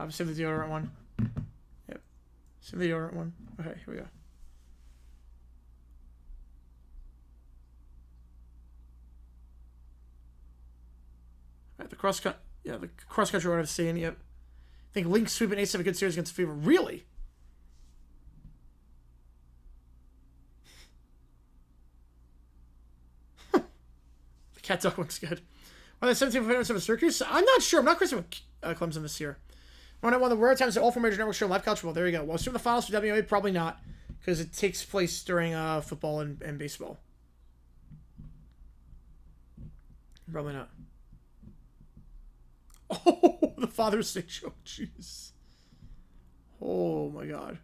Save the deodorant one. Yep. Save the deodorant one. Okay, here we go. Alright, the cross-country one I've seen, yep. I think Link Sweep and Ace have a good series against Fever. Really? The Cat Duck looks good. Are they 17 favorites of Syracuse? I'm not sure. I'm not Christian with Clemson this year. One of the rare times that all four major networks show live college football. There you go. Well, assume the finals for WNBA, probably not, because it takes place during football and baseball. Probably not. Oh, the Father's Day show. Jeez. Oh, my God.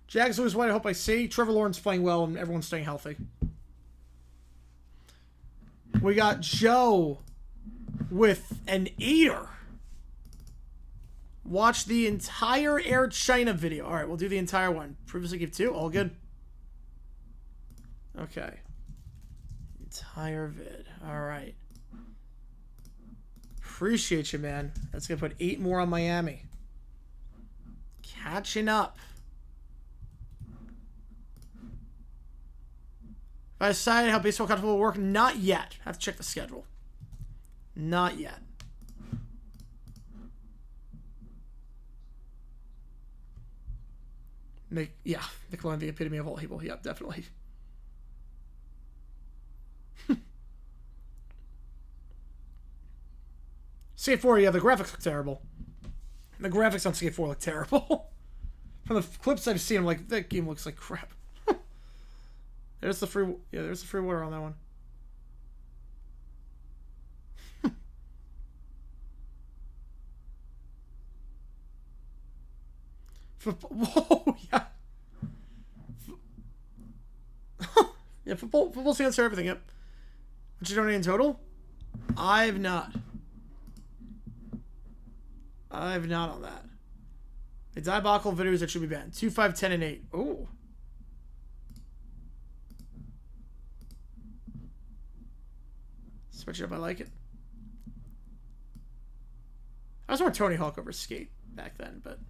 Jags lose what I hope I see. Trevor Lawrence playing well and everyone's staying healthy. We got Joe with an eater. Watch the entire Air China video. All right, we'll do the entire one. Previously gave 2. All good. Okay. Entire vid. All right. Appreciate you, man. That's going to put 8 more on Miami. Catching up. Have I decided how baseball content will work? Not yet. I have to check the schedule. Not yet. Nickelodeon, the epitome of all evil. Yep, definitely. Skate 4, yeah, the graphics look terrible. The graphics on Skate 4 look terrible. From the clips I've seen, I'm like, that game looks like crap. There's the free, there's the free water on that one. Whoa, yeah. Yeah, football's the answer to everything, yep. What you donate in total? I've not on that. The diabolical videos that should be banned. 2, 5, 10, and 8. Ooh. Switch it up, I like it. I was more Tony Hawk over Skate back then, but...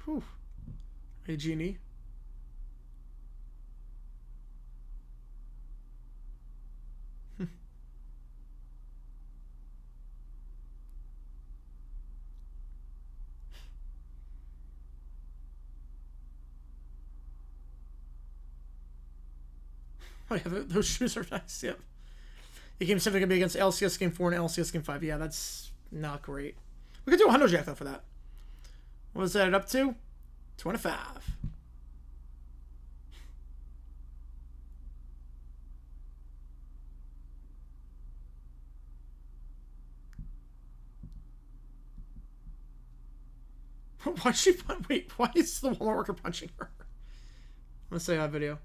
Whew. Hey, Genie. Oh yeah, those shoes are nice, yep. The game simply going to be against LCS Game 4 and LCS Game 5. Yeah, that's not great. We could do a Hundo Jack, though, for that. What is that up to? 25. Why'd she... Wait, why is the Walmart worker punching her? I'm going to say that video.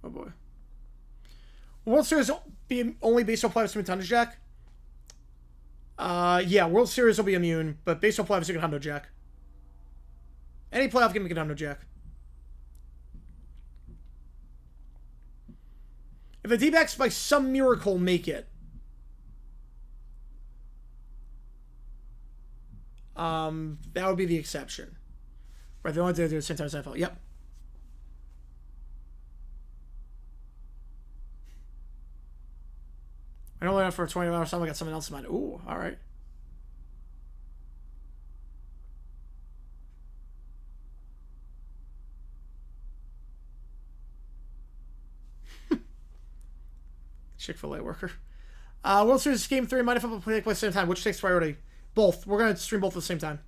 Oh boy. World Series will be only baseball playoffs between Hundo Jack? Yeah, World Series will be immune, but baseball playoffs you can Hundo Jack. Any playoff game you can Hundo Jack. If the D-backs by some miracle make it, that would be the exception. Right, they only did it at the same time as NFL. Yep. I only went for a 20 hours time. I got something else in mind. Ooh, all right. Chick-fil-A worker. World Series Game 3 might have take place at the same time. Which takes priority? Both. We're going to stream both at the same time.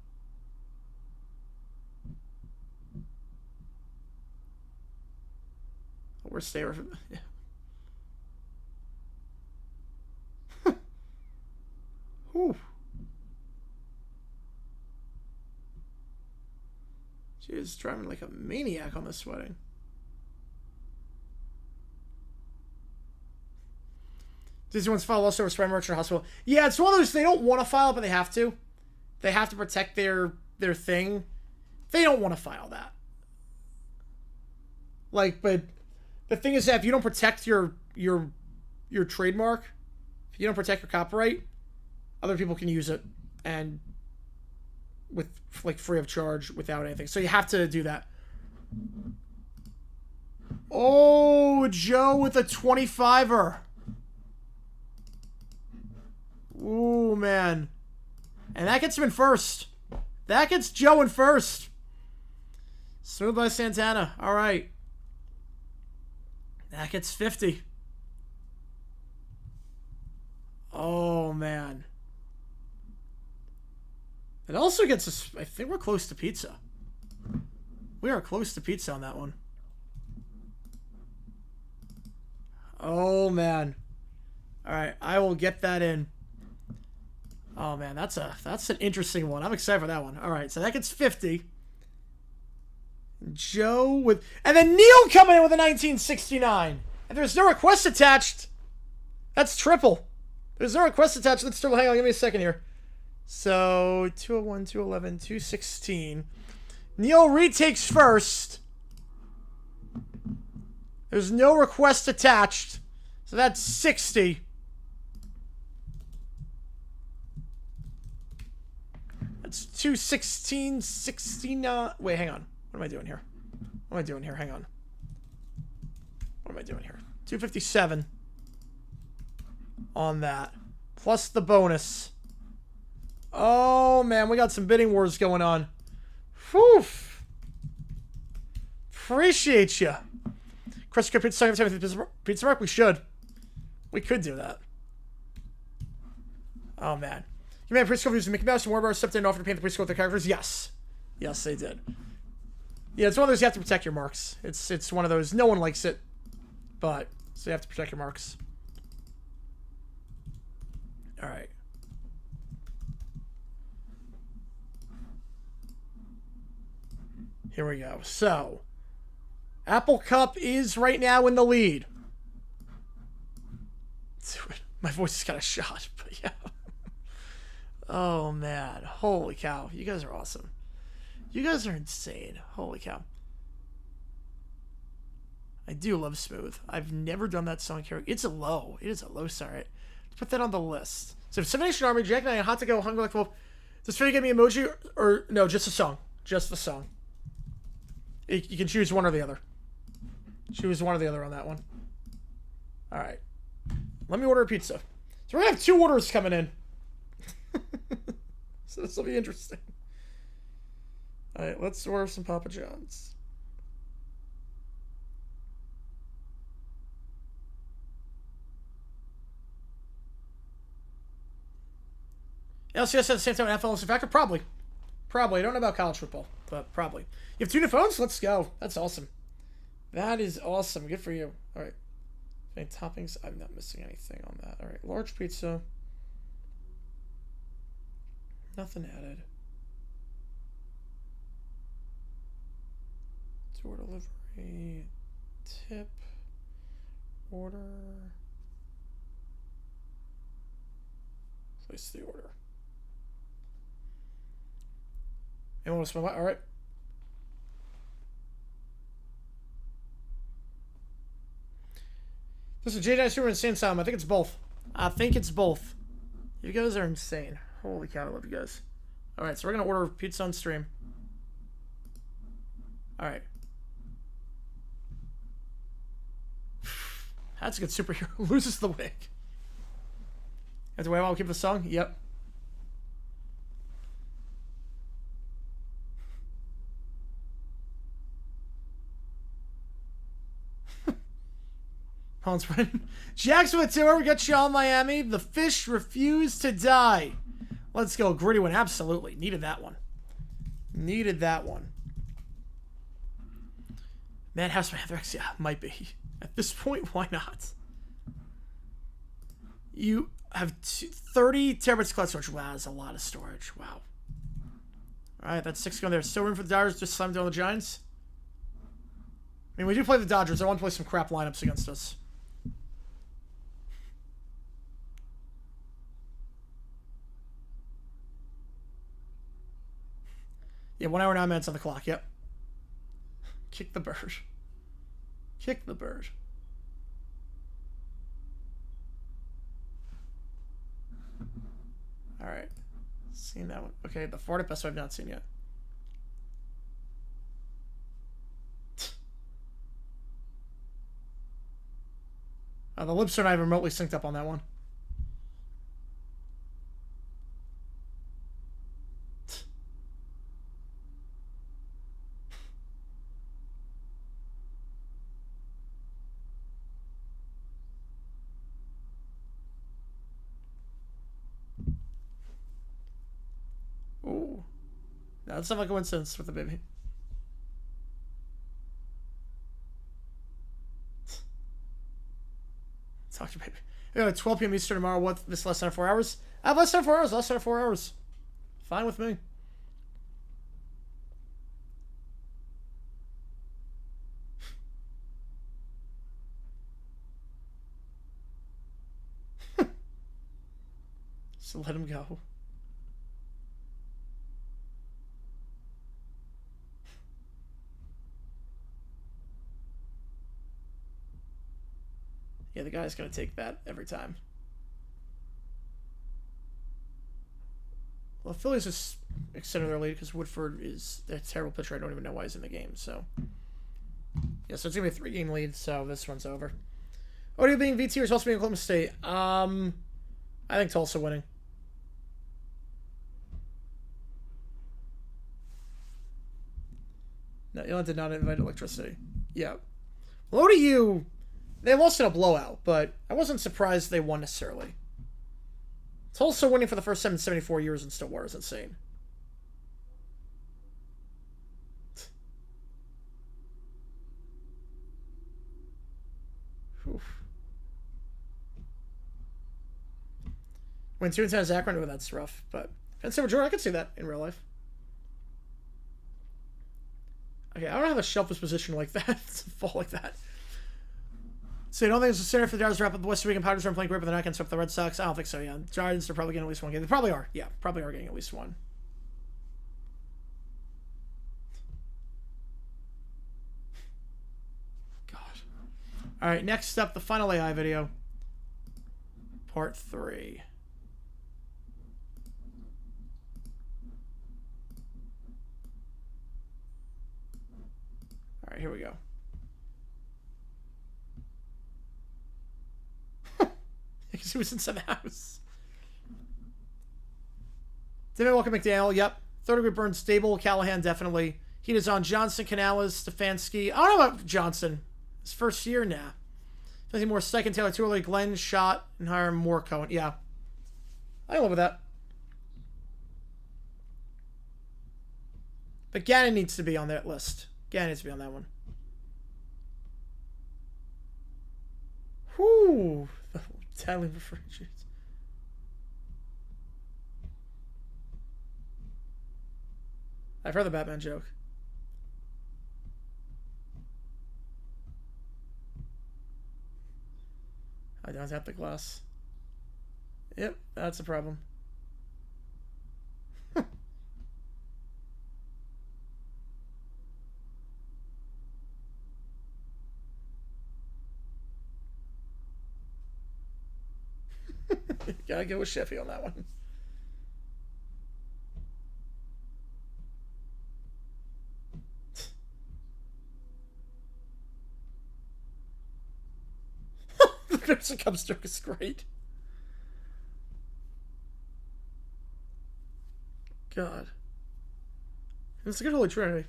We're staying. Yeah. Whew. is driving like a maniac on this wedding. Disney wants to file a lawsuit over Sprite Merchant Hospital. Yeah, it's one of those, they don't want to file it, but they have to. They have to protect their thing. They don't want to file that. Like, but the thing is that if you don't protect your trademark, if you don't protect your copyright, other people can use it and with like free of charge without anything. So you have to do that. Oh, Joe with a 25er. Ooh, man. And that gets him in first. That gets Joe in first. Smooth by Santana. All right. That gets 50. Oh, man. It also gets us... I think we're close to pizza. We are close to pizza on that one. Oh, man. All right. I will get that in. Oh, man. That's an interesting one. I'm excited for that one. All right. So that gets 50. Joe with... And then Neil coming in with a 1969. And there's no request attached. That's triple. There's no request attached. Let's triple. Hang on. Give me a second here. So, 201, 211, 216. Neil retakes first. There's no request attached. So that's 60. That's 216, 69. Wait, hang on. What am I doing here? What am I doing here? Hang on. What am I doing here? 257 on that. Plus the bonus. Oh, man. We got some bidding wars going on. Whew. Appreciate you. Chris, could Pizza Mark? We should. We could do that. Oh, man. You made a preschool using Mickey Mouse and Warner Bros. Stepped in and offered to paint the preschool with their characters? Yes. Yes, they did. Yeah, it's one of those you have to protect your marks. It's one of those. No one likes it. But, so you have to protect your marks. All right. Here we go. So, Apple Cup is right now in the lead. My voice is kind of shot, but yeah. Oh, man. Holy cow. You guys are awesome. You guys are insane. Holy cow. I do love Smooth. I've never done that song karaoke. It's a low. It is a low star. Right? Put that on the list. So, Seven Nation Army, Jack and I, Hot to Go, Hungry Like Wolf. Does Freddy give me emoji or no? Just a song. Just the song. You can choose one or the other. Choose one or the other on that one. All right. Let me order a pizza. So we're going to have 2 orders coming in. So this will be interesting. All right. Let's order some Papa John's. LCS at the same time NFL is a factor? Probably. Probably. I don't know about college football, but probably. You have 2 new phones? Let's go. That's awesome. That is awesome. Good for you. All right. Any toppings? I'm not missing anything on that. All right. Large pizza. Nothing added. Door delivery. Tip. Order. Place the order. Anyone want to smell that? All right. This is J. Super Insane Sound. I think it's both. I think it's both. You guys are insane. Holy cow, I love you guys. All right, so we're going to order pizza on stream. All right. That's a good superhero. Loses the wig. That's the way I want to keep the song? Yep. Jackson with 2. We got Sean Miami. The fish refused to die. Let's go. Gritty one. Absolutely. Needed that one. Needed that one. Madhouse Mathrax. Yeah, might be. At this point, why not? You have 30 terabytes of cloud storage. Wow, that's a lot of storage. Wow. All right, that's 6 going there. Still room for the Dodgers. Just slam down the Giants. I mean, we do play the Dodgers. I want to play some crap lineups against us. Yeah, 1 hour, 9 minutes on the clock. Yep. Kick the bird. Kick the bird. All right. Seen that one. Okay, the Florida best I've not seen yet. The lips are not even remotely synced up on that one. Ooh. That's not a coincidence with the baby. Talk to baby. Yeah, 12 p.m. Eastern tomorrow. What? This less than 4 hours? I have less than 4 hours. Less than 4 hours. Fine with me. So let him go. Yeah, the guy's going to take that every time. Well, the Phillies just extended their lead because Woodford is a terrible pitcher. I don't even know why he's in the game. So, yeah, so it's going to be a 3-game lead. So this one's over. ODU being VT or supposed to be Oklahoma State? I think Tulsa winning. No, Elon did not invite electricity. Yeah. Well, ODU... They lost in a blowout, but I wasn't surprised they won necessarily. Tulsa winning for the first time in 74 years in Stillwater is insane. Oof. When 2-10 is Akron, that's rough, but Penn State Georgia, I could see that in real life. Okay, I don't have a shelf position like that. It's a fall like that. So you don't think it's a center for the Dodgers to wrap up the Western League and Padres are playing great, but they're not going to sweep the Red Sox? I don't think so, yeah. Giants are probably getting at least one game. They probably are. Yeah, probably are getting at least one. God. All right, next up, the final AI video. Part 3. All right, here we go. Because he was inside the house. David Walker McDaniel, yep. 3rd-degree burn, stable. Callahan, definitely. Heat is on. Johnson, Canales, Stefanski. I don't know about Johnson. His first year now. Anything more second, Taylor, too early. Glenn, Shot, and hire more Cohen. Yeah. I can live with that. But Gannon needs to be on that list. Gannon needs to be on that one. Whoo. Italian refrigerators. I've heard the Batman joke. I don't tap the glass. Yep, that's a problem. Gotta go with Sheffy on that one. The Crimson Cubs joke is great. God. It's a good Holy Trinity.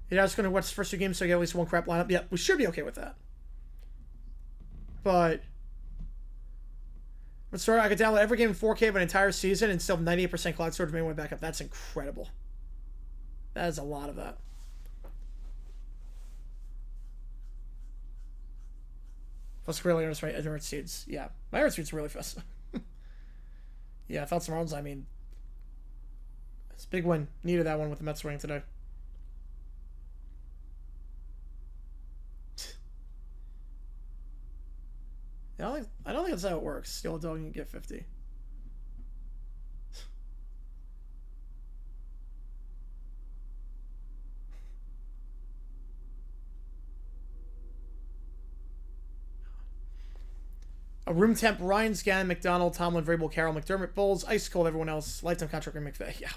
Yeah, I was going to watch the first 2 games so I get at least one crap lineup. Yeah, we should be okay with that. But let's start. I could download every game in 4K of an entire season and still have 98% cloud storage. Maybe went back up. That's incredible. That is a lot of that. Plus, really honest, right? Edward Seeds. Yeah. My Edward Seeds really fast. Yeah, I thought some runs. I mean, it's a big win. Needed that one with the Mets winning today. I don't think that's how it works. Steal a dog and get 50. A room temp, Ryan Scann, McDonald, Tomlin, Vrabel, Carroll, McDermott, Bowles, ice cold, everyone else. Lifetime contract with McVay. Yeah.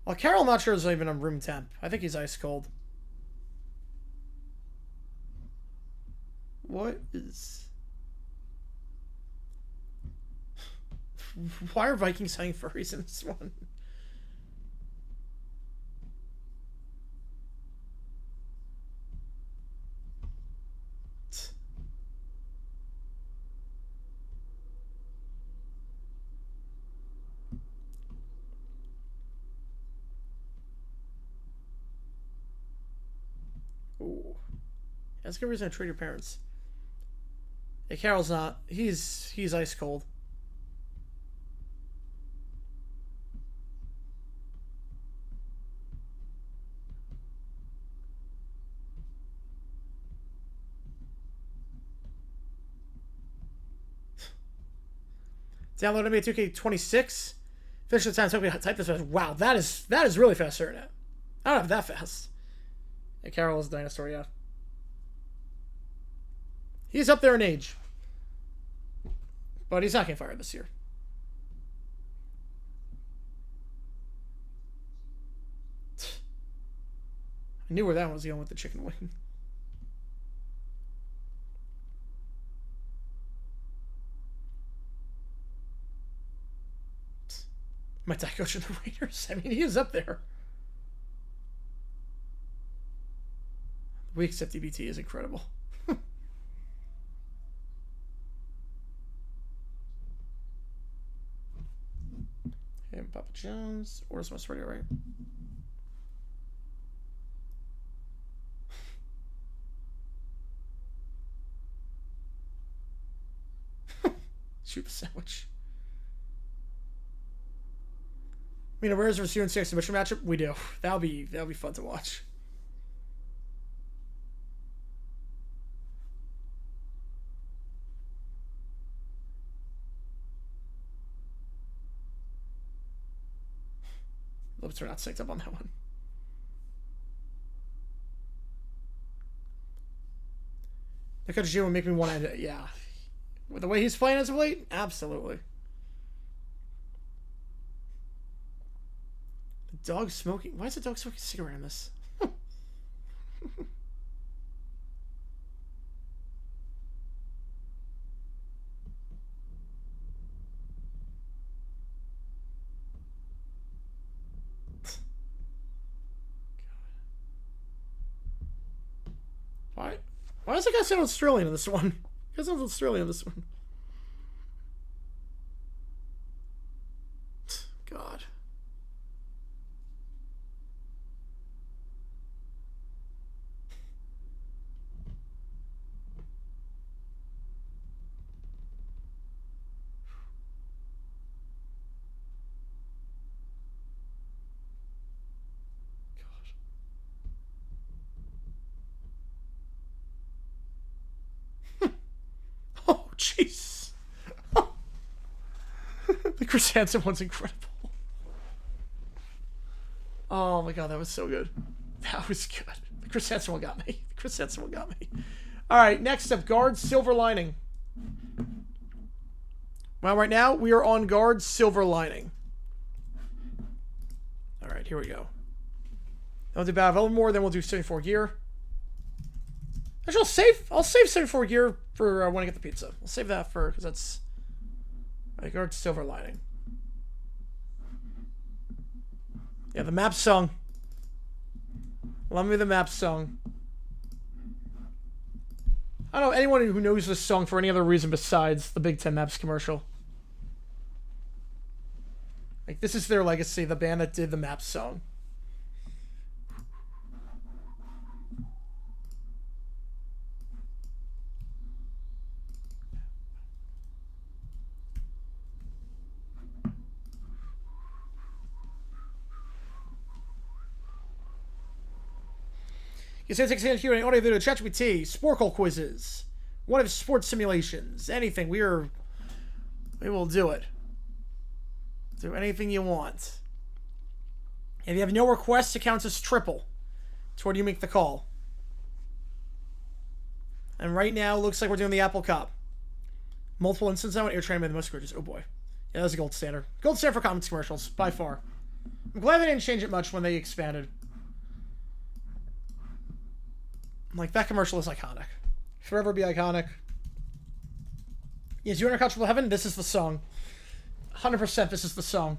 Well, Carroll, I'm not sure is even a room temp. I think he's ice cold. What is... Why are Vikings signing furries in this one? Ooh. That's a good reason to trade your parents. Yeah, Carroll's not. He's ice cold. Download NBA 2K26. Finish the time. Took me to type this fast. Wow, that is really fast, internet. I don't have that fast. Yeah, Carroll is a dinosaur, yeah. He's up there in age. But he's not getting fired this year. I knew where that one was going with the chicken wing. My dad coach in the Raiders. I mean, he is up there. We accept DBT is incredible. And Papa John's. Orders must radio, right? Shoot a sandwich. I mean, where's the UNC exhibition matchup? We do. That'll be fun to watch. Oops, we're not synced up on that one. The coach Jim would make me want to, yeah. With the way he's playing as of late, absolutely. The dog smoking. Why is the dog smoking a cigarette in this? Why does that guy sound Australian in this one? He sounds Australian in this one. God. Oh, jeez. The Chris Hansen one's incredible. Oh my god, that was so good. That was good. The Chris Hansen one got me. The Chris Hansen one got me. Alright, next up, guard silver lining. Well, right now, we are on guard silver lining. Alright, here we go. I'll do Battle more, then we'll do 74 gear. Actually, I'll save 74 gear for when I get the pizza. I'll save that for, because that's... Right, guard silver lining. Yeah, the map song. Love me the map song. I don't know anyone who knows this song for any other reason besides the Big Ten Maps commercial. Like, this is their legacy, the band that did the map song. You say 6 here in audio video ChatGPT, Sporkle quizzes, what if sports simulations, anything. We will do it. Do anything you want. If you have no requests, it counts as triple. It's where you make the call. And right now, looks like we're doing the Apple Cup. Multiple instances now, air training by the most gorgeous. Oh boy. Yeah, that's a gold standard. Gold standard for comments commercials, by far. I'm glad they didn't change it much when they expanded. Like, that commercial is iconic. Forever be iconic. Yes, you enter Comfortable Heaven? This is the song. 100% this is the song.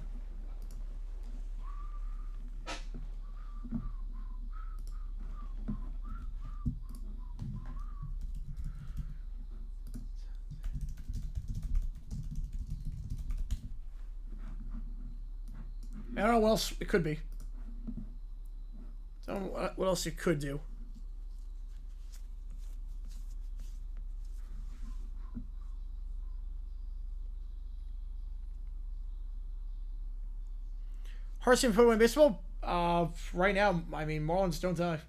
I don't know what else it could be. I don't know what else you could do. Hardest team to win baseball? Right now, I mean, Marlins don't die.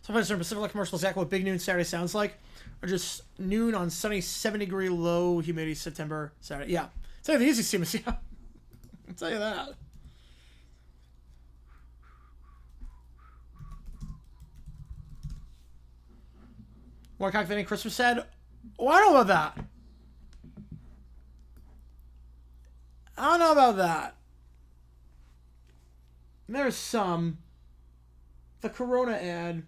Sometimes in Pacific commercial exactly what Big Noon Saturday sounds like, or just noon on sunny 70-degree low humidity September Saturday. Yeah, it's like the easiest team to see. I'll tell you that. More calculating Christmas said. Oh, I don't know about that. I don't know about that. There's some. The Corona ad.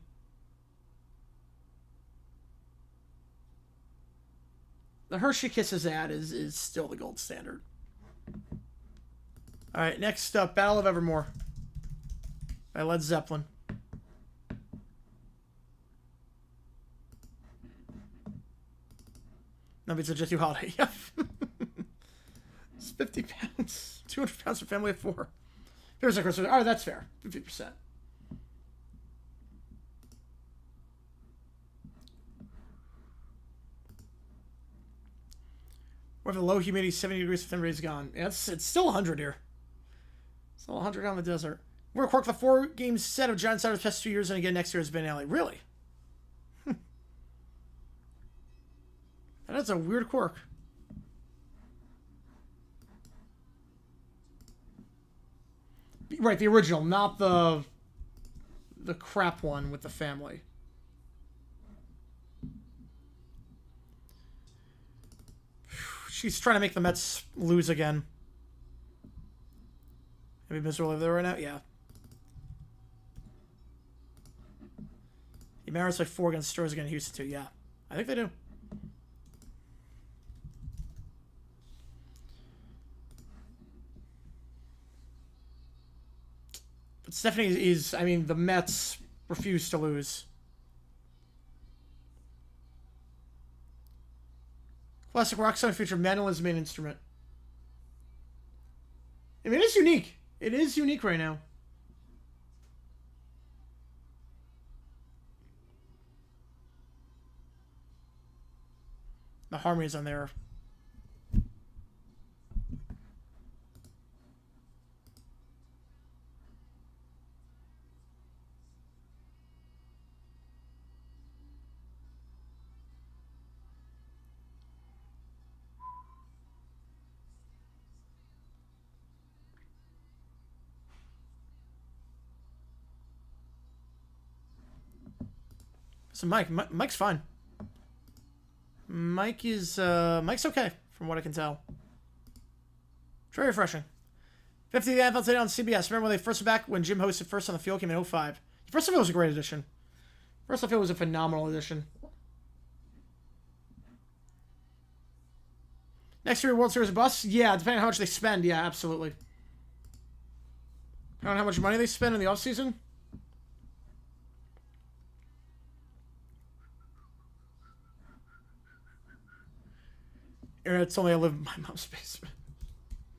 The Hershey Kisses ad is still the gold standard. Alright, next up, Battle of Evermore by Led Zeppelin. No, it's a Jet 2 holiday. Yep. It's 50 pounds. 200 pounds for a family of 4. Here's a Christmas. Alright, that's fair. 50%. Where the low humidity, 70 degrees September is gone. Yeah, it's still 100 here. Still 100 out in the desert. We're going to cork the 4-game set of Giants out of the past 2 years, and again next year has been LA. Really? That's a weird quirk. Right, the original, not the crap one with the family. She's trying to make the Mets lose again. Maybe miserable over there right now? Yeah. The Mariners like 4 against Stars against Houston too. Yeah. I think they do. But Stephanie is, I mean, the Mets refuse to lose. Classic rock song feature mandolin's main instrument. I mean, it's unique. It is unique right now. The harmonies on there. So Mike's fine. Mike's okay from what I can tell. It's very refreshing. 50th NFL today on CBS. Remember when they first were back when Jim hosted First on the Field came in 05. First on the Field was a great addition. First on the Field was a phenomenal addition. Next year World Series bus? Yeah, depending on how much they spend. Yeah, absolutely. Depending on how much money they spend in the offseason. Internet told me I live in my mom's basement.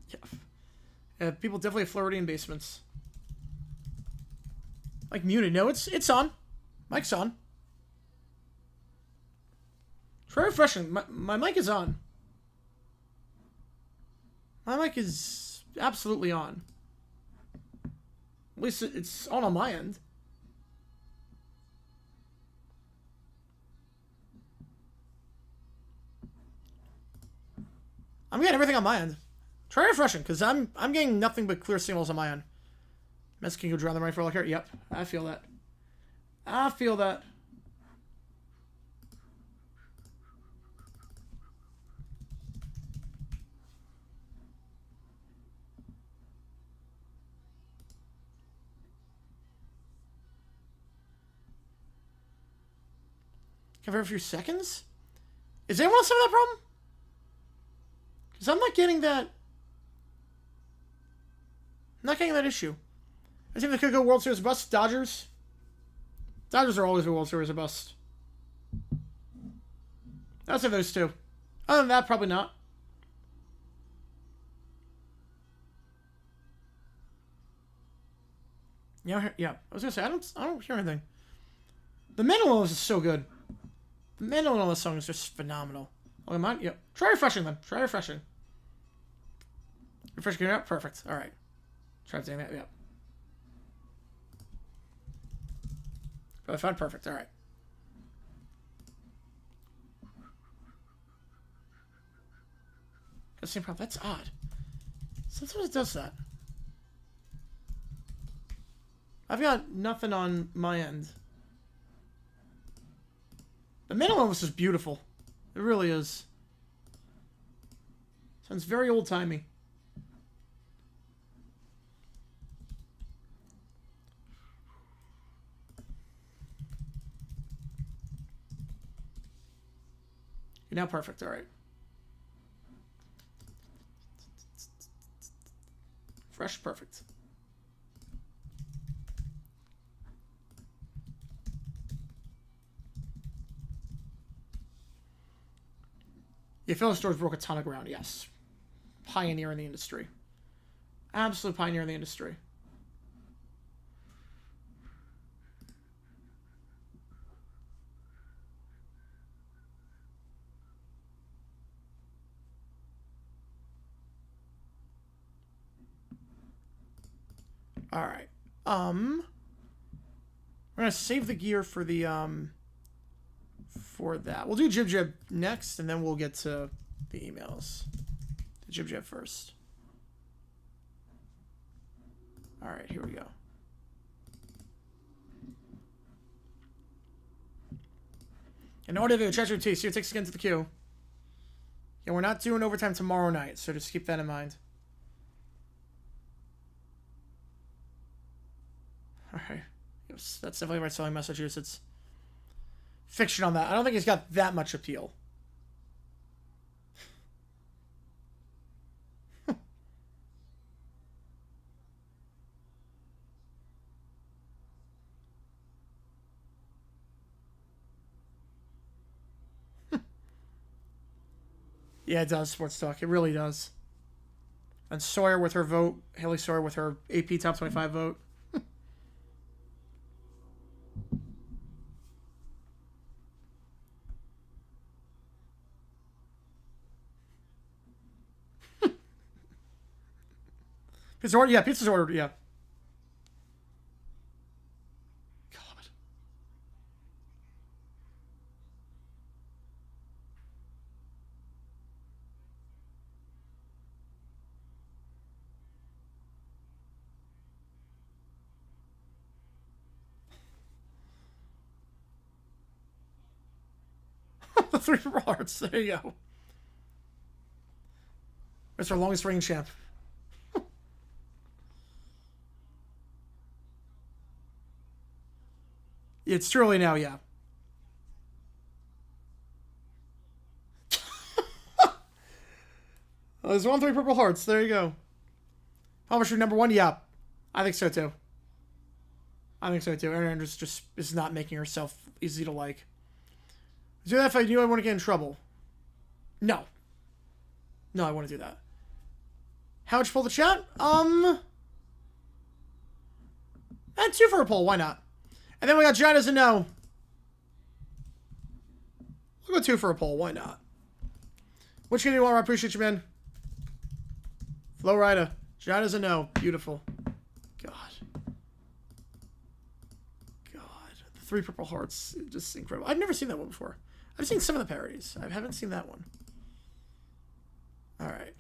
Yeah. Yeah, people definitely have Floridian basements. Like muted. No, it's on. Mic's on. Try refreshing. My mic is on. My mic is absolutely on. At least it's on my end. I'm getting everything on my end. Try refreshing, because I'm getting nothing but clear signals on my end. Mess can go drown the right for all here. Yep, I feel that. I feel that. Give her a few seconds? Is anyone else having that problem? Because I'm not getting that. I'm not getting that issue. I think they could go World Series bust. Dodgers. Dodgers are always a World Series bust. I'll say those two. Other than that, probably not. Yeah, yeah. I was gonna say I don't hear anything. The Mandolin is so good. The Mandolin on this song is just phenomenal. Oh, mine? Yep. Try refreshing them. Try refreshing. Refreshing it up? Perfect. Alright. Try doing that. Yep. Probably found perfect. Alright. The same problem. That's odd. Sometimes it does that. I've got nothing on my end. The Mandolin was just beautiful. It really is. Sounds very old-timey. You're now perfect, alright. Fresh, perfect. Yeah, Phillips Stores broke a ton of ground, yes. Pioneer in the industry. Absolute pioneer in the industry. Alright. We're gonna save the gear for the, for that. We'll do Jib Jib next, and then we'll get to the emails. The Jib Jib first. Alright, here we go. In order to do the treasure tea, so it takes again to the queue. Yeah, we're not doing overtime tomorrow night, so just keep that in mind. Alright. Yes, that's definitely right, selling Massachusetts. Fiction on that. I don't think he's got that much appeal. Yeah, it does, Sports Talk. It really does. And Sawyer with her vote. Haley Sawyer with her AP Top 25 vote. Pizza's ordered? Yeah, pizza's ordered, yeah. God. The 3 for hearts. There you go. It's our longest reigning champ. It's too early now, yeah. Well, there's 3 purple hearts. There you go. How much for number 1? Yeah. I think so too. I think so too. Erin just is not making herself easy to like. Do that if I knew I want to get in trouble. No. No, I want to do that. How much pull the chat? 2 for a poll. Why not? And then we got John as a no. We'll go 2 for a poll. Why not? What you gonna do, Laura? I appreciate you, man. Flow Rider. John is a no. Beautiful. God. The 3 purple hearts. Just incredible. I've never seen that one before. I've seen some of the parodies. I haven't seen that one. Alright.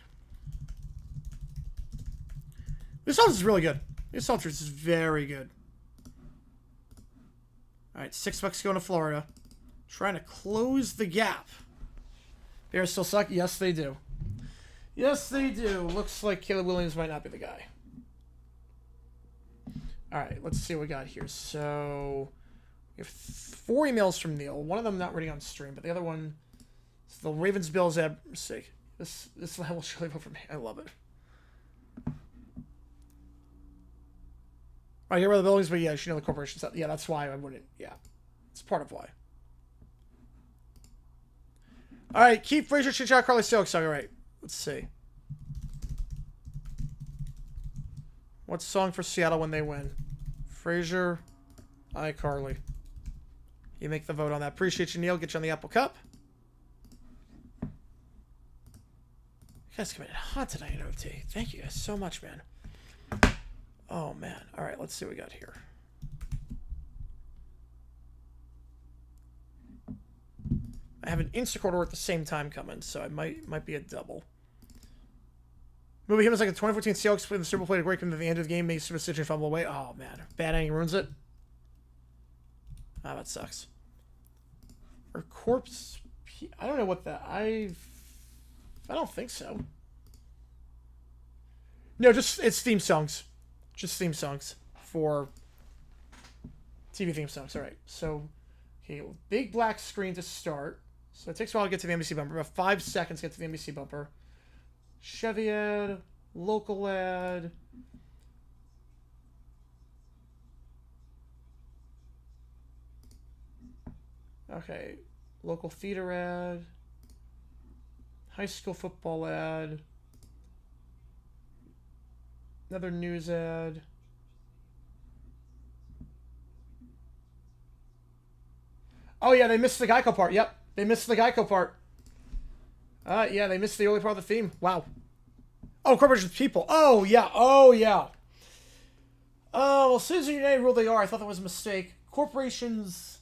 This song is really good. This song is very good. Alright, $6 going to Florida. Trying to close the gap. Bears still suck? Yes, they do. Yes, they do. Looks like Caleb Williams might not be the guy. Alright, let's see what we got here. So, we have 4 emails from Neil. One of them not ready on stream, but the other one is the Ravens-Bills ad mistake. This will surely vote for me. I love it. I get rid of the buildings, but yeah, you should know the corporation stuff. Yeah, that's why I wouldn't. Yeah, it's part of why. All right, keep Frazier, Chit-Chat, Carly Stokes. All right, let's see. What's the song for Seattle when they win? Frazier, iCarly. You make the vote on that. Appreciate you, Neil. Get you on the Apple Cup. You guys coming in hot tonight, OT. Thank you guys so much, man. Oh, man. All right, let's see what we got here. I have an Instacart order at the same time coming, so it might be a double. Movie him as like a 2014 Seahawks playing the Super Bowl, played a great game at the end of the game, makes the decision fumble away. Oh, man. Bad ending ruins it. Ah, that sucks. Or corpse... I don't know what that... I don't think so. No, just... It's theme songs. Just theme songs for TV theme songs. All right. So, okay, big black screen to start. So it takes a while to get to the NBC bumper. About 5 seconds to get to the NBC bumper. Chevy ad, local ad. Okay, local theater ad. High school football ad. Another news ad. Oh, yeah, they missed the Geico part. Yep, they missed the Geico part. Yeah, they missed the early part of the theme. Wow. Oh, corporations people. Oh, yeah. Oh, yeah. Well, Citizens United rule they are. I thought that was a mistake. Corporations...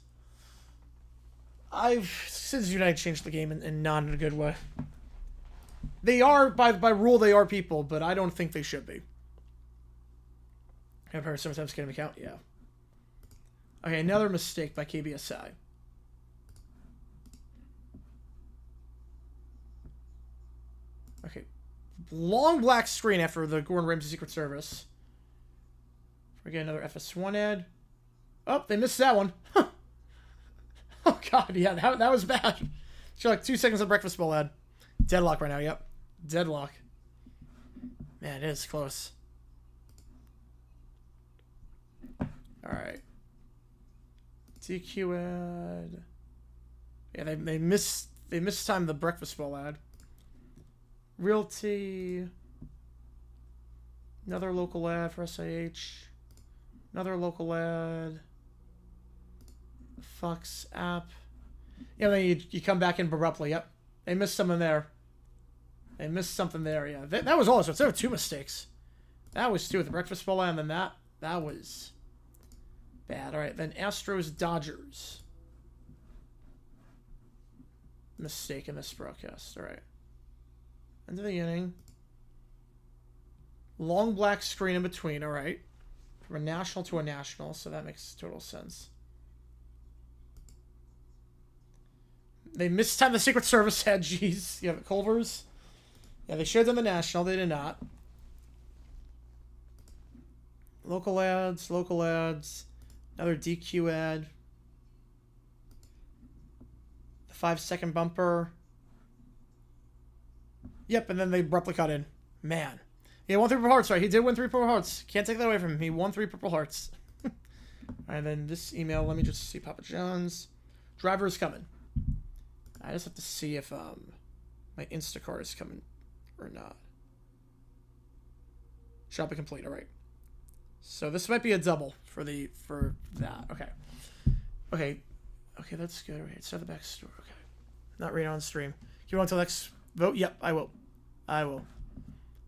Citizens United changed the game and not in a good way. They are, by rule, they are people, but I don't think they should be. I've heard sometimes get an account. Yeah. Okay, another mistake by KBSI. Okay. Long black screen after the Gordon Ramsay Secret Service. We get another FS1 ad. Oh, they missed that one. Oh, God, yeah, that was bad. Show like 2 seconds of breakfast bowl ad. Deadlock right now, yep. Deadlock. Man, it is close. Alright. DQ ad. Yeah, they mistimed the breakfast bowl ad. Realty. Another local ad for SIH. Another local ad. Fox app. Yeah, then you come back in abruptly. Yep. They missed something there. They missed something there, yeah. That was all. So there were 2 mistakes. That was 2 with the breakfast bowl, and then that was bad. All right, then Astros Dodgers. Mistake in this broadcast. All right. End of the inning. Long black screen in between. All right. From a national to a national, so that makes total sense. They mistimed the Secret Service head. Jeez. Yeah, Culver's. Yeah, they should have done the national. They did not. Local ads. Local ads. Another DQ ad. The 5-second bumper. Yep, and then they abruptly cut in. Man. He won 3 Purple Hearts, right? He did win 3 Purple Hearts. Can't take that away from him. He won 3 Purple Hearts. Alright, then this email. Let me just see Papa John's. Driver is coming. I just have to see if my Instacart is coming or not? Shall be complete. All right. So this might be a double for that. Okay. Okay. Okay, that's good. All right. Start the back store. Okay. Not read on stream. You want to next vote? Yep, I will. I will.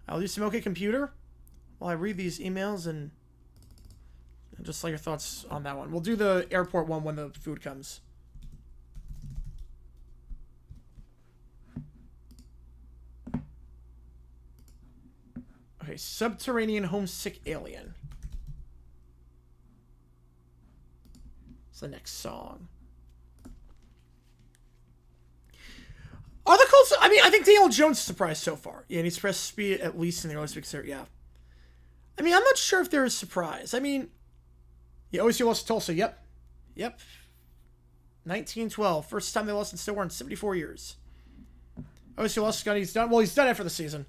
I'll do some okay computer while I read these emails and just like your thoughts on that one. We'll do the airport one when the food comes. Okay, subterranean homesick alien. It's the next song. Are the Colts? I mean, I think Daniel Jones is surprised so far. Yeah, and he's supposed to be at least in the early weeks there. Yeah. I mean, I'm not sure if there is surprise. I mean, yeah, OSU lost to Tulsa. Yep. Yep. 19-12. First time they lost in Stillwater in 74 years. OSU lost to Gunny. He's done. Well, he's done after the season.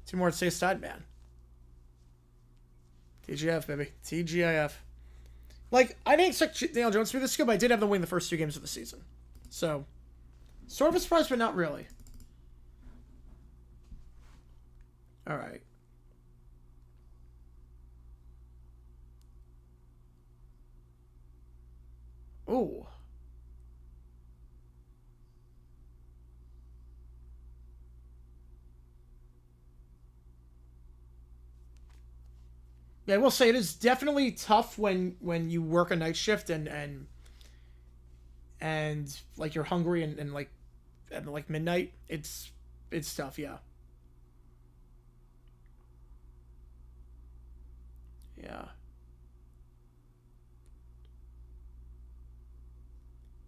2 more to stay aside, man. TGF, baby. TGIF. Like, I didn't expect Daniel Jones to be this good, but I did have them win the first 2 games of the season. So, sort of a surprise, but not really. All right. Oh. Yeah, I will say it is definitely tough when you work a night shift and like you're hungry and like at like midnight. It's tough, yeah. Yeah.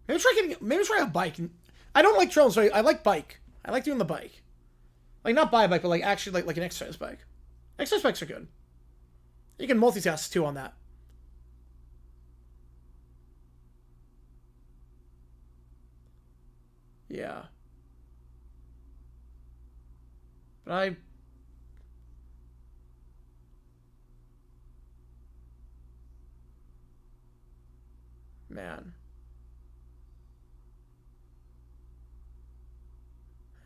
Maybe try a bike. I don't like trails, so I like bike. I like doing the bike. Like not buy a bike, but like actually like an exercise bike. Exercise bikes are good. You can multitask too on that. Yeah. But man.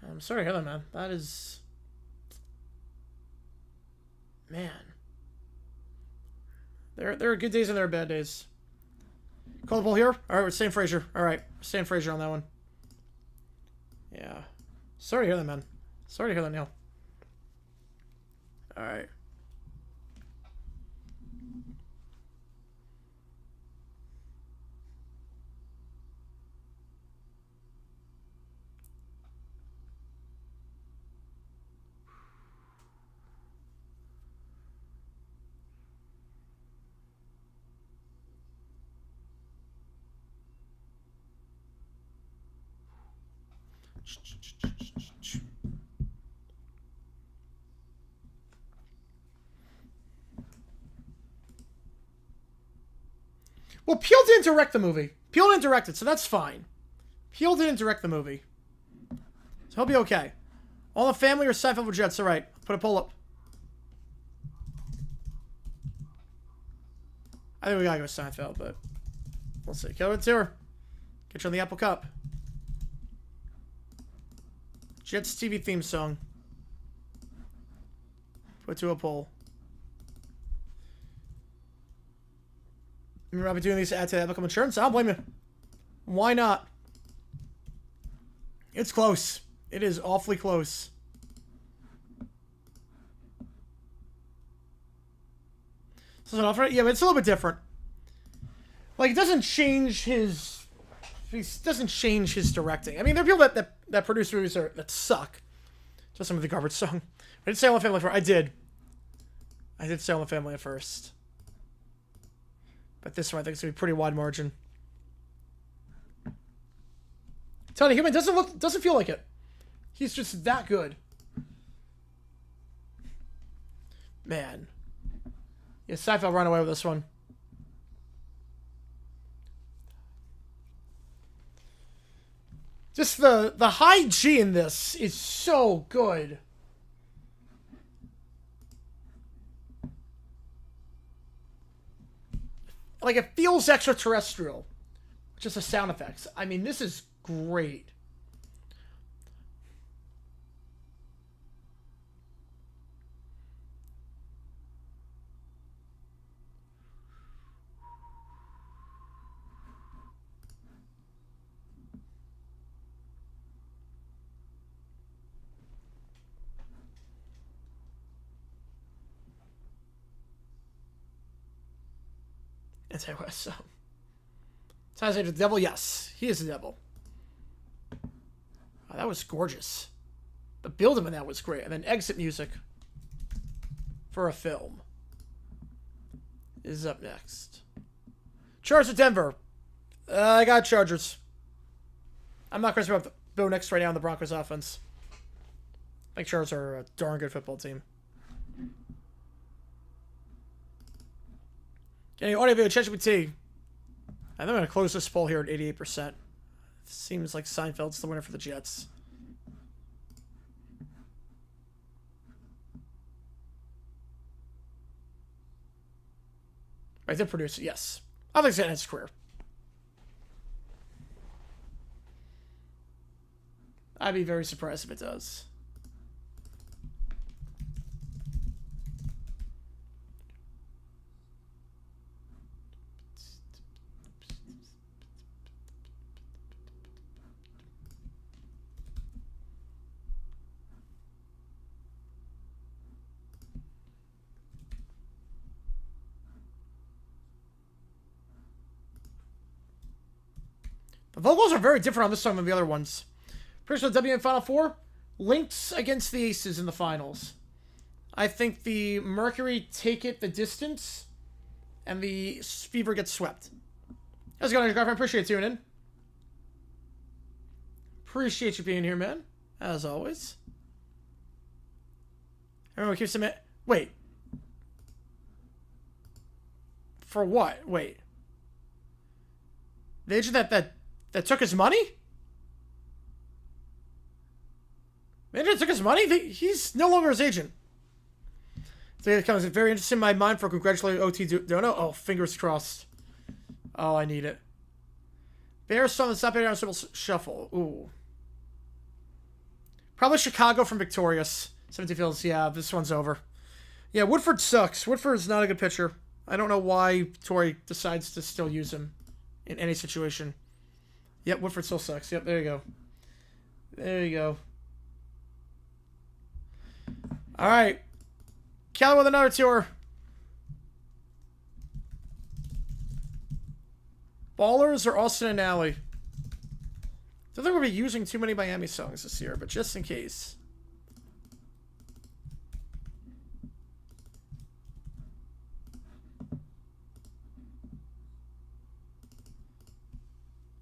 I'm sorry to hear that, man. That is... Man. There are good days and there are bad days. Call the ball here? Alright, we're staying Frazier. Alright, we're staying Frazier on that one. Yeah. Sorry to hear that, man. Sorry to hear that, Neil. Alright. Well, Peele didn't direct the movie. Peele didn't direct it, so that's fine. Peele didn't direct the movie. So he'll be okay. All the family or Seinfeld with Jets. All right. Put a poll up. I think we gotta go with Seinfeld, but we'll see. Killer Tour. Get you on the Apple Cup. Jets TV theme song. Put to a poll. Remember, I'll be doing these ads to Apple Insurance. I don't blame you. Why not? It's close. It is awfully close. So yeah, but it's a little bit different. Like, it doesn't change his... He doesn't change his directing. I mean, there are people that produce movies that suck. Just some of the garbage song. I did say All in the Family first. I did. I did say All in the Family at first. But this one, I think it's gonna be pretty wide margin. Tony Human doesn't feel like it. He's just that good. Man. Yeah, Seinfeld run away with this one. Just the high G in this is so good. Like, it feels extraterrestrial. Just the sound effects. I mean, this is great. Anti-West, so. Tyler's the devil? Yes. He is the devil. Oh, that was gorgeous. The build-up in that was great. And then exit music for a film is up next. Chargers at Denver. I got Chargers. I'm not crazy about Bo Nix right now in the Broncos offense. I think Chargers are a darn good football team. Getting audio video ChatGPT. I think I'm going to close this poll here at 88%. Seems like Seinfeld's the winner for the Jets. I did produce it, yes. I think it's going to end his career. I'd be very surprised if it does. The vocals are very different on this song than the other ones. Pretty sure the WN Final Four, Lynx against the Aces in the finals. I think the Mercury take it the distance, and the Fever gets swept. How's it going, girlfriend? Appreciate you tuning in. Appreciate you being here, man. As always. Everyone keeps saying, wait. For what? Wait. The agent that took his money? The agent took his money? He's no longer his agent. So it comes very interesting in my mind for congratulating OT Dono. Oh, fingers crossed. Oh, I need it. Bears song that's not on Super Shuffle. Ooh. Probably Chicago from Victorious. 17 Fields. Yeah, this one's over. Yeah, Woodford sucks. Woodford's not a good pitcher. I don't know why Torrey decides to still use him in any situation. Yep, Woodford still sucks. Yep, there you go. There you go. All right. Kelly with another tour. Ballers or Austin and Alley? Don't think we'll be using too many Miami songs this year, but just in case.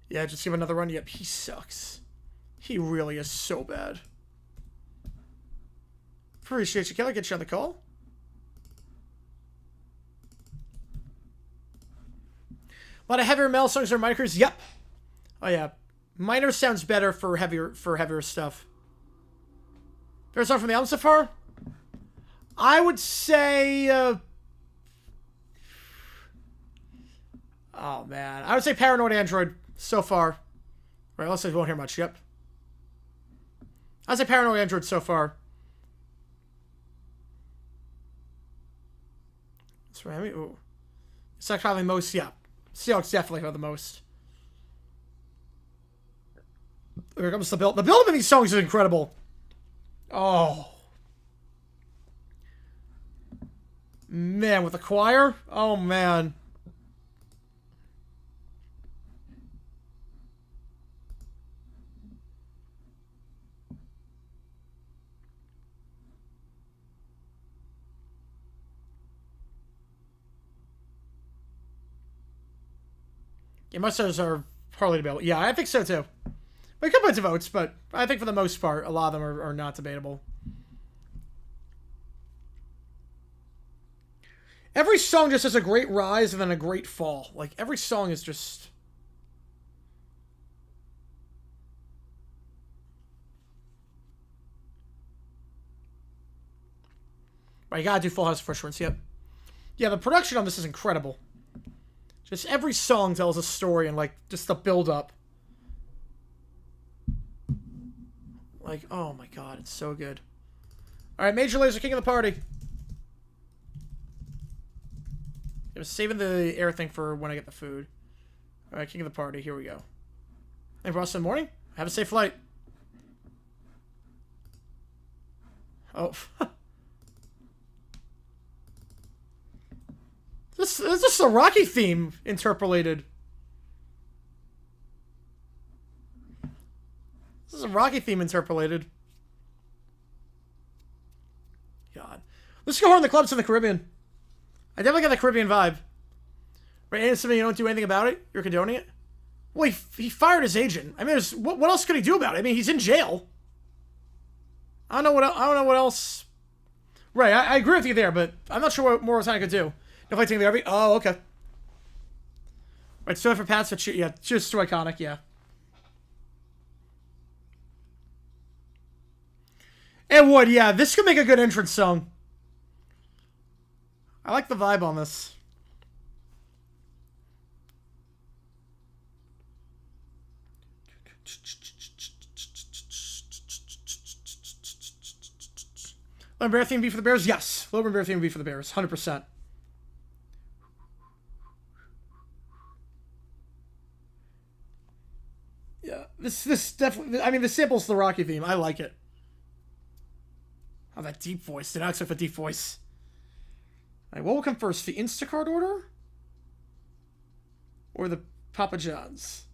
Yeah, just give him another run. Yep, he sucks. He really is so bad. Appreciate you, Kelly. Get you on the call. A lot of heavier metal songs or micros. Yep. Oh yeah, minor sounds better for heavier stuff. There's a song from the album so far. I would say. Oh man, I would say Paranoid Android so far. Right, let's say we won't hear much. Yep. I'd say Paranoid Android so far. That's right. I mean, ooh. It's like probably most. Yeah. Seahawks definitely are the most. Here comes the build. The build of these songs is incredible. Oh. Man, with the choir? Oh, man. Yeah, most of those are hardly debatable. Yeah, I think so too. We could put to votes, but I think for the most part, a lot of them are not debatable. Every song just has a great rise and then a great fall. Like, every song is just... Right, you gotta do Full House first ones, yep. Yeah, the production on this is incredible. Just every song tells a story and, like, just the build-up. Like, oh my god, it's so good. Alright, Major Lazer, king of the party. I was saving the air thing for when I get the food. Alright, king of the party, here we go. Hey, Ross, in the morning? Have a safe flight. Oh. This That's just a Rocky theme interpolated. This is a Rocky theme interpolated. God. Let's go on the clubs in the Caribbean. I definitely got the Caribbean vibe. Right, and something you don't do anything about it? You're condoning it? Well, he fired his agent. I mean, what else could he do about it? I mean, he's in jail. I don't know what else. Right, I agree with you there, but I'm not sure what more I could do. If I take the every. Oh, okay. Right, so for Pats, but yeah, just too iconic, yeah. It would, yeah. This could make a good entrance song. I like the vibe on this. Logan Bear theme be for the Bears? Yes. Logan Bear theme be for the Bears. 100%. Yeah. This definitely... I mean, the sample's the Rocky theme. I like it. Oh, that deep voice. Did not expect a deep voice. Alright, what will come first? The Instacart order? Or the Papa John's?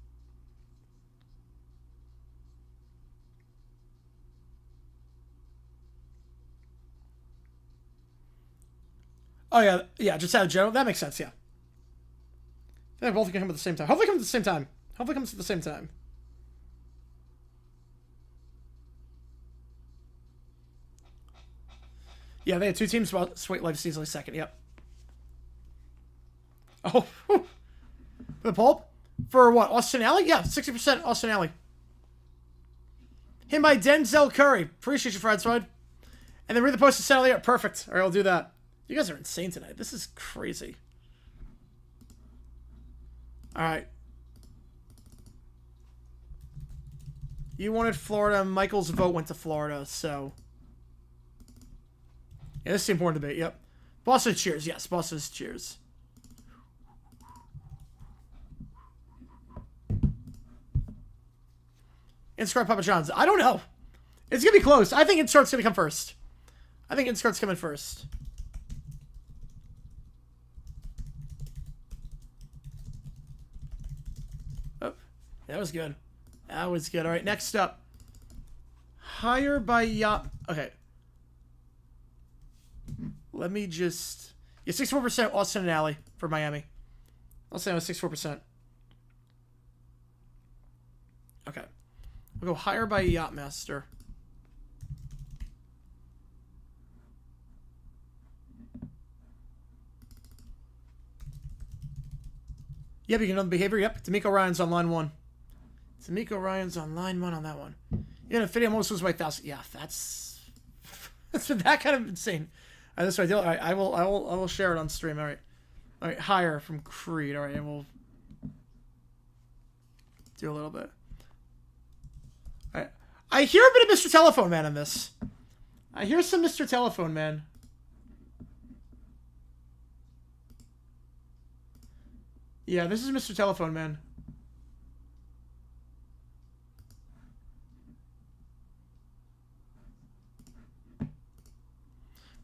Oh, yeah. Yeah, just out of general. That makes sense, yeah. They both can come at the same time. Hopefully comes at the same time. Hopefully comes at the same time. Yeah, they had two teams. Sweet Life's easily second. Yep. Oh. Whew. The pulp? For what? Austin Alley? Yeah, 60% Austin Alley. Him by Denzel Curry. Appreciate you, Fried Swide. And then read the post to settle here. Perfect. All right, I'll do that. You guys are insane tonight. This is crazy. All right. You wanted Florida. Michael's vote went to Florida, so... Yeah, this is the important debate. Yep. Boston cheers. Yes, Boston's cheers. Instacart Papa John's. I don't know. It's going to be close. I think Instacart's going to come first. I think Instacart's coming first. Oh, that was good. That was good. All right, next up. Higher by yacht. Okay. Let me just... Yeah, 64% Austin and Alley for Miami. I'll say it was 64%. Okay. We'll go higher by Yachtmaster. Yep, you can know the behavior. Yep, D'Amico Ryan's on line 1. D'Amico Ryan's on line 1 on that one. Yeah, Infinity almost was by 1,000. Yeah, that's that kind of insane. All right, this is what I do. All right, I will share it on stream. All right, higher from Creed. All right, and we'll do a little bit. All right, I hear a bit of Mr. Telephone Man in this. I hear some Mr. Telephone Man. Yeah, this is Mr. Telephone Man.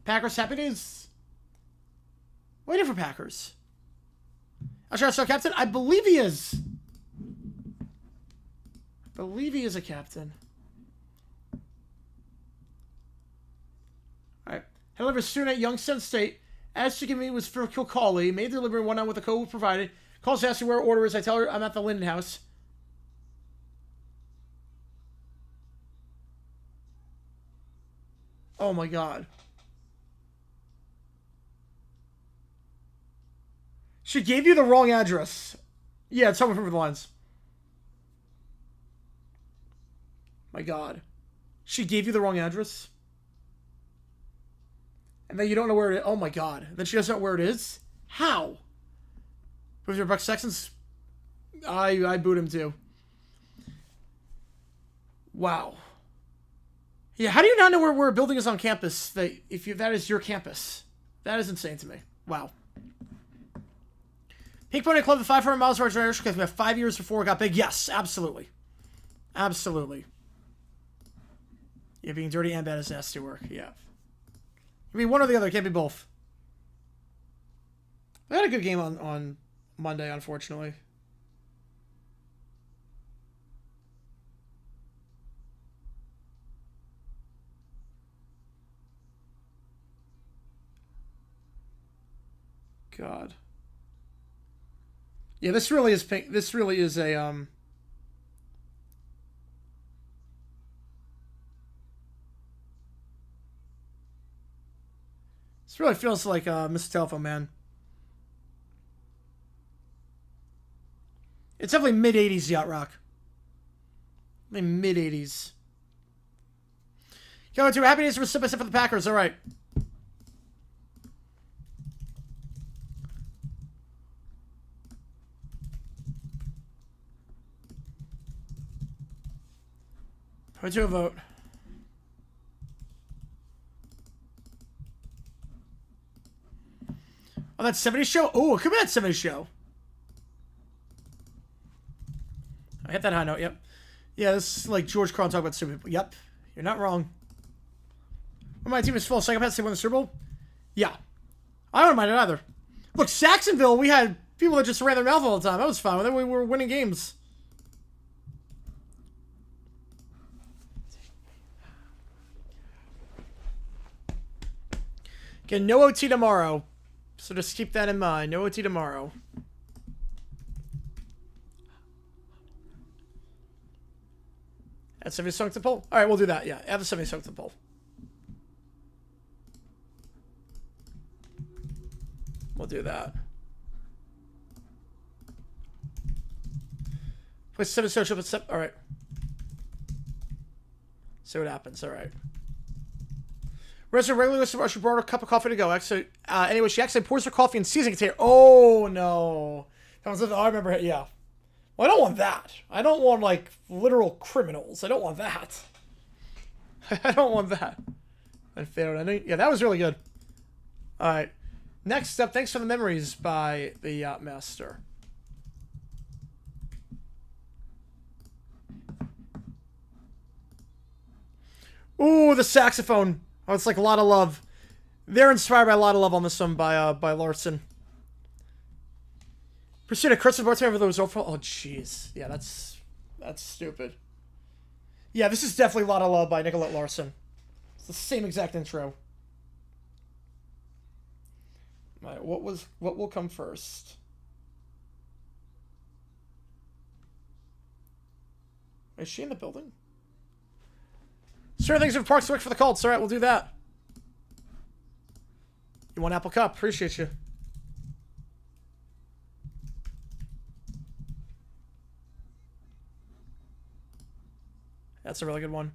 Packers Happy Days. Waiting for Packers. Usher still captain? I believe he is. I believe he is a captain. Alright. However, soon at Youngstown State, asked to give me was for Kilcawley, made the delivery one on with the code provided. Calls to ask me where order is. I tell her I'm at the Linden House. Oh my god. She gave you the wrong address. Yeah, it's someone from the lines. My god. She gave you the wrong address? And then you don't know where it is? Oh my god. Then she doesn't know where it is? How? Was your Buck Sexton's? I booed him too. Wow. Yeah, how do you not know where a building is on campus that that is your campus? That is insane to me. Wow. Pink Pony Club, the 500 miles of our generation, because we have 5 years before it got big. Yes, absolutely. Absolutely. Yeah, being dirty and bad is nasty work. Yeah. It can be one or the other. It can't be both. We had a good game on Monday, unfortunately. God. Yeah, this really is pink. This really is a. This really feels like Mr. Telephone Man. It's definitely mid '80s yacht rock. Mid '80s. Going to happy days for for the Packers. All right. Put to a vote. Oh, that '70s show. Oh, it could be that '70s show. I hit that high note. Yep. Yeah, this is like George Carlin talking about stupid people. Yep. You're not wrong. When my team is full of psychopaths, they win the Super Bowl. Yeah. I don't mind it either. Look, Saxonville, we had people that just ran their mouth all the time. That was fun. Then we were winning games. Okay, no OT tomorrow. So just keep that in mind. No OT tomorrow. Add 70 songs to the poll. All right, we'll do that. Yeah, add the 70 songs to the poll. We'll do that. Put 7 social, but all right. See what happens. All right. Resident regularly listened to she brought her a cup of coffee to go. Actually, anyway, she actually pours her coffee in seasoning container. Oh no! That was, I remember it. Yeah. Well, I don't want that. I don't want like literal criminals. I don't want that. I don't want that. I failed. I know. Yeah, that was really good. All right. Next up, thanks for the memories by the Yacht Master. Ooh, the saxophone. Oh, it's like A Lot of Love. They're inspired by A Lot of Love on this one by Larson. Pursuit of Christmas Bartender for those overall. Oh, jeez. Yeah, that's stupid. Yeah, this is definitely A Lot of Love by Nicolette Larson. It's the same exact intro. All right, what will come first? Is she in the building? Certain things in Parks work for the Colts. All right, we'll do that. You want Apple Cup? Appreciate you. That's a really good one.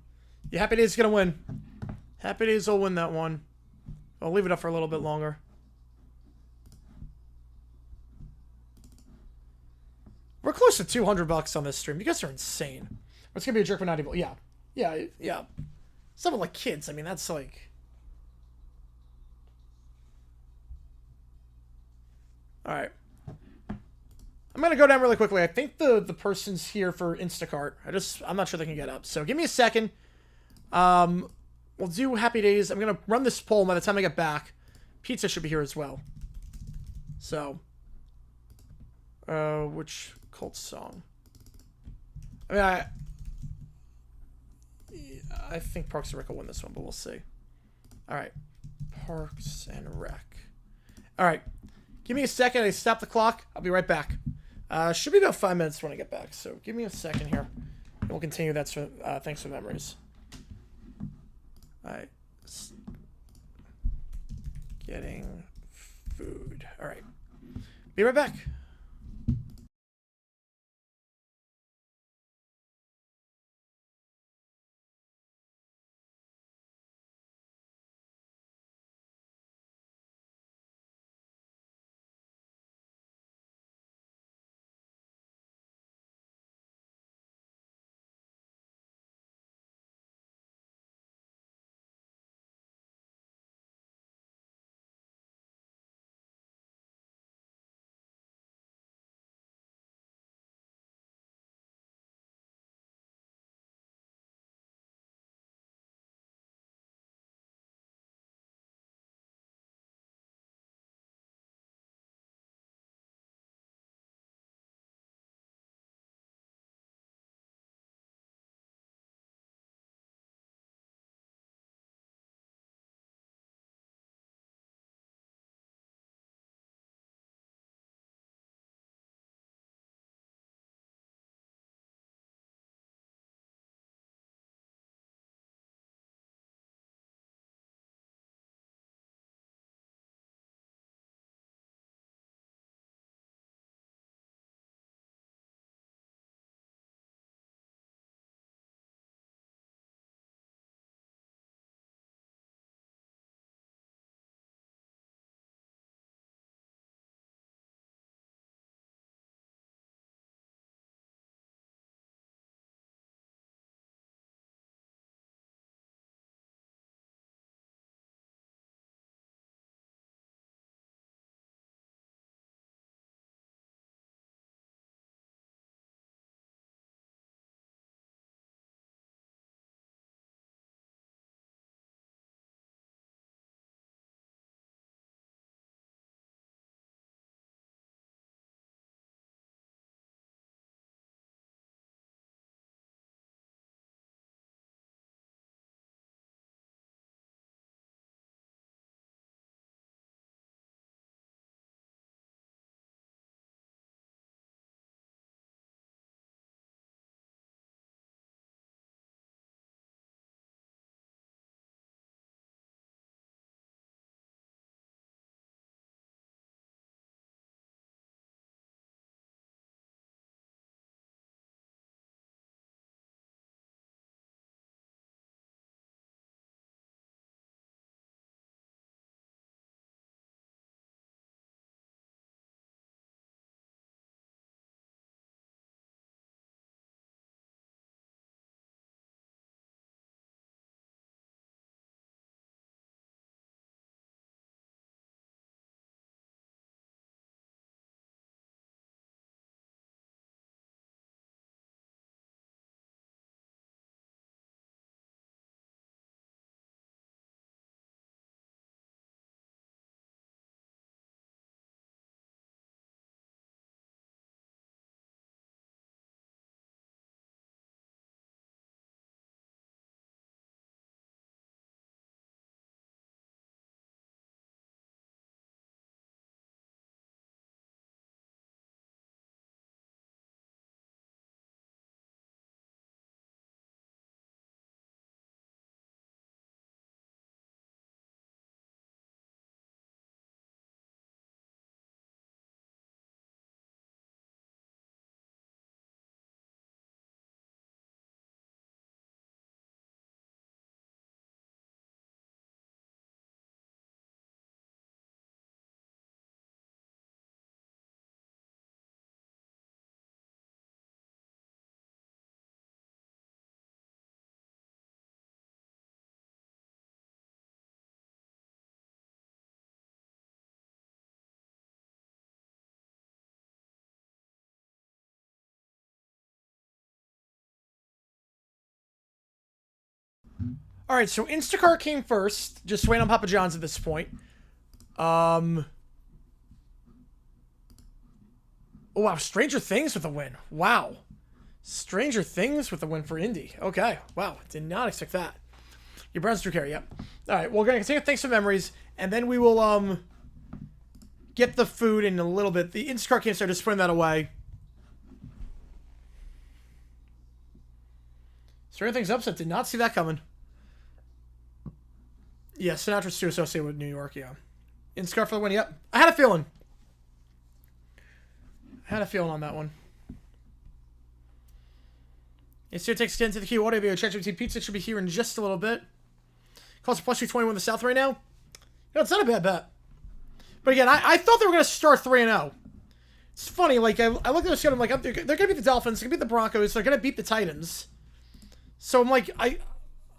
Yeah, Happy Days is going to win. Happy Days will win that one. I'll leave it up for a little bit longer. We're close to $200 on this stream. You guys are insane. It's going to be a jerk but not evil. Yeah. Yeah, yeah. Something like kids. I mean, that's like... Alright. I'm going to go down really quickly. I think the person's here for Instacart. I'm not sure they can get up. So give me a second. We'll do Happy Days. I'm going to run this poll by the time I get back. Pizza should be here as well. So. Which Colts song? I mean, I think Parks and Rec will win this one, but we'll see. Alright. Parks and Rec. Alright. Give me a second. I stop the clock. I'll be right back. Should be about 5 minutes when I get back. So give me a second here. And we'll continue that. Thanks for the memories. Alright. Getting food. Alright. Be right back. All right, so Instacart came first. Just waiting on Papa John's at this point. Oh, wow. Stranger Things with a win. Wow. Stranger Things with a win for Indy. Okay. Wow. Did not expect that. Your Browns Drew Carey, yep. All right, we're going to continue Thanks for Memories, and then we will get the food in a little bit. The Instacart can't start just putting that away. Stranger Things upset. Did not see that coming. Yeah, Sinatra's too associated with New York, yeah. Instacart for the win, yep. I had a feeling. On that one. It's here takes 10 to the key audio video. ChatGPT Pizza should be here in just a little bit. Calls for plus 221 in the South right now. It's not a bad bet. But again, I thought they were going to start 3-0. It's funny, like, I looked at the schedule, I'm like, they're going to beat the Dolphins, they're going to beat the Broncos, they're going to beat the Titans. So I'm like,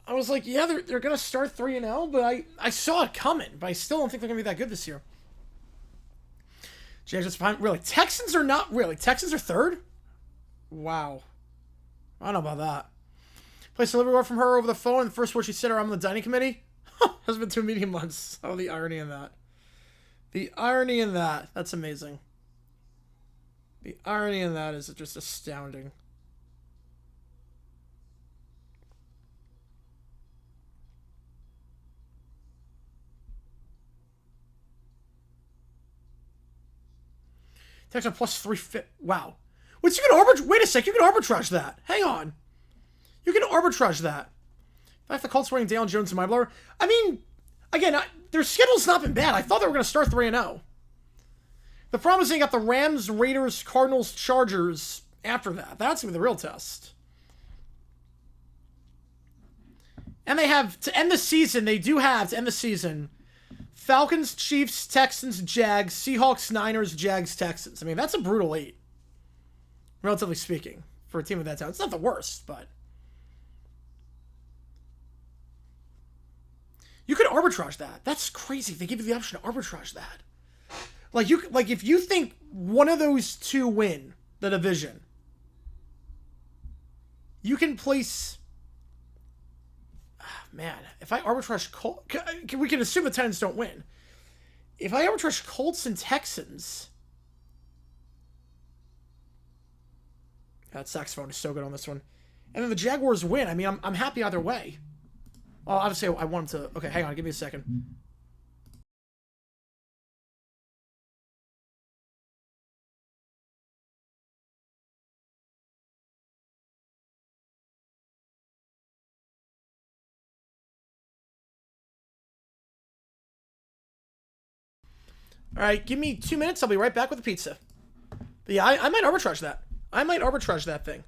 I was like, yeah, they're going to start 3-0, but I saw it coming, but I still don't think they're going to be that good this year. James, fine. Really, Texans are not really. Texans are third? Wow. I don't know about that. Placed a delivery order from her over the phone, and the first word she said, I'm on the dining committee. Has been 2 meeting months. Oh, the irony in that. The irony in that. That's amazing. The irony in that is just astounding. Texans plus 350. Wow. Wait, you can arbitrage. Wait a sec. You can arbitrage that. Hang on. You can arbitrage that. In fact, the Colts winning Dale Jones and my blower. I mean, again, their schedule's not been bad. I thought they were going to start 3-0. The problem is they got the Rams, Raiders, Cardinals, Chargers after that. That's going to be the real test. And they have, to end the season, Falcons, Chiefs, Texans, Jags, Seahawks, Niners, Jags, Texans. I mean, that's a brutal 8. Relatively speaking, for a team of that talent. It's not the worst, but you can arbitrage that. That's crazy. They give you the option to arbitrage that. Like if you think one of those two win the division, you can place. Man, if I arbitrage Colts, we can assume the Titans don't win. If I arbitrage Colts and Texans, that saxophone is so good on this one, and then the Jaguars win. I mean, I'm happy either way. Well, obviously, I want them to. Okay, hang on, give me a second. All right, give me 2 minutes. I'll be right back with the pizza. But yeah, I might arbitrage that. I might arbitrage that thing.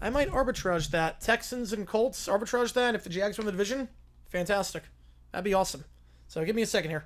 I might arbitrage that. Texans and Colts, arbitrage that. If the Jags win the division, fantastic. That'd be awesome. So give me a second here.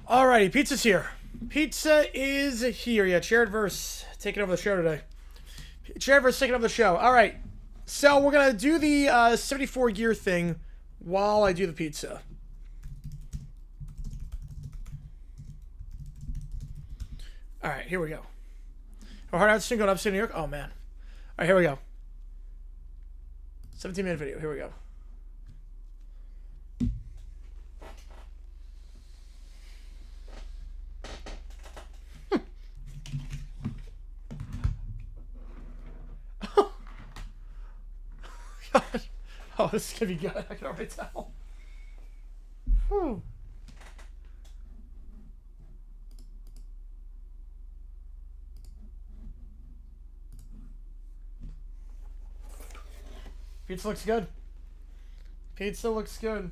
Alrighty, pizza's here. Pizza is here. Yeah, Jared verse taking over the show today. Jared verse taking over the show. Alright, so we're going to do the 74 gear thing while I do the pizza. Alright, here we go. Oh, hard out soon going upstate New York? Oh, man. Alright, here we go. 17-minute video. Here we go. God. Oh, this is going to be good. I can already tell. Whew. Pizza looks good. Pizza looks good.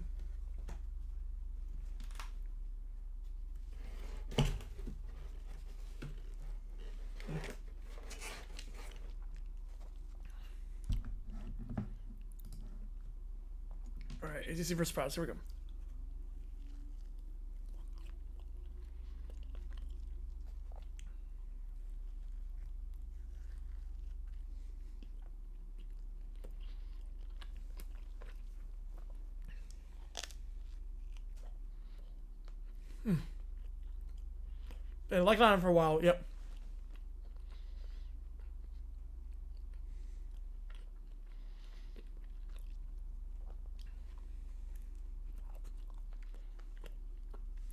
Alright, ATC versus Sprouts. Here we go. Been liking on it for a while. Yep.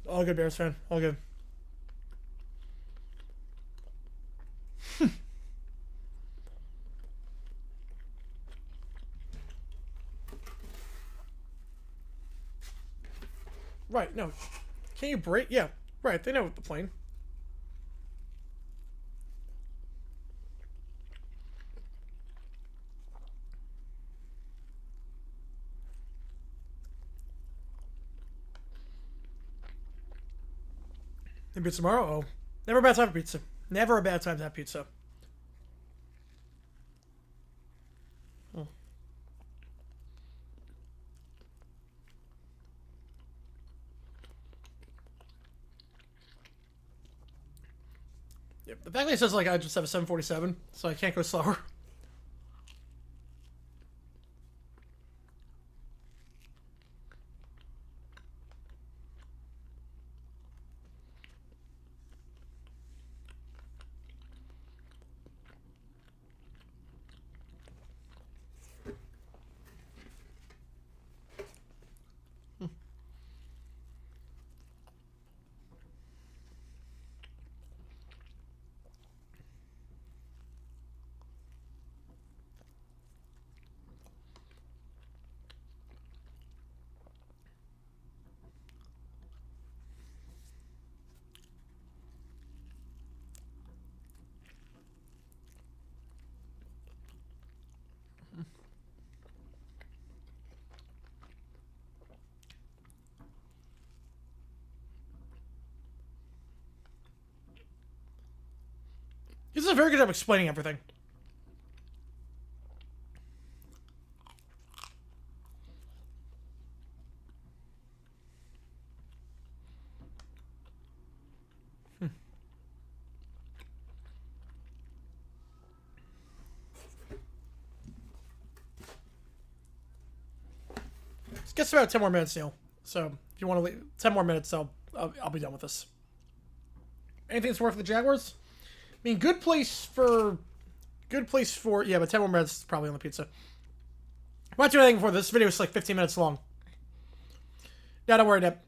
All good, Bears fan. All good. Right, no. Can you break? Yeah, right. They know the plane. Maybe it's tomorrow? Oh. Never a bad time for pizza. Never a bad time to have pizza. Oh. Yep. The fact that it says like I just have a 747, so I can't go slower. This is a very good job explaining everything. It gets about 10 more minutes, Neil. So if you want to leave 10 more minutes, I'll be done with this. Anything's worth the Jaguars? I mean, good place for yeah, but 10 more minutes is probably on the pizza. I'm not doing anything before this video is like 15 minutes long. Yeah, don't worry about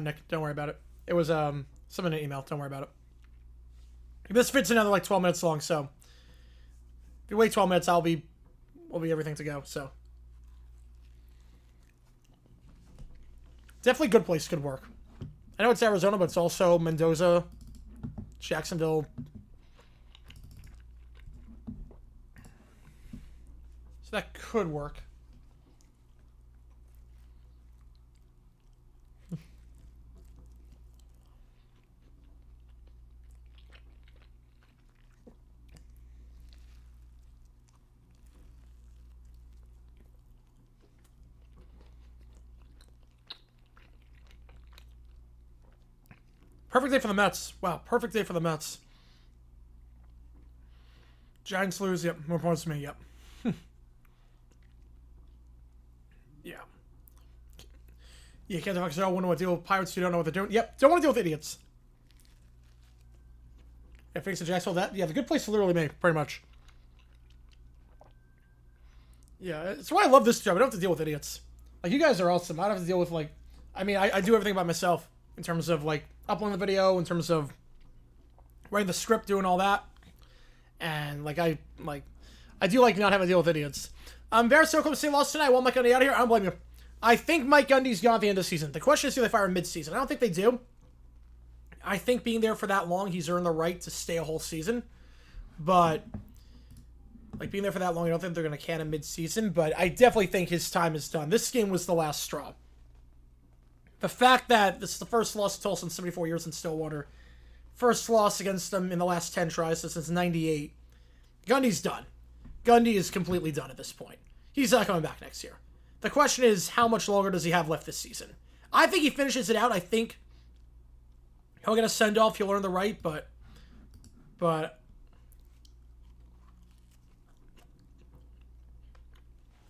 it, Nick. Don't worry about it. It was something in an email. Don't worry about it. This fits another like 12 minutes long, so if you wait 12 minutes, we'll be everything to go. So definitely good place, good work. I know it's Arizona, but it's also Mendoza, Jacksonville. So that could work. Perfect day for the Mets. Wow, perfect day for the Mets. Giants lose. Yep, more points to me. Yep. Yeah. Yeah, can't talk about wonder what deal with Pirates who don't know what they're doing. Yep, don't want to deal with idiots. Yeah, Phoenix and Jacksonville, that, yeah, the good place to literally make, pretty much. Yeah, it's why I love this job. I don't have to deal with idiots. Like, you guys are awesome. I don't have to deal with, like, I mean, I do everything by myself in terms of, like, uploading the video, in terms of writing the script, doing all that. And, like, I do like not having to deal with idiots. Bears still come to St. Lost tonight. Want Mike Gundy out of here? I don't blame you. I think Mike Gundy's gone at the end of the season. The question is, do they fire him mid-season? I don't think they do. I think being there for that long, he's earned the right to stay a whole season. But, like, being there for that long, I don't think they're going to can him mid-season. But I definitely think his time is done. This game was the last straw. The fact that this is the first loss to Tulsa in 74 years in Stillwater. First loss against them in the last 10 tries since 98. Gundy's done. Gundy is completely done at this point. He's not coming back next year. The question is, how much longer does he have left this season? I think he finishes it out. I think he'll get a send-off. He'll earn the right, but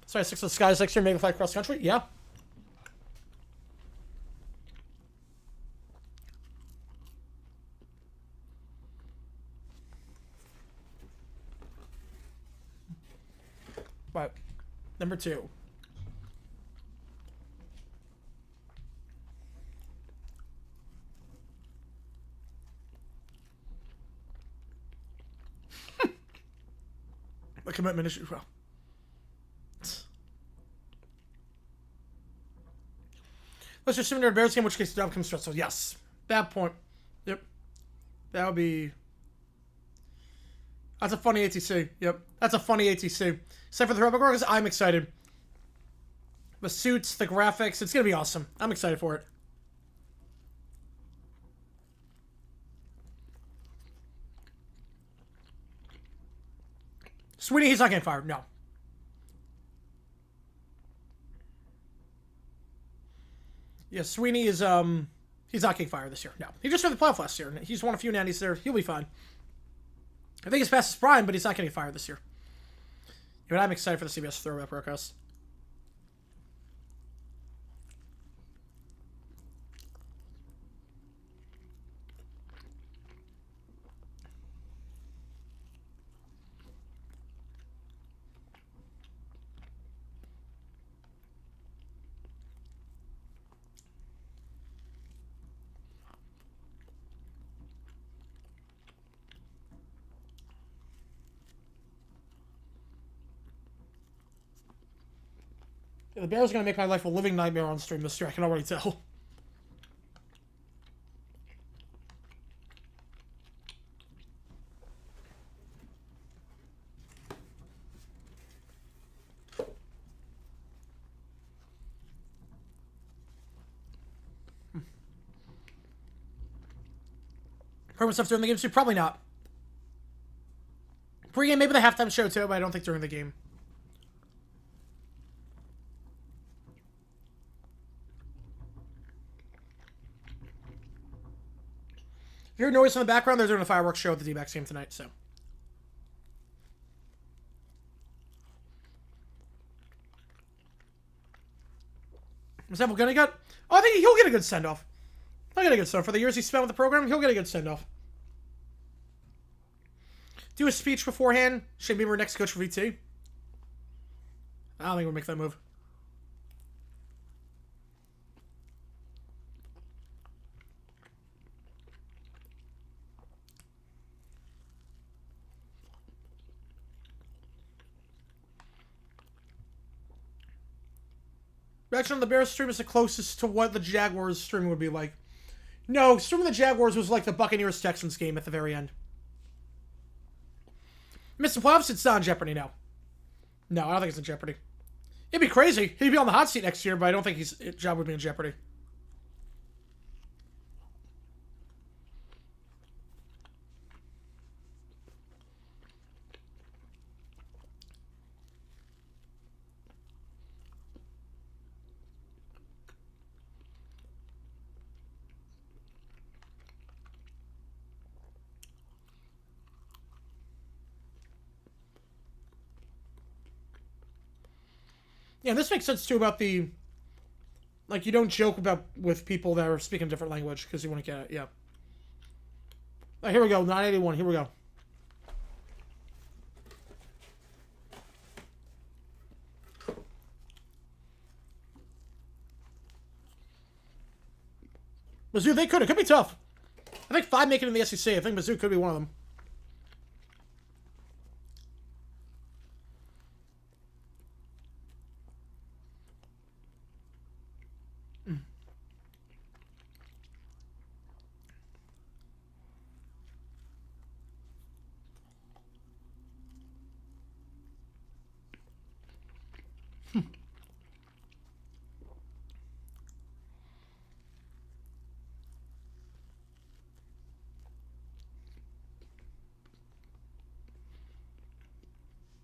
sorry, 6 of the skies next year, maybe 5 cross country. Yeah. But number 2. A commitment issue. Well, let's assume they're a Bears game, in which case the job comes stressful. Yes. That point. Yep. That would be. That's a funny ATC. Yep. That's a funny ATC. Except for the throwback workers, I'm excited. The suits, the graphics, it's going to be awesome. I'm excited for it. Sweeney, he's not getting fired. No. Yeah, Sweeney is, he's not getting fired this year. No. He just made the playoff last year. He's won a few nannies there. He'll be fine. I think he's past his prime, but he's not getting fired this year. Yeah, but I'm excited for the CBS throwback broadcast. The Bears are going to make my life a living nightmare on stream this year. I can already tell. Promo stuff during the game too? Probably not. Pre-game, maybe the halftime show too, but I don't think during the game. If you hear noise in the background, they're doing a fireworks show at the D-backs game tonight, so. Is that gonna get? Oh, I think he'll get a good send-off. He'll get a good send-off. For the years he spent with the program, he'll get a good send-off. Do a speech beforehand. Shane Beamer, next coach for VT. I don't think we'll make that move. Reaction on the Bears stream is the closest to what the Jaguars stream would be like. No, streaming the Jaguars was like the Buccaneers-Texans game at the very end. Mr. Playoffs, it's not in jeopardy now. No, I don't think it's in jeopardy. It'd be crazy. He'd be on the hot seat next year, but I don't think his job would be in jeopardy. Yeah, this makes sense too about the, like, you don't joke about with people that are speaking a different language because you want to get it. Yeah. Oh, here we go. 981. Here we go. Mizzou, they could. It could be tough. I think 5 make it in the SEC. I think Mizzou could be one of them.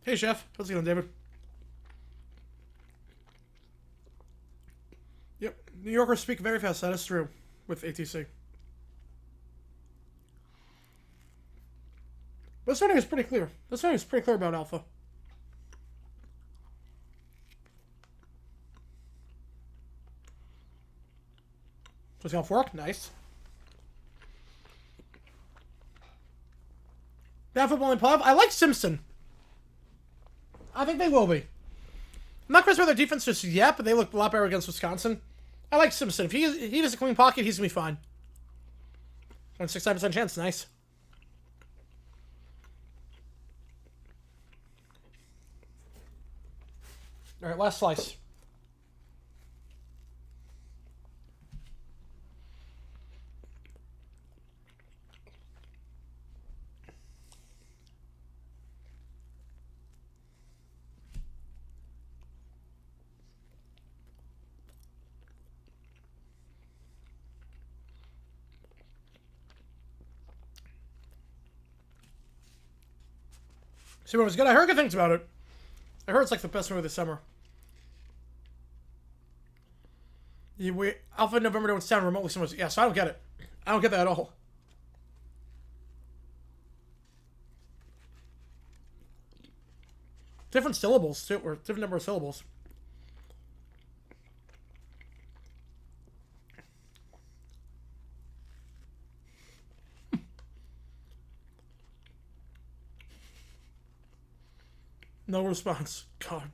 Hey, Chef. How's it going, David? Yep. New Yorkers speak very fast. That is true with ATC. But this running is pretty clear. This running is pretty clear about Alpha. So it's going fork. Nice. Bad football in playoff. I like Simpson. I think they will be. I'm not crazy about their defense just yet, but they look a lot better against Wisconsin. I like Simpson. If he has a clean pocket, he's going to be fine. And 69% chance. Nice. All right, last slice. Super was good. I heard good things about it. I heard it's like the best movie of the summer. Alpha November don't sound remotely similar. Yeah, so I don't get it. I don't get that at all. Different syllables, too, or different number of syllables. No response. God.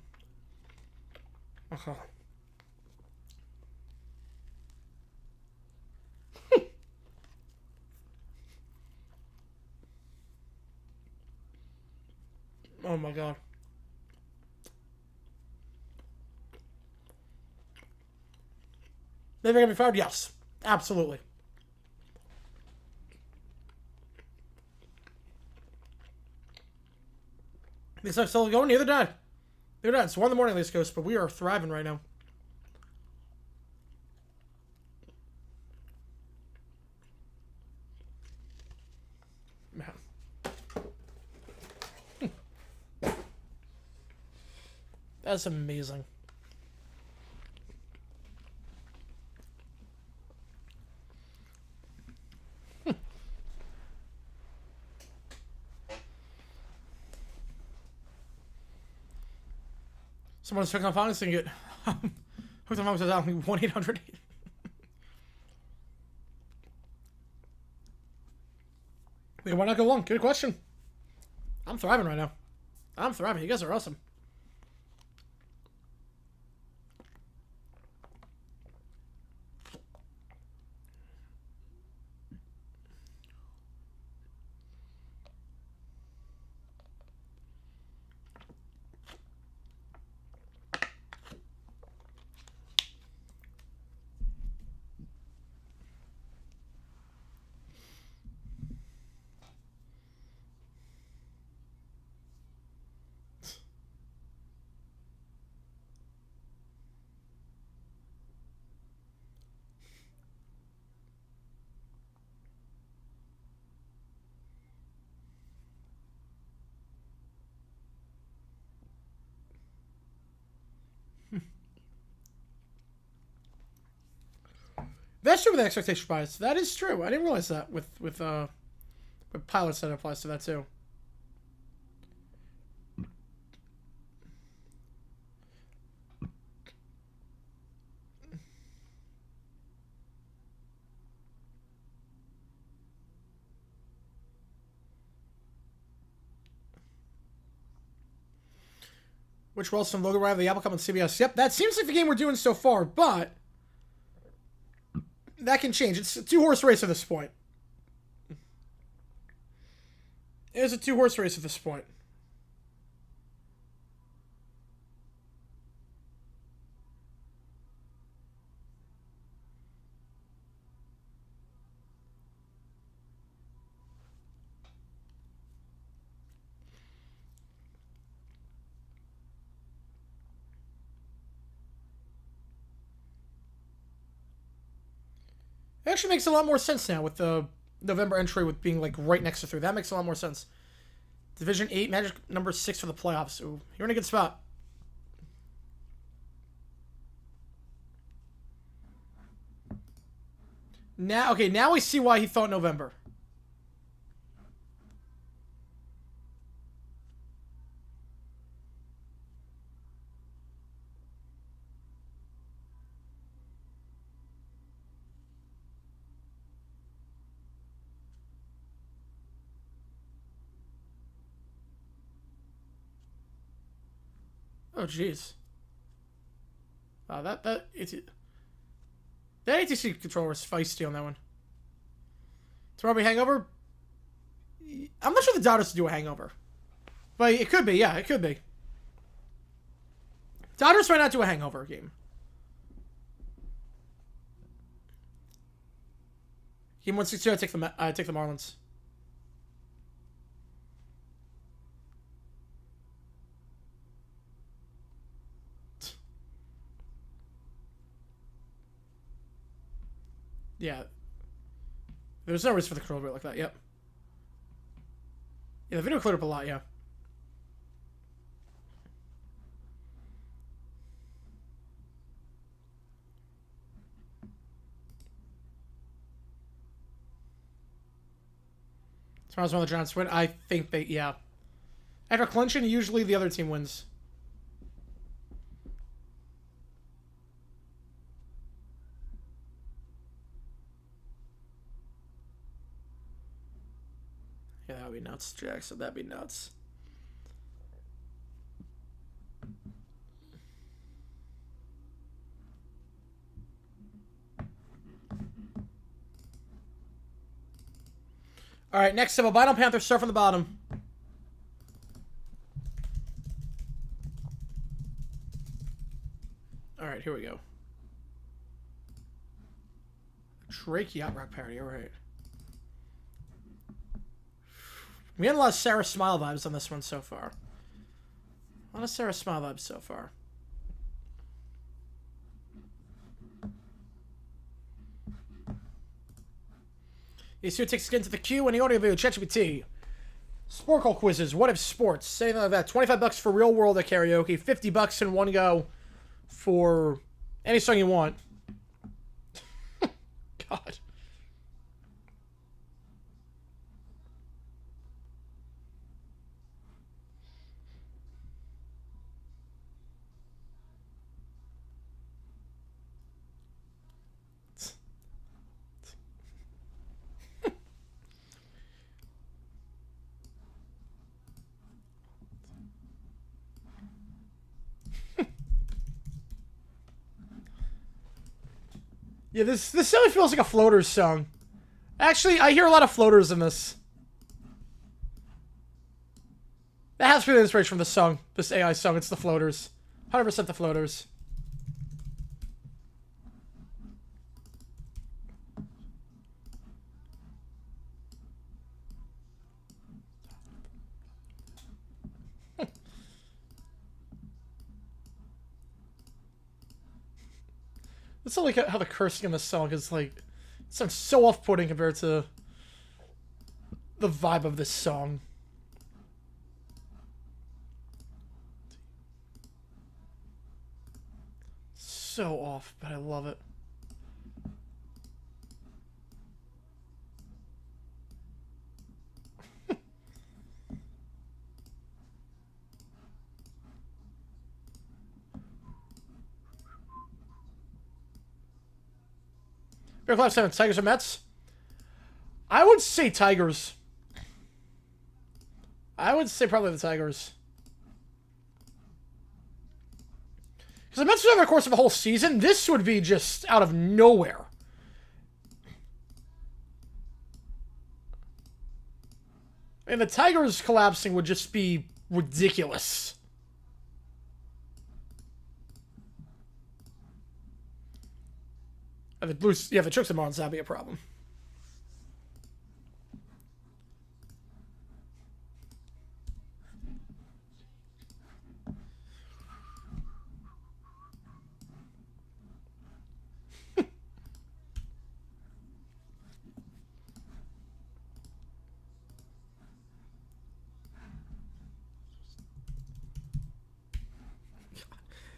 Okay. Oh my god. They're gonna be fired? Yes. Absolutely. These are still going? Neither did. Neither did. It's 1 in the morning on the East Coast, but we are thriving right now. Man. That's amazing. Someone's checking on financing it. Hooked on Finance says, 1-800. Wait, why not go long? Good question. I'm thriving right now. I'm thriving. You guys are awesome. That's true with expectation bias. That is true. I didn't realize that with pilots that applies to that too. Which Wilson, Logan Riley, the Apple Cup on CBS. Yep, that seems like the game we're doing so far, but that can change. It's a 2-horse race at this point. It is a 2-horse race at this point. It actually makes a lot more sense now with the November entry with being like right next to 3. That makes a lot more sense. Division 8, Magic number 6 for the playoffs. Ooh, you're in a good spot. Now, okay, now we see why he thought November. Oh, jeez. That ATC controller is feisty on that one. Tomorrow be hangover? I'm not sure the Dodgers do a hangover. But it could be, yeah, it could be. Dodgers might not do a hangover game. Game 162, I take the Marlins. Yeah. There's no reason for the control rate like that, yep. Yeah, the video cleared up a lot, yeah. Tomorrow's one of the Giants win. I think they, yeah. After clinching, usually the other team wins. Yeah, that would be nuts, Jackson. That'd be nuts. All right, next up, Albino Panther, start from the bottom. All right, here we go. Drake Yacht Rock parody, all right. We had a lot of Sarah Smile vibes on this one so far. A lot of Sarah Smile vibes so far. You see who takes skin to the queue and the audio video, ChatGPT. Sporkle quizzes, what if sports? Say like that. $25 for real world at karaoke, $50 in one go for any song you want. God. Yeah, this really feels like a Floaters song. Actually, I hear a lot of Floaters in this. That has to be the inspiration from the song. This AI song, it's the Floaters. 100% the Floaters. It's not like how the cursing in this song is like, it sounds so off-putting compared to the vibe of this song. So off, but I love it. Bear Class 7, Tigers or Mets? I would say Tigers. I would say probably the Tigers. Because I mentioned over the course of a whole season, this would be just out of nowhere. And the Tigers collapsing would just be ridiculous. And the Blues, yeah, if it took some on, that'd be a problem.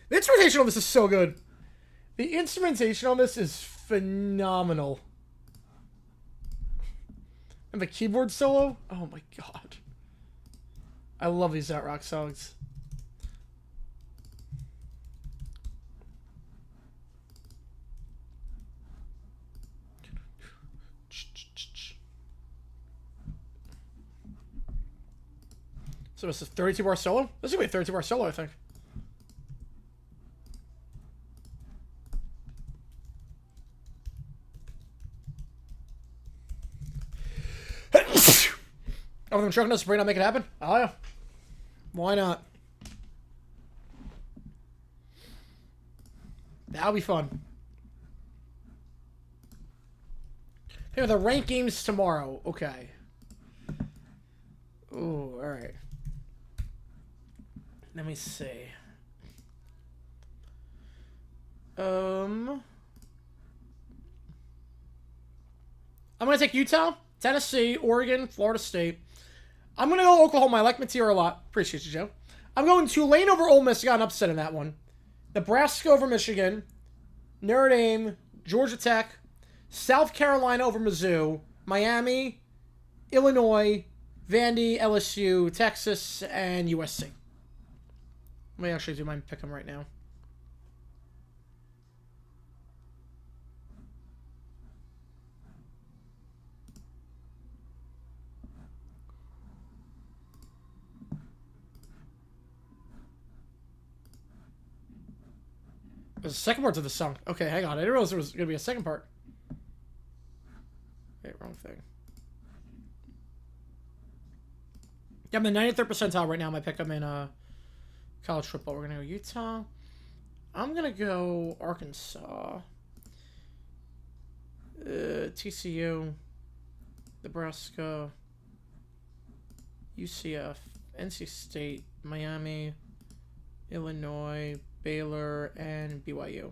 The instrumentation on this is so good. The instrumentation on this is phenomenal. And the keyboard solo? Oh my god. I love these Yacht Rock songs. So it's a 32-bar solo? This is going to be a 32-bar solo, I think. Oh, them trucking us, not make it happen? Oh, yeah. Why not? That'll be fun. Hey, the ranked games tomorrow. Okay. Ooh, alright. Let me see. I'm gonna take Utah, Tennessee, Oregon, Florida State. I'm going to go Oklahoma. I like Mateer a lot. Appreciate you, Joe. I'm going Tulane over Ole Miss. Got an upset in that one. Nebraska over Michigan. Notre Dame, Georgia Tech. South Carolina over Mizzou. Miami, Illinois, Vandy, LSU, Texas, and USC. Let me actually do my pick them right now. There's a second part to the song. Okay, hang on. I didn't realize there was going to be a second part. Wait, wrong thing. Yeah, I'm in the 93rd percentile right now. My pick, I'm in college football. We're going to go Utah. I'm going to go Arkansas. TCU. Nebraska. UCF. NC State. Miami. Illinois. Baylor, and BYU.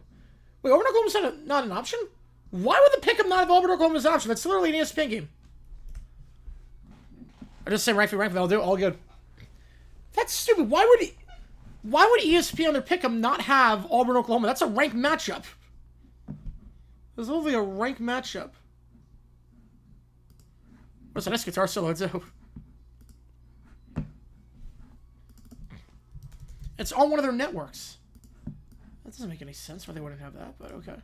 Wait, Auburn, Oklahoma's not an option? Why would the pick 'em not have Auburn, Oklahoma as an option? That's literally an ESPN game. I just say rank for that'll do it. All good. That's stupid. Why would ESPN on their pick 'em not have Auburn, Oklahoma? That's a ranked matchup. There's literally a ranked matchup. What's a nice guitar solo too? It's on one of their networks. That doesn't make any sense why they wouldn't have that, but okay.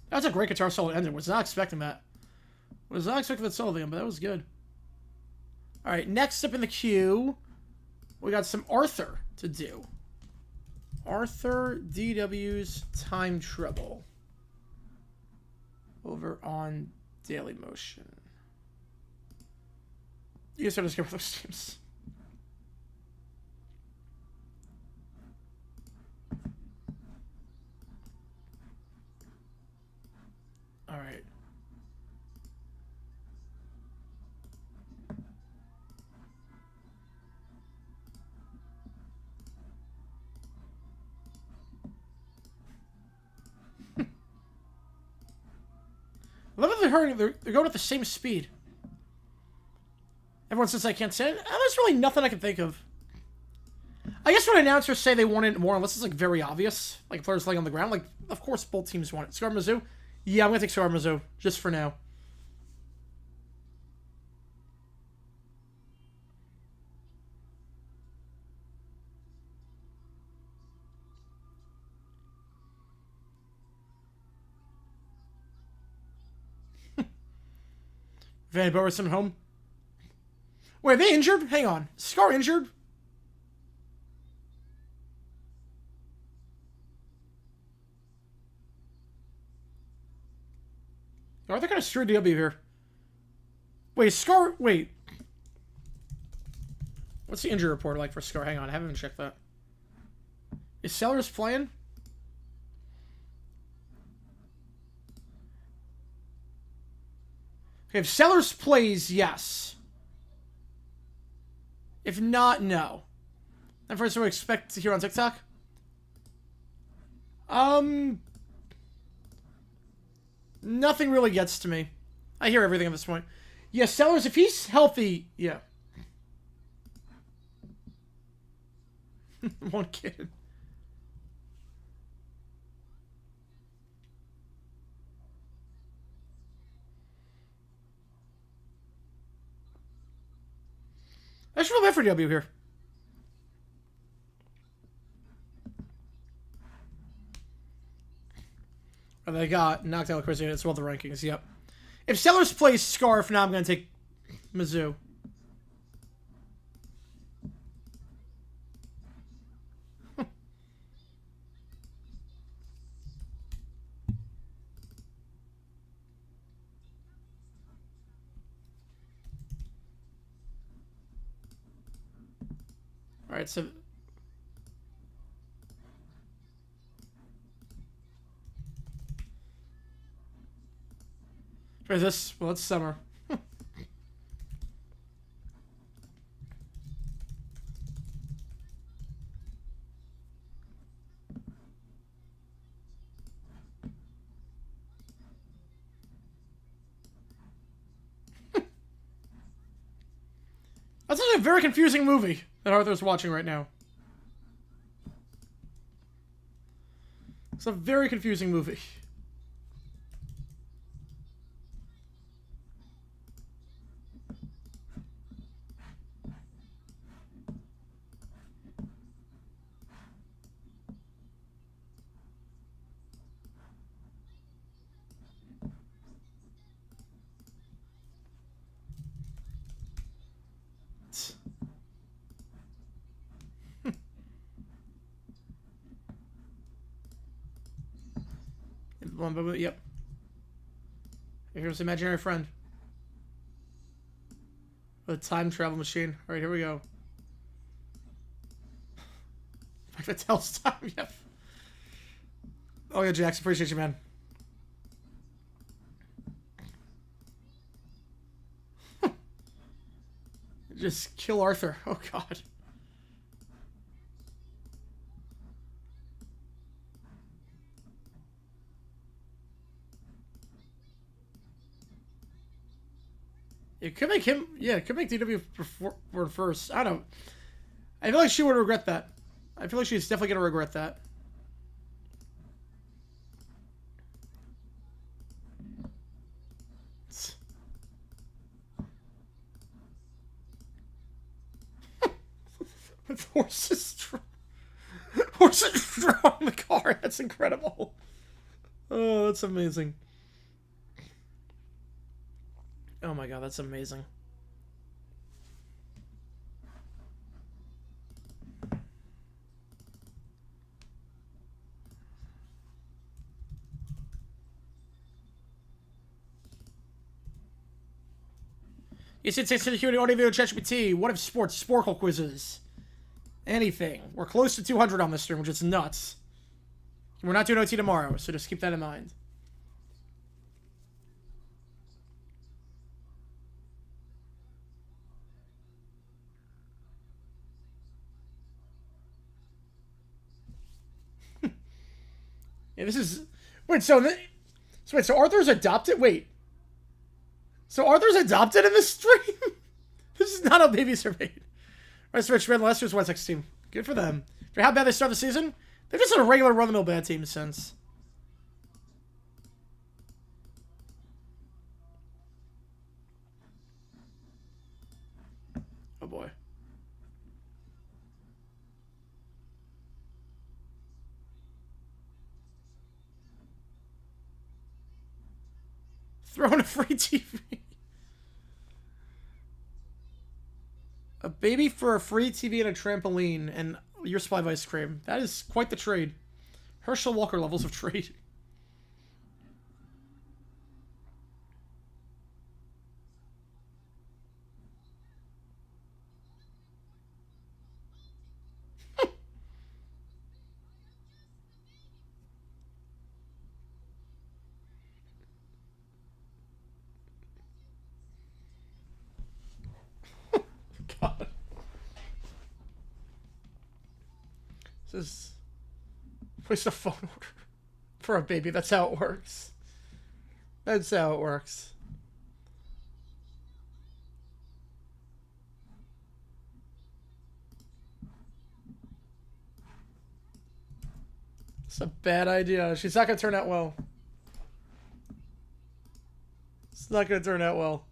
That's a great guitar solo ending. Was not expecting that. Was not expecting that solo again, but that was good. Alright, next up in the queue, we got some Arthur to do. Arthur DW's Time Trouble. Over on Daily Motion. You guys are just go for those teams. Alright. I love that they're hurrying. They're going at the same speed. Everyone says I can't say it. There's really nothing I can think of. I guess when announcers say they want it more, unless it's like very obvious, like players laying on the ground, like of course both teams want it. Scar Mizzou? Yeah, I'm gonna take Scar Mizzou just for now. Van Bowerson home. Wait, are they injured? Hang on. Scar injured? Oh, they're kind of screwed DW here. Wait, Scar... Wait. What's the injury report like for Scar? Hang on, I haven't even checked that. Is Sellers playing? Okay, if Sellers plays, yes. If not, no. And first, what we expect to hear on TikTok? Nothing really gets to me. I hear everything at this point. Yeah, Sellers, if he's healthy, yeah. One kid. I should feel bad for W here. Oh, they got knocked out with Chris as well the rankings, yep. If Sellers plays Scarf, now I'm going to take Mizzou. Alright, so... Where's this? Well, it's summer. That's actually a very confusing movie that Arthur's watching right now. It's a very confusing movie. Yep. Here's the imaginary friend. The time travel machine. Alright, here we go. Back to Tell's time, yep. Oh yeah, Jax, appreciate you, man. Just kill Arthur. Oh god. It could make him, yeah, it could make DW for first. I don't know. I feel like she would regret that. I feel like she's definitely going to regret that. With horses drawing the car. That's incredible. Oh, that's amazing. Oh my god, that's amazing. You said 600 audio video ChatGPT. What if sports Sporkle quizzes? Anything. We're close to 200 on this stream, which is nuts. We're not doing OT tomorrow, so just keep that in mind. Yeah, this is... Wait, so Arthur's adopted? Wait. So Arthur's adopted in this stream? This is not how babies are made. Alright, Switch, man, Lester's 1-6 team. Good for them. For how bad they start the season, they're just a regular run-of-the-mill bad team since. Oh boy. Throwing a free TV. A baby for a free TV and a trampoline, and your supply of ice cream. That is quite the trade. Herschel Walker levels of trade. God. This is... Place a phone order for a baby. That's how it works. That's how it works. It's a bad idea. She's not going to turn out well. It's not going to turn out well.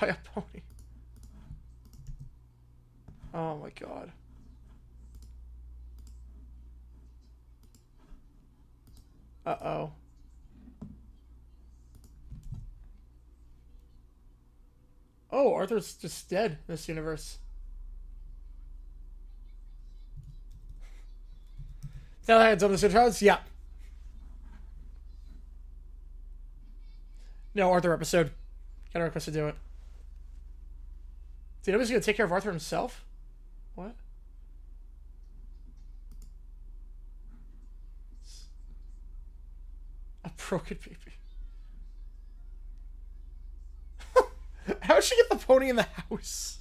Buy a pony. Oh my god. Uh-oh. Oh, Arthur's just dead in this universe. Now that hands on the house? Yeah. No, Arthur episode. Got a request to do it. Dude, nobody's gonna take care of Arthur himself? What? A broken baby. How would she get the pony in the house?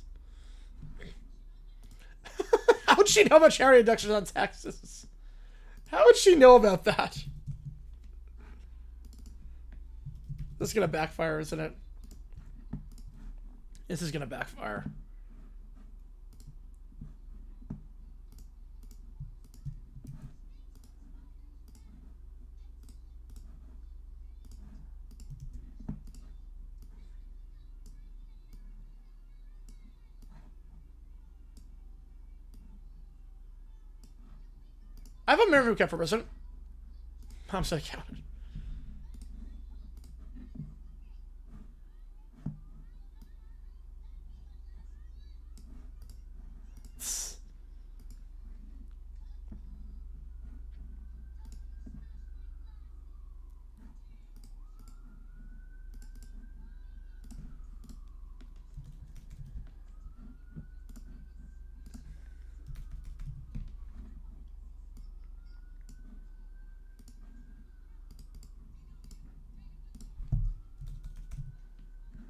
How would she know about charity deductions on taxes? How would she know about that? This is gonna backfire, isn't it? This is gonna backfire. I have a memory cap for president. Homicide accountant.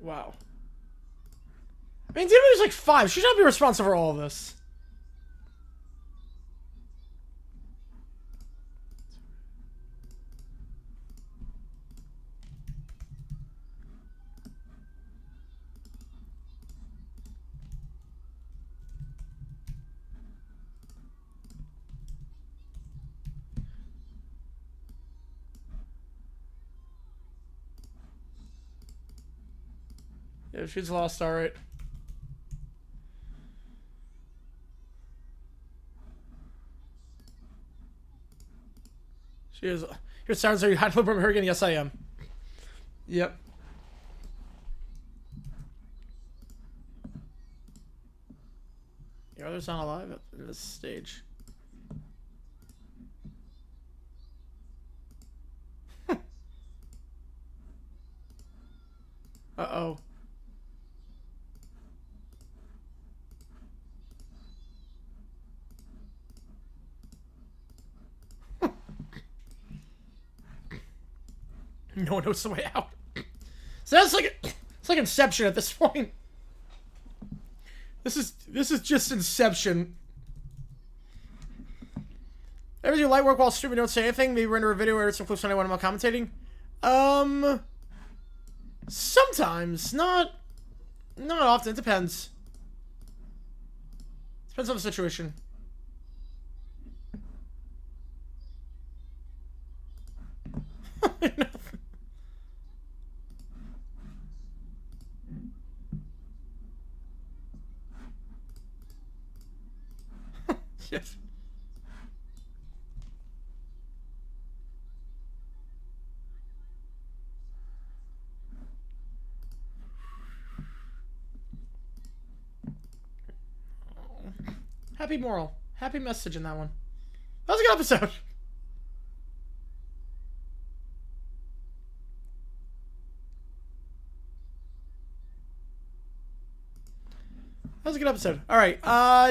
Wow. I mean, David's like 5. She should not be responsible for all of this. Yeah, she's lost, alright. She is. Your sounds are you hiding from her again? Yes, I am. Yep. Your other's not alive at this stage. Uh-oh. No one knows the way out. So that's like it's like Inception at this point. This is just Inception. Ever do light work while streaming? Don't say anything. Maybe render a video or some clips when I'm commentating. Sometimes, not often. It depends. Depends on the situation. Yes. Happy moral. Happy message in that one. That was a good episode. That was a good episode. All right.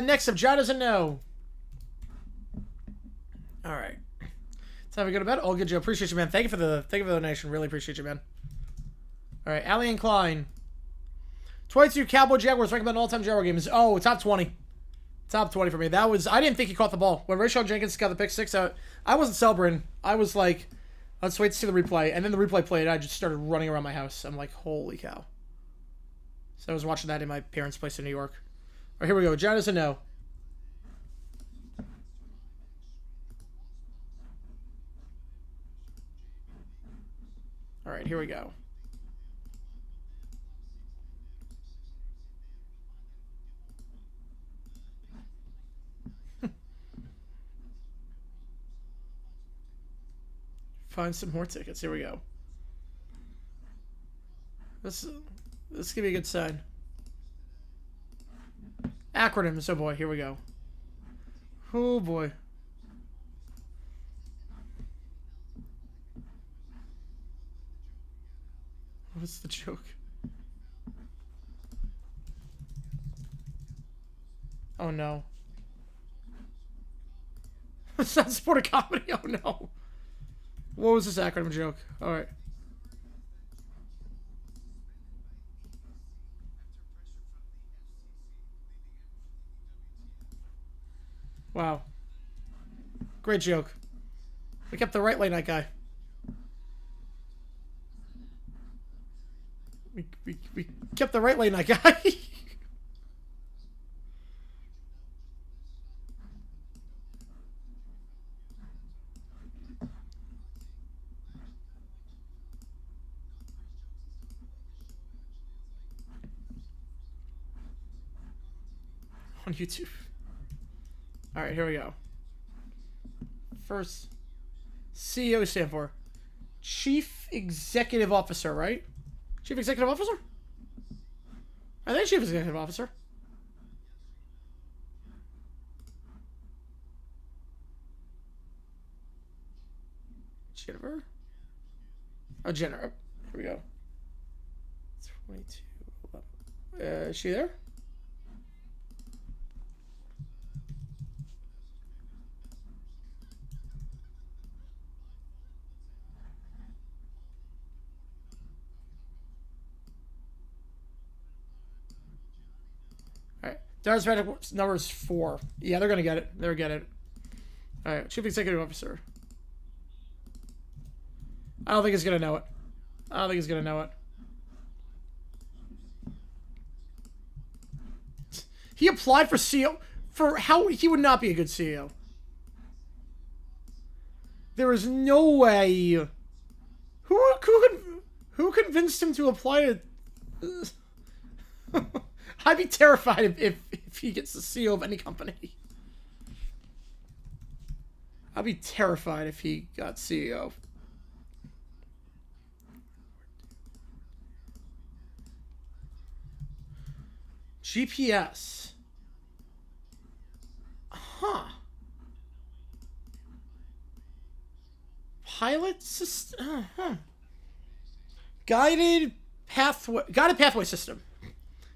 Next up, John doesn't know. All right. Let's have a good bet. All good, Joe. Appreciate you, man. Thank you for the donation. Really appreciate you, man. All right. Allie and Klein. 22 Cowboy Jaguars ranked about an all-time Jaguar games. Oh, top 20. Top 20 for me. That was... I didn't think he caught the ball. When Rayshon Jenkins got the pick six out, I wasn't celebrating. I was like, let's wait to see the replay. And then the replay played. I just started running around my house. I'm like, holy cow. So I was watching that in my parents' place in New York. All right, here we go. John doesn't know. All right, here we go. Find some more tickets. Here we go. This could be a good sign. Acronyms. Oh boy, here we go. Oh boy. What's the joke? Oh no. It's not sport or comedy. Oh no. What was this acronym joke? Alright. Wow. Great joke. We kept the right late night guy. We kept the right late night guy. On YouTube. All right, here we go. First, CEO stand for Chief Executive Officer, right? Chief Executive Officer? I think Chief Executive Officer. Jennifer? Oh, Jennifer. Here we go. 22. Is she there? Dar's number is 4. Yeah, they're gonna get it. They're gonna get it. All right, Chief Executive Officer. I don't think he's gonna know it. I don't think he's gonna know it. He applied for CEO. For how he would not be a good CEO. There is no way. Who convinced him to apply to? I'd be terrified if he gets the CEO of any company. I'd be terrified if he got CEO. GPS. Huh. Pilot system. Guided pathway system.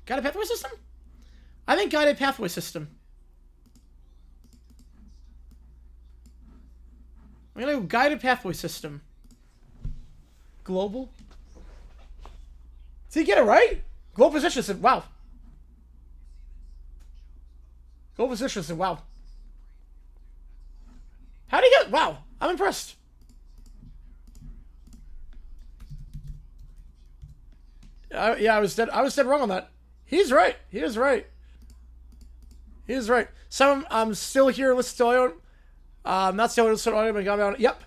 Guided pathway system? I think guided pathway system. I'm gonna go guided pathway system. Global? Did he get it right? Global position system. Wow. Global position system. Wow. How did he get? Wow. I'm impressed. Yeah, I was dead wrong on that. He's right. He is right. He is right. I'm still here. Listen to audio. Not still listening to audio, but gone down. Yep.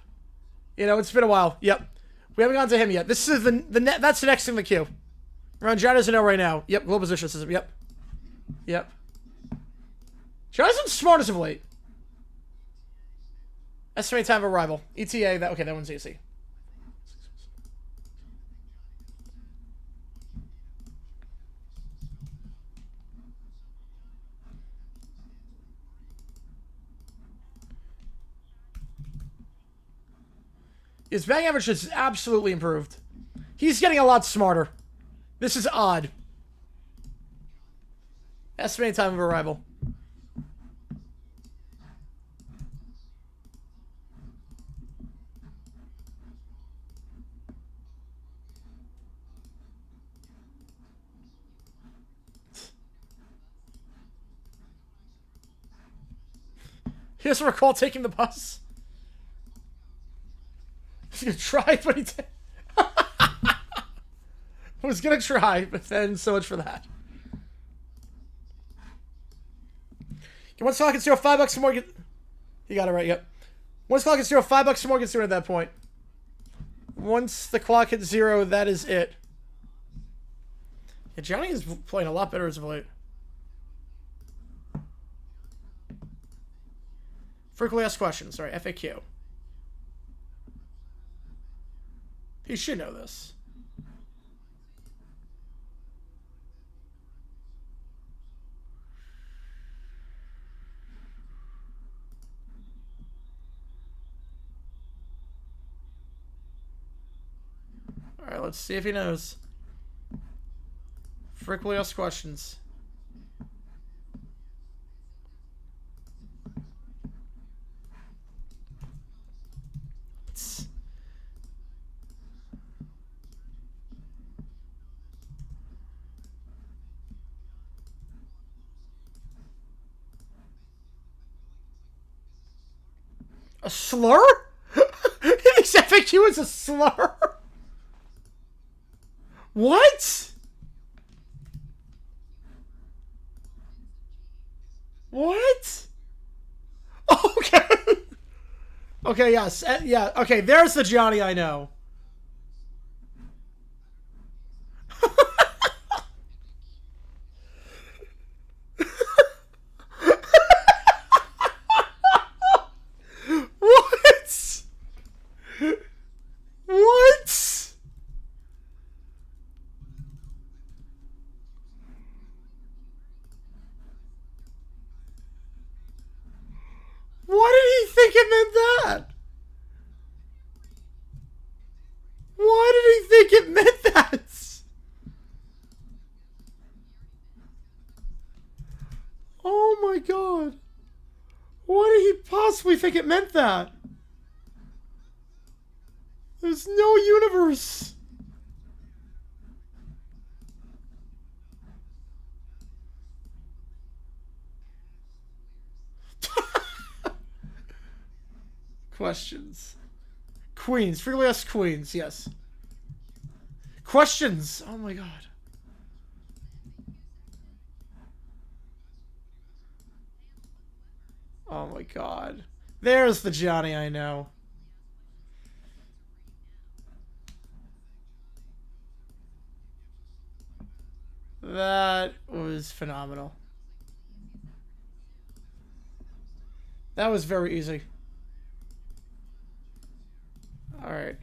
You know, it's been a while. Yep. We haven't gotten to him yet. This is that's the next in the queue. We're on John doesn't know right now. Yep. Global position system. Yep. Yep. John's been smart as of late. Estimate time of arrival. ETA. That one's easy. His batting average has absolutely improved. He's getting a lot smarter. This is odd. Estimated time of arrival. He doesn't recall taking the bus. He's gonna try, but he did. I was gonna try, but then so much for that. Once the clock hits 0, $5 or more. You got it right, yep. Once the clock hits 0, $5 or more gets through at that point. Once the clock hits 0, that is it. Yeah, Johnny is playing a lot better as of late. Frequently asked questions. Sorry, FAQ. He should know this. Alright, let's see if he knows. Frequently asked questions. A slur? He thinks FAQ is a slur? What? What? Okay. Okay, yes. Yeah, okay, there's the Johnny I know. What? What? Why did he think it meant that? Why did he think it meant that? Oh my god. Why did he possibly think it meant that? There's no universe. Questions. Queens. Frequently asked queens, yes. Questions. Oh my god. Oh my god. There's the Johnny I know. That was phenomenal. That was very easy. Alright.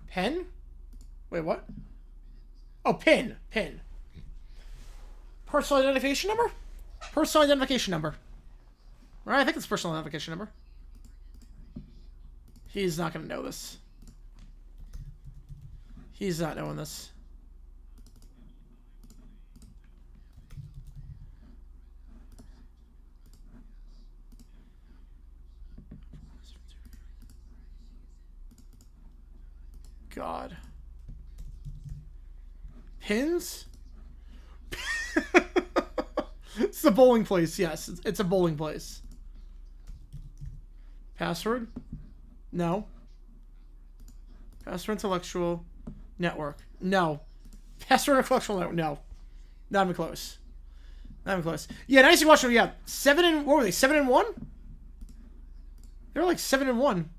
Pen? Wait, what? Oh, pin. Pin. Personal identification number? Personal identification number. Right, I think it's personal identification number. He's not going to know this. He's not knowing this. God. Pins? It's the bowling place, yes. It's a bowling place. Password? No. Password intellectual network. No. Password intellectual network. No. Not even close. Not even close. Yeah, nice to watch them. Yeah. 7 and what were they? 7 and 1? They were like 7 and 1.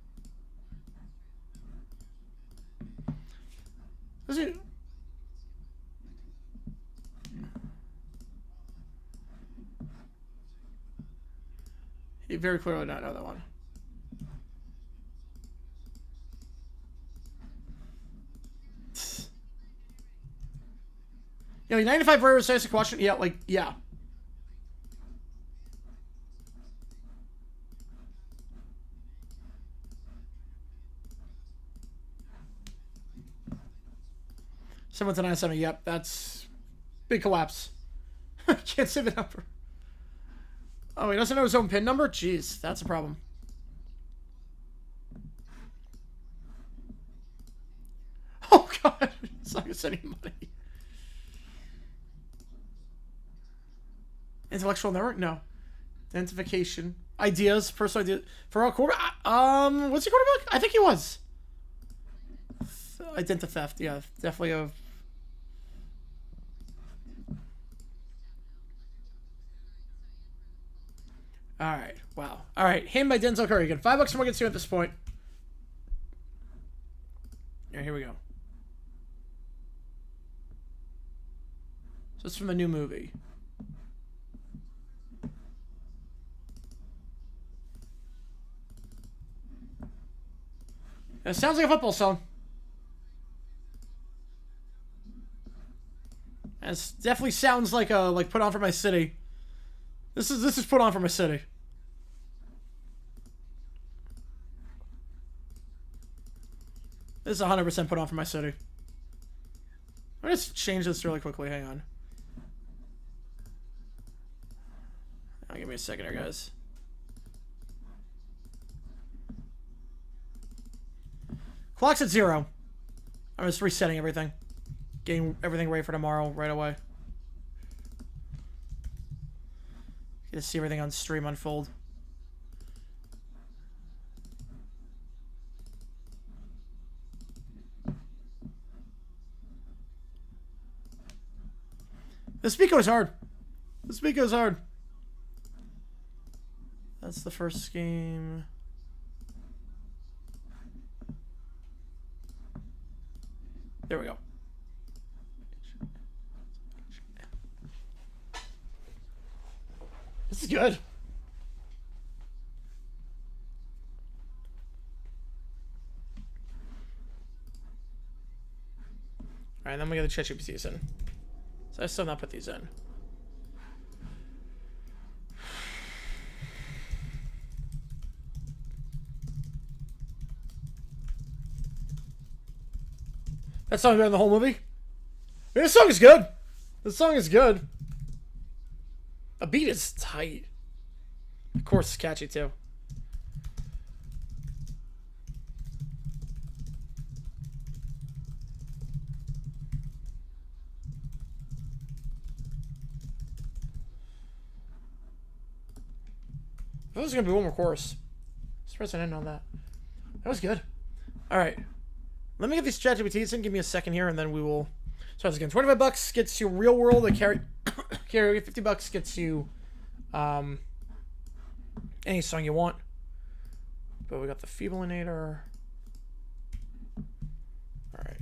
Was it? He very clearly did not know that one. Yeah, like 95 very decisive question. Yeah, like, yeah. Someone to 970. Yep, that's big collapse. Can't say the number. Oh, he doesn't know his own pin number? Jeez, that's a problem. Oh, God. It's not going to send any money. Intellectual network? No. Identification. Ideas. Personal ideas. For all quarterback? Was he quarterback? I think he was. Identitheft. Yeah, definitely a... Alright, wow. Alright, Him by Denzel Curry. Again, $5 more gets you at this point. Yeah, here we go. So it's from a new movie. It sounds like a football song. It definitely sounds like a Put On For My City. This is Put On For My City. This is 100% Put On For My City. Let me just change this really quickly. Hang on. Give me a second here, guys. Clock's at 0. I'm just resetting everything. Getting everything ready for tomorrow right away. Get to see everything on stream unfold. The speed goes hard. The speed goes hard. That's the first game. There we go. This is good. Alright, then we got the chatGPTs in. So I still have not put these in. That song better than the whole movie? I mean, this song is good. This song is good. A beat is tight. Of course, it's catchy too. I thought there was gonna be one more chorus. Surprised I didn't know that. That was good. All right. Let me get these ChatGPTs in. Give me a second here, and then we will start this again. $25 gets you Real World. The carry $50 gets you any song you want. But we got the Feeblinator. All right.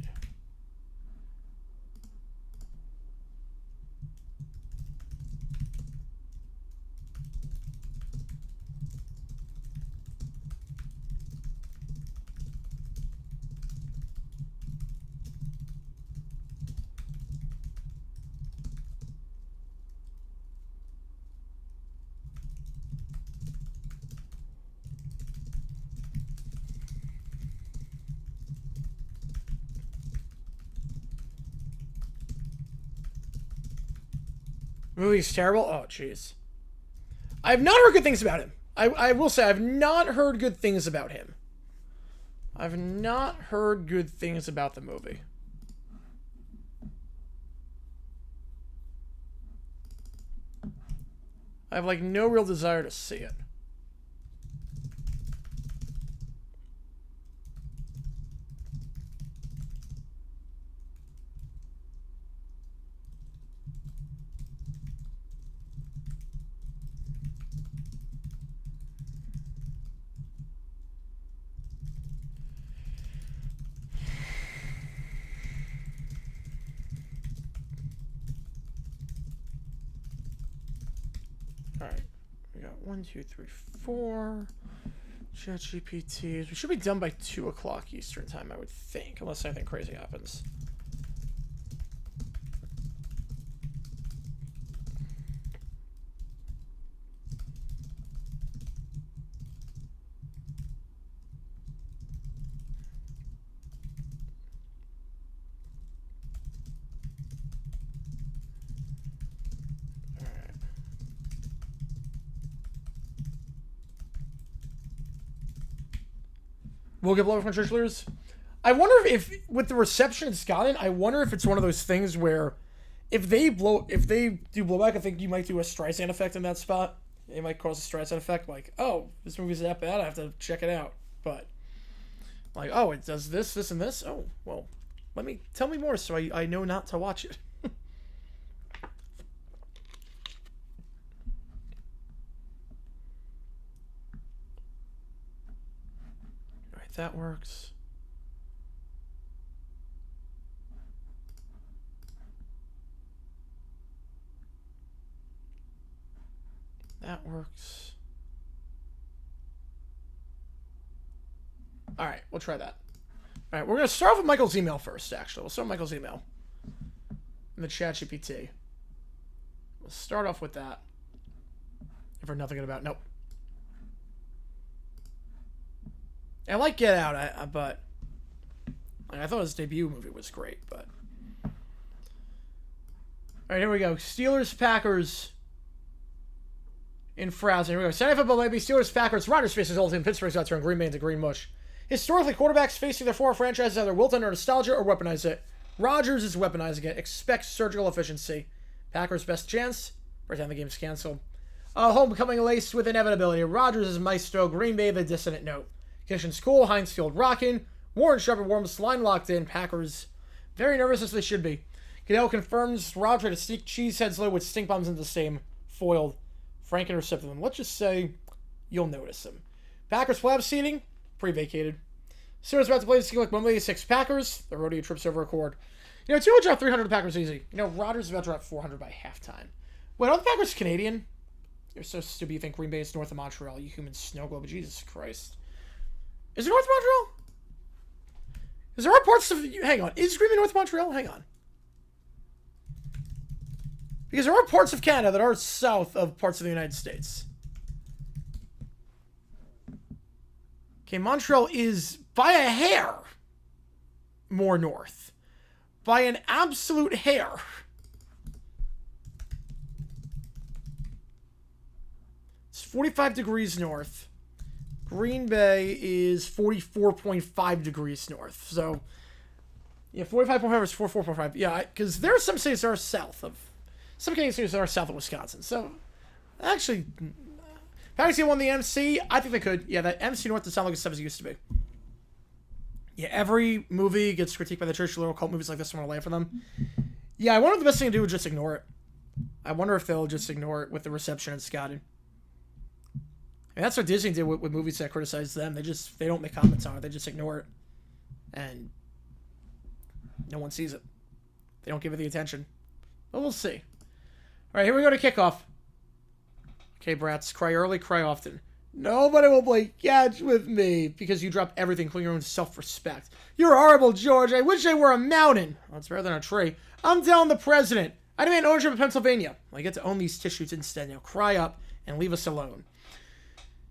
Movie's terrible? Oh, jeez. I've not heard good things about him. I will say, I've not heard good things about him. I've not heard good things about the movie. I have, like, no real desire to see it. got 1, 2, 3, 4. ChatGPT. We should be done by 2 o'clock Eastern time, I would think, unless anything crazy happens. We'll get blown from church leaders. I wonder if with the reception it's gotten, I wonder if it's one of those things where if they do blowback, I think you might do a Streisand effect in that spot. It might cause a Streisand effect, like, oh, this movie's that bad, I have to check it out. But like, oh, it does this, this, and this. Oh, well, tell me more so I know not to watch it. That works. That works. All right, we'll try that. All right, we're going to start off with Michael's email first, actually. We'll start with Michael's email in the ChatGPT. We'll start off with that. If we're nothing about... Nope. I like Get Out, but I thought his debut movie was great, but... All right, here we go. Steelers, Packers in Frowson. Here we go. Sunday football, maybe. Steelers, Packers. Rodgers faces old team. Pittsburgh's out turn Green Bay into green mush. Historically, quarterbacks facing their former franchises either wilt under nostalgia or weaponize it. Rodgers is weaponizing it. Expect surgical efficiency. Packers' best chance. Pretend the game's canceled. Homecoming laced with inevitability. Rodgers is maestro. Green Bay the dissonant note. Kitchen's cool, Heinz Field rocking, Warren Sharp and Worms line locked in, Packers very nervous as they should be. Goodell confirms Rob tried to sneak cheeseheads low with stink bombs into the same, foiled. Frank intercepted them. Let's just say you'll notice them. Packers flab seating, pre-vacated. Steelers about to play the Steelers Monday 6 Packers. The rodeo trips over a cord. You know, 200 drop 300 Packers easy. You know, Rodgers is about to drop 400 by halftime. Wait, are the Packers Canadian? You're so stupid you think Green Bay is north of Montreal, you human snow globe. Jesus Christ. Is it North Montreal? Is there parts of... Hang on. Is Green Bay North Montreal? Hang on. Because there are parts of Canada that are south of parts of the United States. Okay, Montreal is, by a hair, more north. By an absolute hair. It's 45 degrees north. Green Bay is 44.5 degrees north. So, yeah, 45.5 is 44.5. Yeah, because there are some states that are south of... Some Canadian states that are south of Wisconsin. So, actually, Packers won the MC. I think they could. Yeah, that MC North does sound like it's stuff as it used to be. Yeah, every movie gets critiqued by the church. Little cult movies like this, I want to laugh for them. Yeah, I wonder if the best thing to do is just ignore it. I wonder if they'll just ignore it with the reception it's gotten. And that's what Disney did with movies that criticize them. They don't make comments on it. They just ignore it. And no one sees it. They don't give it the attention. But we'll see. All right, here we go to kickoff. Okay, brats. Cry early, cry often. Nobody will play catch with me because you drop everything, including your own self-respect. You're horrible, George. I wish I were a mountain. Well, it's better than a tree. I'm telling the president. I demand ownership of Pennsylvania. I get to own these tissues instead. Now cry up and leave us alone.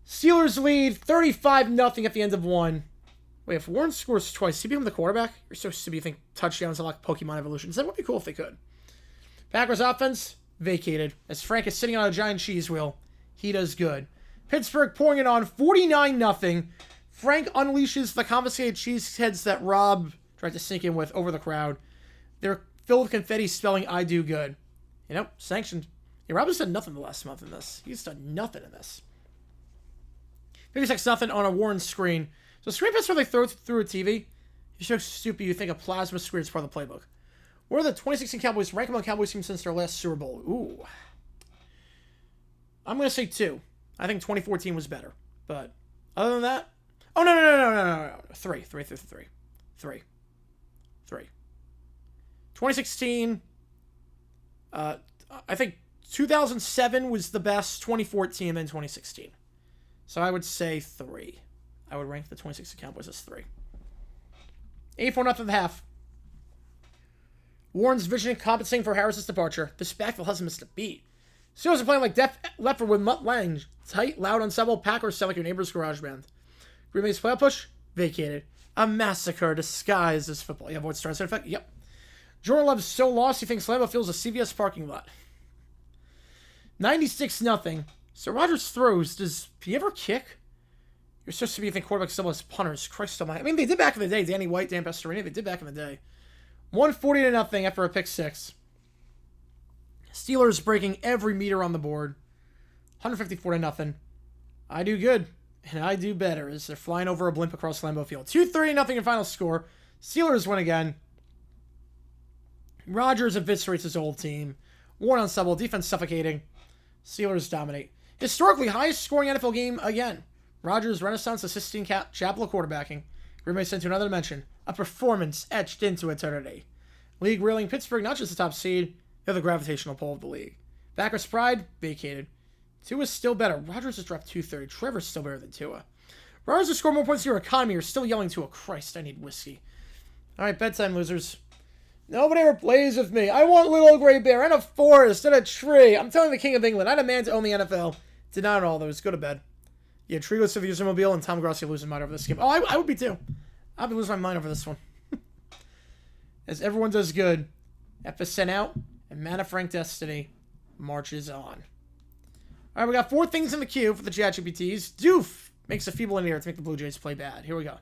Steelers lead 35-0 at the end of one. Wait, if Warren scores twice, he become the quarterback? You're so stupid you think touchdowns are like Pokemon evolutions. That would be cool if they could. Packers offense, vacated. As Frank is sitting on a giant cheese wheel. He does good. Pittsburgh pouring it on 49-0. Frank unleashes the confiscated cheeseheads that Rob tried to sneak in with over the crowd. They're filled with confetti spelling I do good. You know, sanctioned. Yeah, Rob has done nothing the last month in this. He's done nothing in this. 56-0 on a Warren screen. So screen pass where they throw through a TV. You're so stupid you think a plasma screen is part of the playbook. Where are the 2016 Cowboys ranked among Cowboys teams since their last Super Bowl? Ooh. I'm going to say 2. I think 2014 was better. But other than that... Oh, no. 3. 2016... I think 2007 was the best, 2014, and then 2016. So I would say 3. I would rank the 2016 Cowboys as 3. 84-0 at the half. Warren's vision compensating for Harris's departure. This backfield hasn't missed a beat. Steelers are playing like Def Leppard with Mutt Lang. Tight, loud, unstoppable. Packers sound like your neighbor's garage band. Green Bay's playoff push? Vacated. A massacre disguised as football. Yeah, void starts in effect? Yep. Jordan Love's so lost he thinks Lambeau Field's a CVS parking lot. 96-0. So Rodgers throws. Does he ever kick? You're supposed to be, I think, quarterbacks still as punters. Christ almighty. I mean, they did back in the day. Danny White, Dan Pastorini, they did back in the day. 140-0 after a pick 6. Steelers breaking every meter on the board. 154-0. I do good, and I do better as they're flying over a blimp across Lambeau Field. 230-0 in final score. Steelers win again. Rodgers eviscerates his old team. Warren unstoppable, defense suffocating. Steelers dominate. Historically highest scoring NFL game again. Rodgers Renaissance assisting chapel of quarterbacking. Green Bay sent to another dimension. A performance etched into eternity. League reeling Pittsburgh, not just the top seed, they're the gravitational pull of the league. Backers pride, vacated. Tua's still better. Rodgers has dropped 230. Trevor's still better than Tua. Rodgers has scored more points in your economy. You're still yelling Tua. Christ, I need whiskey. All right, bedtime, losers. Nobody ever plays with me. I want Little Gray Bear and a forest and a tree. I'm telling the King of England. I demand to own the NFL. Deny all those. Go to bed. Yeah, treeless of the user-mobile and Tom Grossi losing mind over this game. Oh, I would be too. I'd be losing my mind over this one. As everyone does good, F is sent out, and Mana Frank Destiny marches on. All right, we got 4 things in the queue for the ChatGPTs. Doof makes a feeble in air to make the Blue Jays play bad. Here we go.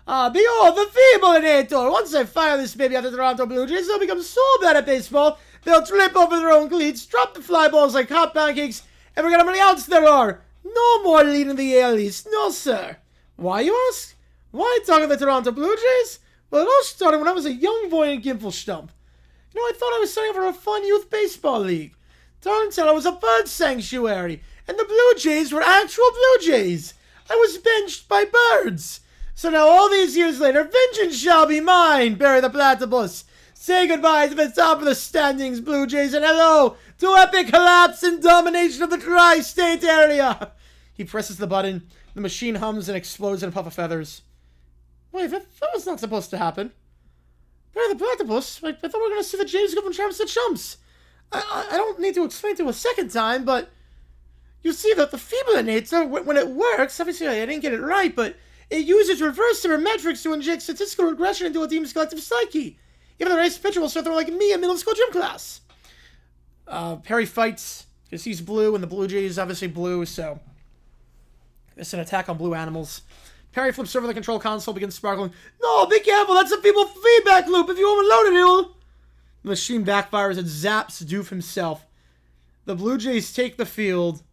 Behold, the feeble-inator. Once I fire this baby at the Toronto Blue Jays, they'll become so bad at baseball, they'll trip over their own cleats, drop the fly balls like hot pancakes, and forget how many outs there are. No more leading the AL East. No, sir. Why, you ask? Why talk of the Toronto Blue Jays? Well, it all started when I was a young boy in Gimpelstump. You know, I thought I was signing up for a fun youth baseball league. Turns out I was a bird sanctuary, and the Blue Jays were actual Blue Jays. I was benched by birds. So now, all these years later, vengeance shall be mine, Barry the Platypus. Say goodbye to the top of the standings, Blue Jays, and hello to epic collapse and domination of the tri-state area. He presses the button. The machine hums and explodes in a puff of feathers. Wait, that was not supposed to happen. Barry the Platypus? I thought we were going to see the James go from champs to chumps. I don't need to explain to you a second time, but you see that the feeble-inator, when it works, obviously I didn't get it right, but it uses reverse metrics to inject statistical regression into a team's collective psyche. Even the race pitcher will start throwing like me in middle school gym class. Perry fights because he's blue, and the Blue Jays is obviously blue, so it's an attack on blue animals. Perry flips over the control console, begins sparkling. No, be careful, that's a feeble feedback loop. If you overload it, it'll... The machine backfires and zaps Doof himself. The Blue Jays take the field,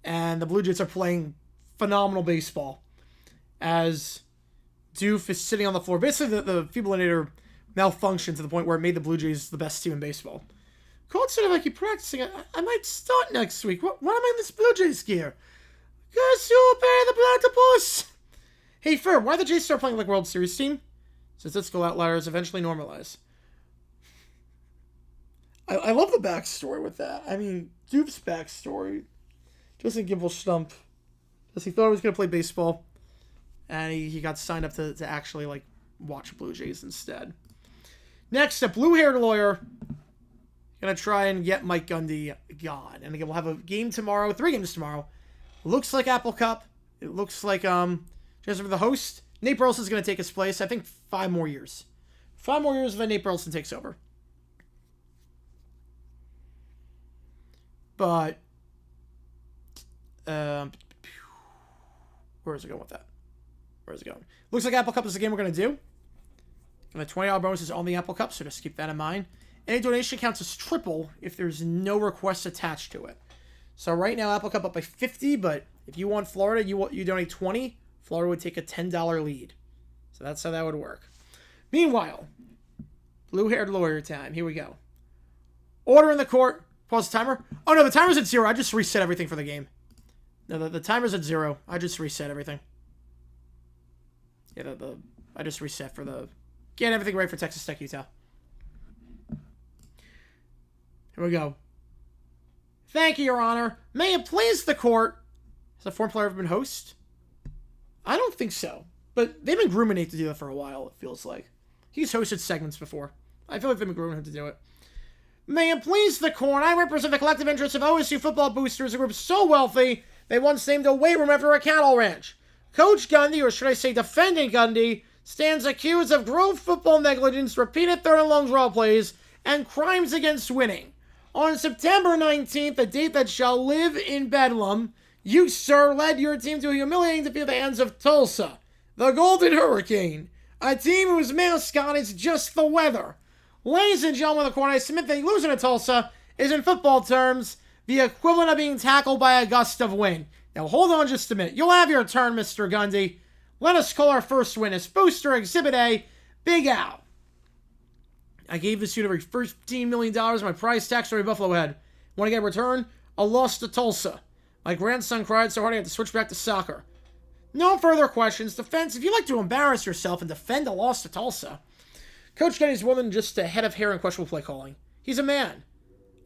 and the Blue Jays are playing phenomenal baseball as Doof is sitting on the floor. Basically, the feeble-inator malfunctioned to the point where it made the Blue Jays the best team in baseball. Cold said if I keep practicing, I might start next week. Why am I in this Blue Jays gear? Curse you, Barry the Platypus! Hey, Fur, why the Jays start playing like World Series team? Statistical outliers eventually normalize. I love the backstory with that. I mean, Doof's backstory doesn't give a stump. Because he thought he was going to play baseball, and he got signed up to actually, like, watch Blue Jays instead. Next, a blue-haired lawyer going to try and get Mike Gundy gone. And again, we'll have a game tomorrow, 3 games tomorrow. Looks like Apple Cup. It looks like, just for the host, Nate Burleson's going to take his place. I think 5 more years. 5 more years, and then Nate Burleson takes over. But, where is it going with that? Where is it going? Looks like Apple Cup is the game we're going to do. And the $20 bonus is on the Apple Cup, so just keep that in mind. Any donation counts as triple if there's no request attached to it. So right now, Apple Cup up by 50, but if you want Florida, you donate 20, Florida would take a $10 lead. So that's how that would work. Meanwhile, blue-haired lawyer time. Here we go. Order in the court. Pause the timer. Oh, no, the timer's at 0. I just reset everything for the game. No, the timer's at 0. I just reset everything. Yeah, I just reset for the... Get everything right for Texas Tech, Utah. Here we go. Thank you, Your Honor. May it please the court. Has a former player ever been host? I don't think so. But they've been grooming Nate to do that for a while, it feels like. He's hosted segments before. I feel like they've been grooming him to do it. May it please the court, I represent the collective interests of OSU football boosters, a group so wealthy they once named a weight room after a cattle ranch. Coach Gundy, or should I say defendant Gundy, stands accused of gross football negligence, repeated third and long draw plays, and crimes against winning. On September 19th, a date that shall live in Bedlam, you, sir, led your team to a humiliating defeat at the hands of Tulsa, the Golden Hurricane, a team whose mascot is just the weather. Ladies and gentlemen of the court, I submit that losing to Tulsa is, in football terms, the equivalent of being tackled by a gust of wind. Now, hold on just a minute. You'll have your turn, Mr. Gundy. Let us call our first witness. Booster Exhibit A, Big Al. I gave this unit $15 million my prize tax for a Buffalo head. Want to get a return? A loss to Tulsa. My grandson cried so hard I had to switch back to soccer. No further questions. Defense, if you like to embarrass yourself and defend a loss to Tulsa. Coach Kenny's more than just a head of hair and questionable play calling. He's a man.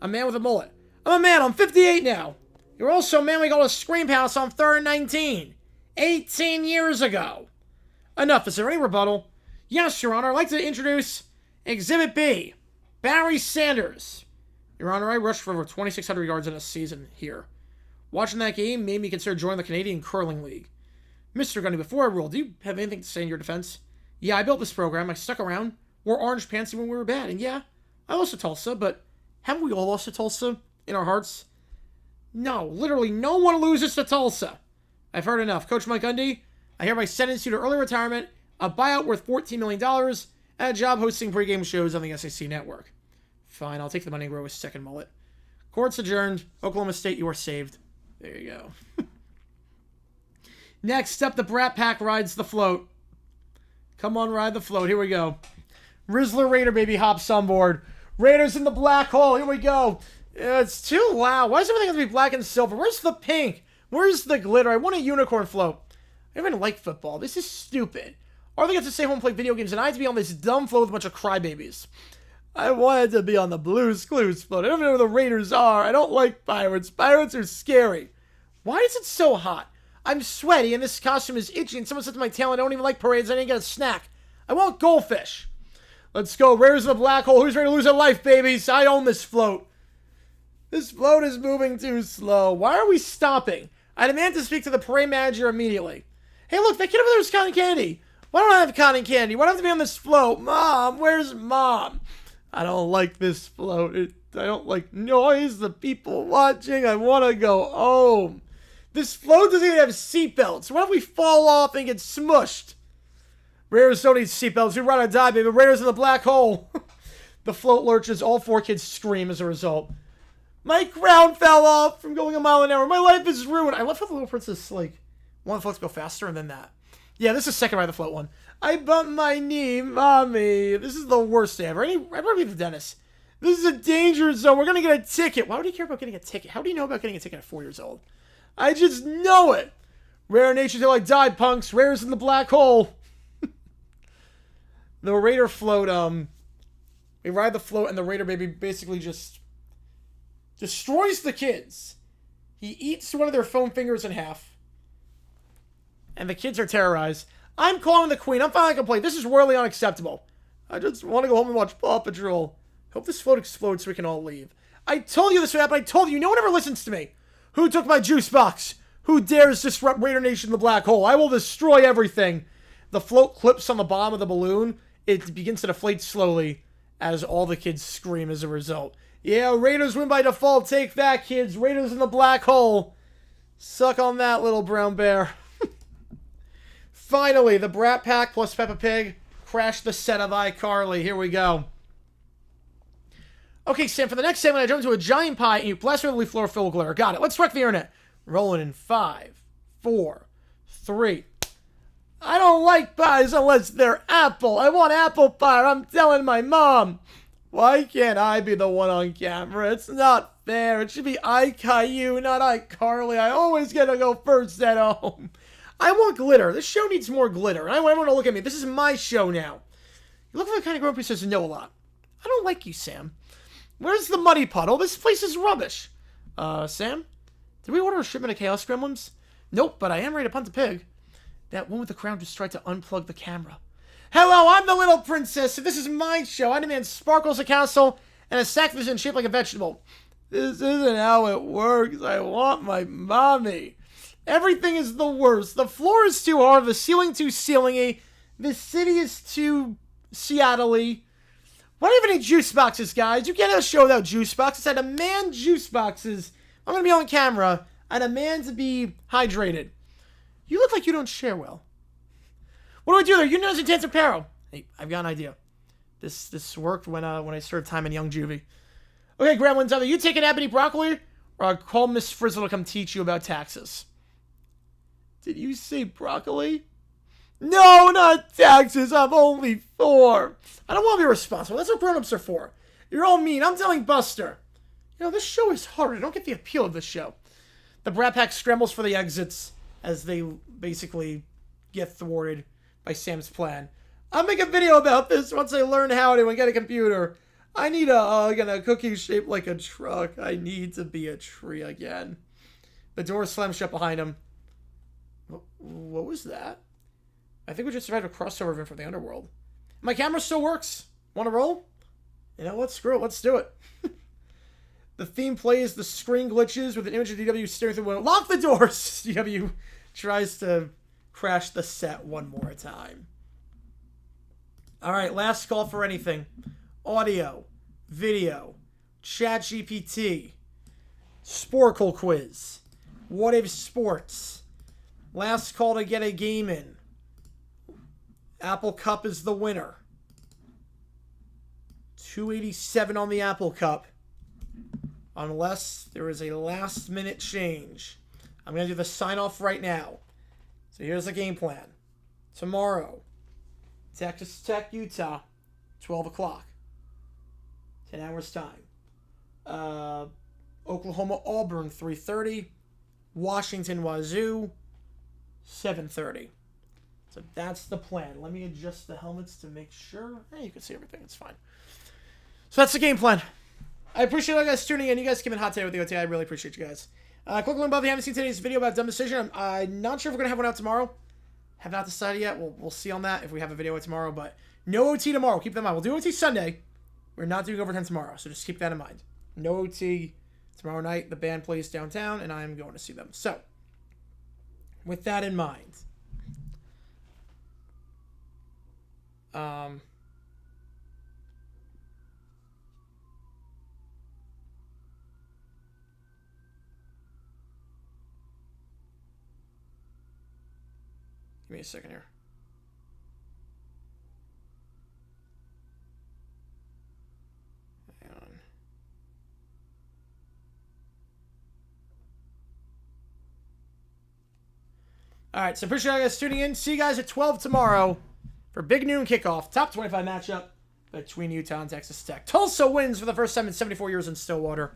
A man with a mullet. I'm a man. I'm 58 now. You're also a man we called a scream house on 3rd and 19. 18 years ago. Enough. Is there any rebuttal? Yes, Your Honor. I'd like to introduce Exhibit B. Barry Sanders. Your Honor, I rushed for over 2,600 yards in a season here. Watching that game made me consider joining the Canadian Curling League. Mr. Gundy, before I rule, do you have anything to say in your defense? Yeah, I built this program. I stuck around. Wore orange pants when we were bad. And yeah, I lost to Tulsa, but haven't we all lost to Tulsa in our hearts? No, literally no one loses to Tulsa. I've heard enough. Coach Mike Gundy, I hereby sentence you to early retirement, a buyout worth $14 million, and a job hosting pregame shows on the SEC network. Fine, I'll take the money and grow a second mullet. Court's adjourned. Oklahoma State, you are saved. There you go. Next up, the Brat Pack rides the float. Come on, ride the float. Here we go. Rizzler Raider baby hops on board. Raiders in the black hole. Here we go. It's too loud. Why does everything have to be black and silver? Where's the pink? Where's the glitter? I want a unicorn float. I don't even like football. This is stupid. Or they get to stay home and play video games, and I have to be on this dumb float with a bunch of crybabies. I wanted to be on the Blues Clues float. I don't even know where the Raiders are. I don't like pirates. Pirates are scary. Why is it so hot? I'm sweaty, and this costume is itchy, and someone said to my tail, I don't even like parades. I didn't get a snack. I want goldfish. Let's go. Raiders in the black hole. Who's ready to lose their life, babies? I own this float. This float is moving too slow. Why are we stopping? I demand to speak to the parade manager immediately. Hey, look, that kid over there is cotton candy. Why don't I have cotton candy? Why do I have to be on this float? Mom, where's Mom? I don't like this float. I don't like noise, the people watching. I want to go home. This float doesn't even have seatbelts. What if we fall off and get smushed? Raiders don't need seatbelts. We run or die, baby. Raiders in the black hole. The float lurches. All 4 kids scream as a result. My crown fell off from going a mile an hour. My life is ruined. I love how the little princess, like, wanted the float to go faster and then that. Yeah, this is second ride the float one. I bumped my knee, mommy. This is the worst day ever. I'd rather be the dentist. This is a danger zone. We're going to get a ticket. Why would he care about getting a ticket? How do you know about getting a ticket at 4 years old? I just know it. Rare nature till I die, punks. Rares in the black hole. The Raider float, we ride the float and the Raider baby basically just destroys the kids. He eats one of their foam fingers in half. And the kids are terrorized. I'm calling the queen. I'm filing a complaint. This is royally unacceptable. I just want to go home and watch Paw Patrol. Hope this float explodes so we can all leave. I told you this would happen. I told you. No one ever listens to me. Who took my juice box? Who dares disrupt Raider Nation in the black hole? I will destroy everything. The float clips on the bottom of the balloon. It begins to deflate slowly as all the kids scream as a result. Yeah, Raiders win by default. Take that, kids. Raiders in the black hole. Suck on that, little brown bear. Finally, the Brat Pack plus Peppa Pig crashed the set of iCarly. Here we go. Okay, Sam, for the next segment, I jump into a giant pie and you blast me with a leaf floor filled with glitter. Got it. Let's wreck the internet. Rolling in 5, 4, 3. I don't like pies unless they're apple. I want apple pie. I'm telling my mom. Why can't I be the one on camera? It's not fair. It should be iCaillou, not iCarly. I always get to go first at home. I want glitter. This show needs more glitter. And I want everyone to look at me. This is my show now. You look like the kind of girl who says no a lot. I don't like you, Sam. Where's the muddy puddle? This place is rubbish. Sam? Did we order a shipment of Chaos Gremlins? Nope, but I am ready to punt the pig. That one with the crown just tried to unplug the camera. Hello, I'm the little princess, and this is my show. I demand sparkles, a castle, and a sack vision shaped like a vegetable. This isn't how it works. I want my mommy. Everything is the worst. The floor is too hard, the ceiling too ceilingy, the city is too Seattle-y. Why do you have any juice boxes, guys? You can't have a show without juice boxes. I demand juice boxes. I'm going to be on camera. I demand to be hydrated. You look like you don't share well. What do I do there? You know, intense apparel. Hey, I've got an idea. This worked when I served time in Young Juvie. Okay, Gremlins, either you take an ebony broccoli, or I'll call Miss Frizzle to come teach you about taxes. Did you say broccoli? No, not taxes. I'm only 4. I don't want to be responsible. That's what grown-ups are for. You're all mean. I'm telling Buster. You know, this show is hard. I don't get the appeal of this show. The Brat Pack scrambles for the exits as they basically get thwarted by Sam's plan. I'll make a video about this once I learn how to and get a computer. I need a cookie shaped like a truck. I need to be a tree again. The door slams shut behind him. What was that? I think we just survived a crossover event from the underworld. My camera still works. Want to roll? You know what? Screw it. Let's do it. The theme plays, the screen glitches with an image of DW staring through the window. Lock the doors! DW tries to crash the set one more time. Alright, last call for anything. Audio, video, ChatGPT, Sporkle quiz, What If Sports. Last call to get a game in. Apple Cup is the winner. 287 on the Apple Cup. Unless there is a last minute change. I'm going to do the sign off right now. So here's the game plan. Tomorrow, Texas Tech, Utah, 12 o'clock. 10 hours time. Oklahoma, Auburn, 3:30. Washington, Wazoo, 7:30. So that's the plan. Let me adjust the helmets to make sure. Hey, you can see everything. It's fine. So that's the game plan. I appreciate you guys tuning in. You guys came in hot today with the OT. I really appreciate you guys. Quick link above if you haven't seen today's video about dumb decision. I'm not sure if we're going to have one out tomorrow. Have not decided yet. We'll see on that if we have a video out tomorrow. But no OT tomorrow. Keep that in mind. We'll do OT Sunday. We're not doing overtime tomorrow. So just keep that in mind. No OT tomorrow night. The band plays downtown and I'm going to see them. So with that in mind. Give me a second here. Hang on. Alright, so appreciate you guys tuning in. See you guys at 12 tomorrow for Big Noon Kickoff. Top 25 matchup between Utah and Texas Tech. Tulsa wins for the first time in 74 years in Stillwater.